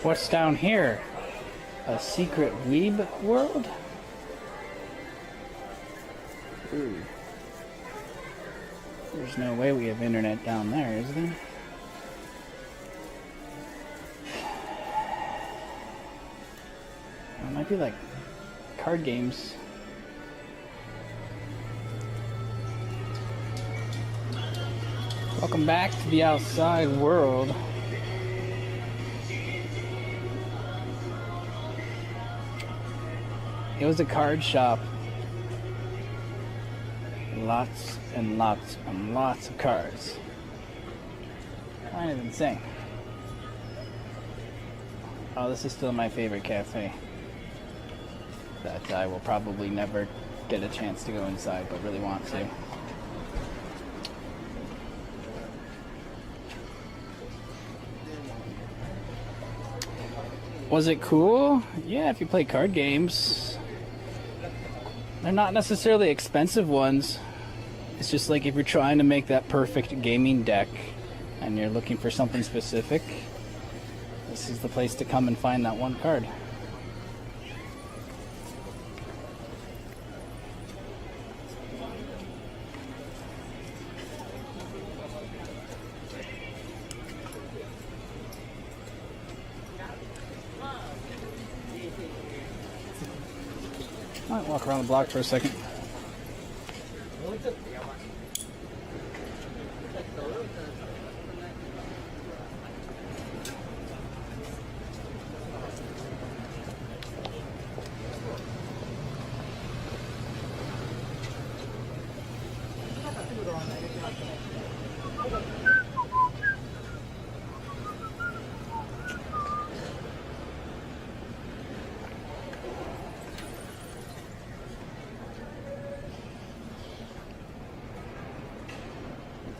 What's down here? A secret weeb world? Ooh. There's no way we have internet down there, is there? It might be like card games. Welcome back to the outside world. It was a card shop. Lots and lots and lots of cards. Kind of insane. Oh, this is still my favorite cafe. That I will probably never get a chance to go inside, but really want to. Was it cool? Yeah, if you play card games. They're not necessarily expensive ones. It's just like if you're trying to make that perfect gaming deck and you're looking for something specific, this is the place to come and find that one card. Might walk around the block for a second.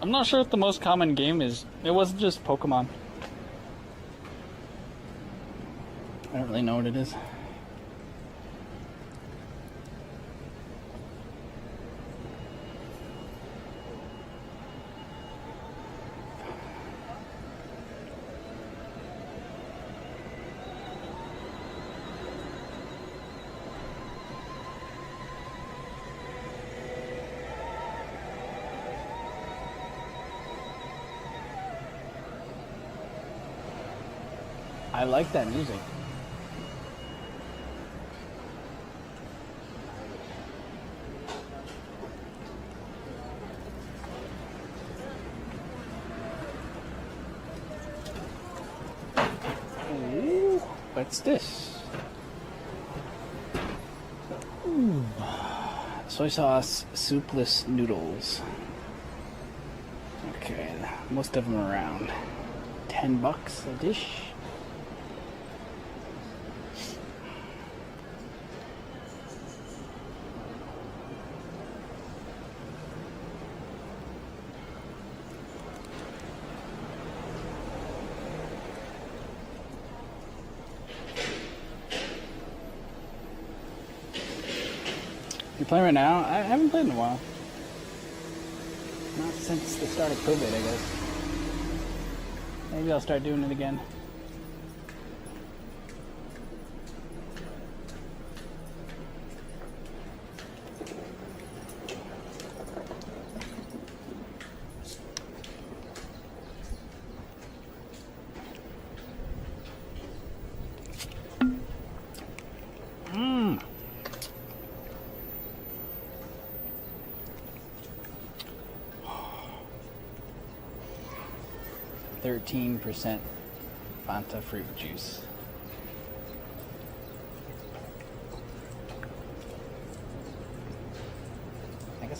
I'm not sure what the most common game is. It wasn't just Pokemon. I don't really know what it is. I like that music. Ooh, what's this? Ooh. Soy sauce soupless noodles. Okay, most of them are around $10 a dish. You playing right now? I haven't played in a while. Not since the start of COVID, I guess. Maybe I'll start doing it again. Mmm. 13% Fanta fruit juice.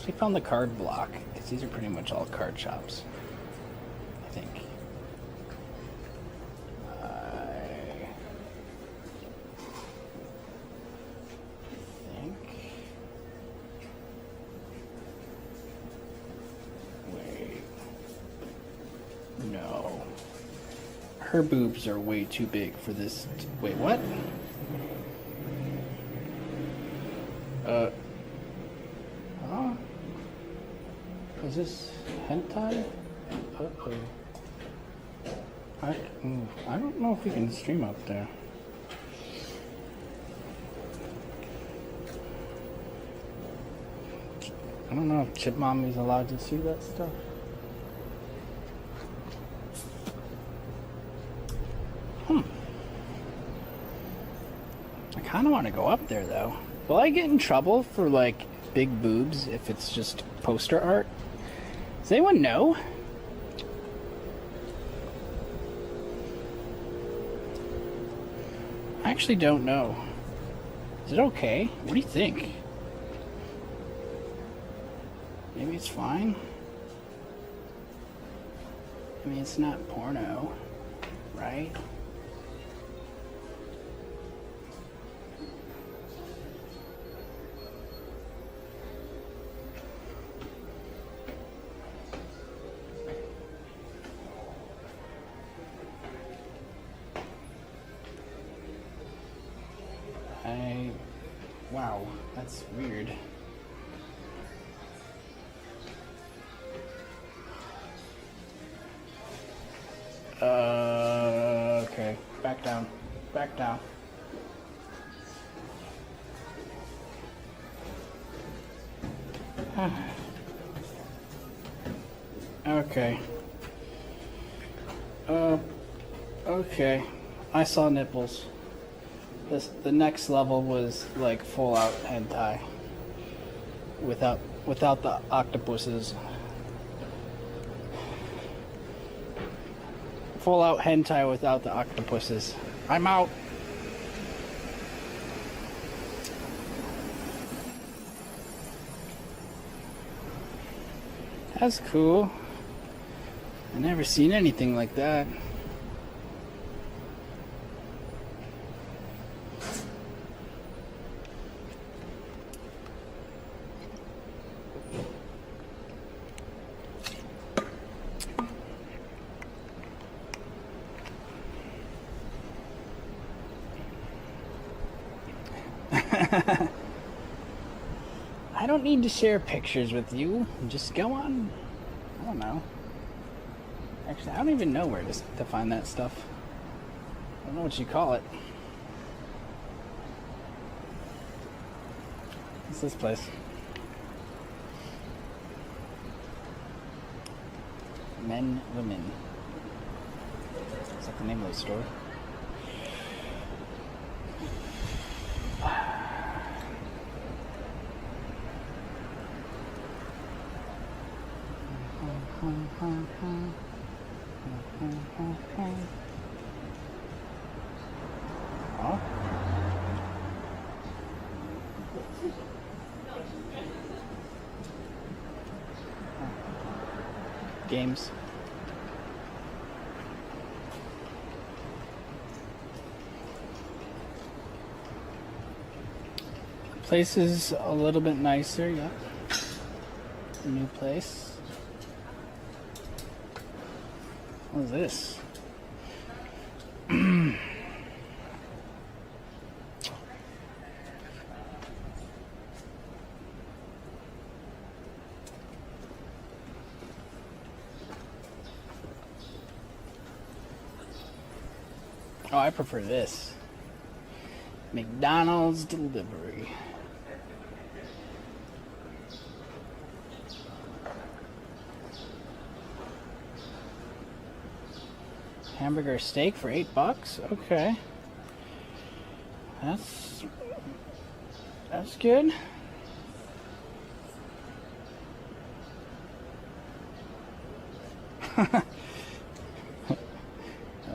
So we found the card block, because these are pretty much all card shops, I think. Wait. No. Her boobs are way too big for this. Wait, what? Oh. Is this hentai? Uh-oh. I don't know if we can stream up there. I don't know if Chip Mommy's allowed to see that stuff. I kind of want to go up there though. Will I get in trouble for like big boobs if it's just poster art? Does anyone know? I actually don't know. Is it okay? What do you think? Maybe it's fine. I mean, it's not porno, right? Wow, that's weird. Okay. Back down. Back down. Okay. Okay. I saw nipples. The next level was like full out hentai. Without the octopuses. Full out hentai without the octopuses. I'm out. That's cool. I never seen anything like that. I don't need to share pictures with you. Just go on. I don't know. Actually, I don't even know where to find that stuff. I don't know what you call it. What's this place? Men, Women. Is that the name of the store? Oh. Games. Place is a little bit nicer, yeah. New place. What is this? Oh, I prefer this. McDonald's delivery. Hamburger steak for $8. Okay. That's good. That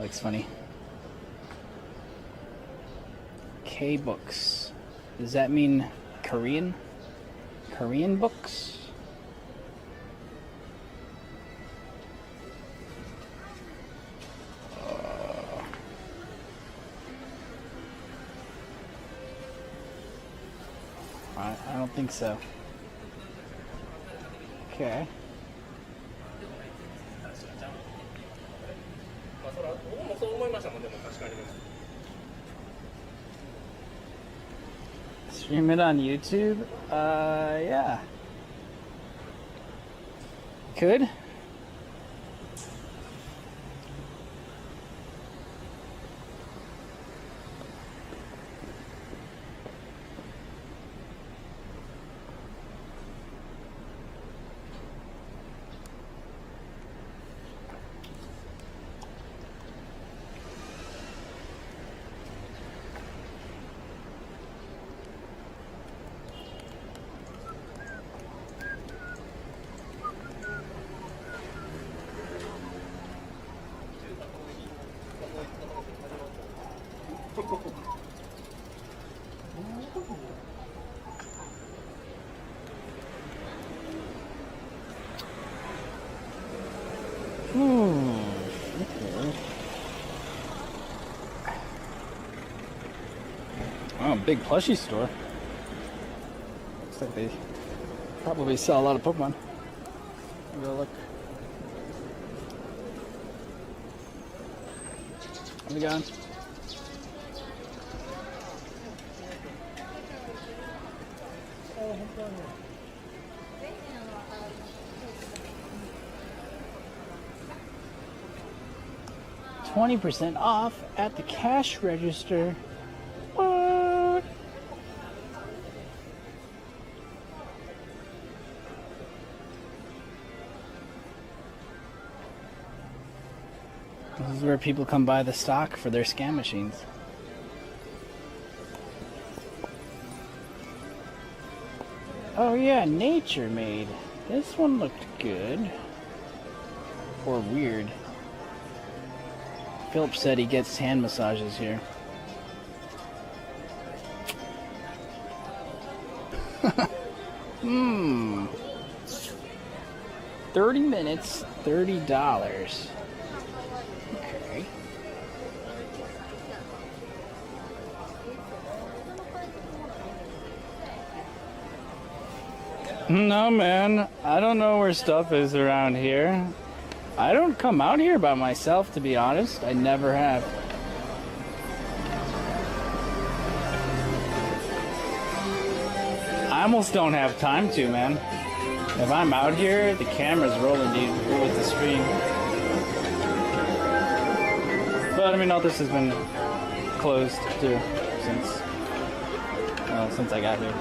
looks funny. K-books. Does that mean Korean? Korean books? I don't think so. Okay. Stream it on YouTube? Yeah. Could? Oh, big plushie store. Looks like they probably sell a lot of Pokemon. Go look. How's it going? $20% off at the cash register. What? This is where people come buy the stock for their scam machines. Oh yeah, Nature Made. This one looked good. Or weird. Philip said he gets hand massages here. Hmm. 30 minutes, $30. Okay. No, man. I don't know where stuff is around here. I don't come out here by myself, to be honest. I never have. I almost don't have time to, man. If I'm out here, the camera's rolling, dude, with the stream. But I mean, all this has been closed too since I got here.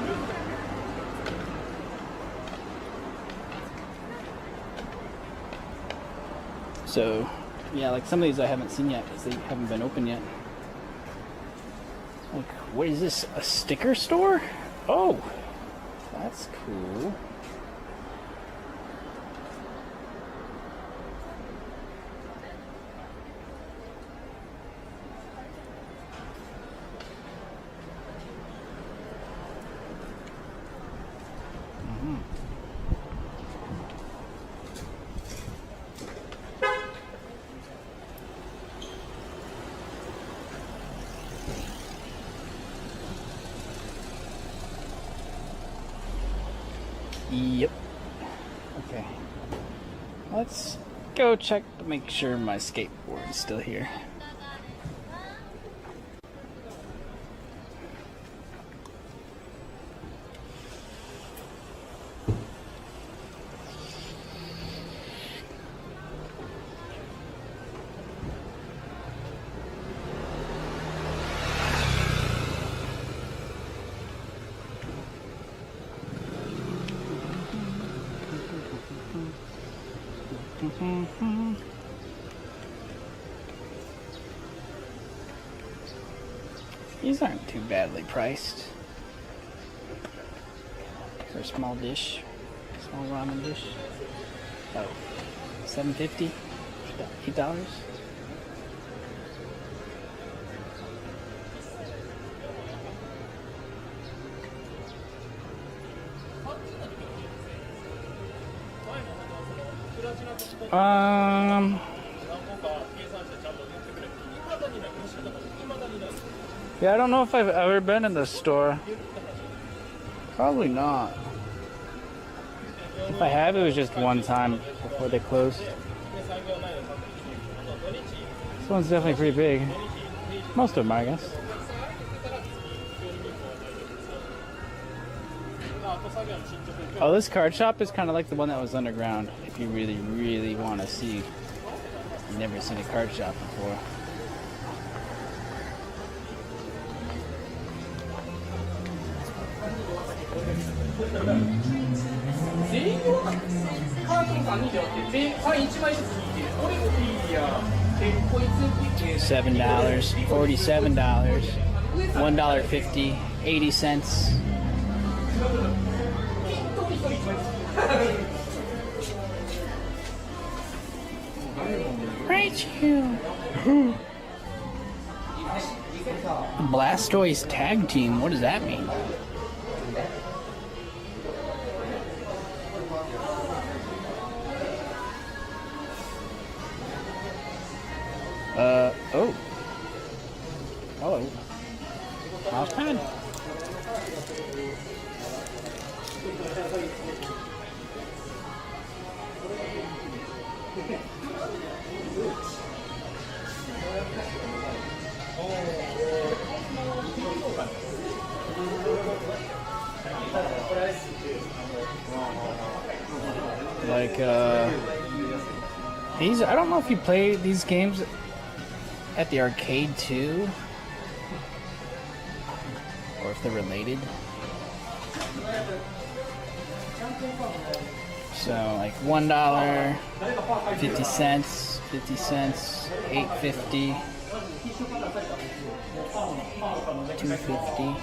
So, yeah, like some of these I haven't seen yet because they haven't been open yet. Like, what is this? A sticker store? Oh, that's cool. Yep. Okay. Let's go check to make sure my skateboard is still here. These aren't too badly priced for a small dish, small ramen dish. Oh, $7.50, $8. Yeah, I don't know if I've ever been in this store. Probably not. If I have, it was just one time before they closed. This one's definitely pretty big. Most of them, I guess. Oh, this card shop is kind of like the one that was underground. If you really, really want to see. You've never seen a card shop before. $7, $47, $1.50, 80 cents. Rachel. Blastoise tag team. What does that mean? Oh. Hello. Mouse pad. Like, these, I don't know if you play these games at the arcade too, or if they're related. So, like $1, 50 cents, 50 cents, $8.50, $2.50.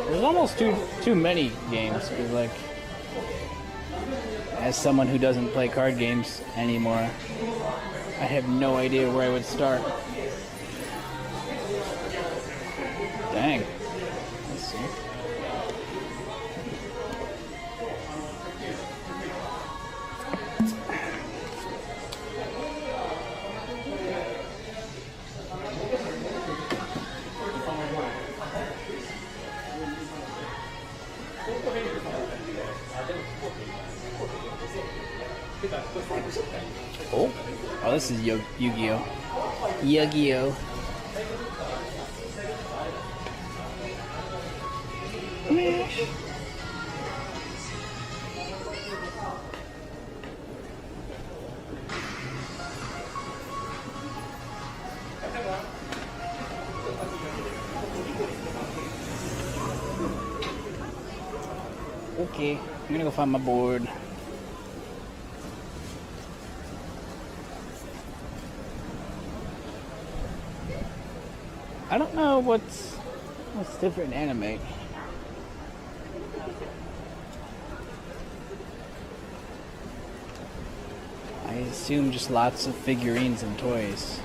There's almost too many games, because, like, as someone who doesn't play card games anymore, I have no idea where I would start. Dang. Let's see. Oh, this is Yu-Gi-Oh! Yu-Gi-Oh! Okay, I'm gonna go find my board. I don't know what's different in anime. I assume just lots of figurines and toys.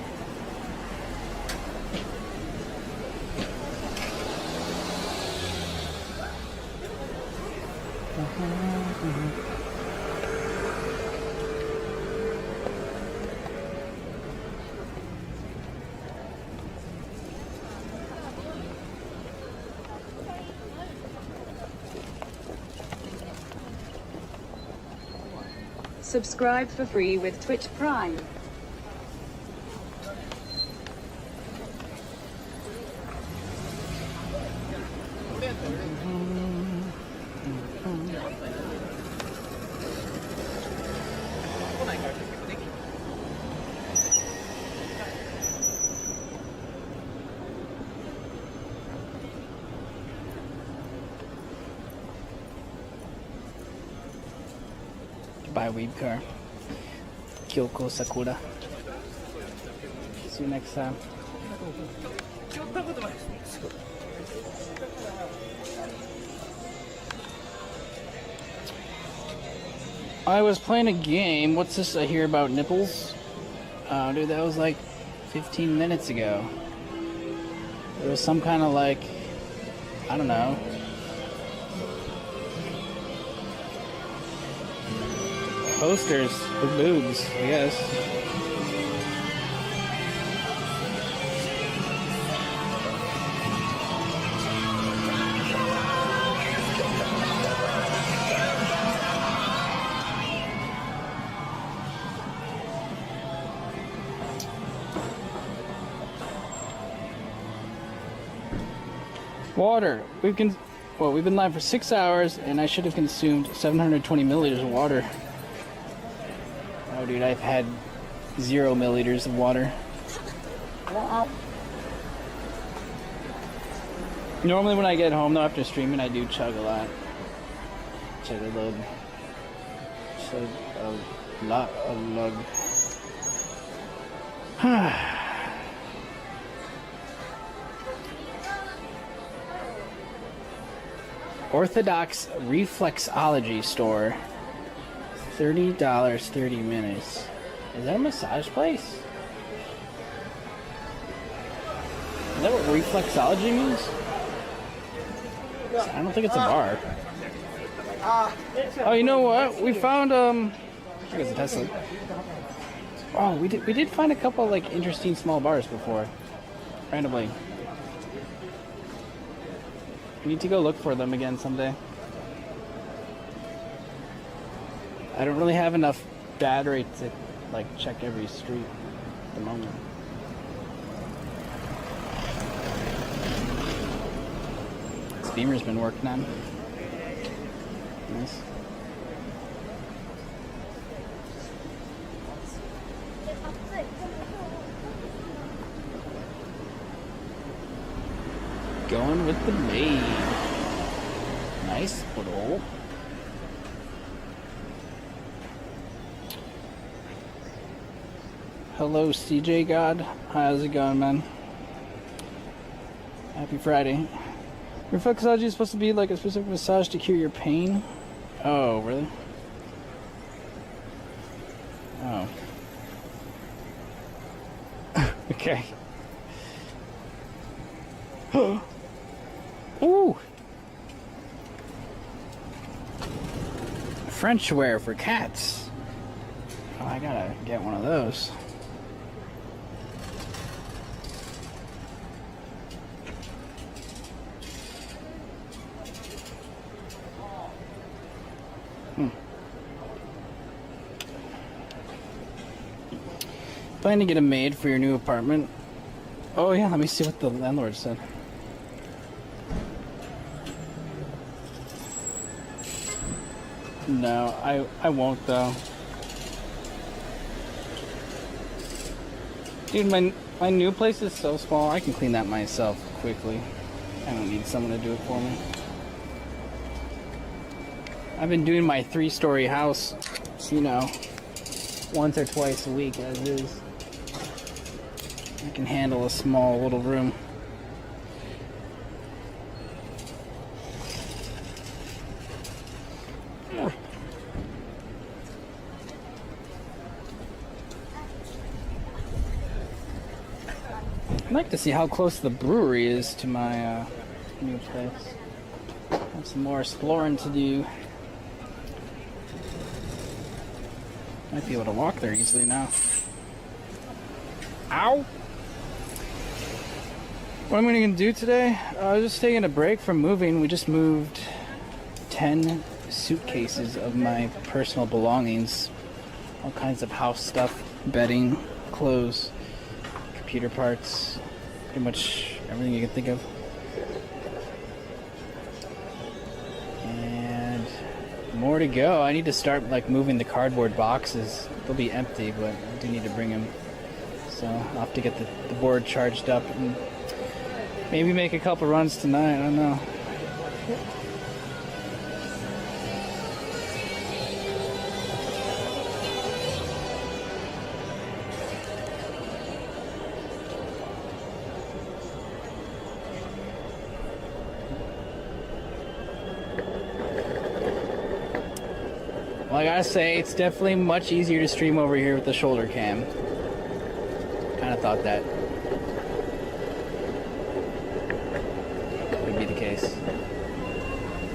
Subscribe for free with Twitch Prime. Buy Weeb car. Kyoko Sakura. See you next time. I was playing a game. What's this I hear about nipples? Oh, dude, that was like 15 minutes ago. There was some kind of like, I don't know. Posters with boobs, I guess. Water. We've been live for 6 hours, and I should have consumed 720 milliliters of water. Oh, dude, I've had 0 milliliters of water. Normally, when I get home, though, after streaming, I do chug a lot. Chug a load. Chug a lot of lug. Orthodox Reflexology Store. $30, 30 minutes. Is that a massage place? Is that what reflexology means? I don't think it's a bar. Oh, you know what? We found I think it's a Tesla. Oh, we did find a couple like interesting small bars before. Randomly. We need to go look for them again someday. I don't really have enough battery to like check every street at the moment. This beamer's been working on. Nice. Going with the maid. Nice little. Hello, CJ God. How's it going, man? Happy Friday. Reflexology is supposed to be like a specific massage to cure your pain. Oh, really? Oh. Okay. Ooh! French wear for cats. Oh, I gotta get one of those. Planning to get a maid for your new apartment. Oh yeah, let me see what the landlord said. No, I won't though. Dude, my new place is so small, I can clean that myself quickly. I don't need someone to do it for me. I've been doing my 3-story house, you know, once or twice a week as is. I can handle a small little room. I'd like to see how close the brewery is to my new place. Have some more exploring to do. Might be able to walk there easily now. Ow! What I'm going to do today, I was just taking a break from moving. We just moved 10 suitcases of my personal belongings. All kinds of house stuff, bedding, clothes, computer parts, pretty much everything you can think of. And more to go. I need to start like moving the cardboard boxes. They'll be empty, but I do need to bring them. So I'll have to get the board charged up and maybe make a couple runs tonight. I don't know. Well, I gotta say, it's definitely much easier to stream over here with the shoulder cam. Kind of thought that would be the case.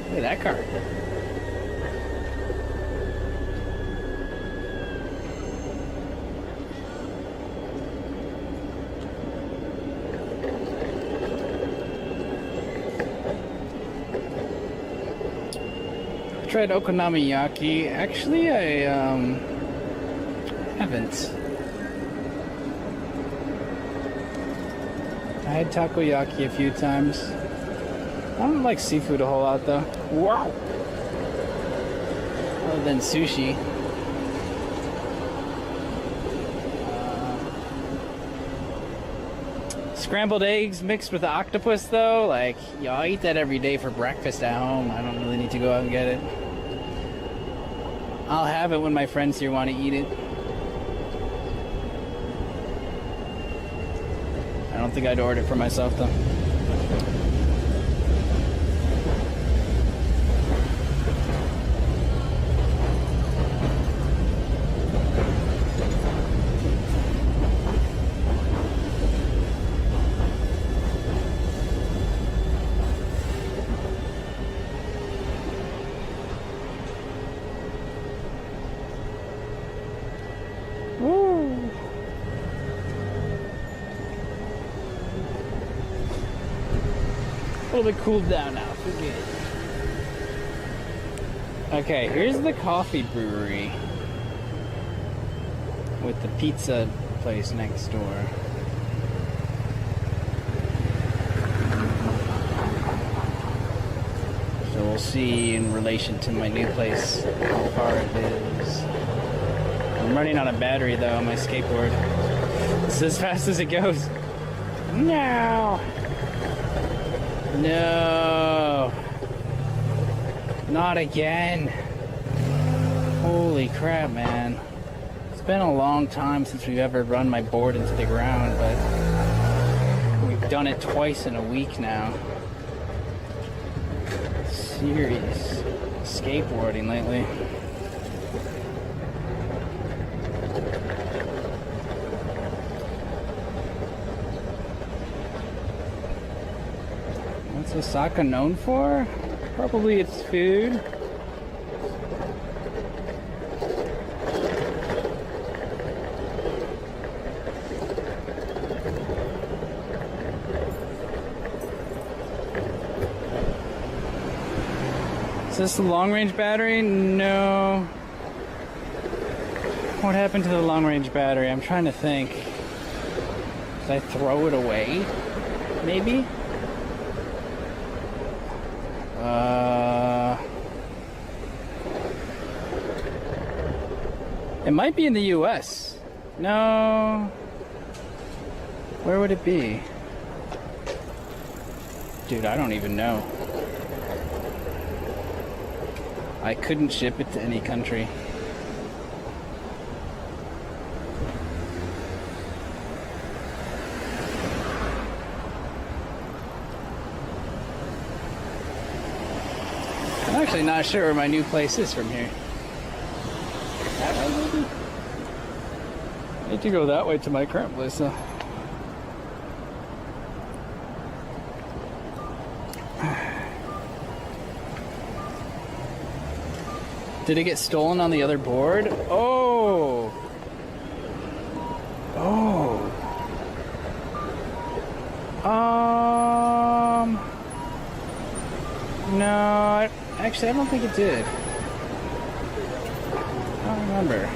Look at that car. tried okonomiyaki. Actually, I haven't. I had takoyaki a few times. I don't like seafood a whole lot though. Wow. Other than sushi. Scrambled eggs mixed with octopus though, like, yo, I eat that every day for breakfast at home. I don't really need to go out and get it. I'll have it when my friends here want to eat it. I don't think I'd order it for myself though. A little bit cooled down now. Feel good. Okay, here's the coffee brewery with the pizza place next door. So we'll see in relation to my new place how far it is. I'm running on a battery though on my skateboard. It's as fast as it goes. No! No! Not again! Holy crap, man. It's been a long time since we've ever run my board into the ground, but we've done it twice in a week now. Serious skateboarding lately. What's Osaka known for? Probably its food. Is this the long-range battery? No. What happened to the long-range battery? I'm trying to think. Did I throw it away? Maybe? It might be in the US. No. Where would it be? Dude, I don't even know. I couldn't ship it to any country. I'm actually not sure where my new place is from here. That way, maybe? I need to go that way to my current place, though. Did it get stolen on the other board? Oh! Oh! No, actually, I don't think it did. I don't remember.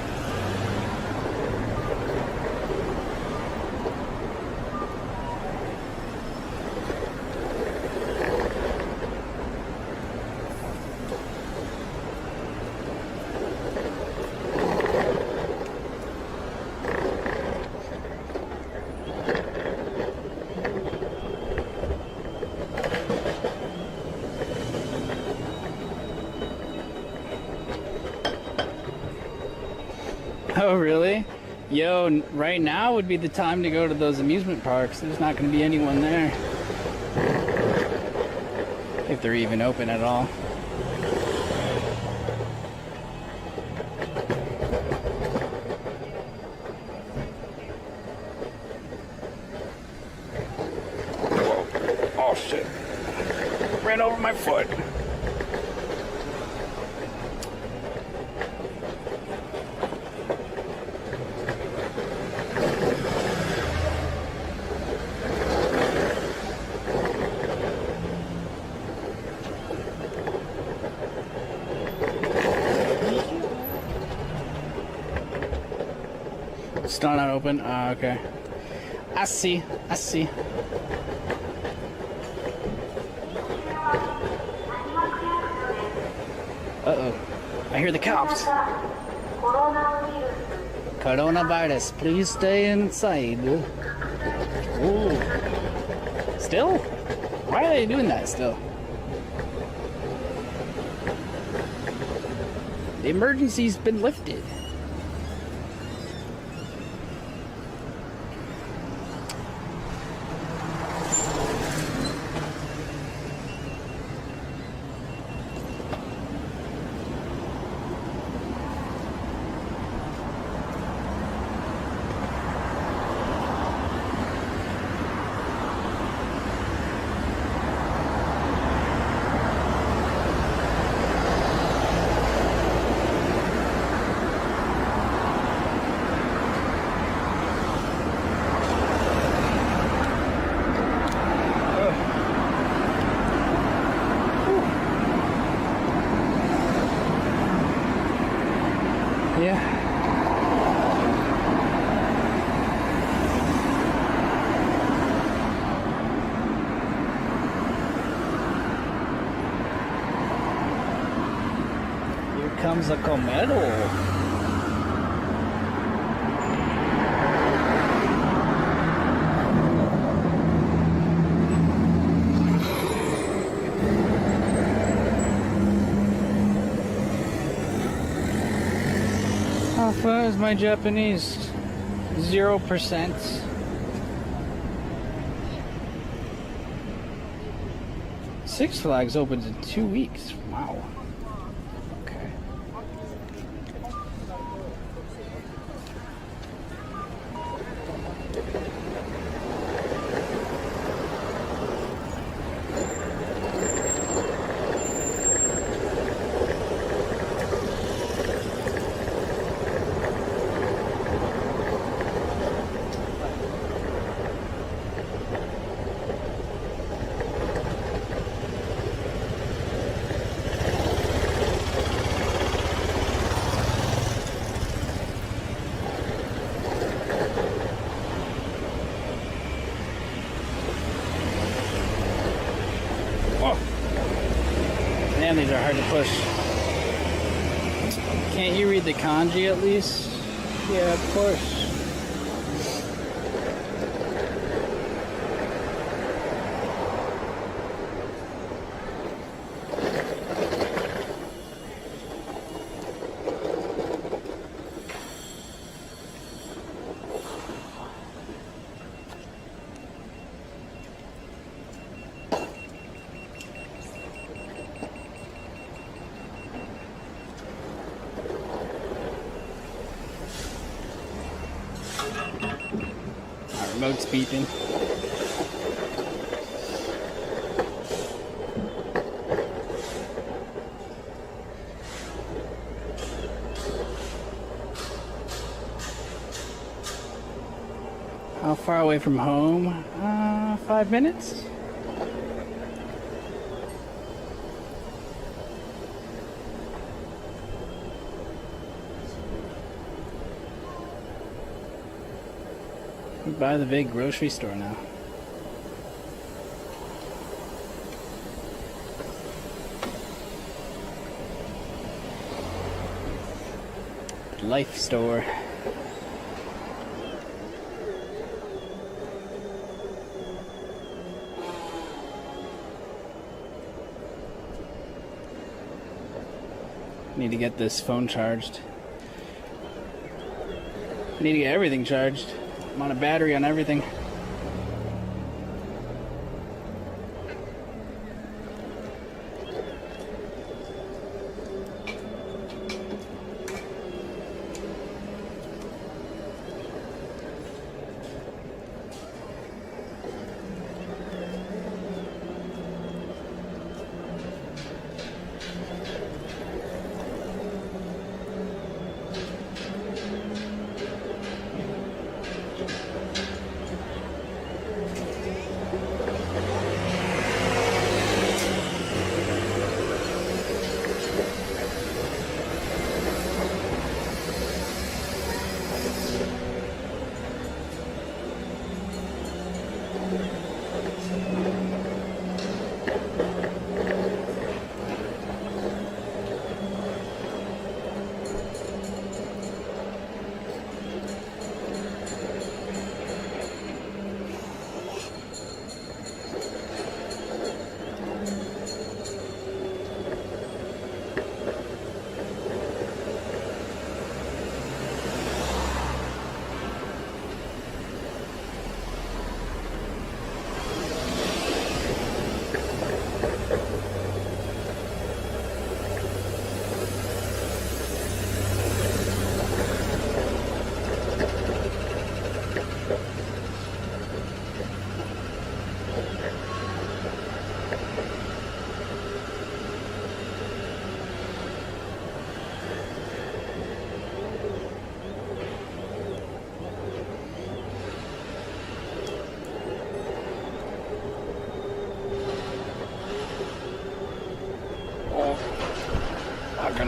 Oh, really? Yo, right now would be the time to go to those amusement parks. There's not going to be anyone there. If they're even open at all. Whoa. Oh, shit. Ran over my foot. Still not open? Okay. I see. I see. Uh-oh. I hear the cops. Coronavirus. Please stay inside. Ooh. Still? Why are they doing that still? The emergency's been lifted. Comes a Comedo. How far is my Japanese? 0%. Six Flags opens in 2 weeks. Wow. Man, these are hard to push. Can't you read the kanji at least? Yeah, of course. Remote's beeping. How far away from home? 5 minutes? By the big grocery store now. Life store. Need to get this phone charged. Need to get everything charged. I'm on a battery on everything.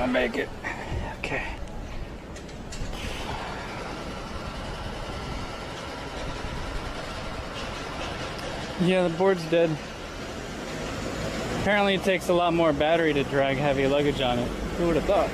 gonna make it. Okay. Yeah, the board's dead. Apparently it takes a lot more battery to drag heavy luggage on it. Who would have thought?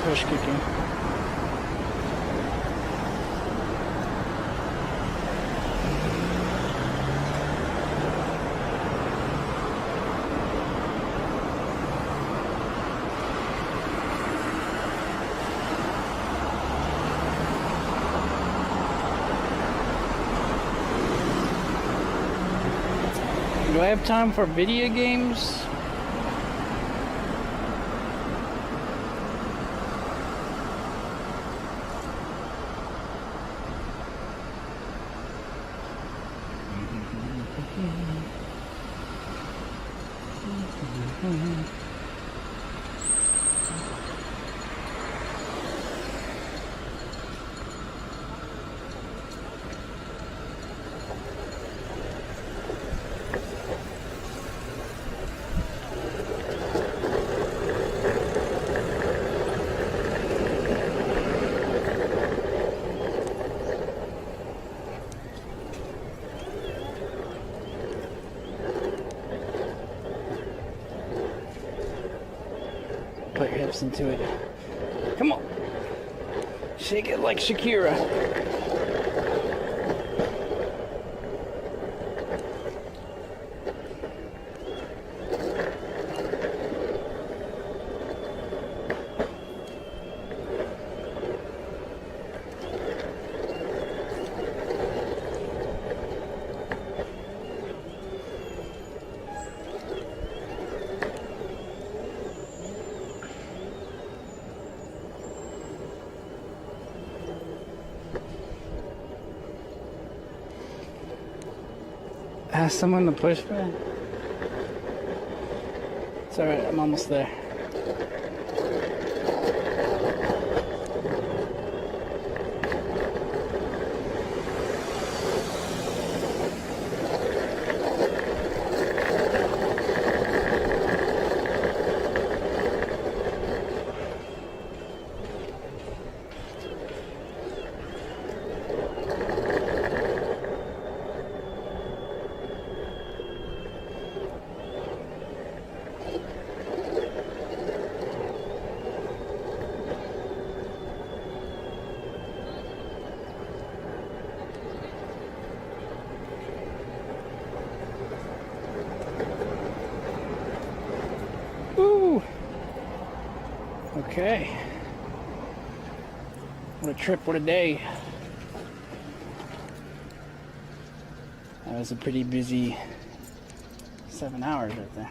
Push kicking. Do I have time for video games? Put your hips into it. Come on. Shake it like Shakira. Ask someone to push me. It's alright, I'm almost there. Woo! Okay. What a trip, what a day. That was a pretty busy 7 hours right there.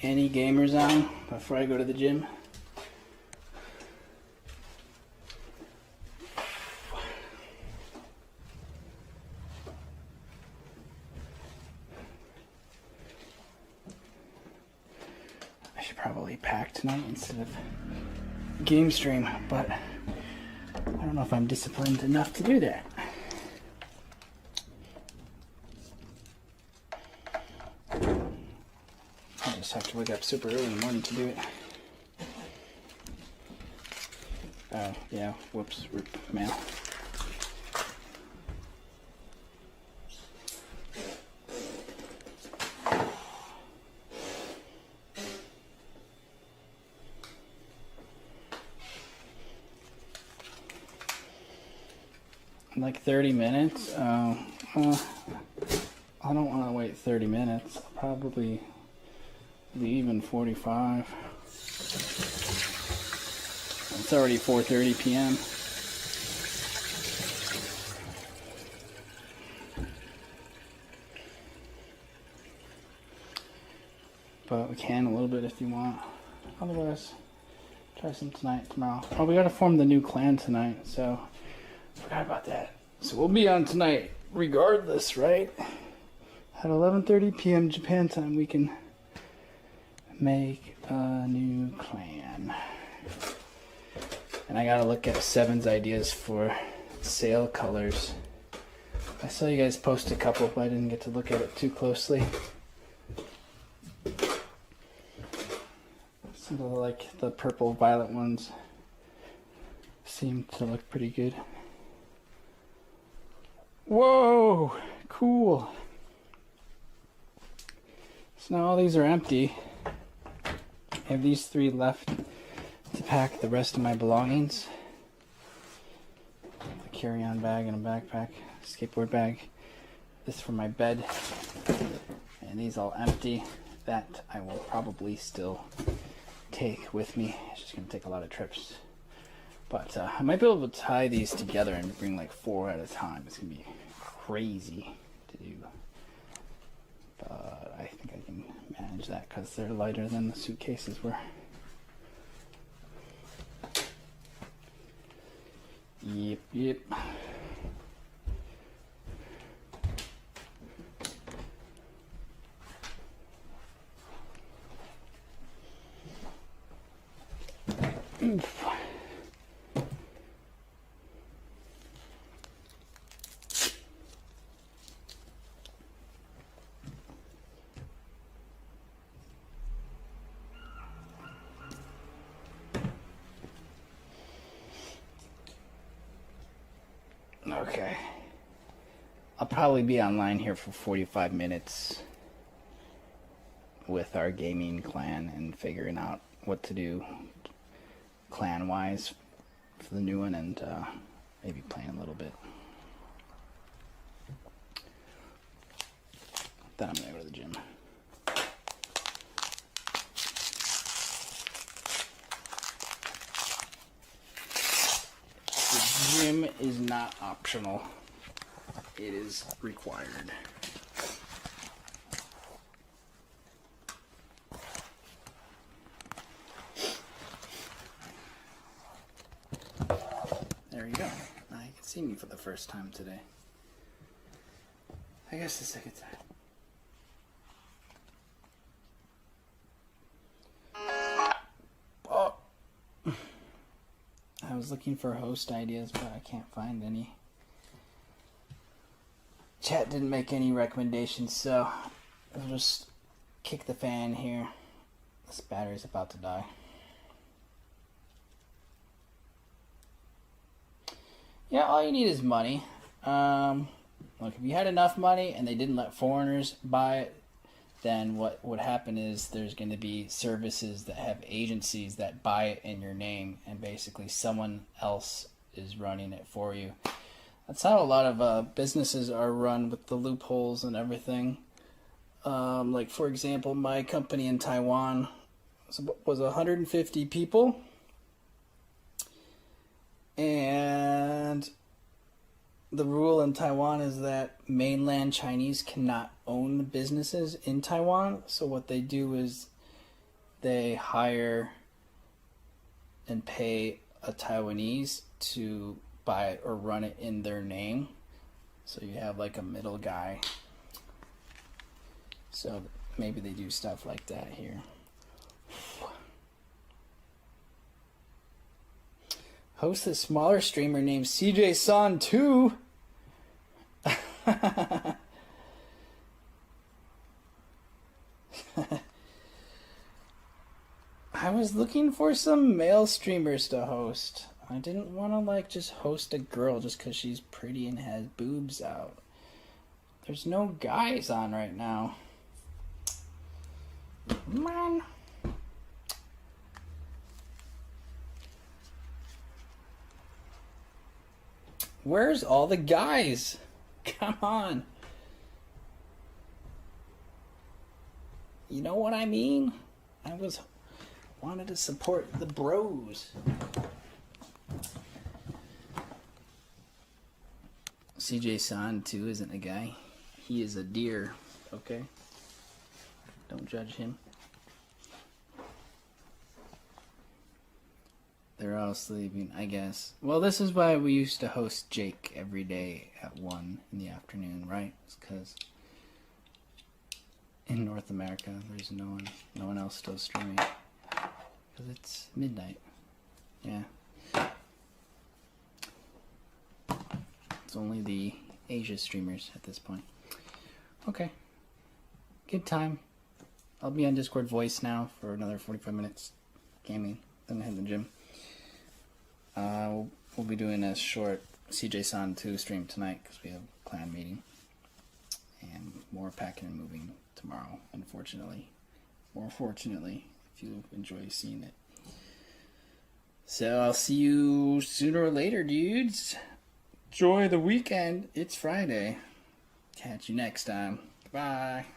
Any gamers on before I go to the gym? I should probably pack tonight instead of game stream, but I don't know if I'm disciplined enough to do that. I just have to wake up super early in the morning to do it. Oh, yeah, whoops, mail. Like 30 minutes? I don't want to wait 30 minutes. I'll probably leave in 45. It's already 4:30 p.m. But we can a little bit if you want. Otherwise, try some tonight, tomorrow. Oh, we gotta form the new clan tonight, so forgot about that. So we'll be on tonight regardless, right? At 11:30 p.m. Japan time, we can make a new clan. And I gotta look at Seven's ideas for sail colors. I saw you guys post a couple, but I didn't get to look at it too closely. Some of the purple violet ones seem to look pretty good. Whoa, cool. So now all these are empty. I have these 3 left to pack the rest of my belongings. A carry-on bag and a backpack, skateboard bag. This for my bed. And these all empty. That I will probably still take with me. It's just gonna take a lot of trips. But I might be able to tie these together and bring like 4 at a time. It's gonna be crazy to do. But I think I can manage that because they're lighter than the suitcases were. Yep. Okay. I'll probably be online here for 45 minutes with our gaming clan and figuring out what to do clan-wise for the new one, and maybe playing a little bit. Then I'm gonna go to the gym. The gym is not optional. It is required. There you go. Now you can see me for the first time today. I guess the second time. Oh. I was looking for host ideas, but I can't find any. Chat didn't make any recommendations, so I'll just kick the fan here. This battery's about to die. Yeah, all you need is money. Look, if you had enough money and they didn't let foreigners buy it, then what would happen is there's going to be services that have agencies that buy it in your name, and basically someone else is running it for you. That's how a lot of businesses are run, with the loopholes and everything. Like, for example, my company in Taiwan was 150 people. And the rule in Taiwan is that mainland Chinese cannot own businesses in Taiwan. So what they do is they hire and pay a Taiwanese to buy it or run it in their name. So you have like a middle guy. So maybe they do stuff like that here. Host a smaller streamer named CJ San 2. I was looking for some male streamers to host. I didn't want to like just host a girl just because she's pretty and has boobs out. There's no guys on right now. Man. Where's all the guys? Come on. You know what I mean? Wanted to support the bros. CJ-san too isn't a guy. He is a deer. Okay? Don't judge him. They're all sleeping, I guess. Well, this is why we used to host Jake every day at 1 in the afternoon, right? It's because in North America, there's no one else still streaming. Because it's midnight. Yeah. It's only the Asia streamers at this point. Okay. Good time. I'll be on Discord voice now for another 45 minutes gaming. Then I head to the gym. We'll be doing a short CJ-san 2 stream tonight because we have a clan meeting. And more packing and moving tomorrow, unfortunately. Or fortunately, if you enjoy seeing it. So I'll see you sooner or later, dudes. Enjoy the weekend. It's Friday. Catch you next time. Bye.